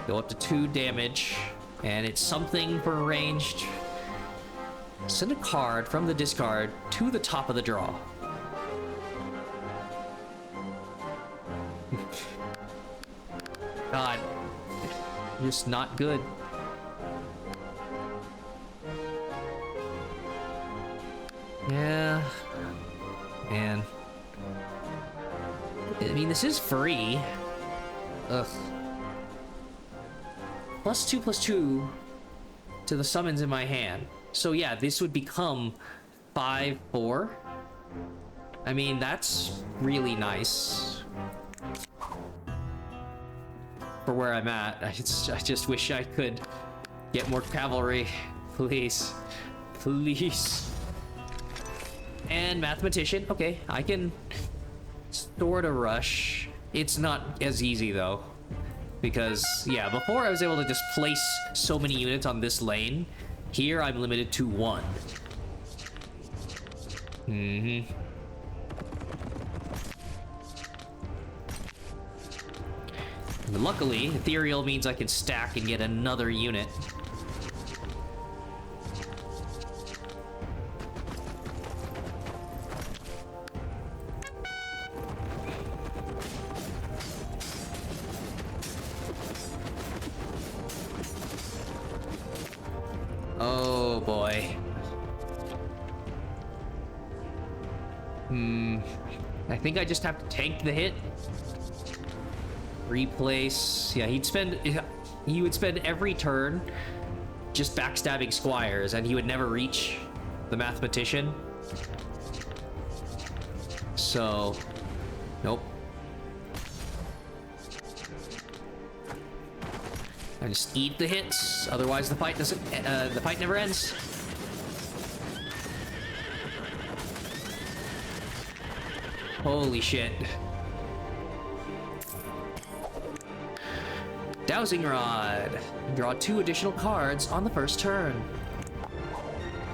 Go up to 2 damage. And it's something for ranged. Send a card from the discard to the top of the draw. God. Just not good. Yeah. Man. I mean, this is free. Ugh. +2/+2 to the summons in my hand. So yeah, this would become 5/4. I mean, that's really nice. For where I'm at. I just wish I could Get more cavalry, please. Please. And mathematician. Okay, I can sort of rush. It's not as easy though. Because, yeah, before I was able to just place so many units on this lane. Here I'm limited to 1. Luckily, ethereal means I can stack and get another unit. Oh boy. I think I just have to tank the hit. Replace. Yeah, he would spend every turn just backstabbing squires, and he would never reach the mathematician. So, nope. I just eat the hits, otherwise the fight doesn't. The fight never ends. Holy shit. Dowsing Rod. Draw 2 additional cards on the first turn.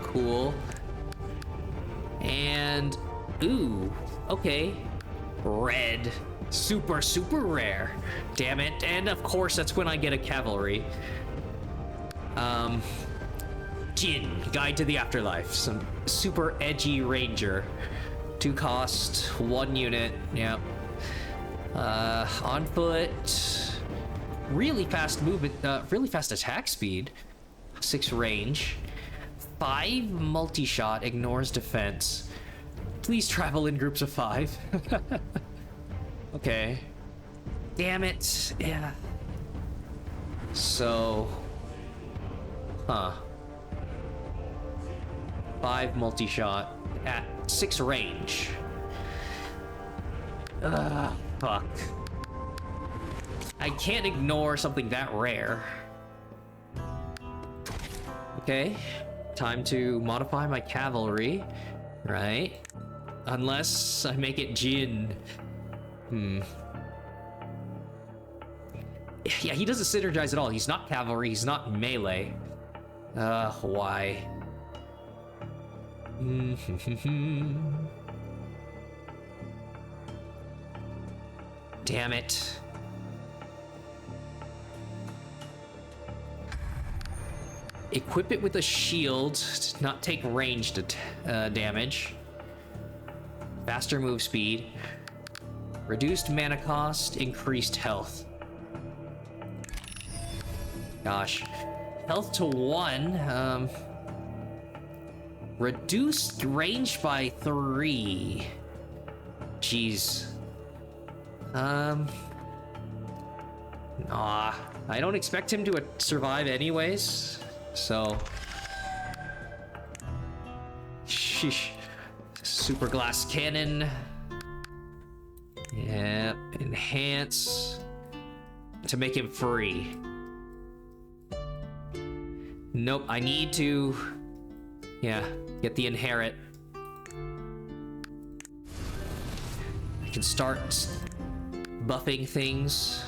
Cool. And, ooh, okay. Red. Super, super rare. Damn it. And of course, that's when I get a cavalry. Jin, Guide to the Afterlife. Some super edgy ranger. 2 cost, 1 unit. Yep. On foot. Really fast movement, really fast attack speed. 6 range. 5 multi-shot, ignores defense. Please travel in groups of 5. Okay. Damn it. Yeah. So. Huh. 5 multi-shot at 6 range. Fuck. I can't ignore something that rare. Okay. Time to modify my cavalry. Right? Unless I make it Jin. Yeah, he doesn't synergize at all. He's not cavalry, he's not melee. Why? Damn it. Equip it with a shield to not take ranged damage. Faster move speed. Reduced mana cost, increased health. Gosh. Health to 1. Reduced range by 3. Jeez. Nah. I don't expect him to survive anyways. So. Sheesh. Super glass cannon. Yeah. Enhance. To make him free. Nope. I need to. Yeah. Get the inherit. I can start buffing things.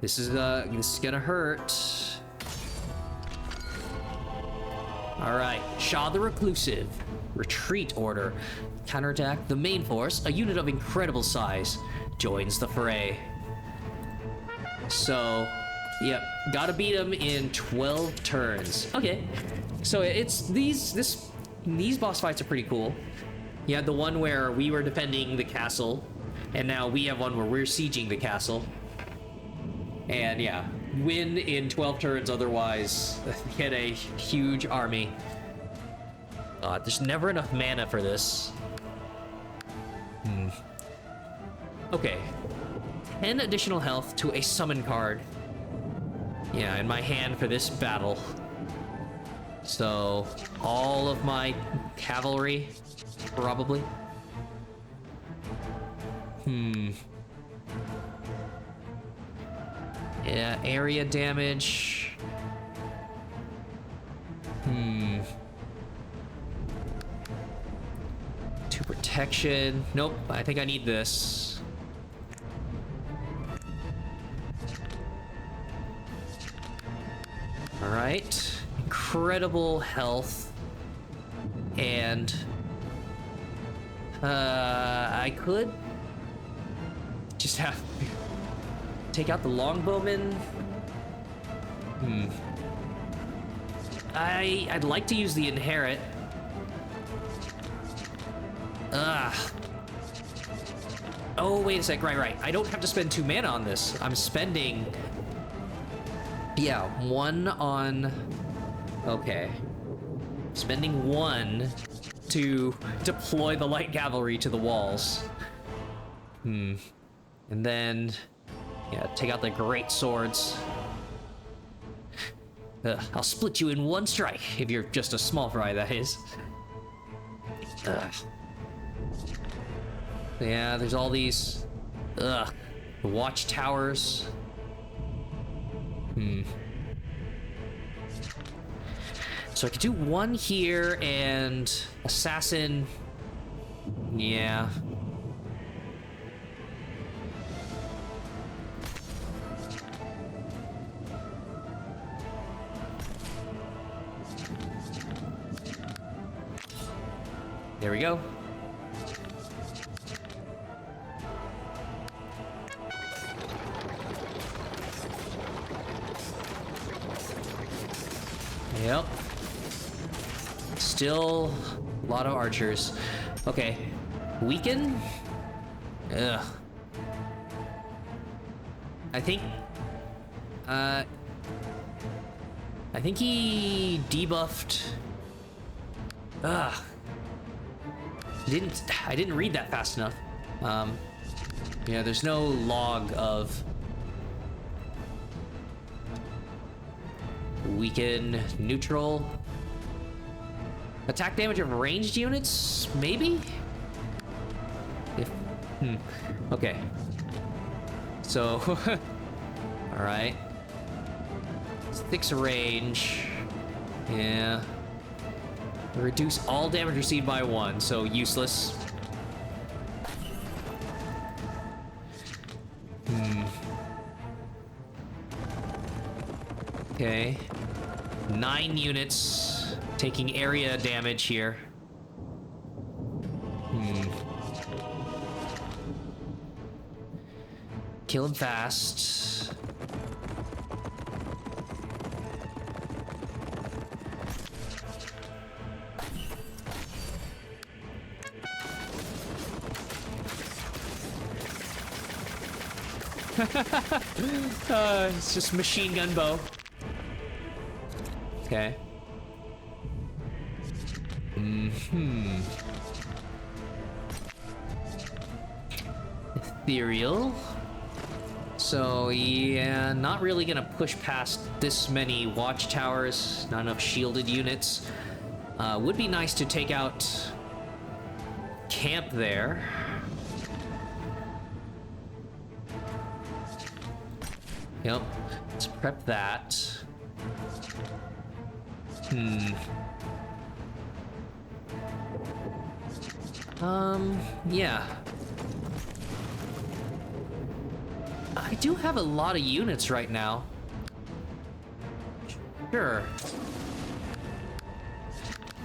This is gonna hurt. All right, Shah the Reclusive. Retreat order. Counterattack. The main force, a unit of incredible size, joins the fray. So, yep, gotta beat him in 12 turns. Okay, so it's these boss fights are pretty cool. You had the one where we were defending the castle, and now we have one where we're sieging the castle. And yeah, win in 12 turns, otherwise get a huge army. There's never enough mana for this. Okay. 10 additional health to a summon card. Yeah, in my hand for this battle. So, all of my cavalry, probably. Yeah, area damage. protection. Nope, I think I need this. All right, incredible health, and I could just have take out the longbowman. I'd like to use the inherit. Oh, wait a sec. Right. I don't have to spend 2 mana on this. I'm spending... Yeah, 1 on... Okay. Spending 1 to deploy the light cavalry to the walls. And then... Yeah, take out the great swords. I'll split you in 1 strike, if you're just a small fry, that is. Yeah, there's all these... watchtowers. So I could do 1 here, and... Assassin... Yeah. There we go. Yep. Still a lot of archers. Okay. Weaken? Ugh. I think he debuffed. Ugh. I didn't read that fast enough. Yeah, there's no log of weaken, neutral, attack damage of ranged units, maybe? If okay. So all right. 6 range. Yeah. Reduce all damage received by 1, so useless. Okay. 9 units taking area damage here. Kill him fast. It's just machine gun bow. Okay. Ethereal. So yeah, not really gonna push past this many watchtowers. Not enough shielded units. Would be nice to take out camp there. Yep, let's prep that. Yeah. I do have a lot of units right now. Sure.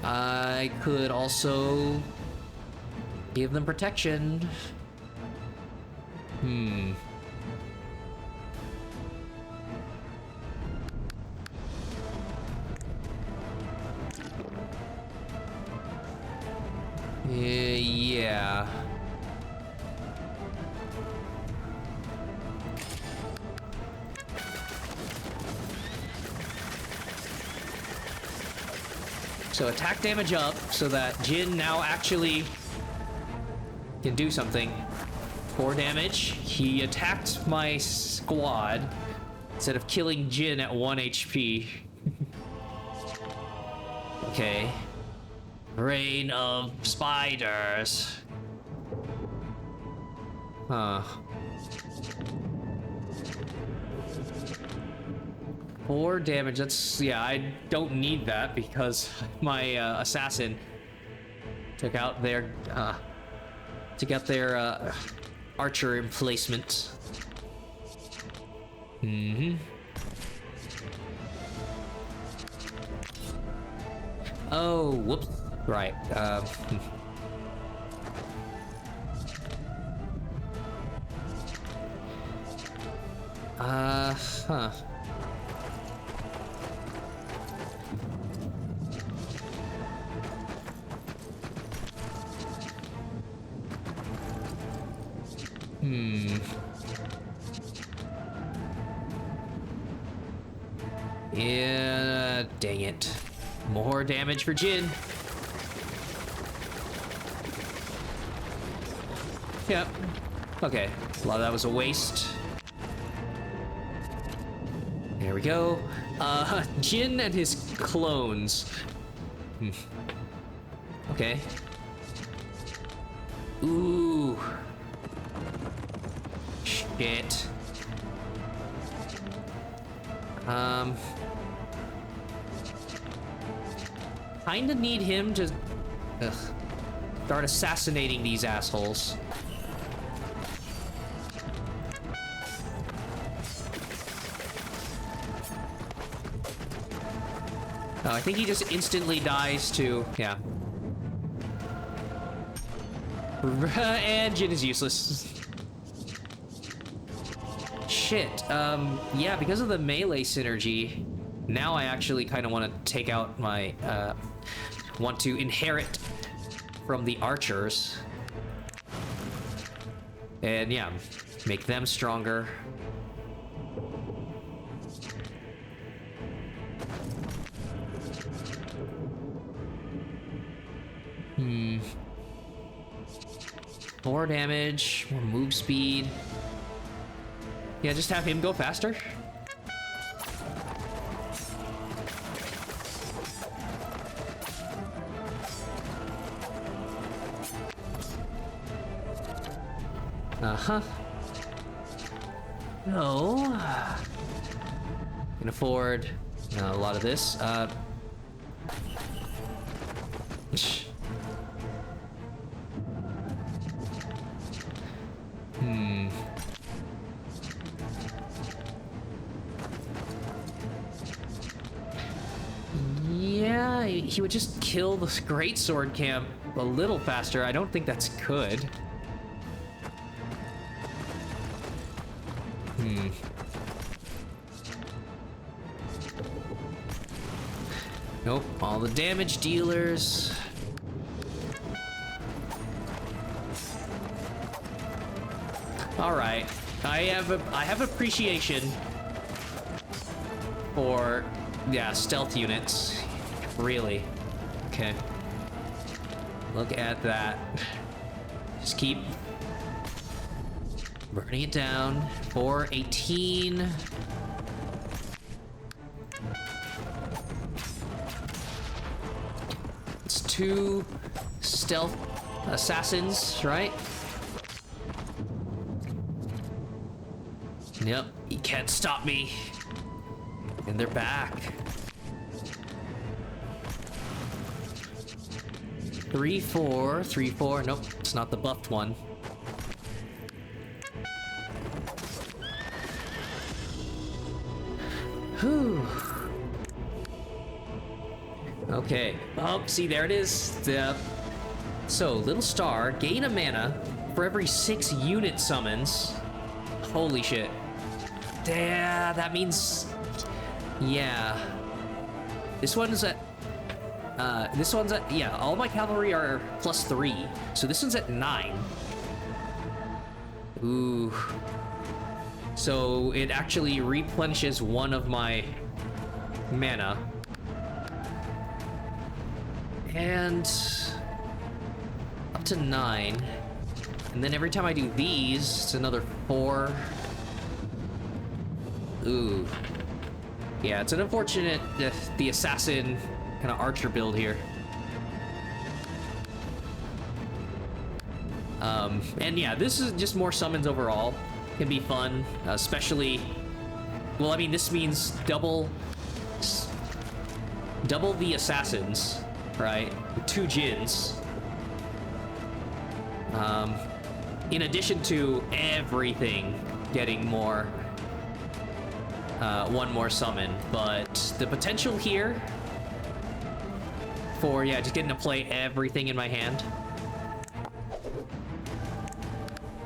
I could also give them protection. Yeah. So attack damage up so that Jin now actually can do something. 4 damage. He attacked my squad instead of killing Jin at 1 HP. Okay. Rain of spiders. Huh. 4 damage, that's... yeah, I don't need that because my assassin took out their... to get their archer emplacement. Mm-hmm. Oh, whoops. Right. Huh. Yeah, dang it. More damage for Jin. Yep. Okay. A lot of that was a waste. There we go. Jin and his clones. Okay. Ooh. Shit. Kinda need him to start assassinating these assholes. Oh, I think he just instantly dies to, yeah. And Jin is useless. Shit, yeah, because of the melee synergy, now I actually kind of want to take out my, want to inherit from the archers. And yeah, make them stronger. More damage, more move speed. Yeah, just have him go faster. Uh-huh. No. Can afford a lot of this. Yeah, he would just kill the greatsword camp a little faster. I don't think that's good. Nope, all the damage dealers. All right, I have appreciation for, yeah, stealth units. Really. Okay. Look at that. Just keep burning it down. 418. It's 2 stealth assassins, right? Yep, you can't stop me. And they're back. 3-4, 3-4. Nope, it's not the buffed one. Whew. Okay. Oh, see, there it is. So, little star, gain a mana for every 6 unit summons. Holy shit. Yeah, that means... Yeah. This one's at... yeah, all my cavalry are +3. So this one's at 9. Ooh. So it actually replenishes one of my mana. And up to 9. And then every time I do these, it's another 4. Ooh. Yeah, it's an unfortunate, the assassin kind of archer build here. And yeah, this is just more summons overall. Can be fun, especially... Well, I mean, this means double the assassins, right? 2 Jins. In addition to everything getting more, one more summon, but the potential here for, yeah, just getting to play everything in my hand.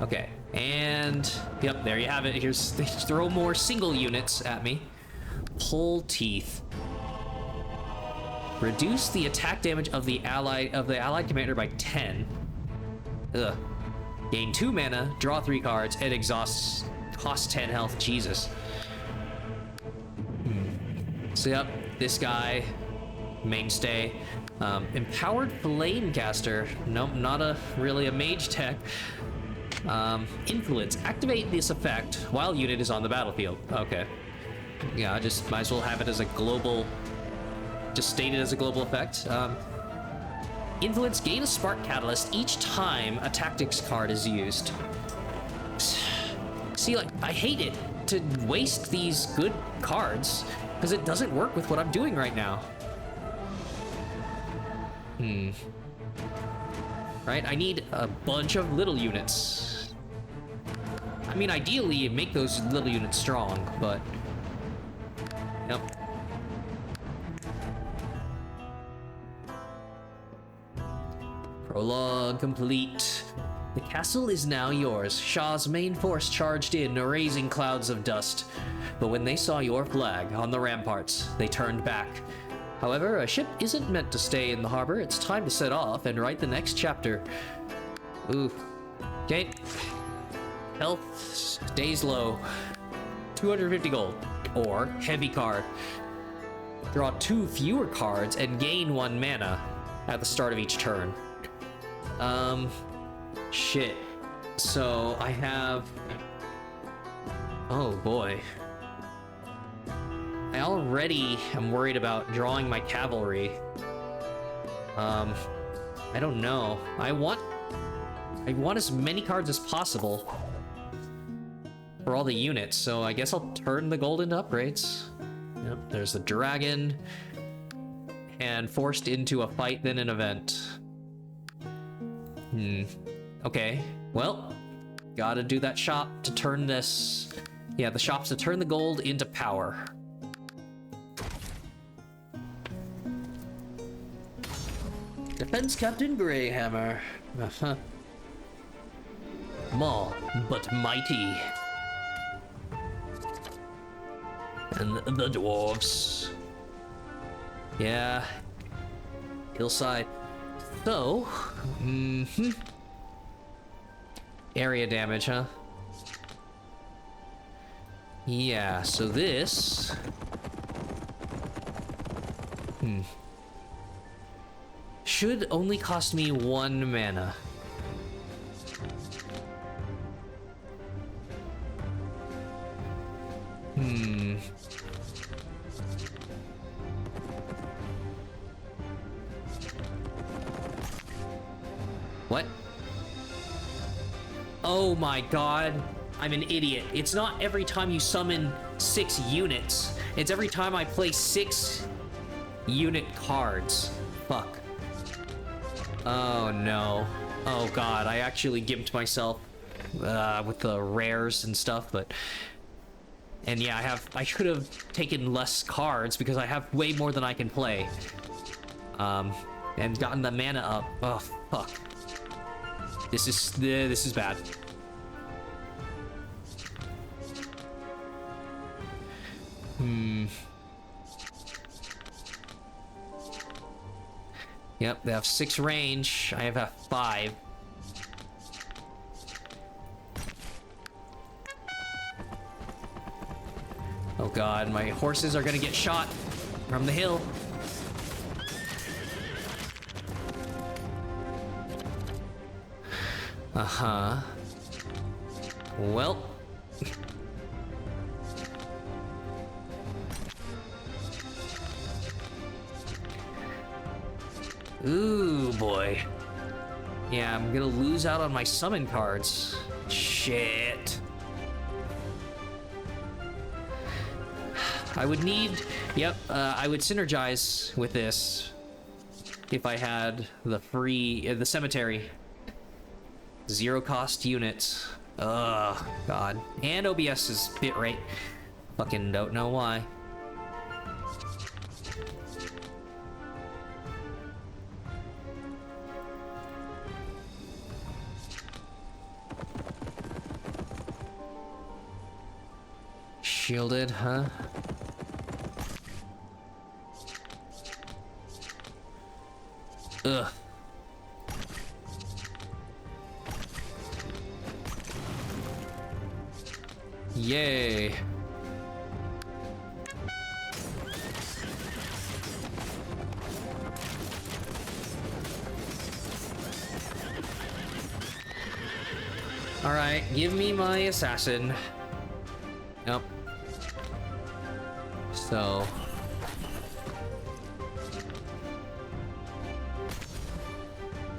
Okay, and yep, there you have it. Here's, they throw more single units at me. Pull teeth. Reduce the attack damage of the allied commander by 10. Ugh. Gain 2 mana, draw 3 cards, and exhausts. Cost 10 health. Jesus. So yep, this guy, mainstay. Empowered Flamecaster. Nope, not really a mage tech. Influence. Activate this effect while unit is on the battlefield. Okay. Yeah, I just might as well have it as a global, just state it as a global effect. Influence, gain a spark catalyst each time a tactics card is used. See, like, I hate it to waste these good cards because it doesn't work with what I'm doing right now. Right, I need a bunch of little units. I mean, ideally, you make those little units strong, but... Yep. Prologue complete. The castle is now yours. Shah's main force charged in, raising clouds of dust. But when they saw your flag on the ramparts, they turned back. However, a ship isn't meant to stay in the harbor. It's time to set off and write the next chapter. Ooh. Okay. Health stays low. 250 gold. Or heavy card. Draw 2 fewer cards and gain 1 mana at the start of each turn. Shit. So I have... Oh boy. I already am worried about drawing my cavalry. I don't know. I want as many cards as possible for all the units, so I guess I'll turn the gold into upgrades. Yep, there's the dragon. And forced into a fight, then an event. Okay, well, gotta do that shop to turn this... Yeah, the shop's to turn the gold into power. Defense Captain Greyhammer. Small, but mighty. And the dwarves. Yeah. Hillside. So, area damage, huh? Yeah, so this... should only cost me 1 mana. What? Oh my god. I'm an idiot. It's not every time you summon 6 units. It's every time I play 6 unit cards. Fuck. Oh no. Oh god, I actually gimped myself with the rares and stuff, but... And yeah, I should have taken less cards because I have way more than I can play. And gotten the mana up. Oh, fuck. This is bad. Yep, they have 6 range. I have 5. Oh god, my horses are gonna get shot from the hill. Uh-huh. Well. Ooh, boy. Yeah, I'm gonna lose out on my summon cards. Shit. I would need... Yep, I would synergize with this if I had the free... the cemetery. Zero cost units. Ugh, God. And OBS is bitrate. Fucking don't know why. Shielded, huh? Ugh. Yay. All right, give me my assassin. Nope. So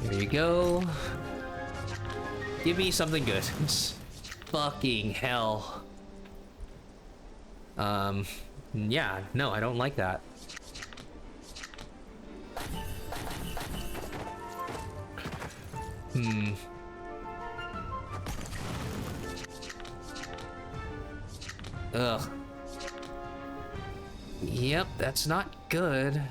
there you go. Give me something good. Fucking hell. Yeah, no, I don't like that. Ugh. Yep, that's not good.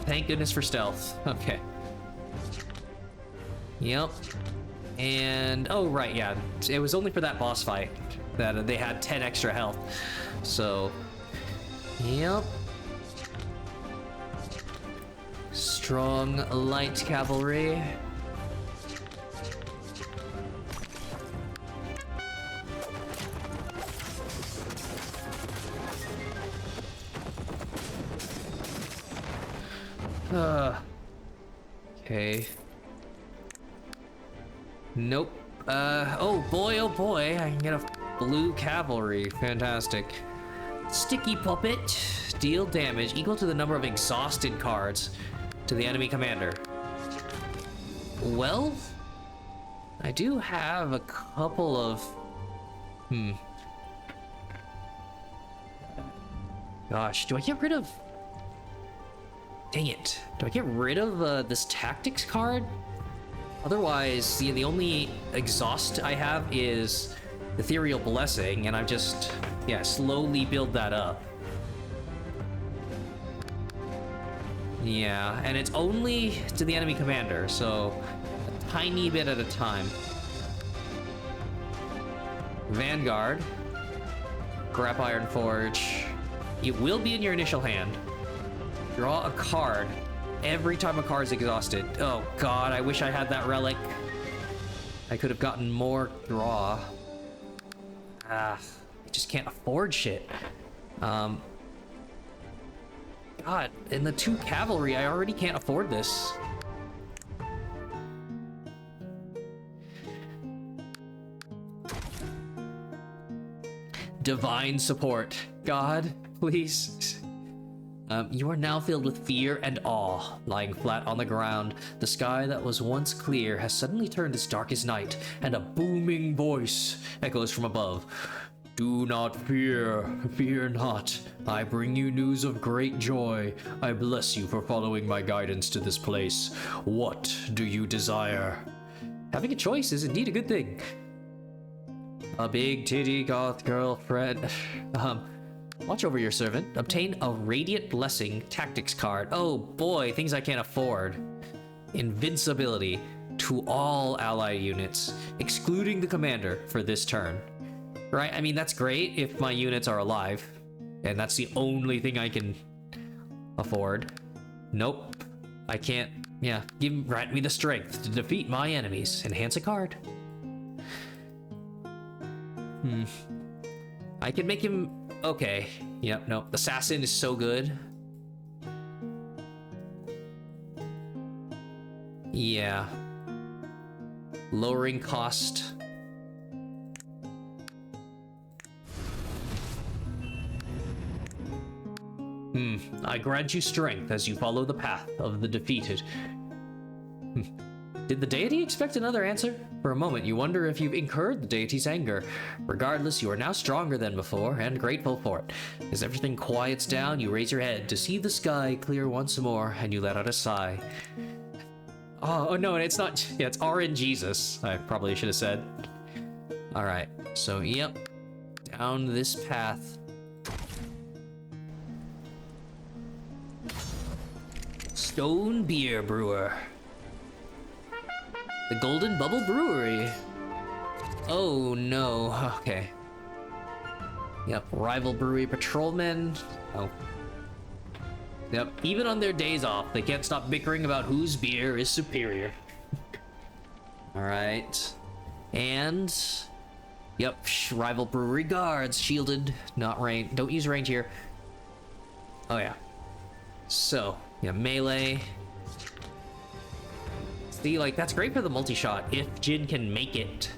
Thank goodness for stealth. Okay. Yep. And, oh, right, yeah. It was only for that boss fight that they had 10 extra health. So, yep. Strong light cavalry. Okay. Nope. Oh boy, I can get a blue cavalry. Fantastic. Sticky puppet. Deal damage equal to the number of exhausted cards to the enemy commander. Well, I do have a couple of... Gosh, do I get rid of... Dang it. Do I get rid of this tactics card? Otherwise, the only exhaust I have is Ethereal Blessing, and I've just, yeah, slowly build that up. Yeah, and it's only to the enemy commander, so a tiny bit at a time. Vanguard. Grap Iron Forge. It will be in your initial hand. Draw a card every time a card is exhausted. Oh god, I wish I had that relic. I could have gotten more draw. I just can't afford shit. God, in the 2 cavalry, I already can't afford this. Divine support. God, please. You are now filled with fear and awe. Lying flat on the ground, the sky that was once clear has suddenly turned as dark as night, and a booming voice echoes from above. Do not fear, fear not. I bring you news of great joy. I bless you for following my guidance to this place. What do you desire? Having a choice is indeed a good thing. A big titty goth girlfriend. Watch over your servant. Obtain a Radiant Blessing tactics card. Oh boy, things I can't afford. Invincibility to all ally units, excluding the commander for this turn. Right? I mean, that's great if my units are alive, and that's the only thing I can afford. Nope. I can't. Yeah, grant me the strength to defeat my enemies. Enhance a card. I can make him... Okay. Yep, nope. Assassin is so good. Yeah. Lowering cost. I grant you strength as you follow the path of the defeated. Did the deity expect another answer? For a moment, you wonder if you've incurred the deity's anger. Regardless, you are now stronger than before and grateful for it. As everything quiets down, you raise your head to see the sky clear once more, and you let out a sigh. Oh no, it's not. Yeah, it's RNGesus. I probably should have said. All right, so yep, down this path. Stone Beer Brewer. The Golden Bubble Brewery. Oh no, okay. Yep, rival brewery patrolmen. Oh. Yep, even on their days off, they can't stop bickering about whose beer is superior. Alright. And... Yep, rival brewery guards, shielded, not range. Don't use range here. Oh yeah. So, yeah, melee. See, like, that's great for the multi-shot, if Jin can make it.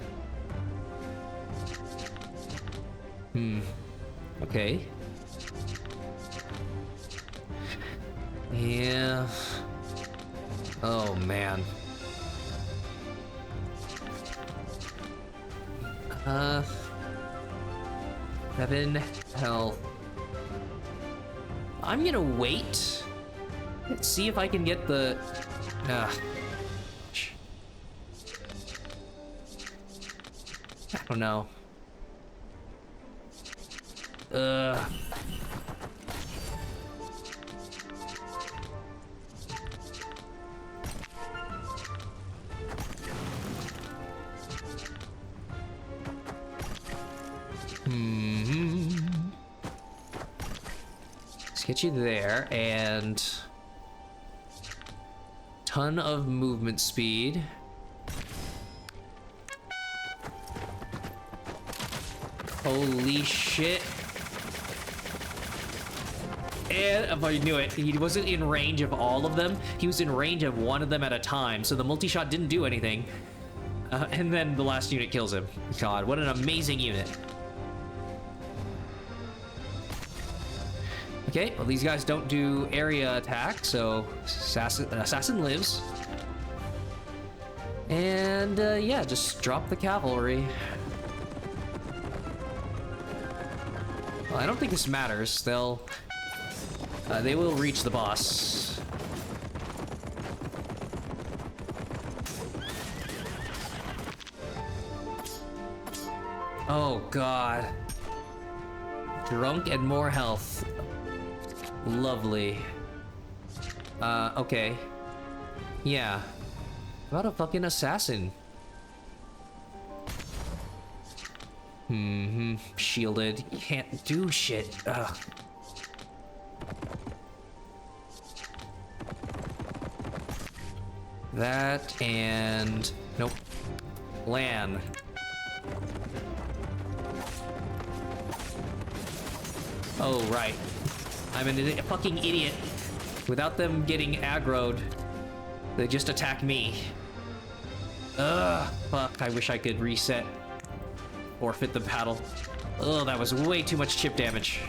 Okay. Yeah. Oh, man. Heaven, hell. I'm gonna wait. Let's see if I can get the... I don't know. Let's get you there, and ton of movement speed. Holy shit. And I knew it. He wasn't in range of all of them. He was in range of one of them at a time, so the multi-shot didn't do anything. And then the last unit kills him. God, what an amazing unit. Okay, well, these guys don't do area attack, so assassin lives. And yeah, just drop the cavalry. Well, I don't think this matters. They will reach the boss. Oh God. Drunk and more health. Lovely. Okay. Yeah. About a fucking assassin. Shielded. You can't do shit. Ugh. That and... Nope. Lan. Oh, right. I'm a fucking idiot. Without them getting aggroed, they just attack me. Ugh. Fuck, I wish I could reset. Forfeit the battle. Ugh, that was way too much chip damage.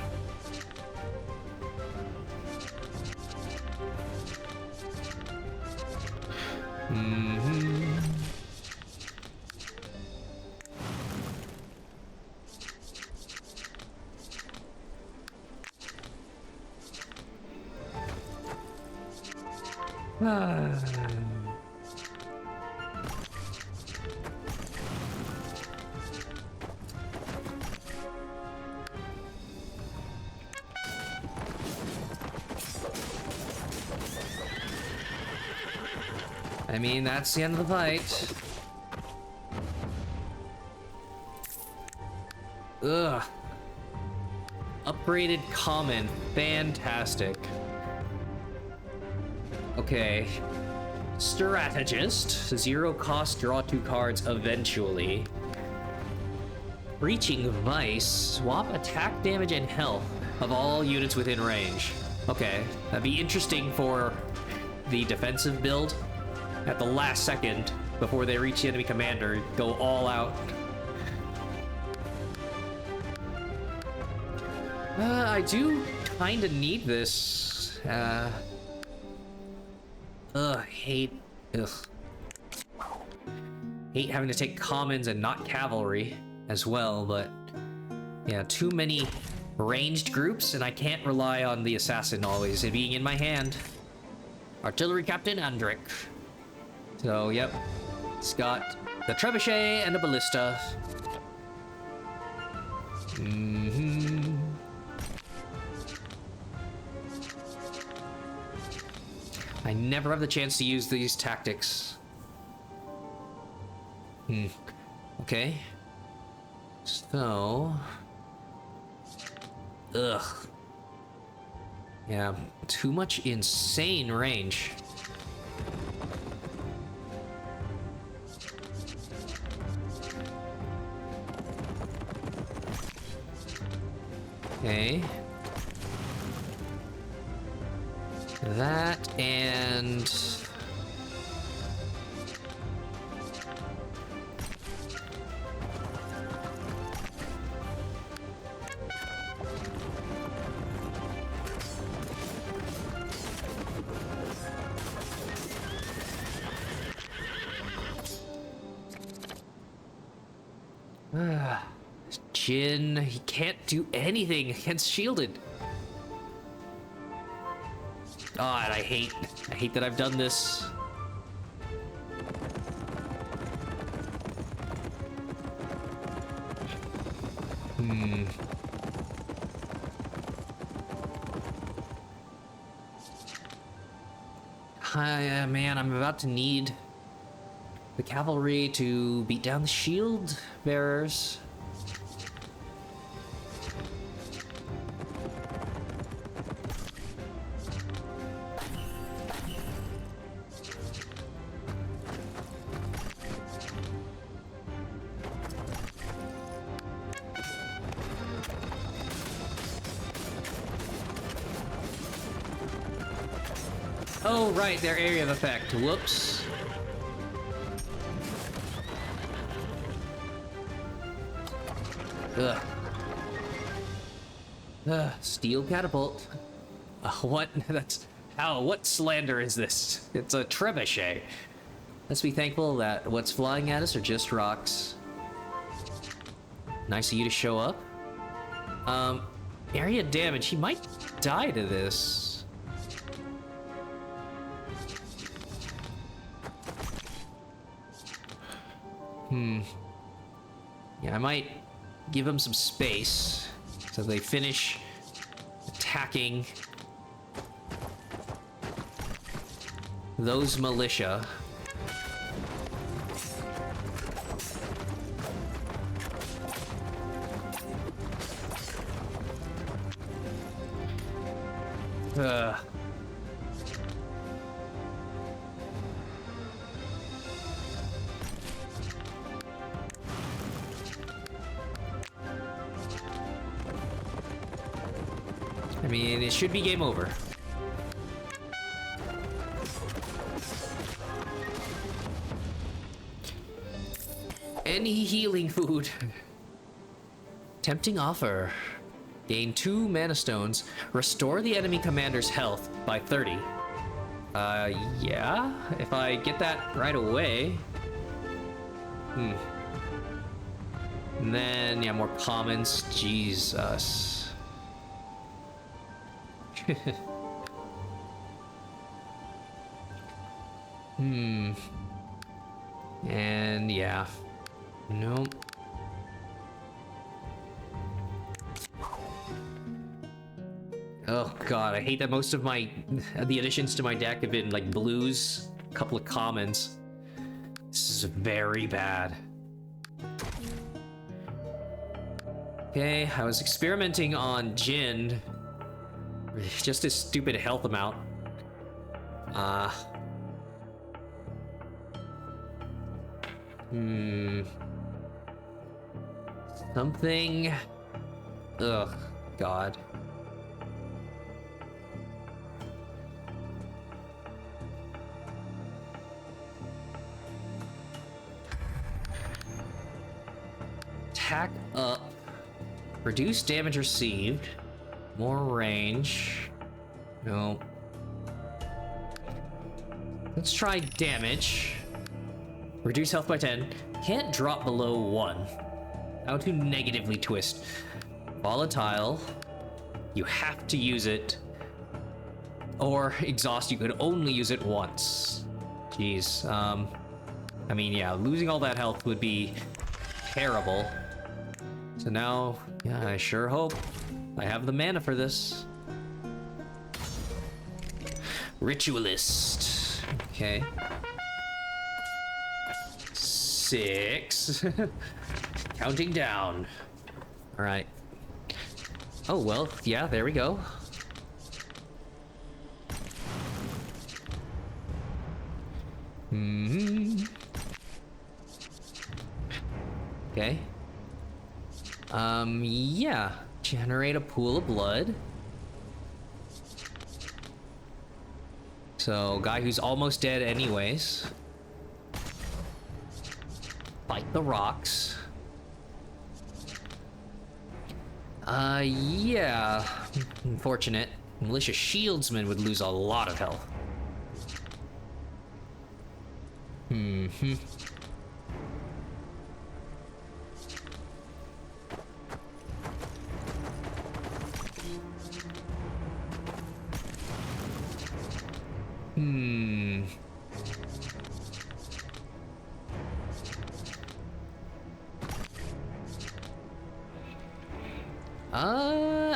I mean, that's the end of the fight. Ugh. Upgraded common. Fantastic. Okay. Strategist. 0 cost, draw 2 cards eventually. Reaching Vice. Swap attack damage and health of all units within range. Okay. That'd be interesting for the defensive build. At the last second, before they reach the enemy commander, go all out. I do kinda need this. Hate. Ugh. Hate having to take commons and not cavalry as well, but yeah, too many ranged groups, and I can't rely on the assassin always being in my hand. Artillery Captain Andric. So, yep. It's got the trebuchet and a ballista. I never have the chance to use these tactics. Okay. So... Ugh. Yeah, too much insane range. Okay. That and... Jin, he can't do anything against shielded. God, I hate that I've done this. Hi, man, I'm about to need the cavalry to beat down the shield bearers. Oh, right, their area of effect. Whoops. Ugh. Steel catapult. What? That's... How? What slander is this? It's a trebuchet. Let's be thankful that what's flying at us are just rocks. Nice of you to show up. Area damage. He might die to this. Yeah, I might give them some space so they finish attacking those militia. I mean, it should be game over. Any healing food. Tempting offer. Gain 2 mana stones. Restore the enemy commander's health by 30. Yeah? If I get that right away. And then, yeah, more commons. Jesus. And yeah. Nope. Oh god, I hate that most of the additions to my deck have been like blues, a couple of commons. This is very bad. Okay, I was experimenting on Jin. Just his stupid health amount. Something. Ugh, God. Attack up. Reduce damage received. More range. No. Let's try damage. Reduce health by 10. Can't drop below 1. How to negatively twist. Volatile. You have to use it. Or exhaust, you could only use it once. Jeez. I mean, yeah, losing all that health would be terrible. So now, yeah, I sure hope I have the mana for this. Ritualist. Okay. 6. Counting down. All right. Oh, well, yeah, there we go. Okay. Yeah. Generate a pool of blood. So, guy who's almost dead anyways. Fight the rocks. Yeah. Unfortunate. Militia Shieldsman would lose a lot of health.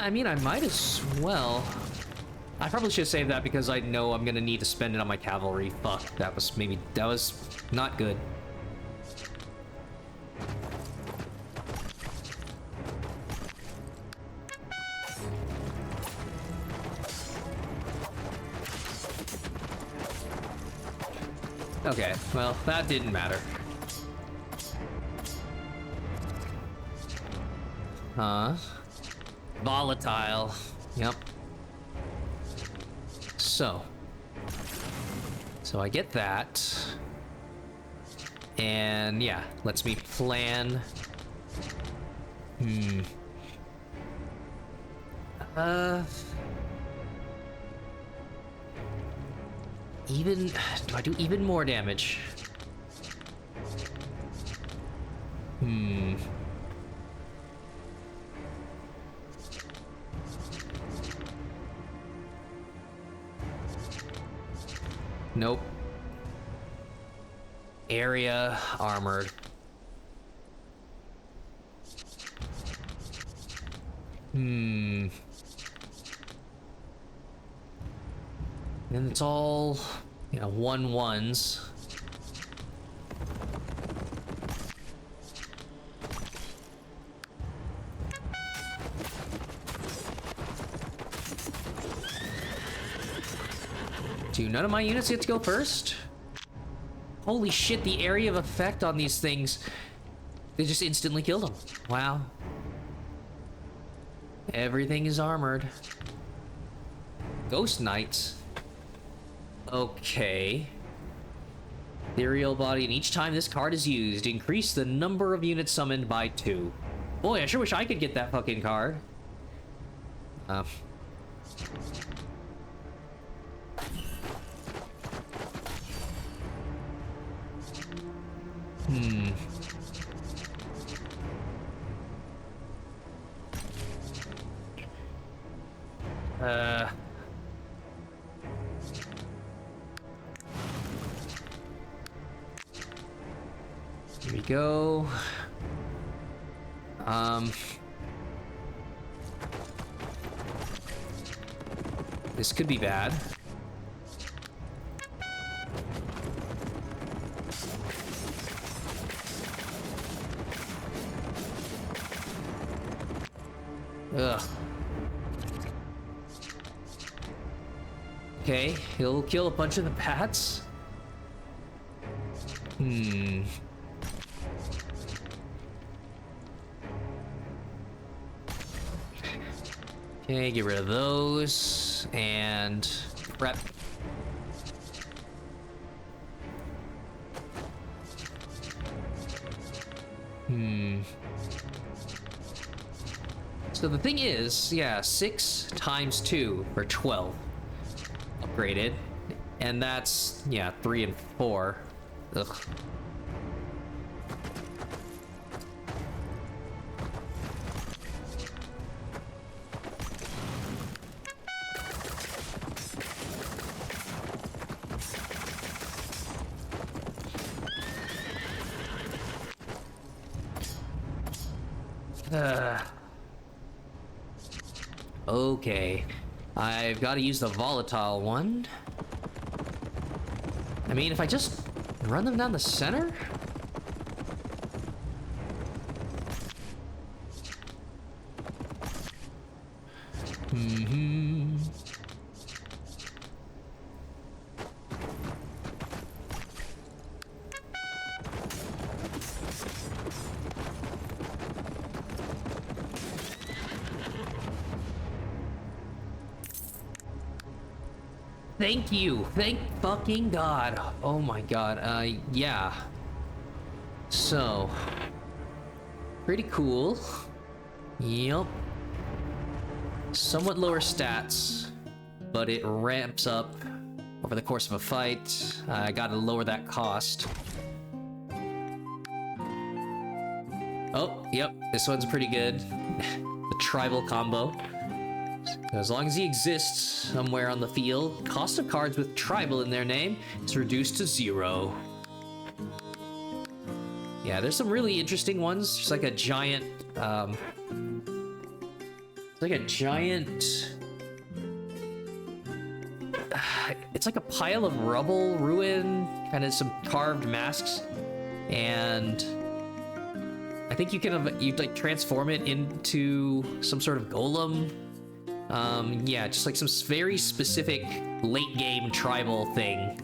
I mean, I might as well. I probably should have saved that because I know I'm gonna need to spend it on my cavalry. Fuck, that was not good. Okay, well, that didn't matter. Huh? Volatile. Yep. So I get that. And yeah, lets me plan. Do I do even more damage? Nope. Area armored. And it's all, you know, 1/1s. Do none of my units get to go first? Holy shit, the area of effect on these things, they just instantly killed them. Wow. Everything is armored. Ghost Knights. Okay. Ethereal body, and each time this card is used, increase the number of units summoned by 2. Boy, I sure wish I could get that fucking card. Here we go. This could be bad. Ugh. Okay, he'll kill a bunch of the bats. Okay, get rid of those and prep. So the thing is, yeah, 6 times 2 for 12 upgraded, and that's, yeah, 3 and 4. Ugh. Okay. I've got to use the volatile one. I mean, if I just run them down the center? Mm-hmm. Thank you. Thank fucking God. Oh my God. Yeah. So, pretty cool. Yup. Somewhat lower stats, but it ramps up over the course of a fight. I gotta lower that cost. Oh, yep. This one's pretty good. The tribal combo. As long as he exists somewhere on the field, cost of cards with tribal in their name is reduced to 0. Yeah, there's some really interesting ones. Just like a giant, it's like a giant... it's like a pile of rubble, ruin, kind of some carved masks, and I think you can you like transform it into some sort of golem. Yeah, just like some very specific late game tribal thing.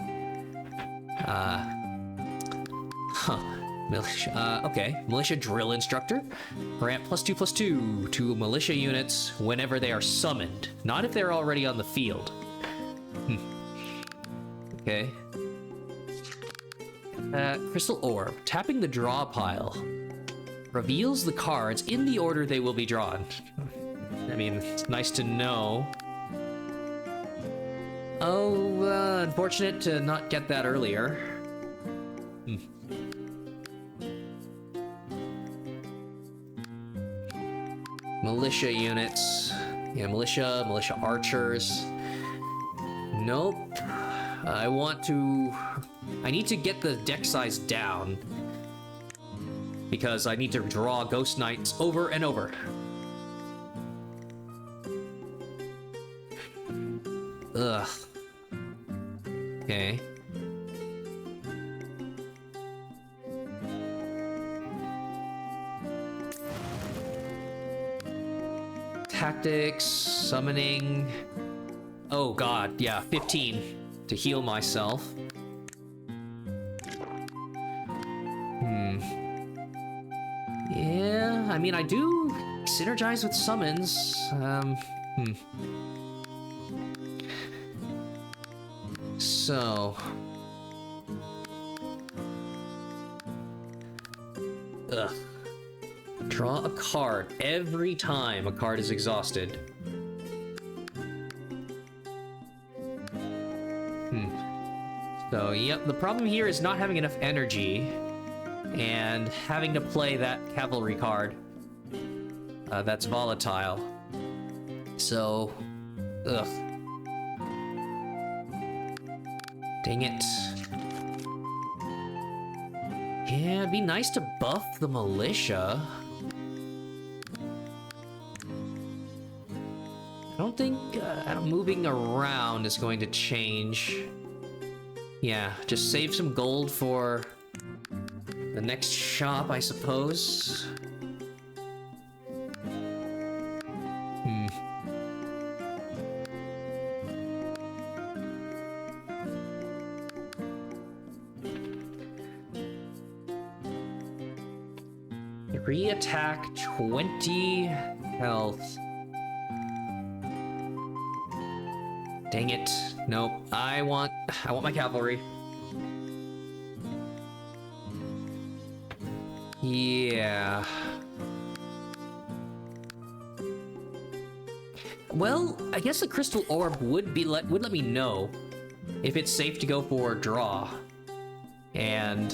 Militia. Okay, militia drill instructor. Grant +2/+2 to militia units whenever they are summoned, not if they're already on the field. Okay. Crystal orb. Tapping the draw pile reveals the cards in the order they will be drawn. I mean, it's nice to know. Oh, unfortunate to not get that earlier. Militia units. Yeah, militia archers. Nope. I need to get the deck size down, because I need to draw Ghost Knights over and over. Ugh. Okay. Tactics, summoning. Oh god, yeah, 15 to heal myself. Yeah, I mean, I do synergize with summons. So... ugh. Draw a card every time a card is exhausted. So, yep, the problem here is not having enough energy and having to play that cavalry card that's volatile. So, ugh. Dang it. Yeah, it'd be nice to buff the militia. I don't think moving around is going to change. Yeah, just save some gold for the next shop, I suppose. Re-attack 20 health. Dang it. Nope. I want my cavalry. Yeah. Well, I guess the crystal orb would let me know if it's safe to go for draw, and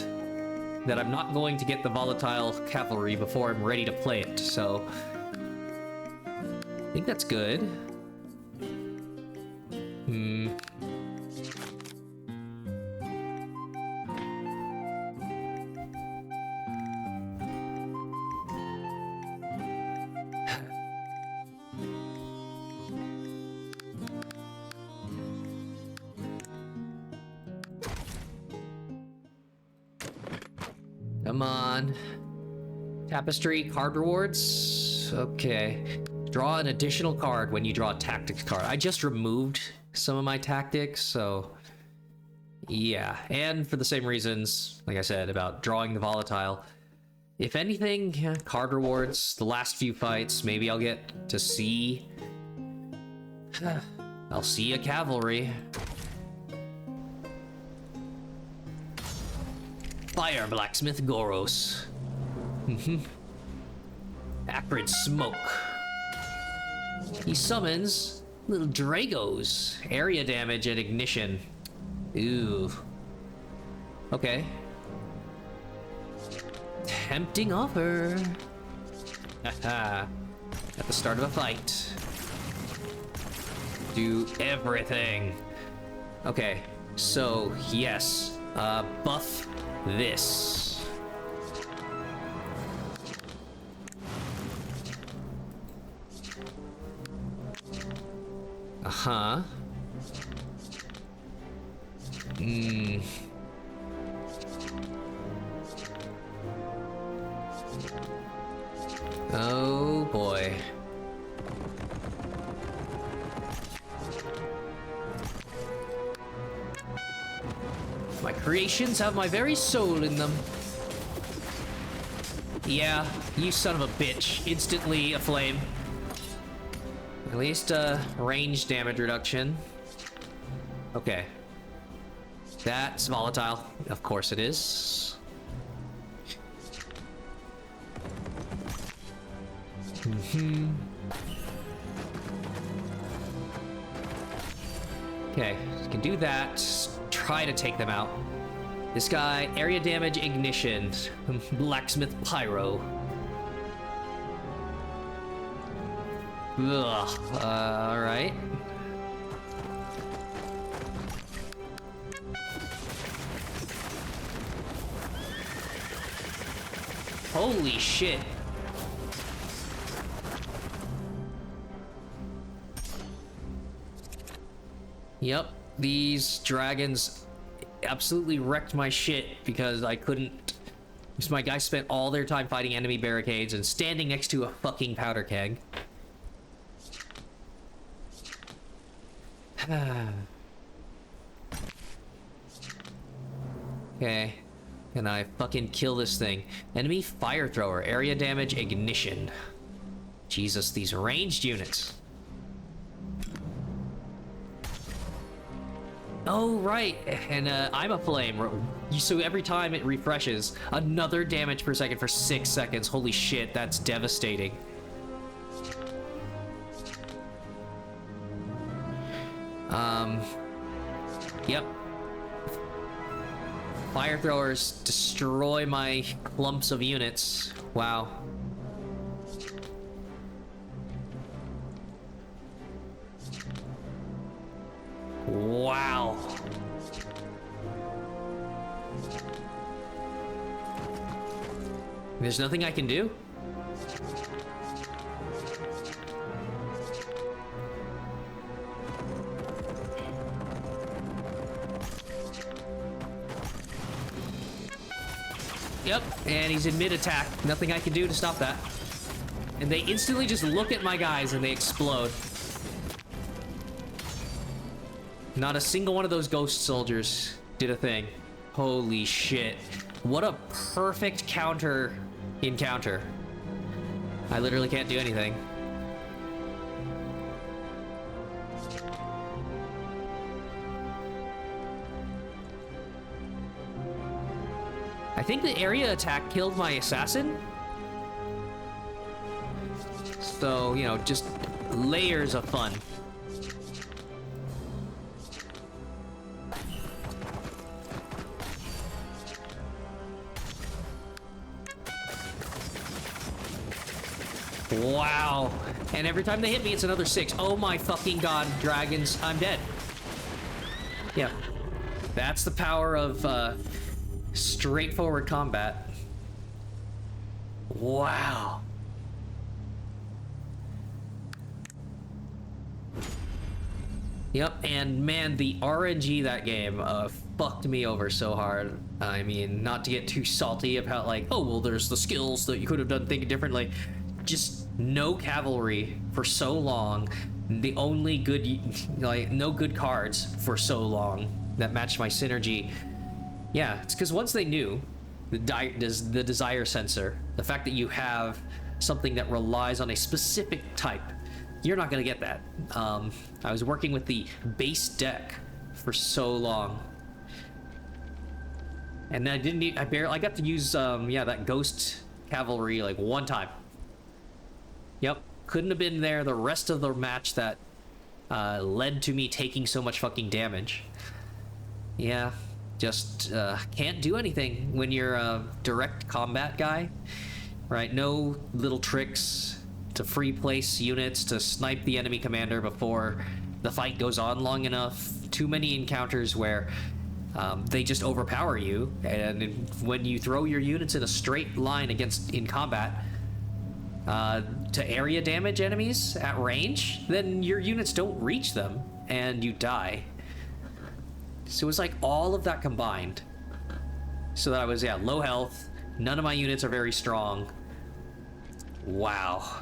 that I'm not going to get the volatile cavalry before I'm ready to play it. So I think that's good. Come on. Tapestry, card rewards. Okay. Draw an additional card when you draw a tactics card. I just removed some of my tactics, so yeah. And for the same reasons, like I said, about drawing the volatile. If anything, yeah, card rewards, the last few fights, maybe I'll get to see... I'll see a cavalry. Fire Blacksmith Goros. Acrid smoke. He summons little Dragos. Area damage and ignition. Ooh. Okay. Tempting offer. Haha. At the start of a fight. Do everything. Okay. So, yes. Buff this. Uh-huh. Oh boy. My creations have my very soul in them. Yeah, you son of a bitch. Instantly aflame. At least range damage reduction. Okay. That's volatile. Of course it is. Okay, can do that. Try to take them out. This guy, area damage, ignition. Blacksmith pyro. Ugh. Alright. Holy shit. Yep, these dragons absolutely wrecked my shit because I couldn't... Because my guys spent all their time fighting enemy barricades and standing next to a fucking powder keg. Okay. Can I fucking kill this thing? Enemy fire thrower, area damage, ignition. Jesus, these ranged units. Oh, right. And I'm a flame. So every time it refreshes, another damage per second for 6 seconds. Holy shit, that's devastating. Yep. Fire throwers destroy my clumps of units. Wow. Wow. There's nothing I can do? Yep, and he's in mid-attack. Nothing I can do to stop that. And they instantly just look at my guys and they explode. Not a single one of those ghost soldiers did a thing. Holy shit. What a perfect counter encounter. I literally can't do anything. I think the area attack killed my assassin. So, you know, just layers of fun. Wow. And every time they hit me, it's another 6. Oh my fucking god, dragons. I'm dead. Yeah. That's the power of straightforward combat. Wow. Yep, and man, the RNG that game fucked me over so hard. I mean, not to get too salty about like, oh, well, there's the skills that you could have done things differently. Just no cavalry for so long. The only good, like, no good cards for so long that matched my synergy. Yeah, it's because once they knew the desire sensor, the fact that you have something that relies on a specific type, you're not going to get that. I was working with the base deck for so long. And I didn't need, I got to use, yeah, that ghost cavalry like one time. Yep, couldn't have been there the rest of the match that led to me taking so much fucking damage. Yeah, just can't do anything when you're a direct combat guy, right? No little tricks to free place units to snipe the enemy commander before the fight goes on long enough. Too many encounters where they just overpower you, and when you throw your units in a straight line in combat to area damage enemies at range, then your units don't reach them and you die. So it was like all of that combined, so that I was, yeah, low health, none of my units are very strong. Wow.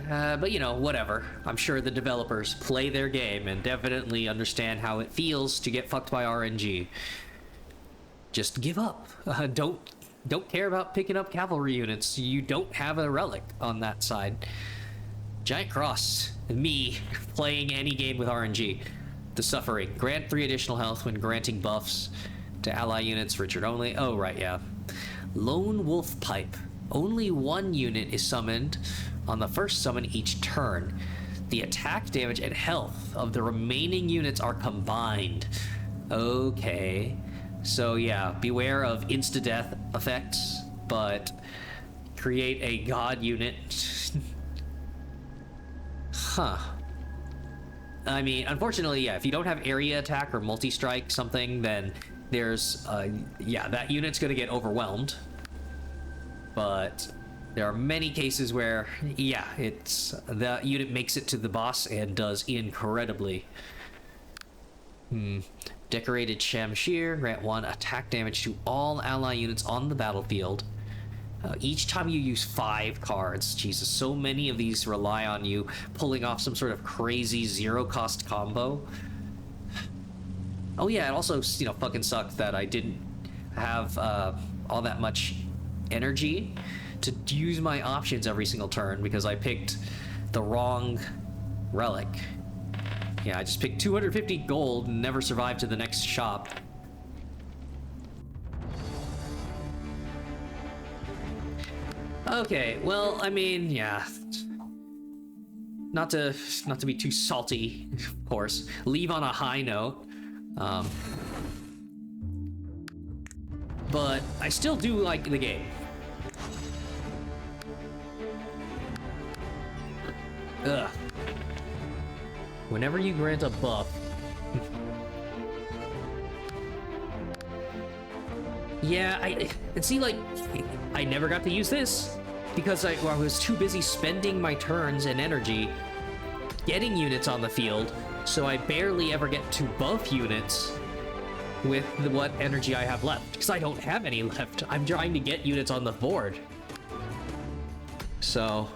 But you know, whatever. I'm sure the developers play their game and definitely understand how it feels to get fucked by RNG. Just give up. Don't care about picking up cavalry units. You don't have a relic on that side. Giant Cross. Me playing any game with RNG. The Suffering. Grant 3 additional health when granting buffs to ally units. Richard only. Oh, right, yeah. Lone Wolf Pipe. Only one unit is summoned on the first summon each turn. The attack damage and health of the remaining units are combined. Okay. So yeah, beware of insta-death effects, but create a god unit. Huh. I mean, unfortunately, yeah, if you don't have area attack or multi-strike something, then there's, yeah, that unit's gonna get overwhelmed. But there are many cases where, yeah, the unit makes it to the boss and does incredibly. Decorated Shamshir, grant 1 attack damage to all ally units on the battlefield. Each time you use 5 cards. Jesus, so many of these rely on you pulling off some sort of crazy zero-cost combo. Oh yeah, it also, you know, fucking sucked that I didn't have all that much energy to use my options every single turn because I picked the wrong relic. Yeah, I just picked 250 gold and never survived to the next shop. Okay, well, I mean, yeah. Not to be too salty, of course. Leave on a high note. But I still do like the game. Ugh. Whenever you grant a buff. Yeah, and see, like, I never got to use this because I was too busy spending my turns and energy getting units on the field, so I barely ever get to buff units with what energy I have left, because I don't have any left. I'm trying to get units on the board. So,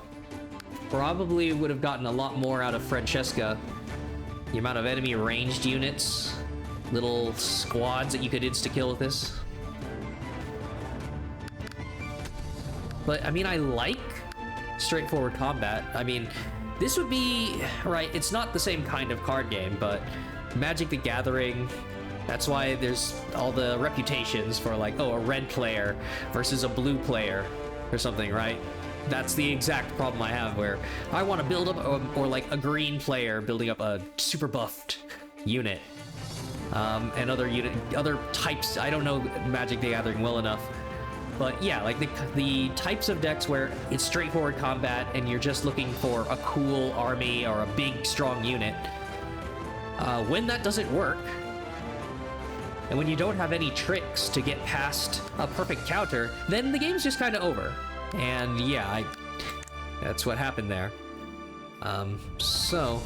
probably would have gotten a lot more out of Francesca. The amount of enemy ranged units, little squads that you could insta-kill with this. But, I mean, I like straightforward combat. I mean, this would be, right, it's not the same kind of card game, but Magic the Gathering, that's why there's all the reputations for, like, oh, a red player versus a blue player or something, right? That's the exact problem I have, where I want to build up, or like a green player building up a super buffed unit. And other types, I don't know Magic the Gathering well enough. But yeah, like the types of decks where it's straightforward combat and you're just looking for a cool army or a big, strong unit. When that doesn't work, and when you don't have any tricks to get past a perfect counter, then the game's just kind of over. And yeah, that's what happened there. So